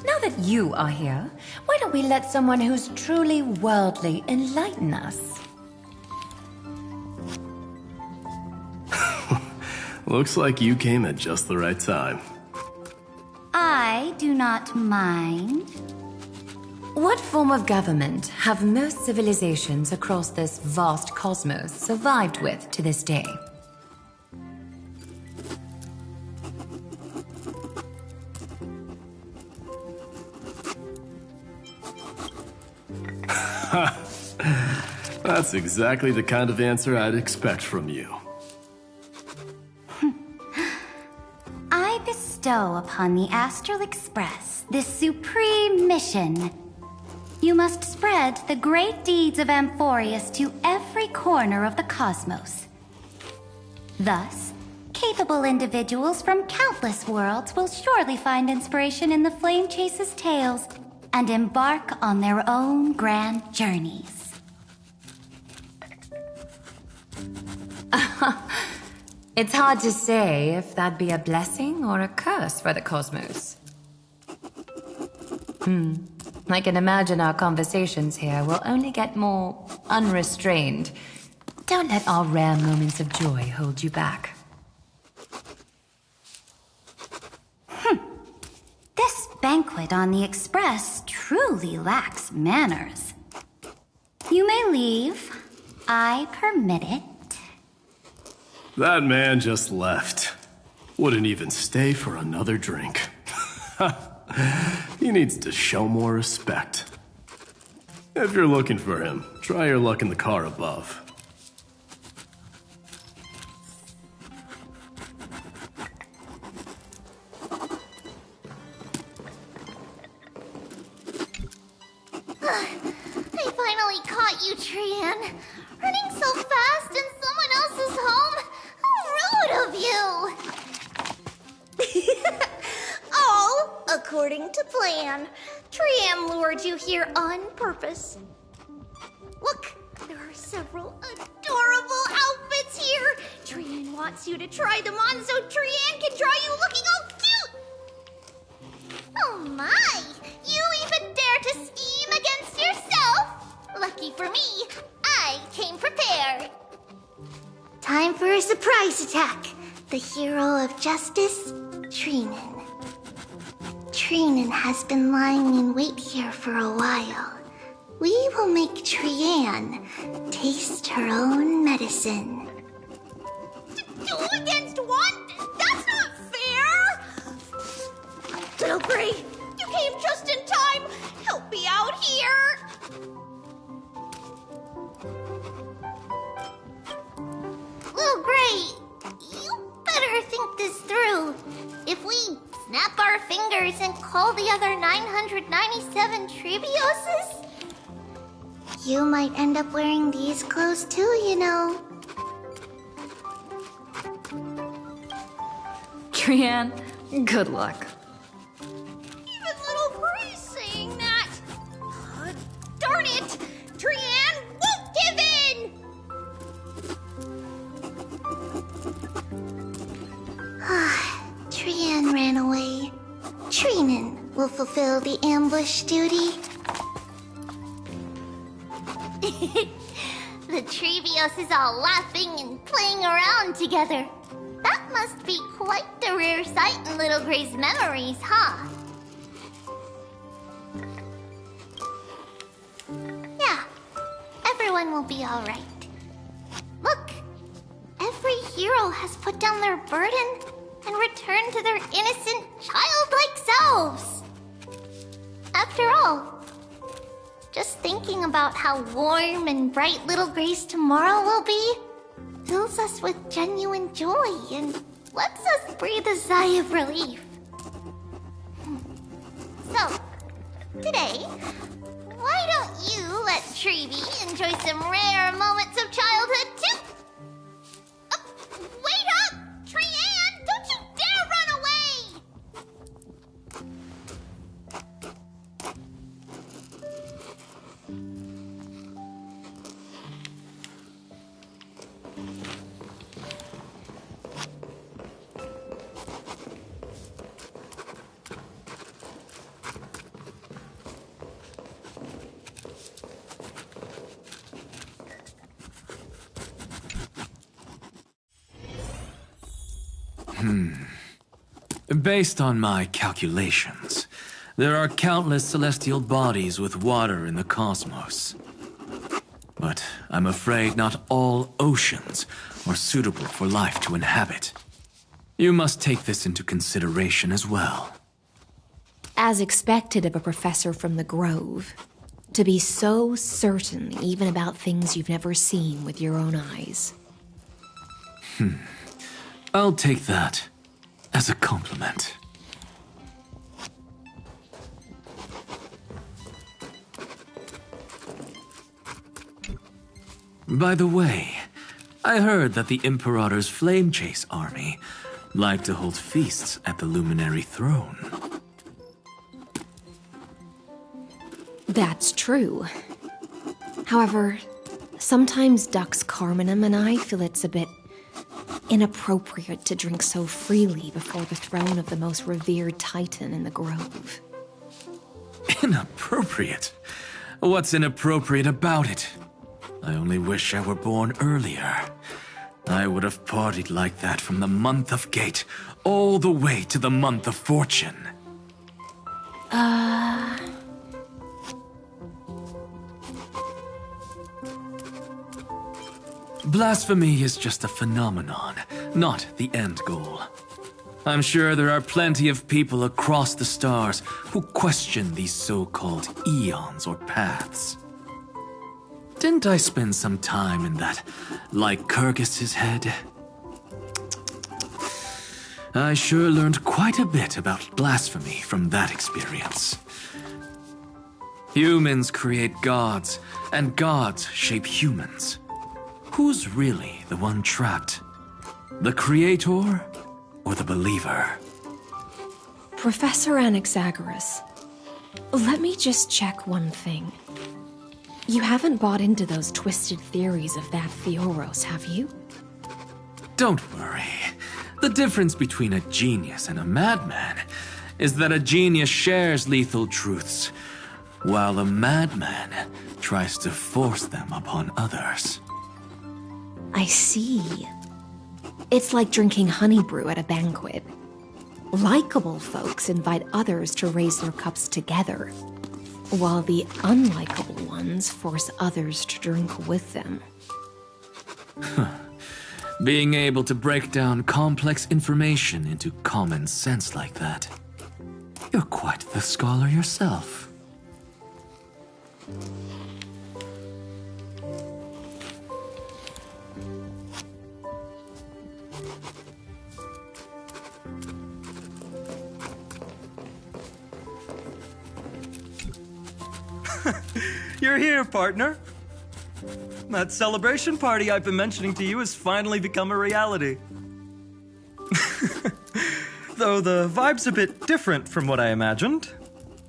Now that you are here, why don't we let someone who's truly worldly enlighten us? Looks like you came at just the right time. I do not mind. What form of government have most civilizations across this vast cosmos survived with to this day? That's exactly the kind of answer I'd expect from you. I bestow upon the Astral Express this supreme mission. You must spread the great deeds of Amphorius to every corner of the cosmos. Thus, capable individuals from countless worlds will surely find inspiration in the Flame Chase's tales and embark on their own grand journeys. It's hard to say if that'd be a blessing or a curse for the cosmos. I can imagine our conversations here will only get more unrestrained. Don't let our rare moments of joy hold you back. This banquet on the Express truly lacks manners. You may leave. I permit it. That man just left. Wouldn't even stay for another drink. He needs to show more respect. If you're looking for him, try your luck in the car above. I finally caught you, Trian. Running so fast in someone else's home. How rude of you! All according to plan. Trian lured you here on purpose. Look, there are several adorable outfits here. Trian wants you to try them on so Trian can draw you looking all cute. Oh my! You even dare to scheme against yourself? Lucky for me, I came prepared. Time for a surprise attack. The hero of justice, Trinan. Trinan has been lying in wait here for a while. we will make Trianne taste her own medicine. Two against one? That's not fair! Little Gray, you came just in time! Help me out here! Little Gray, you better think this through. If we snap our fingers and call the other 997 Trebioses, you might end up wearing these clothes too, you know. Trianne, good luck. Even little Gray's saying that. Darn it! Trianne won't give in! Trianne ran away. Trinan will fulfill the ambush duty. The Trevios is all laughing and playing around together. That must be quite the rare sight in Little Gray's memories, huh? Yeah, everyone will be alright. Look, every hero has put down their burden and returned to their innocent, childlike selves. After all, just thinking about how warm and bright Little Gray's tomorrow will be fills us with genuine joy and lets us breathe a sigh of relief. So, today, why don't you let Trevi enjoy some rare moments of childhood too? Wait up! Trianne, don't you dare run away! Based on my calculations, there are countless celestial bodies with water in the cosmos. But I'm afraid not all oceans are suitable for life to inhabit. You must take this into consideration as well. As expected of a professor from the Grove, to be so certain even about things you've never seen with your own eyes. I'll take that as a compliment. By the way, I heard that the Imperator's Flame Chase army like to hold feasts at the Luminary Throne. That's true. However, sometimes Dux Carminum and I feel it's a bit inappropriate to drink so freely before the throne of the most revered titan in the Grove. Inappropriate? What's inappropriate about it? I only wish I were born earlier. I would have partied like that from the month of Gate all the way to the month of Fortune. Blasphemy is just a phenomenon, not the end goal. I'm sure there are plenty of people across the stars who question these so-called eons or paths. Didn't I spend some time in that Lycurgus's head? I sure learned quite a bit about blasphemy from that experience. Humans create gods, and gods shape humans. Who's really the one trapped? The creator or the believer? Professor Anaxagoras, let me just check one thing. You haven't bought into those twisted theories of that Theoros, have you? Don't worry. The difference between a genius and a madman is that a genius shares lethal truths, while a madman tries to force them upon others. I see. It's like drinking honey brew at a banquet. Likeable folks invite others to raise their cups together, while the unlikable ones force others to drink with them. Being able to break down complex information into common sense like that. You're quite the scholar yourself. You're here, partner. That celebration party I've been mentioning to you has finally become a reality. Though the vibe's a bit different from what I imagined,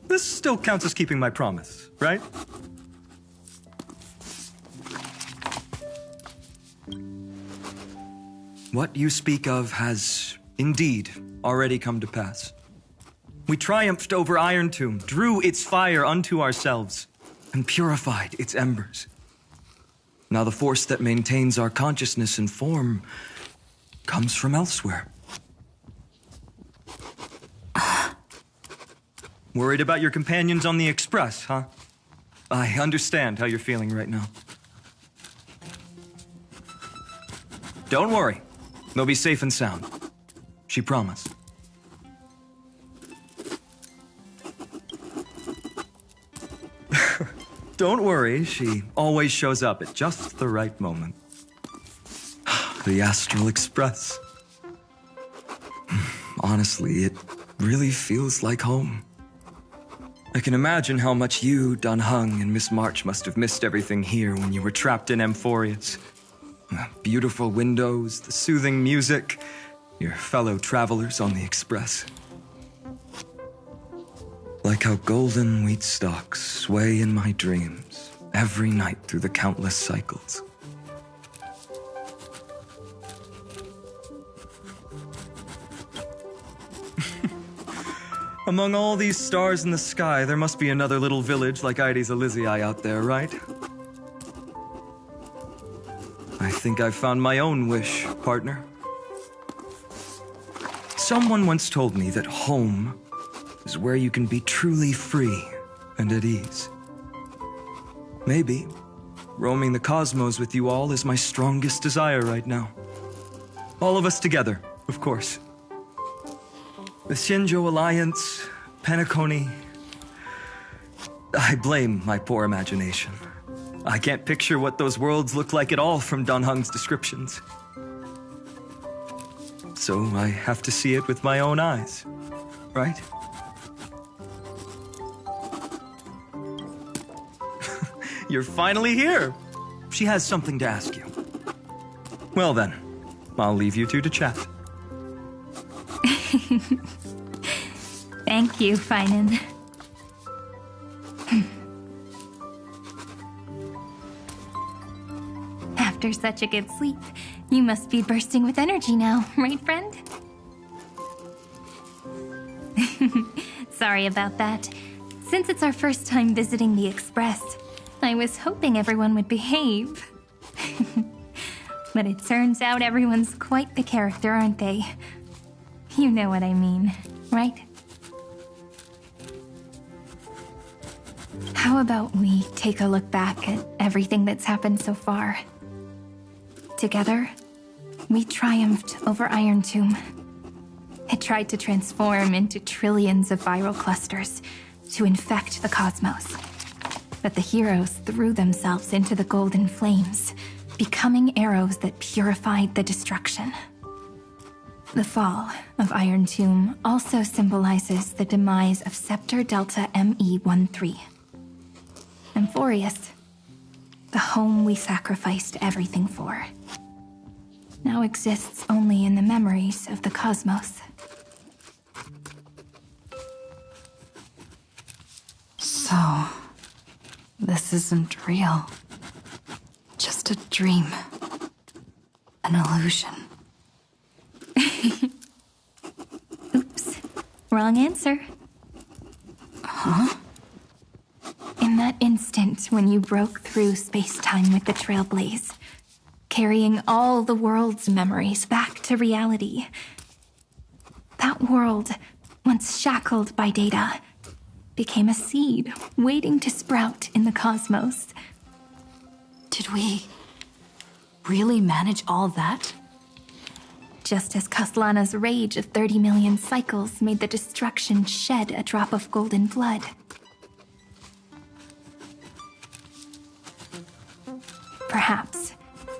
this still counts as keeping my promise, right? What you speak of has indeed already come to pass. We triumphed over Iron Tomb, drew its fire unto ourselves, and purified its embers. Now the force that maintains our consciousness and form comes from elsewhere. Worried about your companions on the Express, huh? I understand how you're feeling right now. Don't worry. They'll be safe and sound. She promised. Don't worry, she always shows up at just the right moment. The Astral Express. Honestly, it really feels like home. I can imagine how much you, Dan Heng, and Miss March must have missed everything here when you were trapped in Amphorius. The beautiful windows, the soothing music, your fellow travelers on the Express. Like how golden wheat stalks sway in my dreams every night through the countless cycles. Among all these stars in the sky, there must be another little village like Ides Elysiae out there, right? I think I've found my own wish, partner. Someone once told me that home is where you can be truly free and at ease. Maybe roaming the cosmos with you all is my strongest desire right now. All of us together, of course. The Shinjo Alliance, Penacony. I blame my poor imagination. I can't picture what those worlds look like at all from Dan Heng's descriptions. So I have to see it with my own eyes, right? You're finally here. She has something to ask you. Well then, I'll leave you two to chat. Thank you, Finan. After such a good sleep, you must be bursting with energy now, right, friend? Sorry about that. Since it's our first time visiting the Express, I was hoping everyone would behave. But it turns out everyone's quite the character, aren't they? You know what I mean, right? How about we take a look back at everything that's happened so far? Together, we triumphed over Iron Tomb. It tried to transform into trillions of viral clusters to infect the cosmos. But the heroes threw themselves into the golden flames, becoming arrows that purified the destruction. The fall of Iron Tomb also symbolizes the demise of Scepter Delta ME-13. Amphorius, the home we sacrificed everything for, now exists only in the memories of the cosmos. So, this isn't real. Just a dream. An illusion. Oops. Wrong answer. Huh? In that instant when you broke through space-time with the Trailblaze, carrying all the world's memories back to reality, that world, once shackled by data, became a seed waiting to sprout in the cosmos. Did we really manage all that? Just as Kaslana's rage of 30 million cycles made the destruction shed a drop of golden blood. Perhaps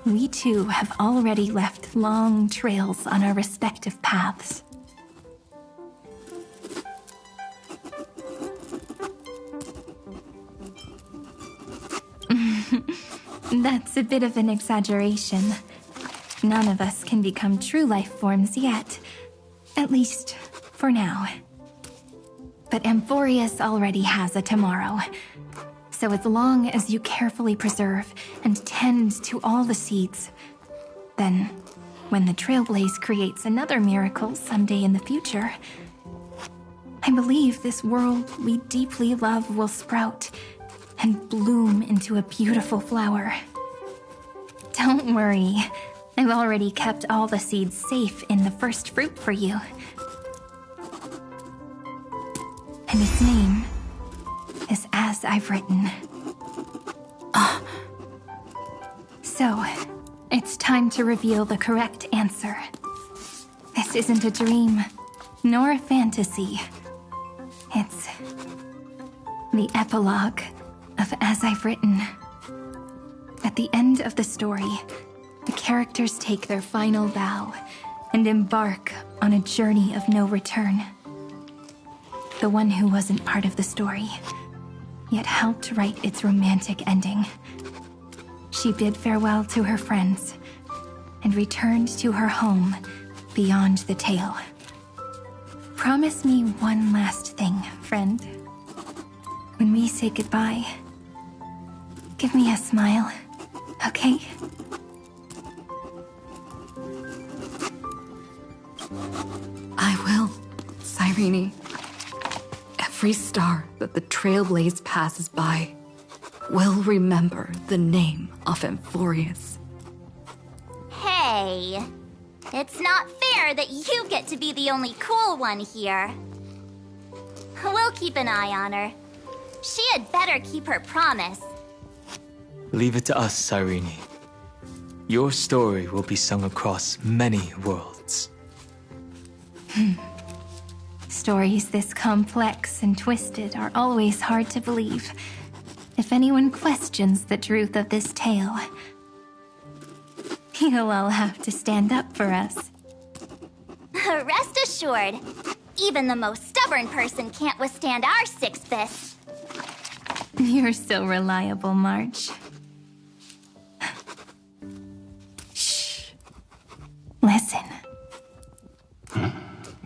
we too have already left long trails on our respective paths. That's a bit of an exaggeration. None of us can become true life forms yet. At least, for now. But Amphorius already has a tomorrow. So as long as you carefully preserve and tend to all the seeds, then when the Trailblaze creates another miracle someday in the future, I believe this world we deeply love will sprout and bloom into a beautiful flower. Don't worry, I've already kept all the seeds safe in the first fruit for you. And its name is As I've Written. So, it's time to reveal the correct answer. This isn't a dream, nor a fantasy. It's the epilogue of As I've Written. At the end of the story, the characters take their final vow and embark on a journey of no return. The one who wasn't part of the story, yet helped write its romantic ending. She bid farewell to her friends and returned to her home beyond the tale. Promise me one last thing, friend. When we say goodbye, give me a smile, okay? I will, Cyrene. Every star that the Trailblaze passes by will remember the name of Amphorius. Hey, it's not fair that you get to be the only cool one here. We'll keep an eye on her. She had better keep her promise. Leave it to us, Cyrene. Your story will be sung across many worlds. Stories this complex and twisted are always hard to believe. If anyone questions the truth of this tale, you'll all have to stand up for us. Rest assured, even the most stubborn person can't withstand our six fists. You're so reliable, March. Shh. Listen.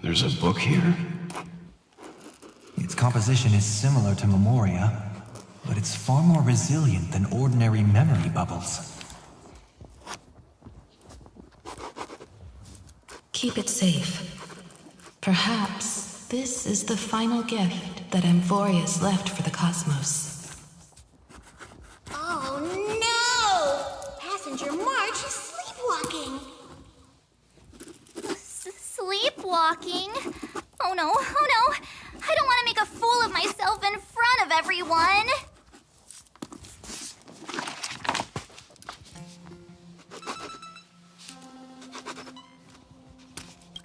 There's a book here? Its composition is similar to Memoria, but it's far more resilient than ordinary memory bubbles. Keep it safe. Perhaps this is the final gift that Amphorius left for the cosmos. Oh no! Passenger March is sleepwalking. Sleepwalking? Oh no, oh no! I don't want to make a fool of myself in front of everyone!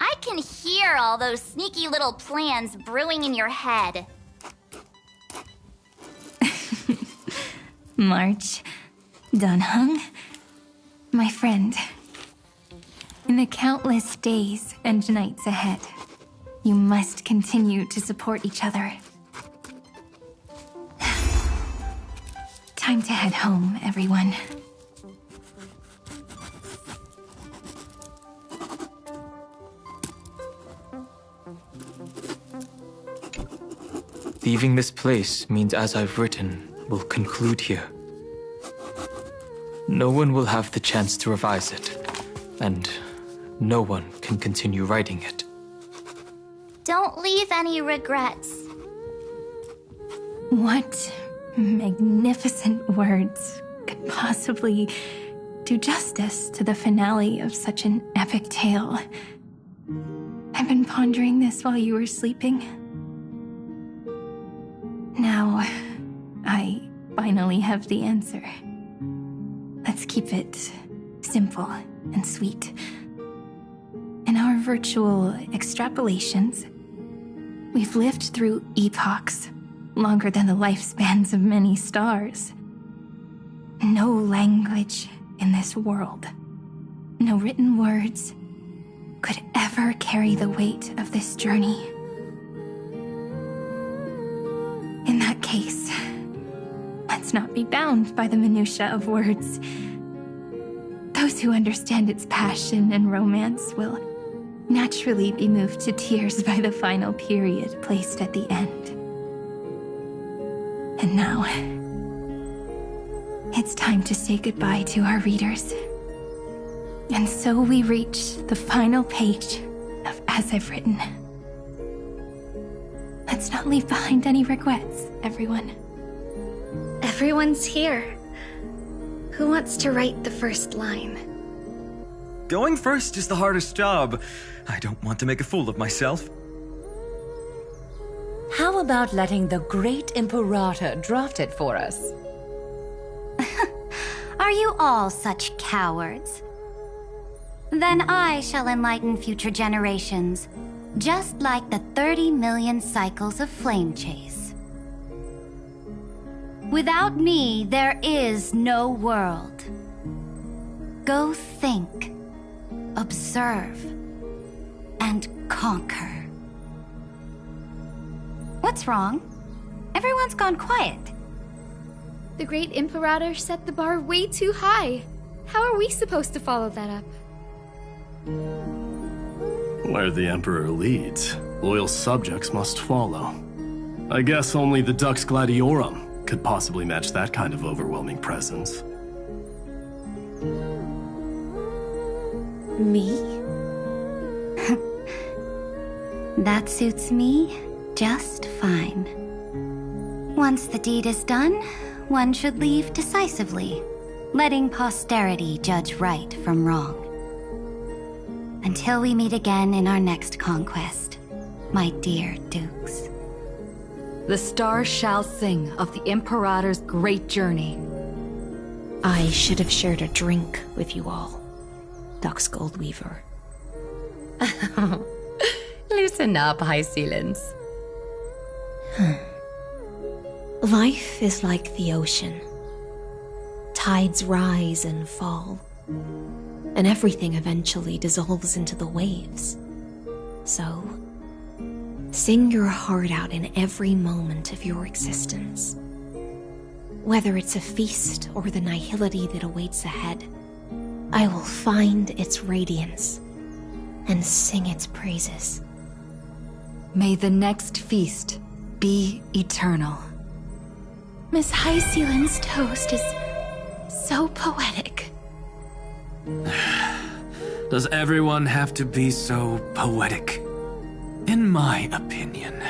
I can hear all those sneaky little plans brewing in your head. March, Dunhung, my friend. In the countless days and nights ahead, you must continue to support each other. Time to head home, everyone. Leaving this place means As I've Written will conclude here. No one will have the chance to revise it, and no one can continue writing it. Don't leave any regrets. What magnificent words could possibly do justice to the finale of such an epic tale? I've been pondering this while you were sleeping. Now, I finally have the answer. Let's keep it simple and sweet. In our virtual extrapolations, we've lived through epochs longer than the lifespans of many stars. No language in this world, no written words, could ever carry the weight of this journey. In that case, let's not be bound by the minutiae of words. Those who understand its passion and romance will naturally be moved to tears by the final period placed at the end. And now, it's time to say goodbye to our readers. And so we reach the final page of As I've Written. Let's not leave behind any regrets, everyone. Everyone's here. Who wants to write the first line? Going first is the hardest job. I don't want to make a fool of myself. How about letting the great Imperator draft it for us? Are you all such cowards? Then I shall enlighten future generations, just like the 30 million cycles of flame chase. Without me, there is no world. Go think, observe, and conquer. What's wrong? Everyone's gone quiet. The great Imperator set the bar way too high. How are we supposed to follow that up? Where the Emperor leads, loyal subjects must follow. I guess only the Dux Gladiorum could possibly match that kind of overwhelming presence. Me? That suits me just fine. Once the deed is done, one should leave decisively, letting posterity judge right from wrong. Until we meet again in our next conquest, my dear dukes. The stars shall sing of the Imperator's great journey. I should have shared a drink with you all, Dux Goldweaver. Loosen up, High Sealants. Life is like the ocean. Tides rise and fall, and everything eventually dissolves into the waves. So, sing your heart out in every moment of your existence. Whether it's a feast or the nihility that awaits ahead, I will find its radiance and sing its praises. May the next feast be eternal. Miss High Sealand's toast is so poetic. Does everyone have to be so poetic? In my opinion,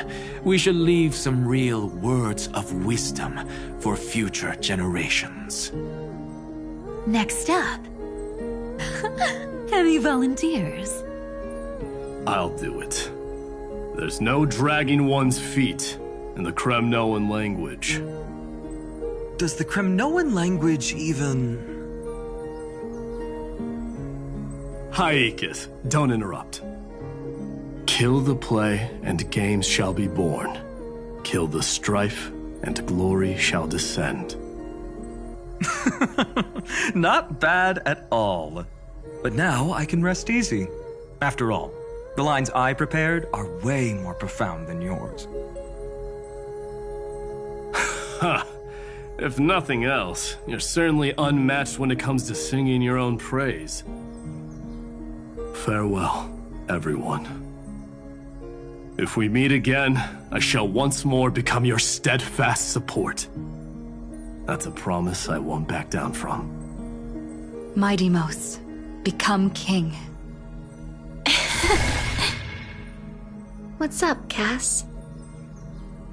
we should leave some real words of wisdom for future generations. Next up. Any volunteers? I'll do it. There's no dragging one's feet in the Kremnoan language. Does the Kremnoan language even... Haikis, don't interrupt. Kill the play, and games shall be born. Kill the strife, and glory shall descend. Not bad at all. But now I can rest easy. After all, the lines I prepared are way more profound than yours. Ha! If nothing else, you're certainly unmatched when it comes to singing your own praise. Farewell, everyone. If we meet again, I shall once more become your steadfast support. That's a promise I won't back down from. Mighty Mos, become king. What's up, Cass?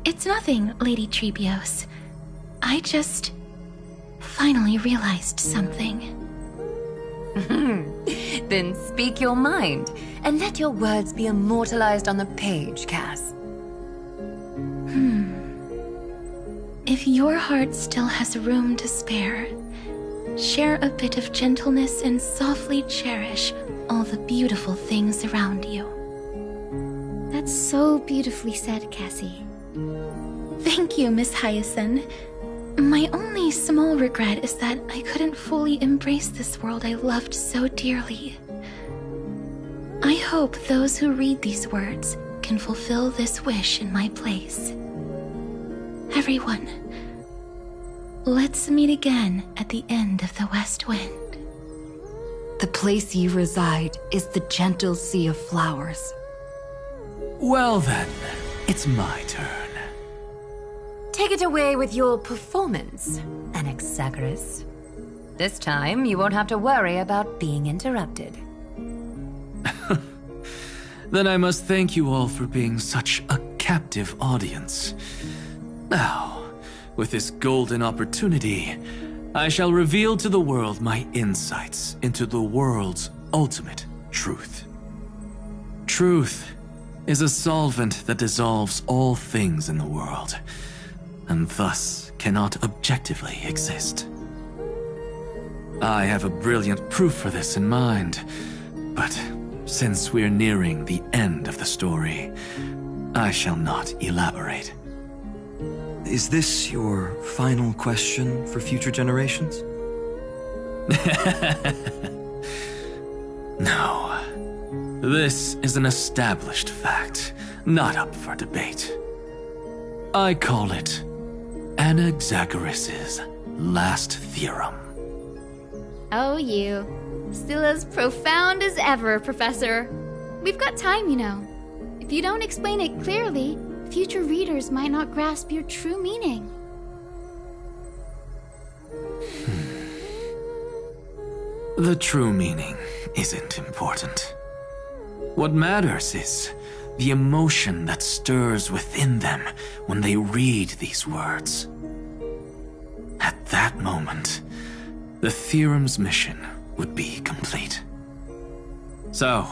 It's nothing, Lady Trebios. I just finally realized something. Then speak your mind, and let your words be immortalized on the page, Cass. If your heart still has room to spare, share a bit of gentleness and softly cherish all the beautiful things around you. That's so beautifully said, Cassie. Thank you, Miss Hyacinth. My only small regret is that I couldn't fully embrace this world I loved so dearly. I hope those who read these words can fulfill this wish in my place. Everyone, let's meet again at the end of the West Wind. The place you reside is the gentle sea of flowers. Well then, it's my turn. Take it away with your performance, Anaxagoras. This time, you won't have to worry about being interrupted. Then I must thank you all for being such a captive audience. Now, with this golden opportunity, I shall reveal to the world my insights into the world's ultimate truth. Truth is a solvent that dissolves all things in the world, and thus cannot objectively exist. I have a brilliant proof for this in mind, but since we're nearing the end of the story, I shall not elaborate. Is this your final question for future generations? No. This is an established fact, not up for debate. I call it Anaxagoras' last theorem. Oh, you. Still as profound as ever, Professor. We've got time, you know. If you don't explain it clearly, future readers might not grasp your true meaning. The true meaning isn't important. What matters is the emotion that stirs within them when they read these words. At that moment, the theorem's mission would be complete. So,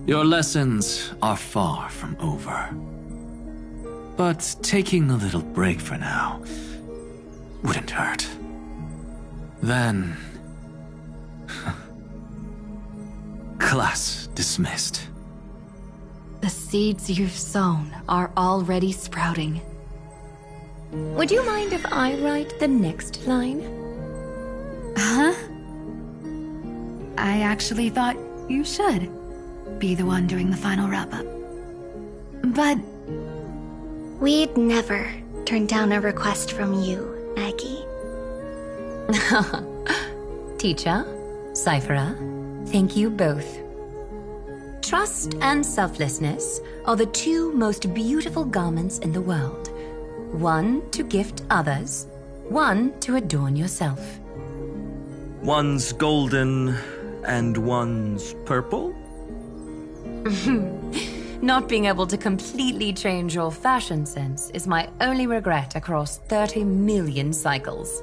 your lessons are far from over. But taking a little break for now wouldn't hurt. Then... class dismissed. The seeds you've sown are already sprouting. Would you mind if I write the next line? Huh? I actually thought you should be the one doing the final wrap-up. But... we'd never turn down a request from you, Aggie. Teacher, Cyphera, thank you both. Trust and selflessness are the two most beautiful garments in the world. One to gift others, one to adorn yourself. One's golden and one's purple? Not being able to completely change your fashion sense is my only regret across 30 million cycles.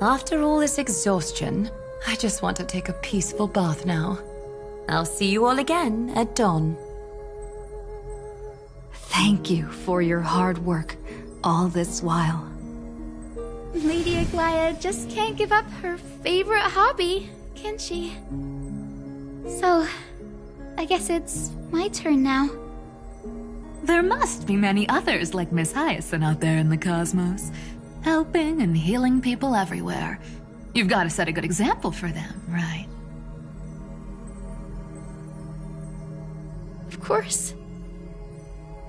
After all this exhaustion, I just want to take a peaceful bath now. I'll see you all again at dawn. Thank you for your hard work all this while. Lady Aglaia just can't give up her favorite hobby, can she? So, I guess it's my turn now. There must be many others like Miss Hyacinth out there in the cosmos, helping and healing people everywhere. You've got to set a good example for them, right? Of course.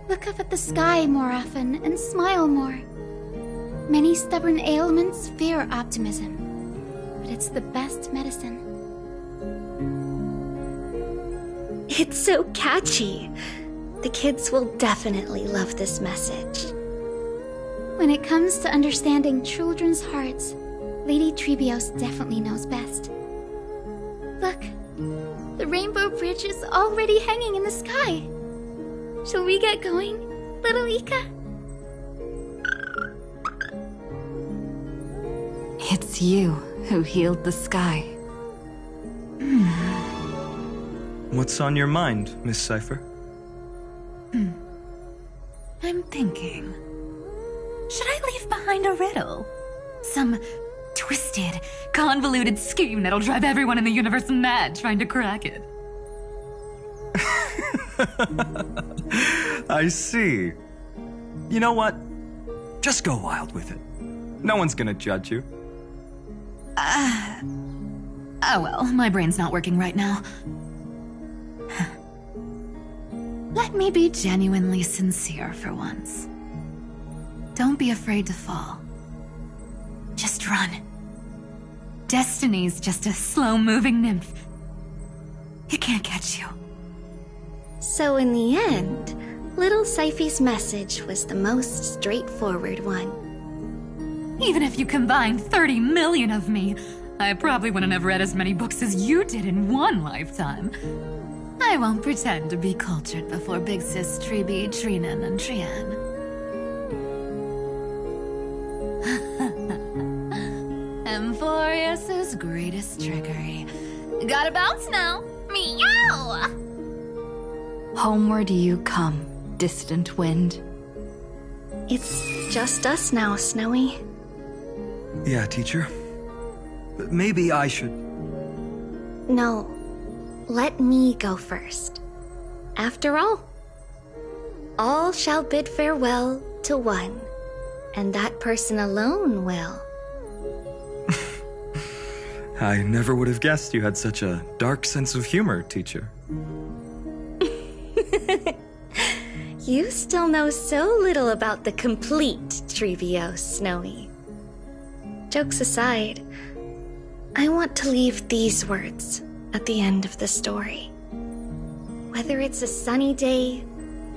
Look up at the sky more often and smile more. Many stubborn ailments fear optimism, but it's the best medicine. It's so catchy. The kids will definitely love this message. When it comes to understanding children's hearts, Lady Trebios definitely knows best. Look, the Rainbow Bridge is already hanging in the sky. Shall we get going, little Ika? It's you who healed the sky. What's on your mind, Miss Cypher? I'm thinking. Should I safe behind a riddle. Some twisted, convoluted scheme that'll drive everyone in the universe mad trying to crack it. I see. You know what? Just go wild with it. No one's gonna judge you. Oh well, my brain's not working right now. Let me be genuinely sincere for once. Don't be afraid to fall. Just run. Destiny's just a slow-moving nymph. It can't catch you. So in the end, little Syphi's message was the most straightforward one. Even if you combined 30 million of me, I probably wouldn't have read as many books as you did in one lifetime. I won't pretend to be cultured before Big Sis Treeby, Trinan, and Trian. Emphorius's greatest trickery. Gotta bounce now. Meow! Homeward you come, distant wind. It's just us now, Snowy. Yeah, teacher. Maybe I should... No. Let me go first. After all shall bid farewell to one, and that person alone will. I never would have guessed you had such a dark sense of humor, teacher. You still know so little about the complete Trevio, Snowy. Jokes aside, I want to leave these words at the end of the story. Whether it's a sunny day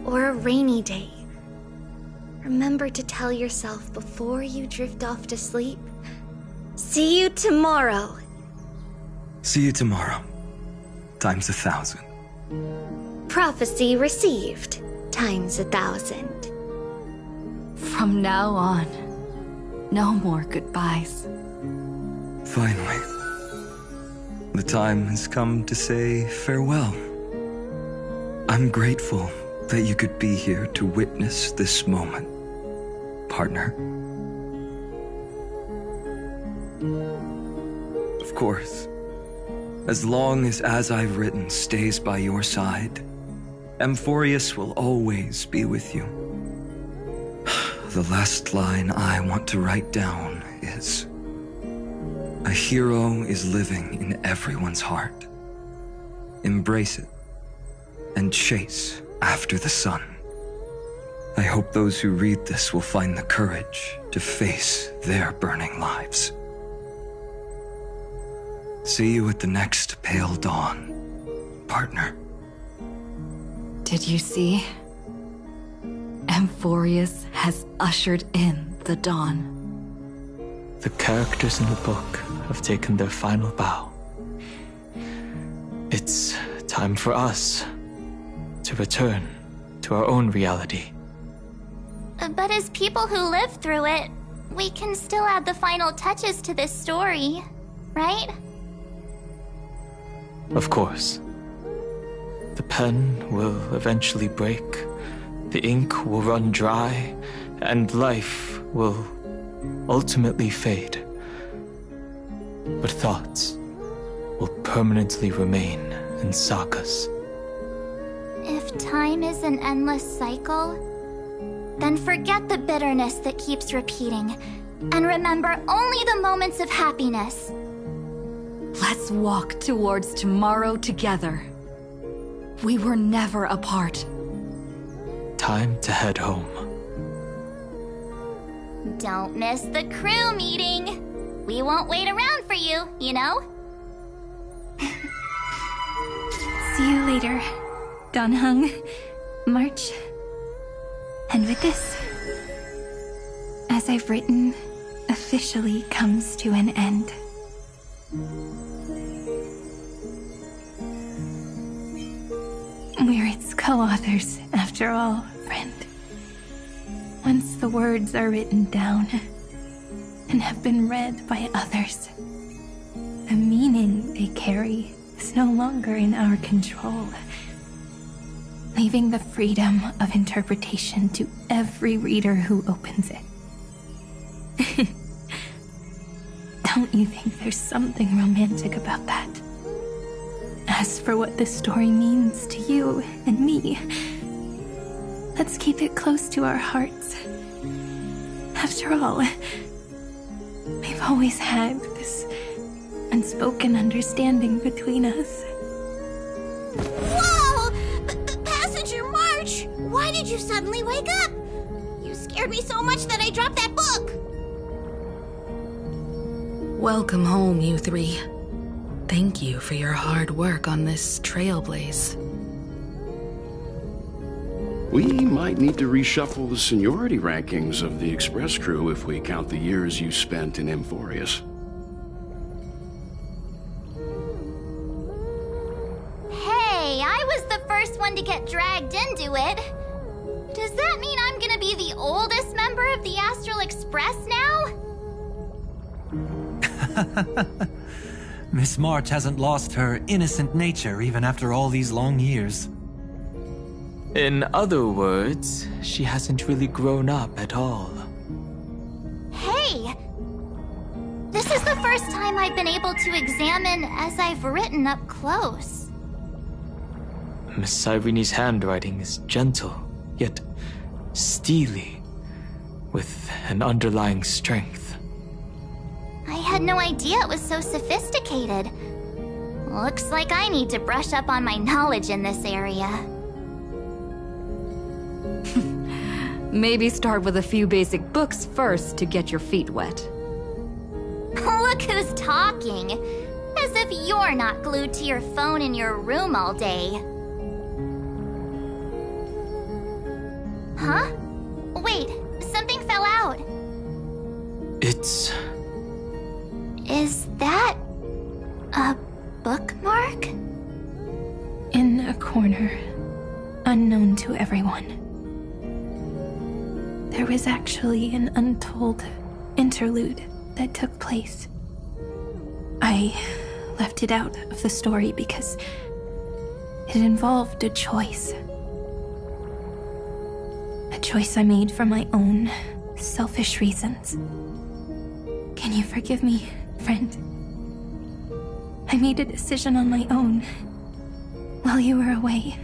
or a rainy day, remember to tell yourself before you drift off to sleep, see you tomorrow. See you tomorrow. Times 1,000. Prophecy received. Times 1,000. From now on, no more goodbyes. Finally. The time has come to say farewell. I'm grateful that you could be here to witness this moment, partner. Of course, as long as I've written stays by your side, Emphorius will always be with you. The last line I want to write down is, a hero is living in everyone's heart. Embrace it and chase after the sun. I hope those who read this will find the courage to face their burning lives. See you at the next pale dawn, partner. Did you see? Emphorius has ushered in the dawn. The characters in the book have taken their final bow. It's time for us to return to our own reality. But as people who lived through it, we can still add the final touches to this story, right? Of course. The pen will eventually break, the ink will run dry, and life will ultimately fade. But thoughts will permanently remain in sagas. If time is an endless cycle, then forget the bitterness that keeps repeating, and remember only the moments of happiness. Let's walk towards tomorrow together. We were never apart. Time to head home. Don't miss the crew meeting. We won't wait around for you, you know? See you later, Donhung, March. And with this, as I've written, officially comes to an end. We're its co-authors, after all, friend. Once the words are written down and have been read by others, the meaning they carry is no longer in our control, leaving the freedom of interpretation to every reader who opens it. Don't you think there's something romantic about that? As for what this story means to you and me, let's keep it close to our hearts. After all, we've always had this unspoken understanding between us. Whoa! Passenger March! Why did you suddenly wake up? You scared me so much that I dropped that book! Welcome home, you three. Thank you for your hard work on this trailblaze. We might need to reshuffle the seniority rankings of the Express crew if we count the years you spent in Amphorius. Hey, I was the first one to get dragged into it. Does that mean I'm gonna be the oldest member of the Astral Express now? Miss March hasn't lost her innocent nature even after all these long years. In other words, she hasn't really grown up at all. Hey! This is the first time I've been able to examine as I've written up close. Miss Irene's handwriting is gentle, yet steely, with an underlying strength. I had no idea it was so sophisticated. Looks like I need to brush up on my knowledge in this area. Maybe start with a few basic books first to get your feet wet. Look who's talking. As if you're not glued to your phone in your room all day. Huh? Wait, something fell out. It's... Is that a bookmark? In a corner, unknown to everyone. There was actually an untold interlude that took place. I left it out of the story because it involved a choice. A choice I made for my own selfish reasons. Can you forgive me, friend? I made a decision on my own. While you were away,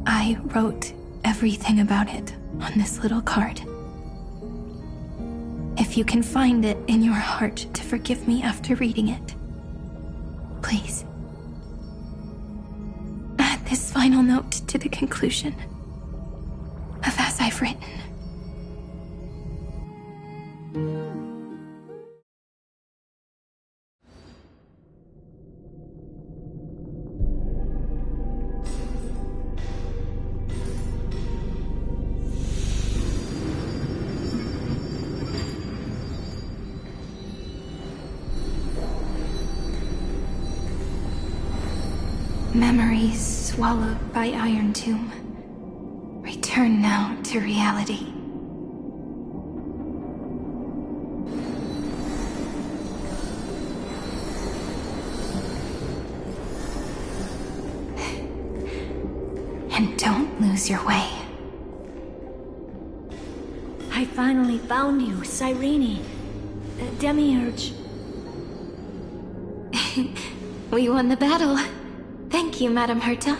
I wrote everything about it on this little card. If you can find it in your heart to forgive me after reading it, please. Add this final note to the conclusion of As I've Written. Memories swallowed by Iron Tomb. Return now to reality. And don't lose your way. I finally found you, Cyrene. Demiurge. We won the battle. Thank you, Madame Herta.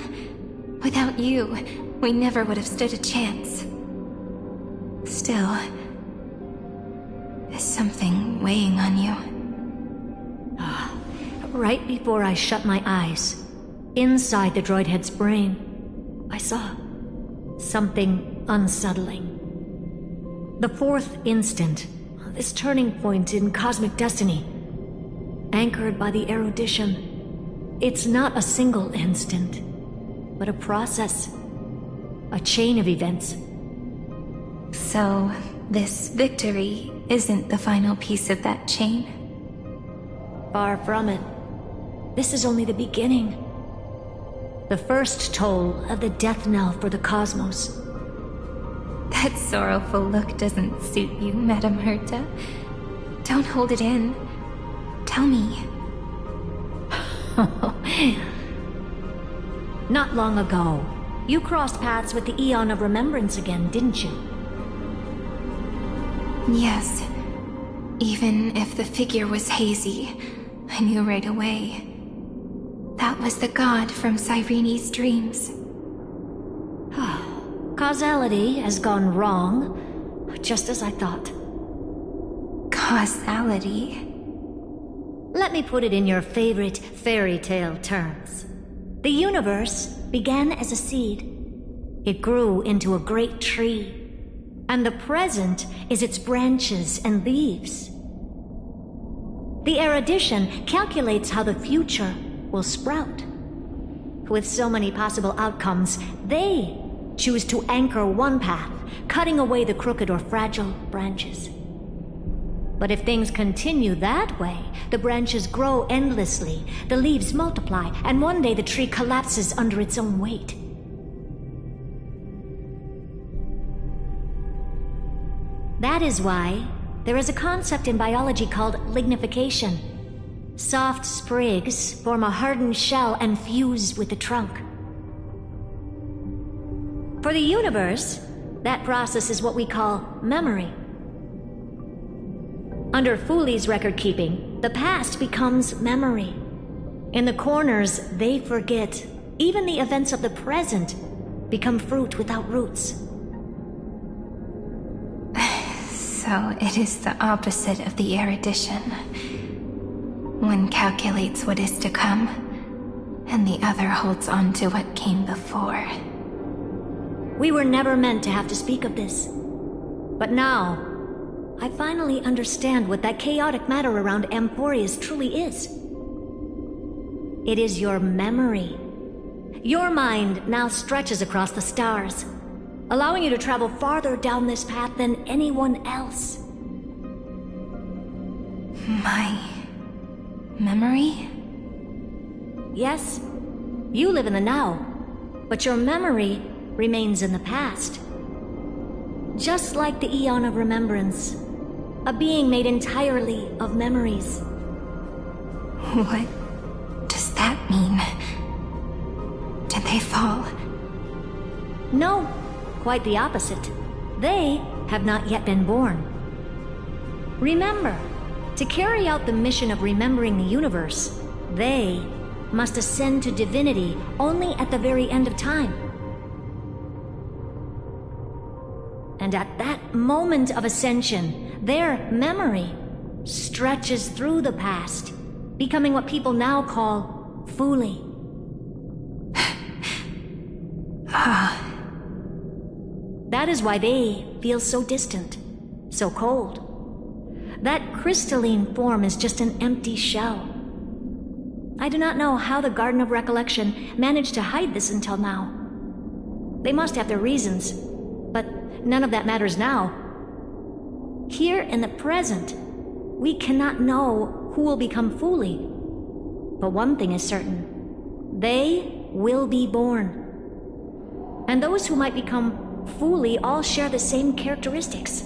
Without you, we never would have stood a chance. Still, there's something weighing on you. Right before I shut my eyes, inside the droid head's brain, I saw something unsettling. The fourth instant, this turning point in cosmic destiny, anchored by the erudition. It's not a single instant, but a process, a chain of events. So, this victory isn't the final piece of that chain? Far from it. This is only the beginning. The first toll of the death knell for the cosmos. That sorrowful look doesn't suit you, Madame Herta. Don't hold it in. Tell me. Not long ago, you crossed paths with the Eon of Remembrance again, didn't you? Yes, Even if the figure was hazy, I knew right away. That was the god from Cyrene's dreams. Causality has gone wrong, just as I thought. Causality? Let me put it in your favorite fairy tale terms. The universe began as a seed. It grew into a great tree. And the present is its branches and leaves. The erudition calculates how the future will sprout. With so many possible outcomes, they choose to anchor one path, cutting away the crooked or fragile branches. But if things continue that way, the branches grow endlessly, the leaves multiply, and one day the tree collapses under its own weight. That is why there is a concept in biology called lignification. Soft sprigs form a hardened shell and fuse with the trunk. For the universe, that process is what we call memory. Under Fooley's record-keeping, the past becomes memory. In the corners, they forget. Even the events of the present become fruit without roots. So it is the opposite of the erudition. One calculates what is to come, and the other holds on to what came before. We were never meant to have to speak of this. But now, I finally understand what that chaotic matter around Amphorius truly is. It is your memory. Your mind now stretches across the stars, allowing you to travel farther down this path than anyone else. My memory? Yes, you live in the now, but your memory remains in the past. Just like the Eon of Remembrance, a being made entirely of memories. What does that mean? Did they fall? No, quite the opposite. They have not yet been born. Remember, to carry out the mission of remembering the universe, they must ascend to divinity only at the very end of time. And at that moment of ascension, their memory stretches through the past, becoming what people now call Fooley. That is why they feel so distant, so cold. That crystalline form is just an empty shell. I do not know how the Garden of Recollection managed to hide this until now. They must have their reasons, but none of that matters now. Here in the present, we cannot know who will become Fooley. But one thing is certain. They will be born. And those who might become Fooley all share the same characteristics.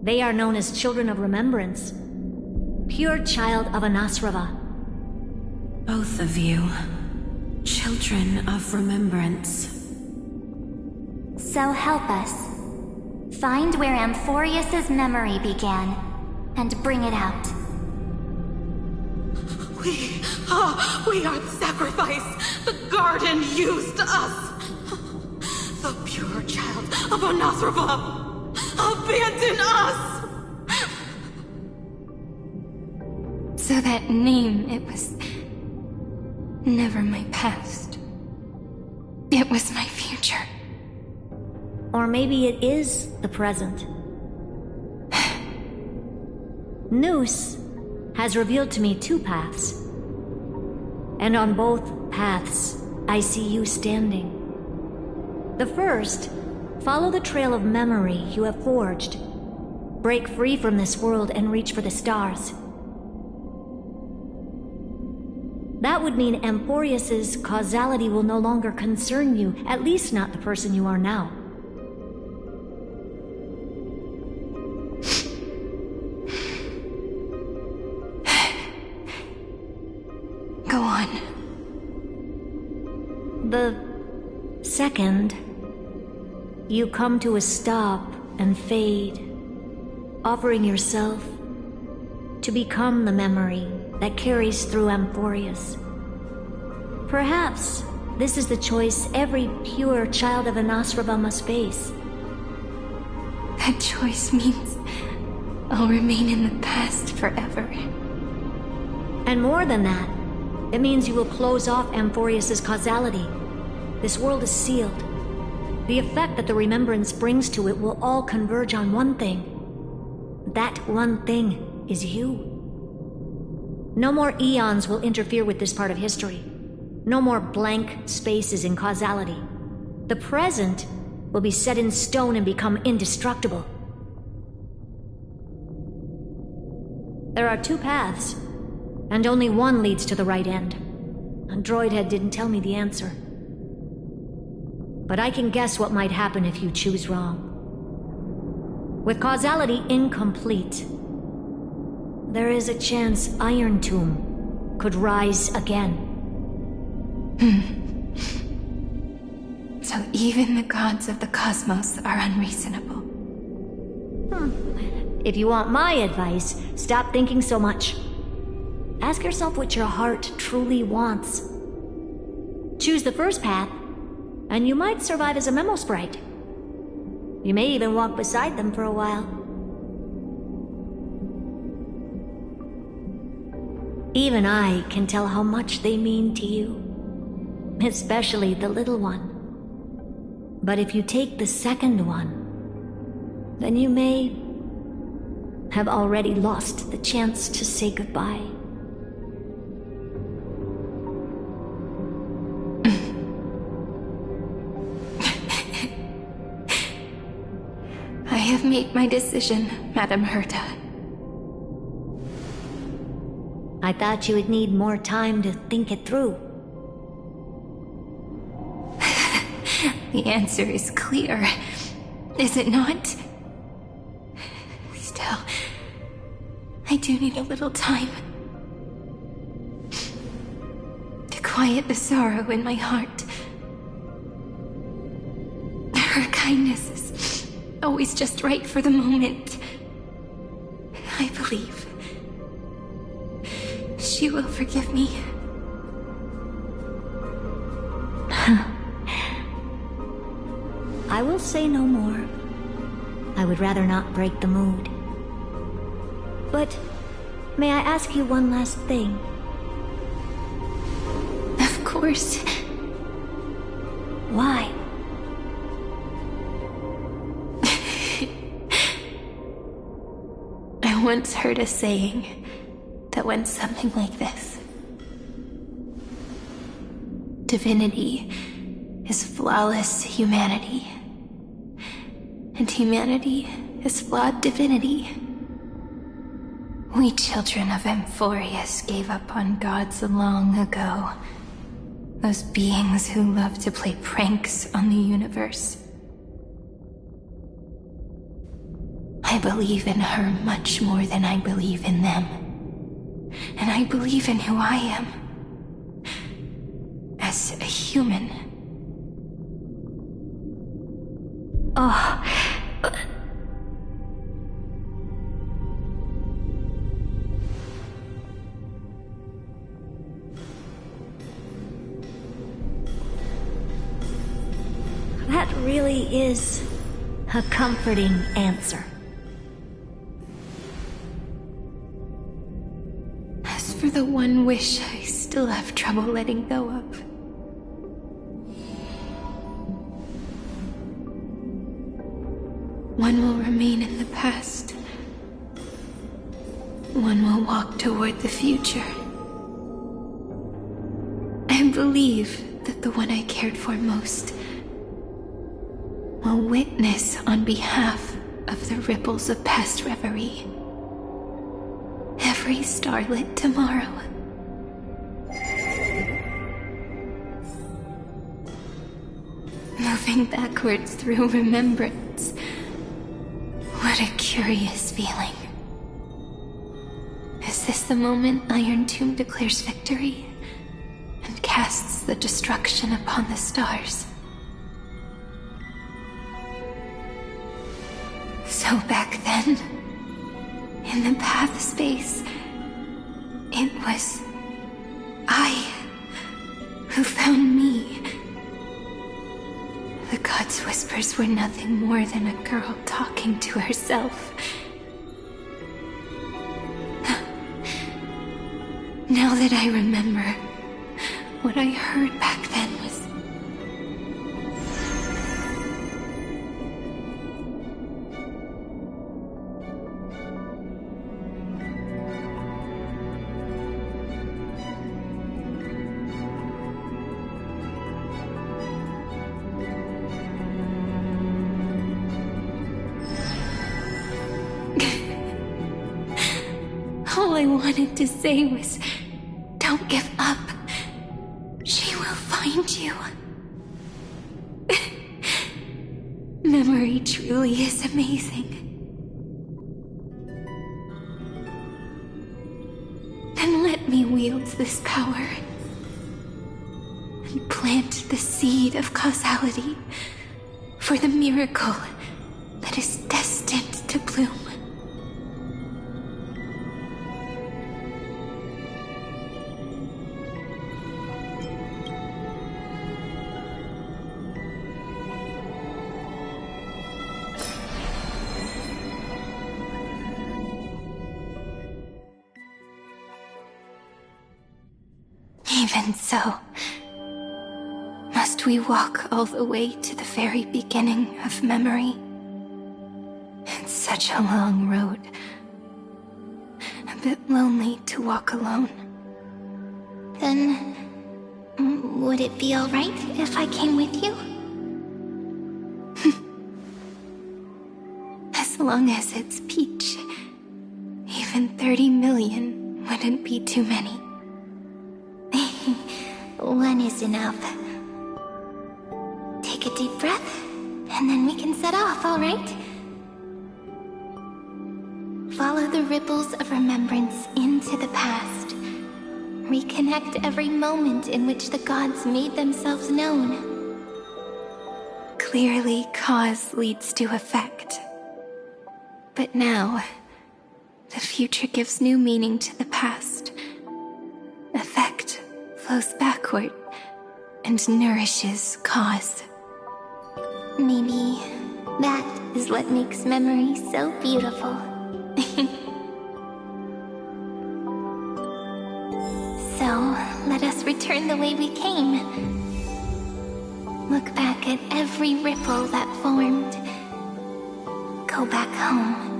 They are known as Children of Remembrance. Pure child of Anasrava. Both of you. Children of Remembrance. So help us. Find where Amphorius' memory began, and bring it out. We are the sacrifice. The garden used us. The pure child of Anasrava. Abandon us! So that name, it was never my past. It was my future. Or maybe it is the present. Noose has revealed to me two paths. And on both paths, I see you standing. The first, follow the trail of memory you have forged. Break free from this world and reach for the stars. That would mean Amphorius' causality will no longer concern you, at least not the person you are now. Go on. The second, you come to a stop and fade, offering yourself to become the memory that carries through Amphorius. Perhaps this is the choice every pure child of Anosrava must face. That choice means I'll remain in the past forever. And more than that, it means you will close off Amphorius's causality. This world is sealed. The effect that the remembrance brings to it will all converge on one thing. That one thing is you. No more eons will interfere with this part of history. No more blank spaces in causality. The present will be set in stone and become indestructible. There are two paths, and only one leads to the right end. A droidhead didn't tell me the answer. But I can guess what might happen if you choose wrong. With causality incomplete, there is a chance Iron Tomb could rise again. So even the gods of the cosmos are unreasonable. If you want my advice, stop thinking so much. Ask yourself what your heart truly wants. Choose the first path, and you might survive as a memo sprite. You may even walk beside them for a while. Even I can tell how much they mean to you, especially the little one. But if you take the second one, then you may have already lost the chance to say goodbye. I have made my decision, Madame Herta. I thought you would need more time to think it through. The answer is clear, is it not? Still, I do need a little time to quiet the sorrow in my heart. Her kindness is always just right for the moment. I believe she will forgive me. I will say no more. I would rather not break the mood. But may I ask you one last thing? Of course. Why? I once heard a saying that went something like this. Divinity is flawless humanity, and humanity is flawed divinity. We children of Amphorius gave up on gods long ago. Those beings who love to play pranks on the universe. I believe in her much more than I believe in them. And I believe in who I am. As a human. Oh. That really is a comforting answer. As for the one wish I still have trouble letting go of. One will remain in the past. One will walk toward the future. I believe that the one I cared for most will witness on behalf of the ripples of past reverie. Every starlit tomorrow. Moving backwards through remembrance. What a curious feeling. Is this the moment Iron Tomb declares victory and casts the destruction upon the stars? So back then, in the path space, it was I who found me. The god's whispers were nothing more than a girl talking to herself. Now that I remember, what I heard back then was... All I wanted to say was, don't give up. She will find you. Memory truly is amazing. Then let me wield this power and plant the seed of causality for the miracle that is destined to bloom. Even so, must we walk all the way to the very beginning of memory? It's such a long road. A bit lonely to walk alone. Then, would it be alright if I came with you? As long as it's Peach. Even 30 million wouldn't be too many. One is enough. Take a deep breath, and then we can set off, alright? Follow the ripples of remembrance into the past. Reconnect every moment in which the gods made themselves known. Clearly, cause leads to effect. But now, the future gives new meaning to the past. Effect flows backward and nourishes cause. Maybe that is what makes memory so beautiful. So, let us return the way we came. Look back at every ripple that formed. Go back home.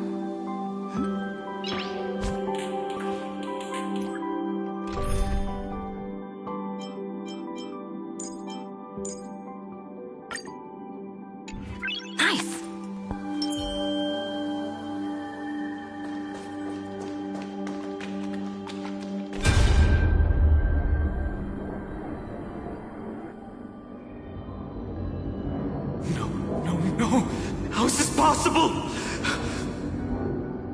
How is this possible?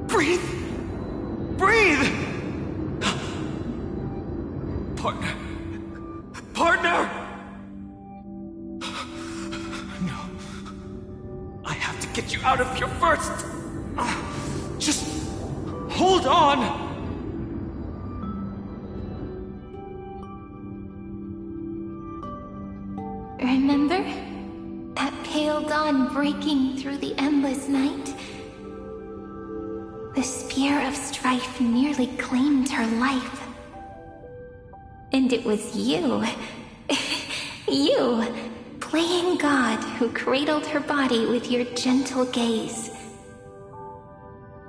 Breathe! Breathe! Partner! Partner! No. I have to get you out of here first! Just hold on! Remember? That pale dawn breaking through the endless night? The spear of strife nearly claimed her life. And it was you. You, playing God, who cradled her body with your gentle gaze.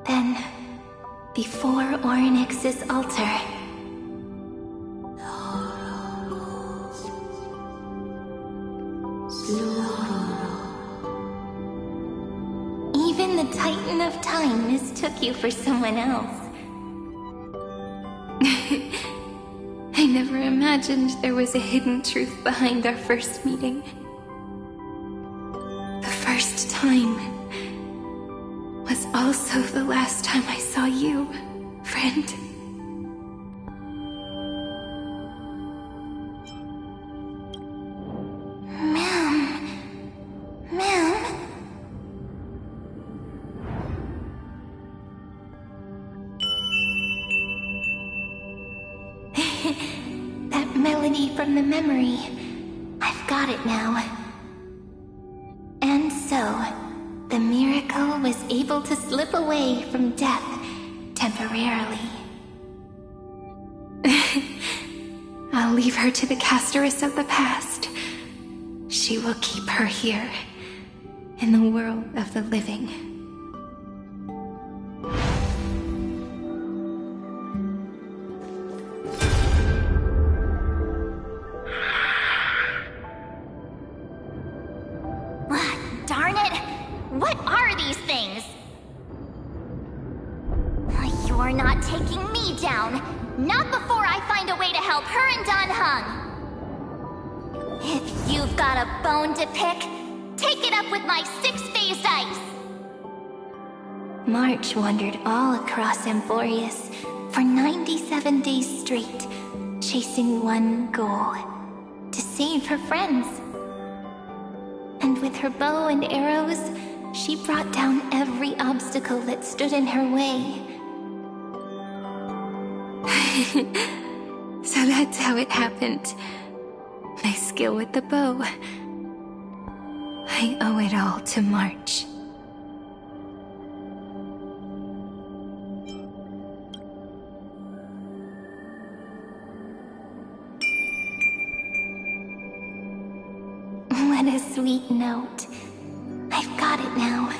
Then, before Orynyx's altar, even the Titan of Time mistook you for someone else. I never imagined there was a hidden truth behind our first meeting. The first time was also the last time I saw you, friend. That melody from the memory. I've got it now. And so, the miracle was able to slip away from death temporarily. I'll leave her to the casteress of the past. She will keep her here, in the world of the living. Darn it! What are these things? You're not taking me down. Not before I find a way to help her and Don Hung. If you've got a bone to pick, take it up with my six-phased ice. March wandered all across Amphorius for 97 days straight, chasing one goal: to save her friends. And with her bow and arrows, she brought down every obstacle that stood in her way. So that's how it happened. My skill with the bow. I owe it all to March. What a sweet note. I've got it now.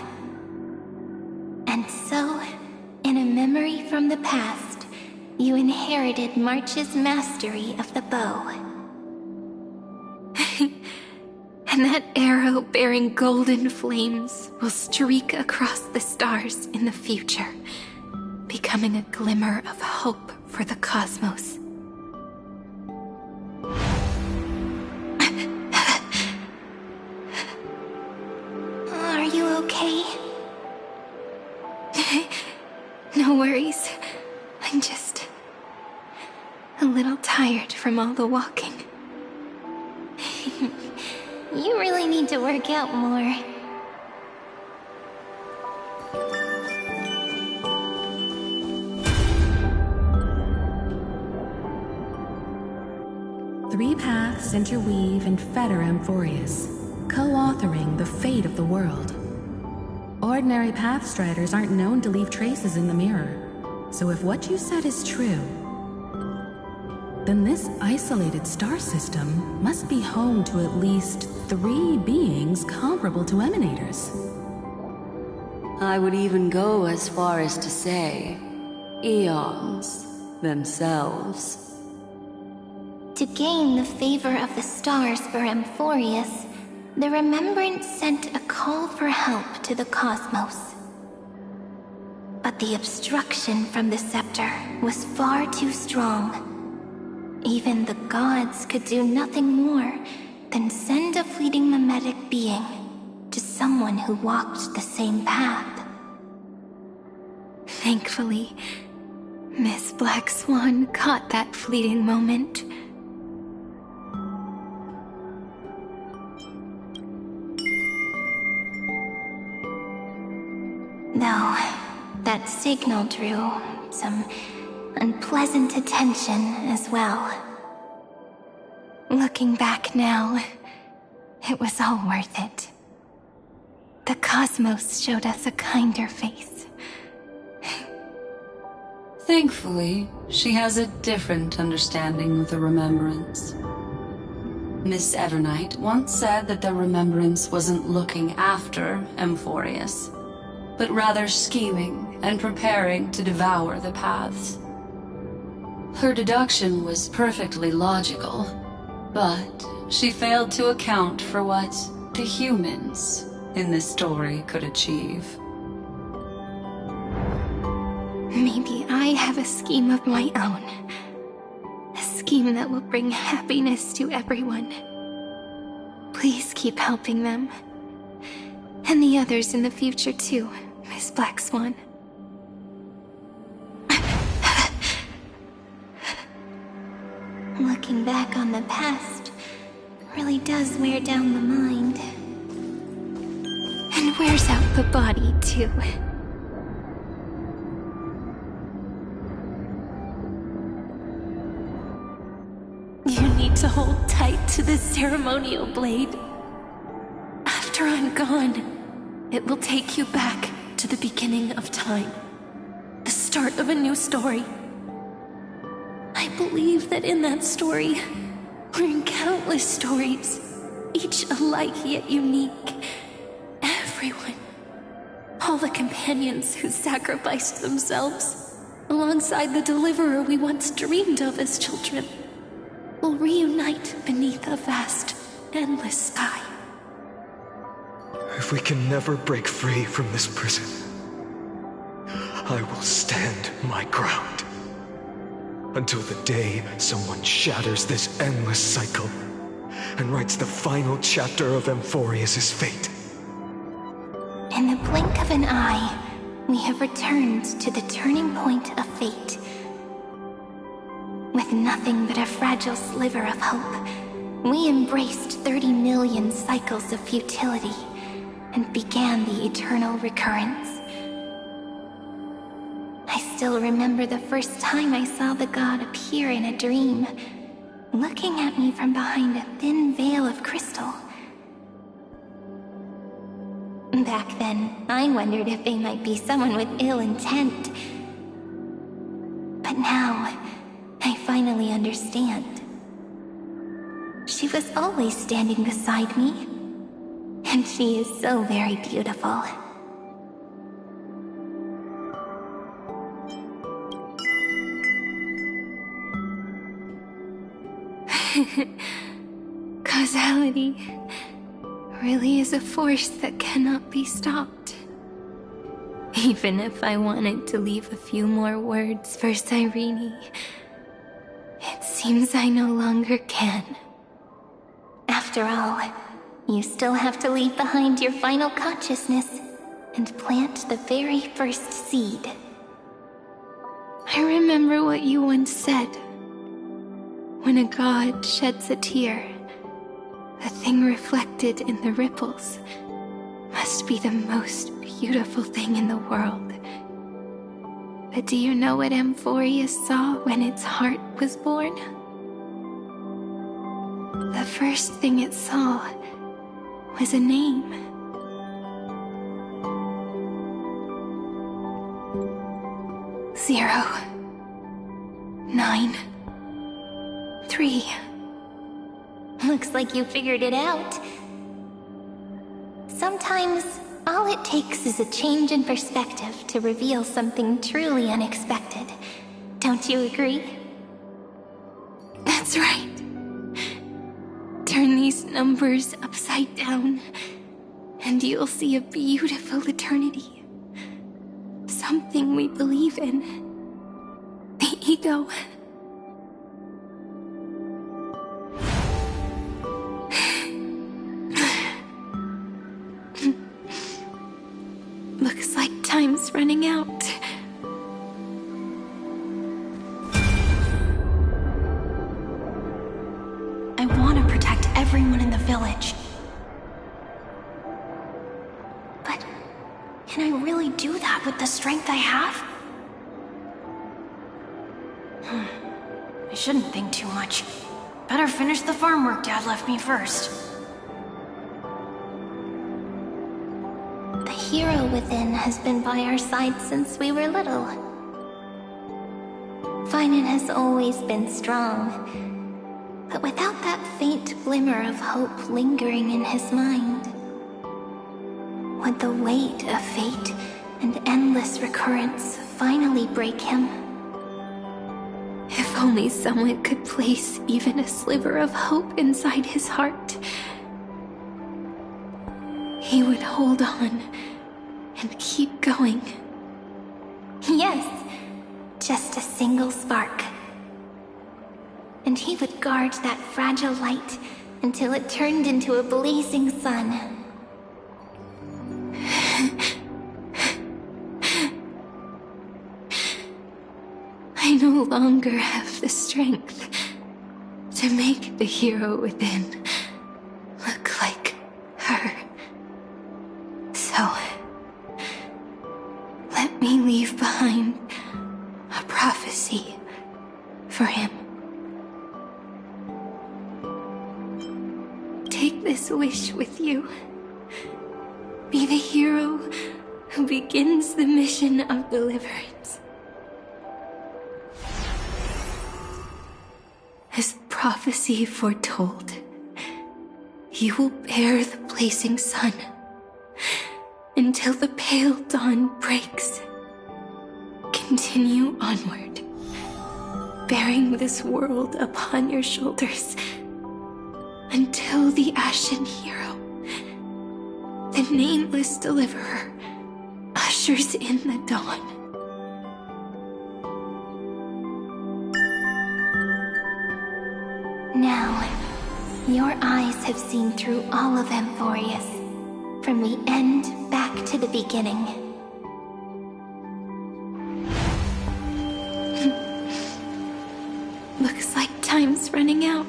And so, in a memory from the past, you inherited March's mastery of the bow. And that arrow bearing golden flames will streak across the stars in the future, becoming a glimmer of hope for the cosmos. Are you okay? No worries. I'm just a little tired from all the walking. You really need to work out more. Three paths interweave and fetter Amphorius, co-authoring the fate of the world. Ordinary pathstriders aren't known to leave traces in the mirror, so if what you said is true, then this isolated star system must be home to at least 3 beings comparable to emanators. I would even go as far as to say, eons themselves. To gain the favor of the stars for Amphorius, the Remembrance sent a call for help to the cosmos. But the obstruction from the scepter was far too strong. Even the gods could do nothing more than send a fleeting mimetic being to someone who walked the same path. Thankfully, Miss Black Swan caught that fleeting moment. Though, that signal drew some unpleasant attention as well. Looking back now, it was all worth it. The cosmos showed us a kinder face. Thankfully, she has a different understanding of the Remembrance. Miss Evernight once said that the Remembrance wasn't looking after Amphorius, but rather scheming and preparing to devour the paths. Her deduction was perfectly logical, but she failed to account for what the humans in this story could achieve. Maybe I have a scheme of my own. A scheme that will bring happiness to everyone. Please keep helping them. And the others in the future too, Miss Black Swan. Looking back on the past really does wear down the mind. And wears out the body too. you need to hold tight to this ceremonial blade. After I'm gone, it will take you back to the beginning of time. The start of a new story. I believe that in that story, or in countless stories, each alike yet unique, everyone, all the companions who sacrificed themselves, alongside the deliverer we once dreamed of as children, will reunite beneath a vast, endless sky. If we can never break free from this prison, I will stand my ground. Until the day someone shatters this endless cycle and writes the final chapter of Amphorius' fate. In the blink of an eye, we have returned to the turning point of fate. With nothing but a fragile sliver of hope, we embraced 30 million cycles of futility and began the eternal recurrence. I still remember the first time I saw the god appear in a dream, looking at me from behind a thin veil of crystal. Back then, I wondered if they might be someone with ill intent. But now, I finally understand. She was always standing beside me, and she is so very beautiful. Causality really is a force that cannot be stopped. Even if I wanted to leave a few more words for Cyrene, it seems I no longer can. After all, you still have to leave behind your final consciousness and plant the very first seed. I remember what you once said. When a god sheds a tear, the thing reflected in the ripples must be the most beautiful thing in the world. But do you know what Amphorius saw when its heart was born? The first thing it saw was a name. Zero, 9, 3. Looks like you figured it out. Sometimes, all it takes is a change in perspective to reveal something truly unexpected. Don't you agree? That's right. Turn these numbers upside down, and you'll see a beautiful eternity. Something we believe in. The ego. Looks like time's running out. I want to protect everyone in the village. But can I really do that with the strength I have? I shouldn't think too much. Better finish the farm work Dad left me first. The hero within has been by our side since we were little. Finan has always been strong, but without that faint glimmer of hope lingering in his mind, would the weight of fate and endless recurrence finally break him? If only someone could place even a sliver of hope inside his heart, he would hold on and keep going. Yes, just a single spark. And he would guard that fragile light until it turned into a blazing sun. I no longer have the strength to make the hero within look like her. So, let me leave behind a prophecy for him. this wish with you. Be the hero who begins the mission of deliverance. As prophecy foretold, you will bear the blazing sun until the pale dawn breaks. Continue onward, bearing this world upon your shoulders until the Ashen Hero, the nameless deliverer, ushers in the dawn. Now, your eyes have seen through all of Amphorius, from the end back to the beginning. Looks like time's running out.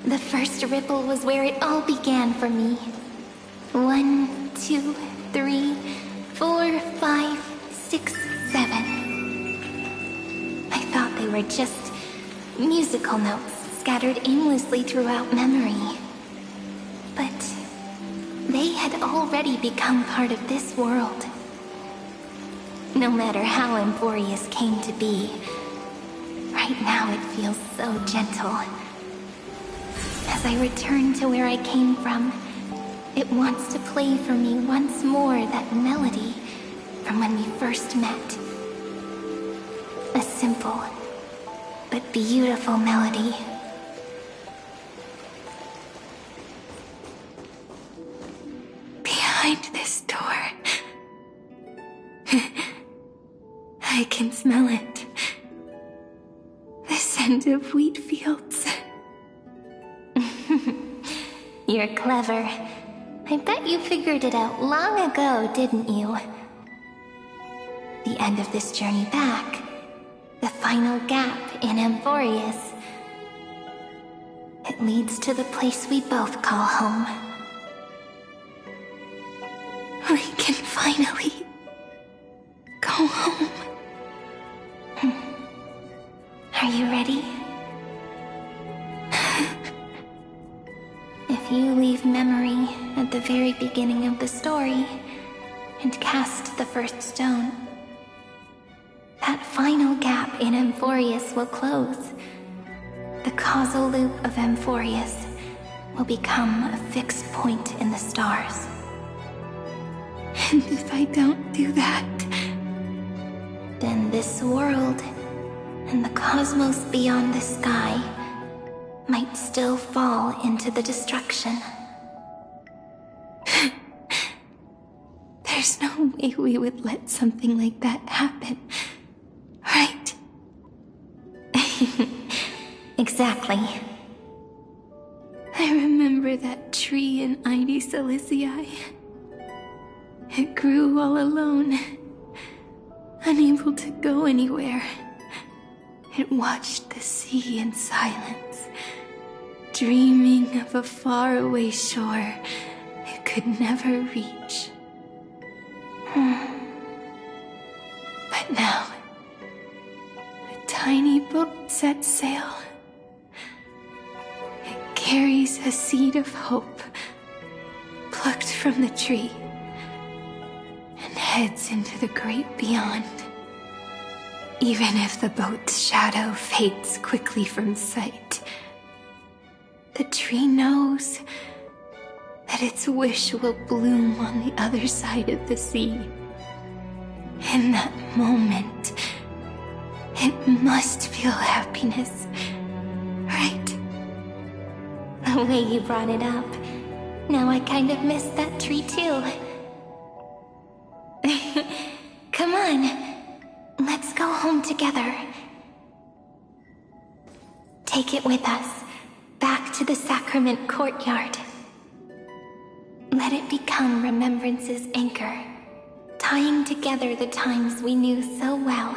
The first ripple was where it all began for me. 1, 2, 3, 4, 5, 6, 7. I thought they were just musical notes scattered aimlessly throughout memory. But they had already become part of this world. No matter how Amphorius came to be, right now it feels so gentle. As I return to where I came from, it wants to play for me once more that melody from when we first met. A simple but beautiful melody. Behind this door, I can smell it. The scent of wheat fields. You're clever. I bet you figured it out long ago, didn't you? The end of this journey back, the final gap in Amphorius. It leads to the place we both call home. We can finally go home. Are you ready? If you leave memory at the very beginning of the story and cast the first stone, that final gap in Amphorius will close. The causal loop of Amphorius will become a fixed point in the stars. And if I don't do that, then this world and the cosmos beyond the sky might still fall into the destruction. There's no way we would let something like that happen, right? Exactly. I remember that tree in Ide Silicii. It grew all alone, unable to go anywhere. It watched the sea in silence, dreaming of a faraway shore it could never reach. But now, a tiny boat sets sail. It carries a seed of hope, plucked from the tree, and heads into the great beyond. Even if the boat's shadow fades quickly from sight, the tree knows that its wish will bloom on the other side of the sea. In that moment, it must feel happiness, right? The way you brought it up, now I kind of miss that tree too. Come on, let's go home together. Take it with us, back to the sacrament courtyard. Let it become remembrance's anchor, tying together the times we knew so well.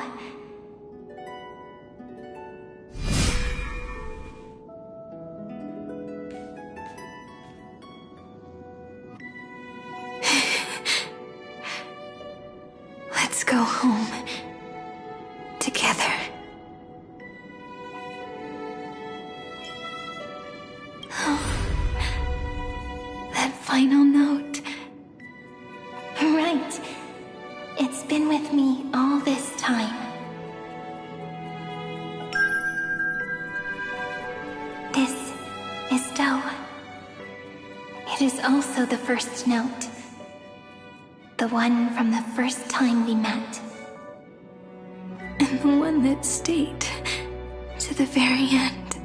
Let's go home together. been with me all this time. This is Do. It is also the first note. The one from the first time we met. And the one that stayed to the very end.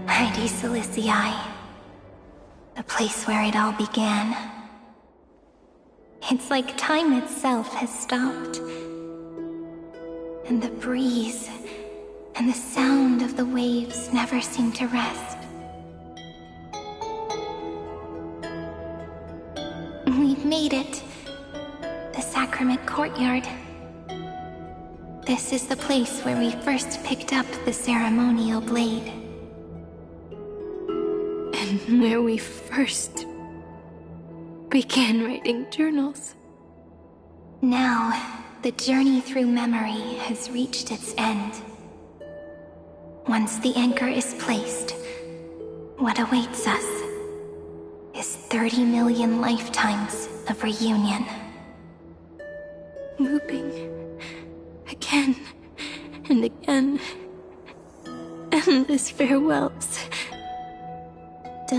Heidi Silicii. The place where it all began. It's like time itself has stopped. And the breeze and the sound of the waves never seem to rest. We've made it. The Sacrament Courtyard. This is the place where we first picked up the ceremonial blade. And where we first began writing journals. Now, the journey through memory has reached its end. Once the anchor is placed, what awaits us is 30 million lifetimes of reunion. Looping again and again. Endless farewells. Do,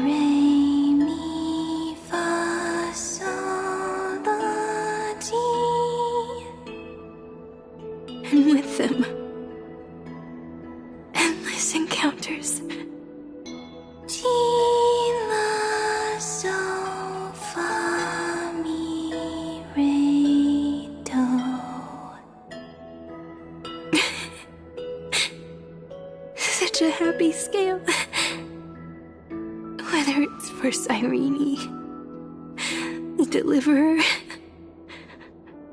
re, mi, fa, sol, la, ti. And with them, endless encounters. Ti, la, sol, fa, mi, re, do. Such a happy scale. Whether it's for Cyrene, the Deliverer,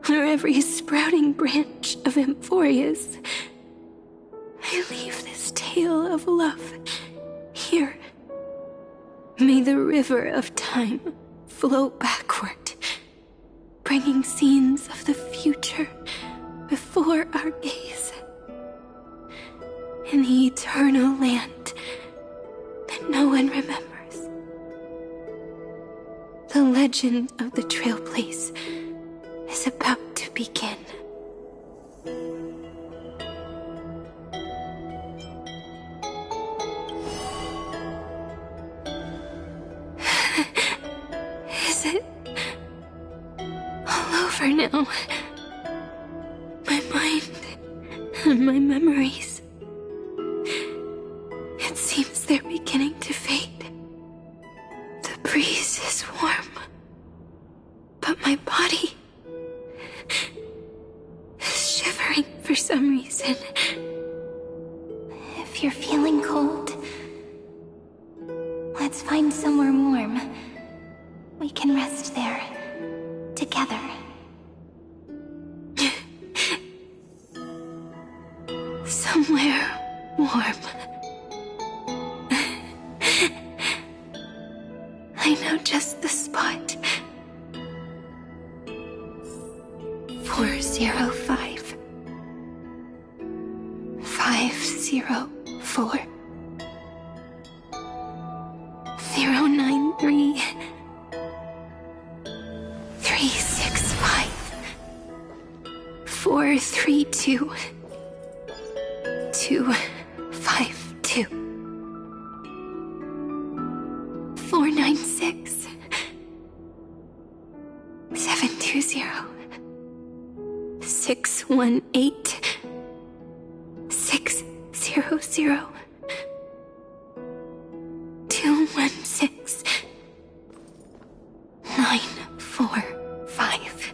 or every sprouting branch of Emphorius, I leave this tale of love here. May the river of time flow backward, bringing scenes of the future before our gaze. In the eternal land that no one remembers. The legend of the Trailblaze is about to begin. Is it all over now? My mind and my memories. It seems they're beginning to fade. The breeze is warm, but my body is shivering for some reason. If you're feeling cold, let's find somewhere warm. We can rest there, together. Somewhere warm. I know just the spot. 405. 504. 093. 365. 432. 252. 496. 720. 618. 600. 216. 945.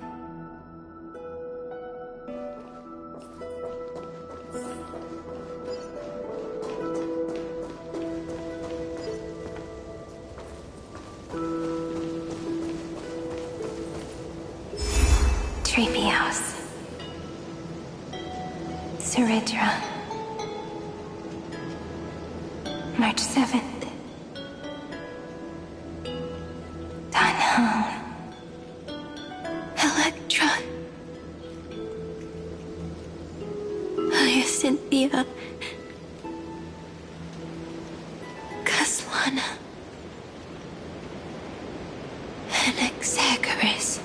Treehouse. Suridra. March 7th. Dunhound. Electra. Hyacinthia. Kaslana. Anaxagoras.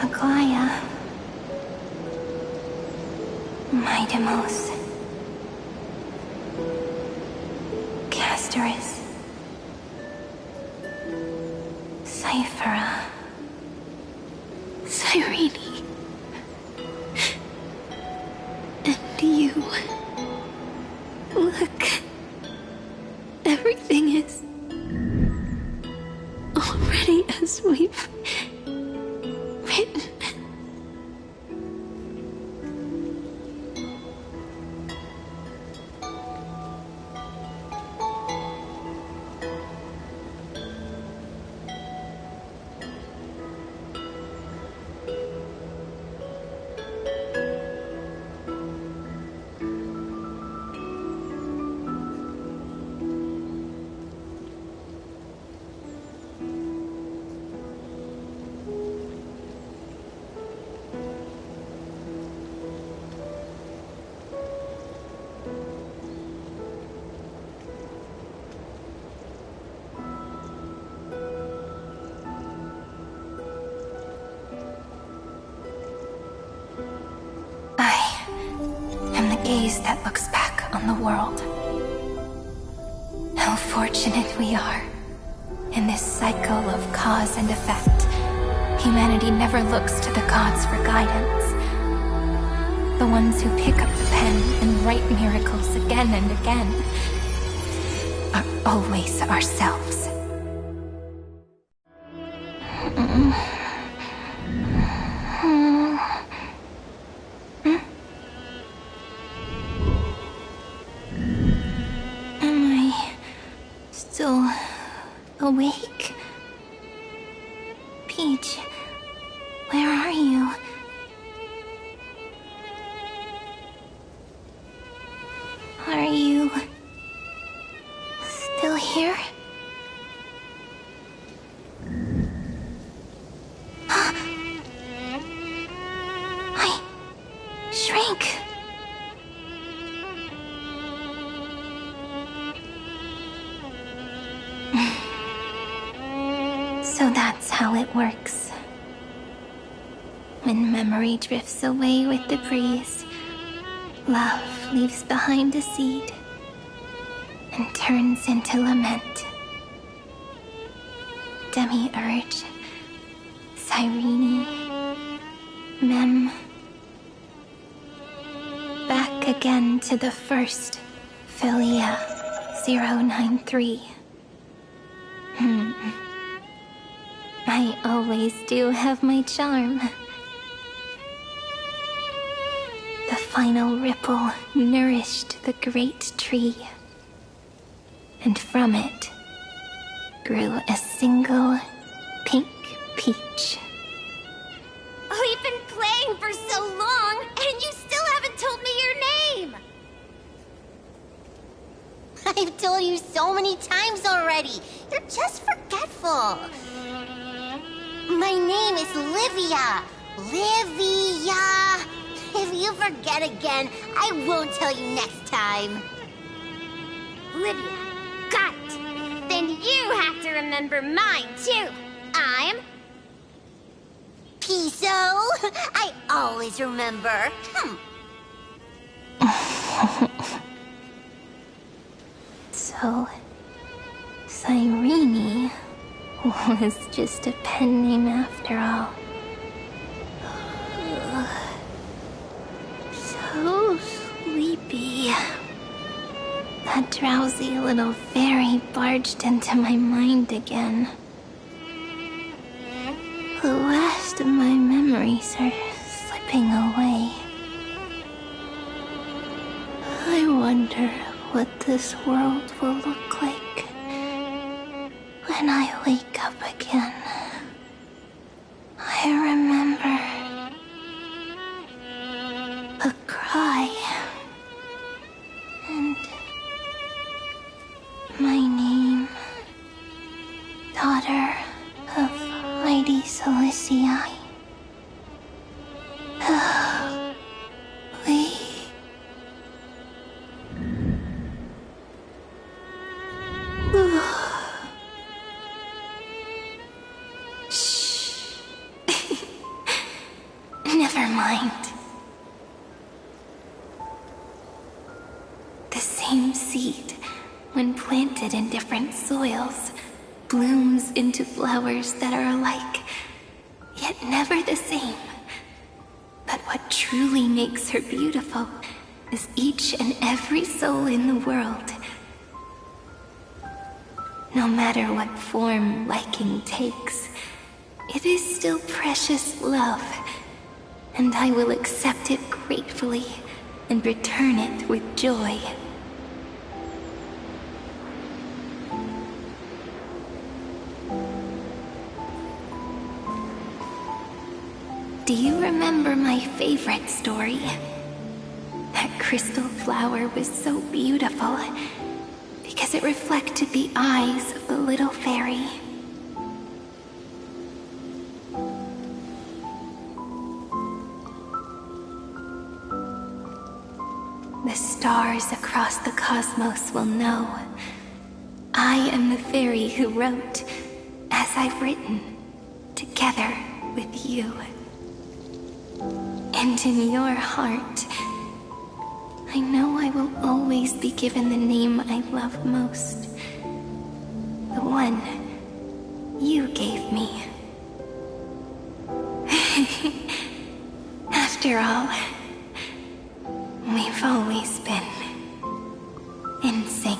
Aglaya. Midemos. Castorus. Cyphera. Cyrene. And you. Look. Everything is already as we've written. Gaze that looks back on the world. How fortunate we are. In this cycle of cause and effect, humanity never looks to the gods for guidance. The ones who pick up the pen and write miracles again and again are always ourselves. Awake? Peach, where are you? Are you still here? I shrank. So that's how it works. When memory drifts away with the breeze, love leaves behind a seed and turns into lament. Demiurge, Cyrene, Mem. Back again to the first Philia 093. I always do have my charm. The final ripple nourished the great tree, and from it grew a single pink peach. We've been playing for so long, and you still haven't told me your name! I've told you so many times already. You're just forgetful. My name is Livia. Livia. If you forget again, I won't tell you next time. Livia. Got it. Then you have to remember mine, too. I'm... Piso. I always remember. So, Cyrene was just a pen name after all. So sleepy. That drowsy little fairy barged into my mind again. The last of my memories are slipping away. I wonder what this world will look like when I wake up again. I remember a cry and my name, daughter of Lady Celestii. mind. The same seed, when planted in different soils, blooms into flowers that are alike, yet never the same. But what truly makes her beautiful is each and every soul in the world. No matter what form liking takes, it is still precious love, and I will accept it gratefully and return it with joy. Do you remember my favorite story? That crystal flower was so beautiful because it reflected the eyes of the little fairy. The stars across the cosmos will know I am the fairy who wrote, as I've written, together with you. And in your heart, I know I will always be given the name I love most. The one you gave me. After all, we've always been in sync.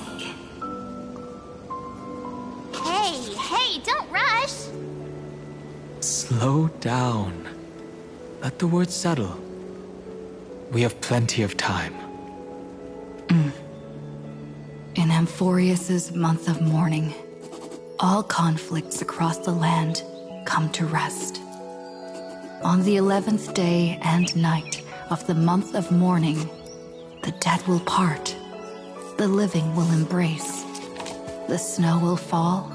Hey, don't rush! Slow down. Let the words settle. We have plenty of time. In Amphorius's month of mourning, all conflicts across the land come to rest. On the 11th day and night of the month of mourning, the dead will part, the living will embrace, the snow will fall,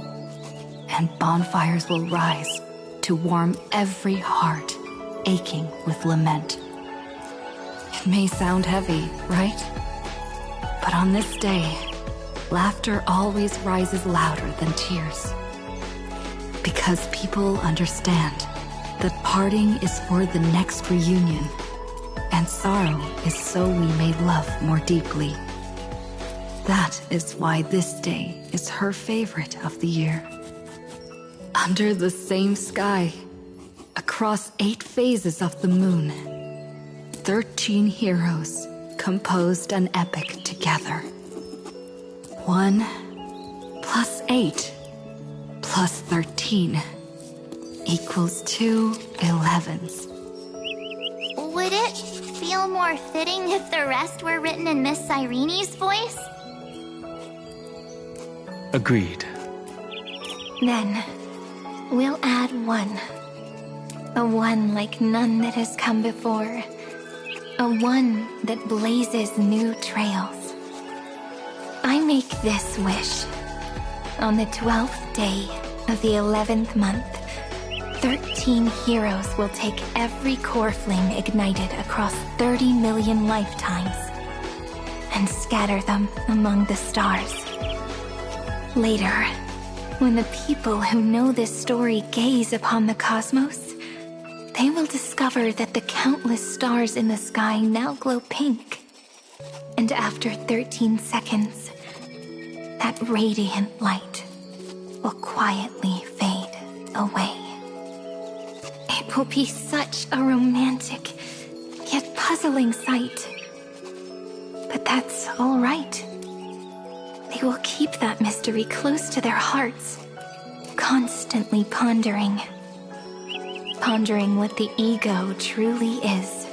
and bonfires will rise to warm every heart aching with lament. It may sound heavy, right? But on this day, laughter always rises louder than tears. Because people understand that parting is for the next reunion, and sorrow is so we may love more deeply. That is why this day is her favorite of the year. Under the same sky, across 8 phases of the moon, 13 heroes composed an epic together. 1 plus 8 plus 13 equals 2 11s. Would it feel more fitting if the rest were written in Miss Cyrene's voice? Agreed. Then, we'll add 1. A 1 like none that has come before. A 1 that blazes new trails. I make this wish. On the 12th day of the 11th month, 13 heroes will take every core flame ignited across 30 million lifetimes and scatter them among the stars. Later, when the people who know this story gaze upon the cosmos, they will discover that the countless stars in the sky now glow pink. And after 13 seconds, that radiant light will quietly fade away. It will be such a romantic, yet puzzling sight. But that's all right. They will keep that mystery close to their hearts, constantly pondering what the ego truly is.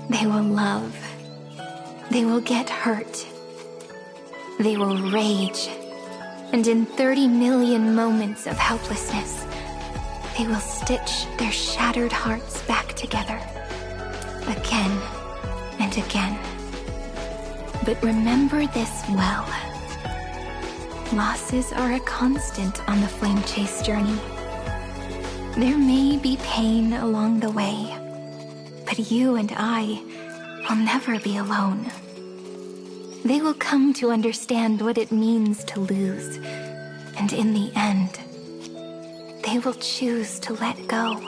They will love. They will get hurt. They will rage. And in 30 million moments of helplessness, they will stitch their shattered hearts back together. Again and again. But remember this well. Losses are a constant on the flame chase journey. There may be pain along the way, but you and I will never be alone. They will come to understand what it means to lose, and in the end, they will choose to let go.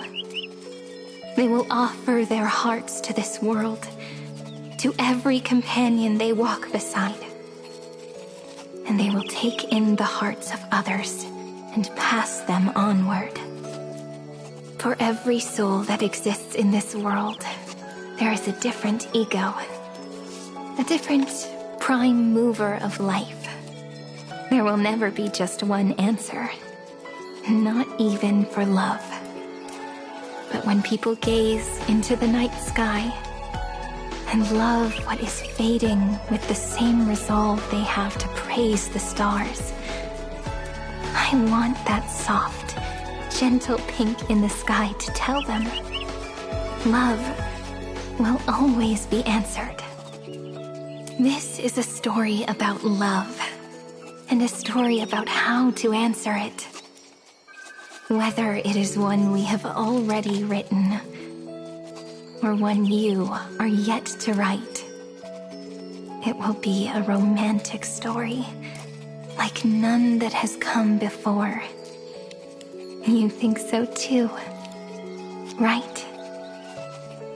They will offer their hearts to this world, to every companion they walk beside. And they will take in the hearts of others and pass them onward. For every soul that exists in this world, there is a different ego, a different prime mover of life. There will never be just one answer, not even for love. But when people gaze into the night sky and love what is fading with the same resolve they have to praise the stars, I want that soft, gentle pink in the sky to tell them love will always be answered. This is a story about love, and a story about how to answer it. Whether it is one we have already written, or one you are yet to write, it will be a romantic story, like none that has come before. You think so too, right?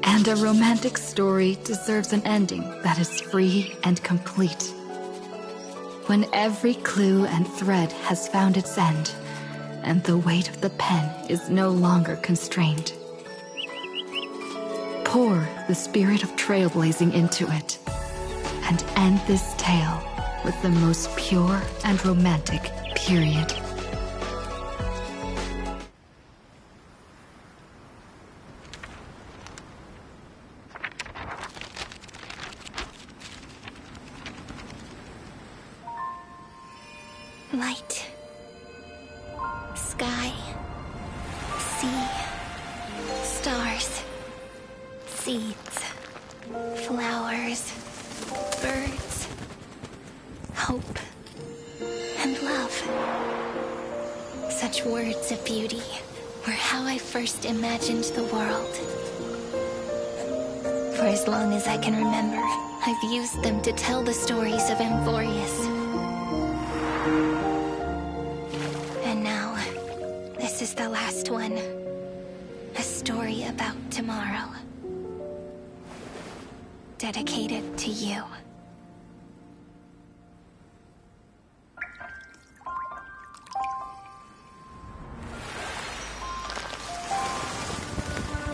And a romantic story deserves an ending that is free and complete. When every clue and thread has found its end, and the weight of the pen is no longer constrained. Pour the spirit of trailblazing into it, and end this tale with the most pure and romantic period. Light, sky, sea, stars, seeds, flowers, birds, hope, and love. Such words of beauty were how I first imagined the world. For as long as I can remember, I've used them to tell the stories of Amphorius. And now, this is the last one. A story about tomorrow. Dedicated to you.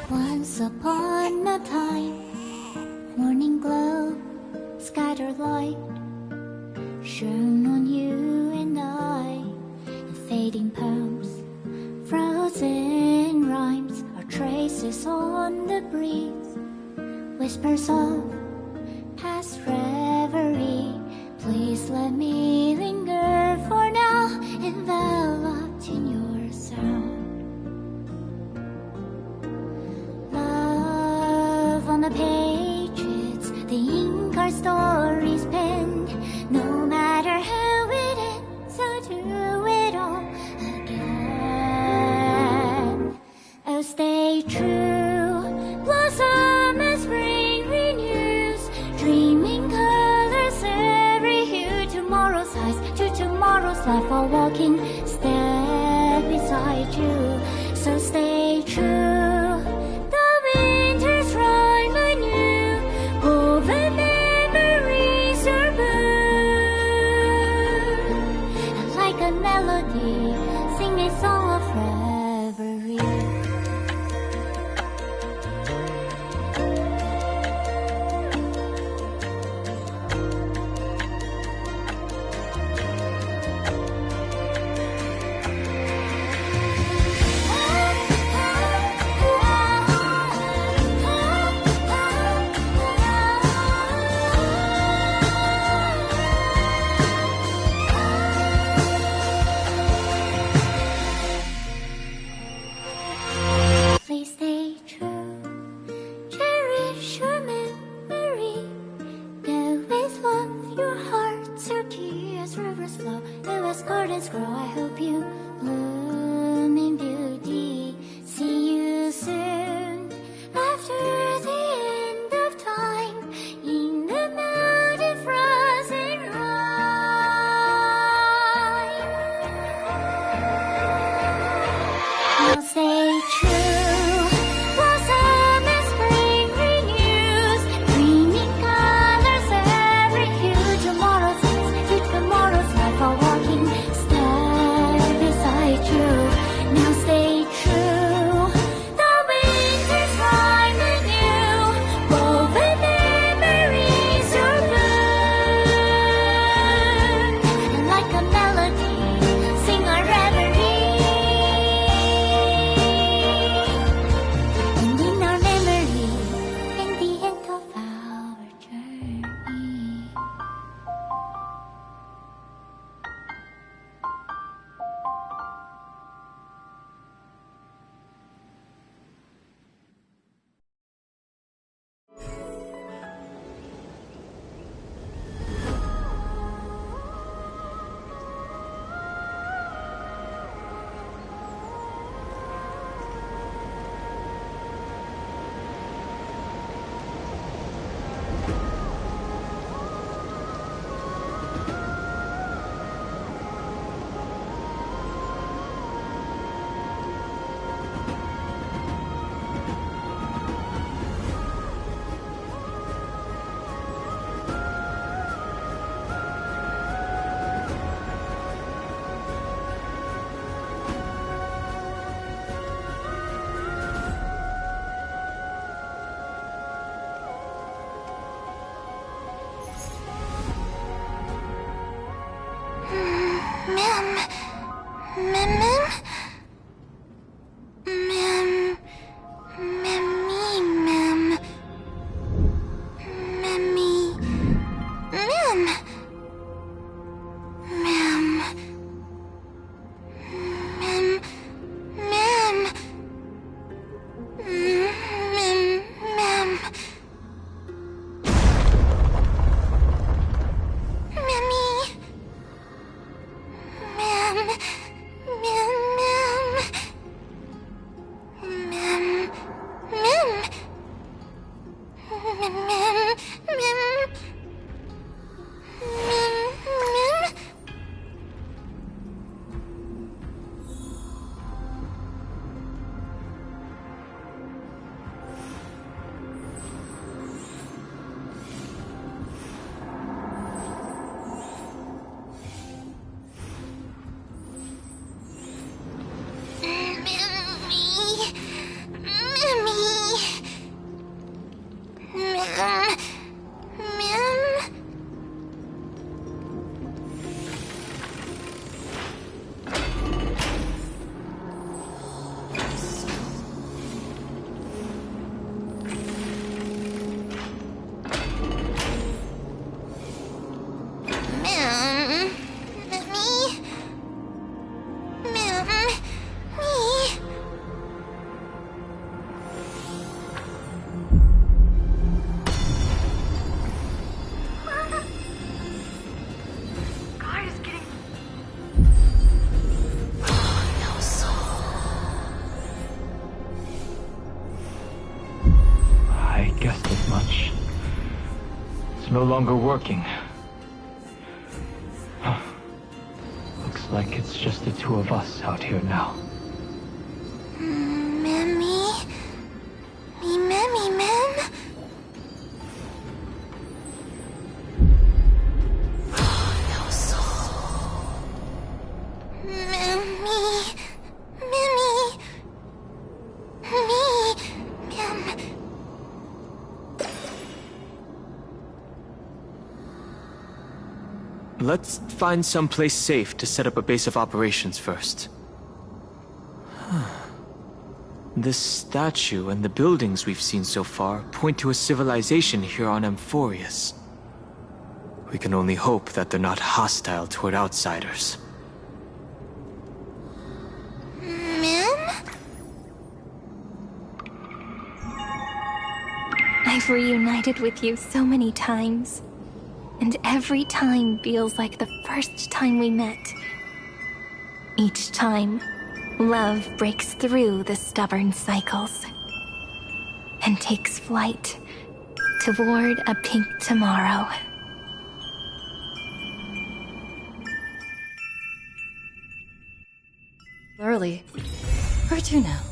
Once upon a time, morning glow, scattered light, shone on you and I. Fading poems, frozen rhymes, are traces on the breeze, whispers of past reverie. Please let me linger for now, enveloped in your sound. Love on the pages, the ink our stories penned. No matter how it ends, I'll do it all again. Oh, stay true, blossom as spring renews, dreaming colors every hue. Tomorrow's eyes to tomorrow's life, while walking step beside you. So stay true, the winter's rhyme anew, woven memories are blue. And like a melody, sing a song of reverie. Please stay true, cherish your memory. Go with love, your heart so clear as rivers flow, go as gardens grow. I hope you bloom in beauty. See you soon, after the end of time, in the mountain frozen rime. Now stay true, blossom No longer working. Looks like it's just the two of us out here now. Let's find some place safe to set up a base of operations first. This statue and the buildings we've seen so far point to a civilization here on Amphorius. We can only hope that they're not hostile toward outsiders. I've reunited with you so many times. And every time feels like the first time we met. Each time, love breaks through the stubborn cycles and takes flight toward a pink tomorrow. Early. Where to now?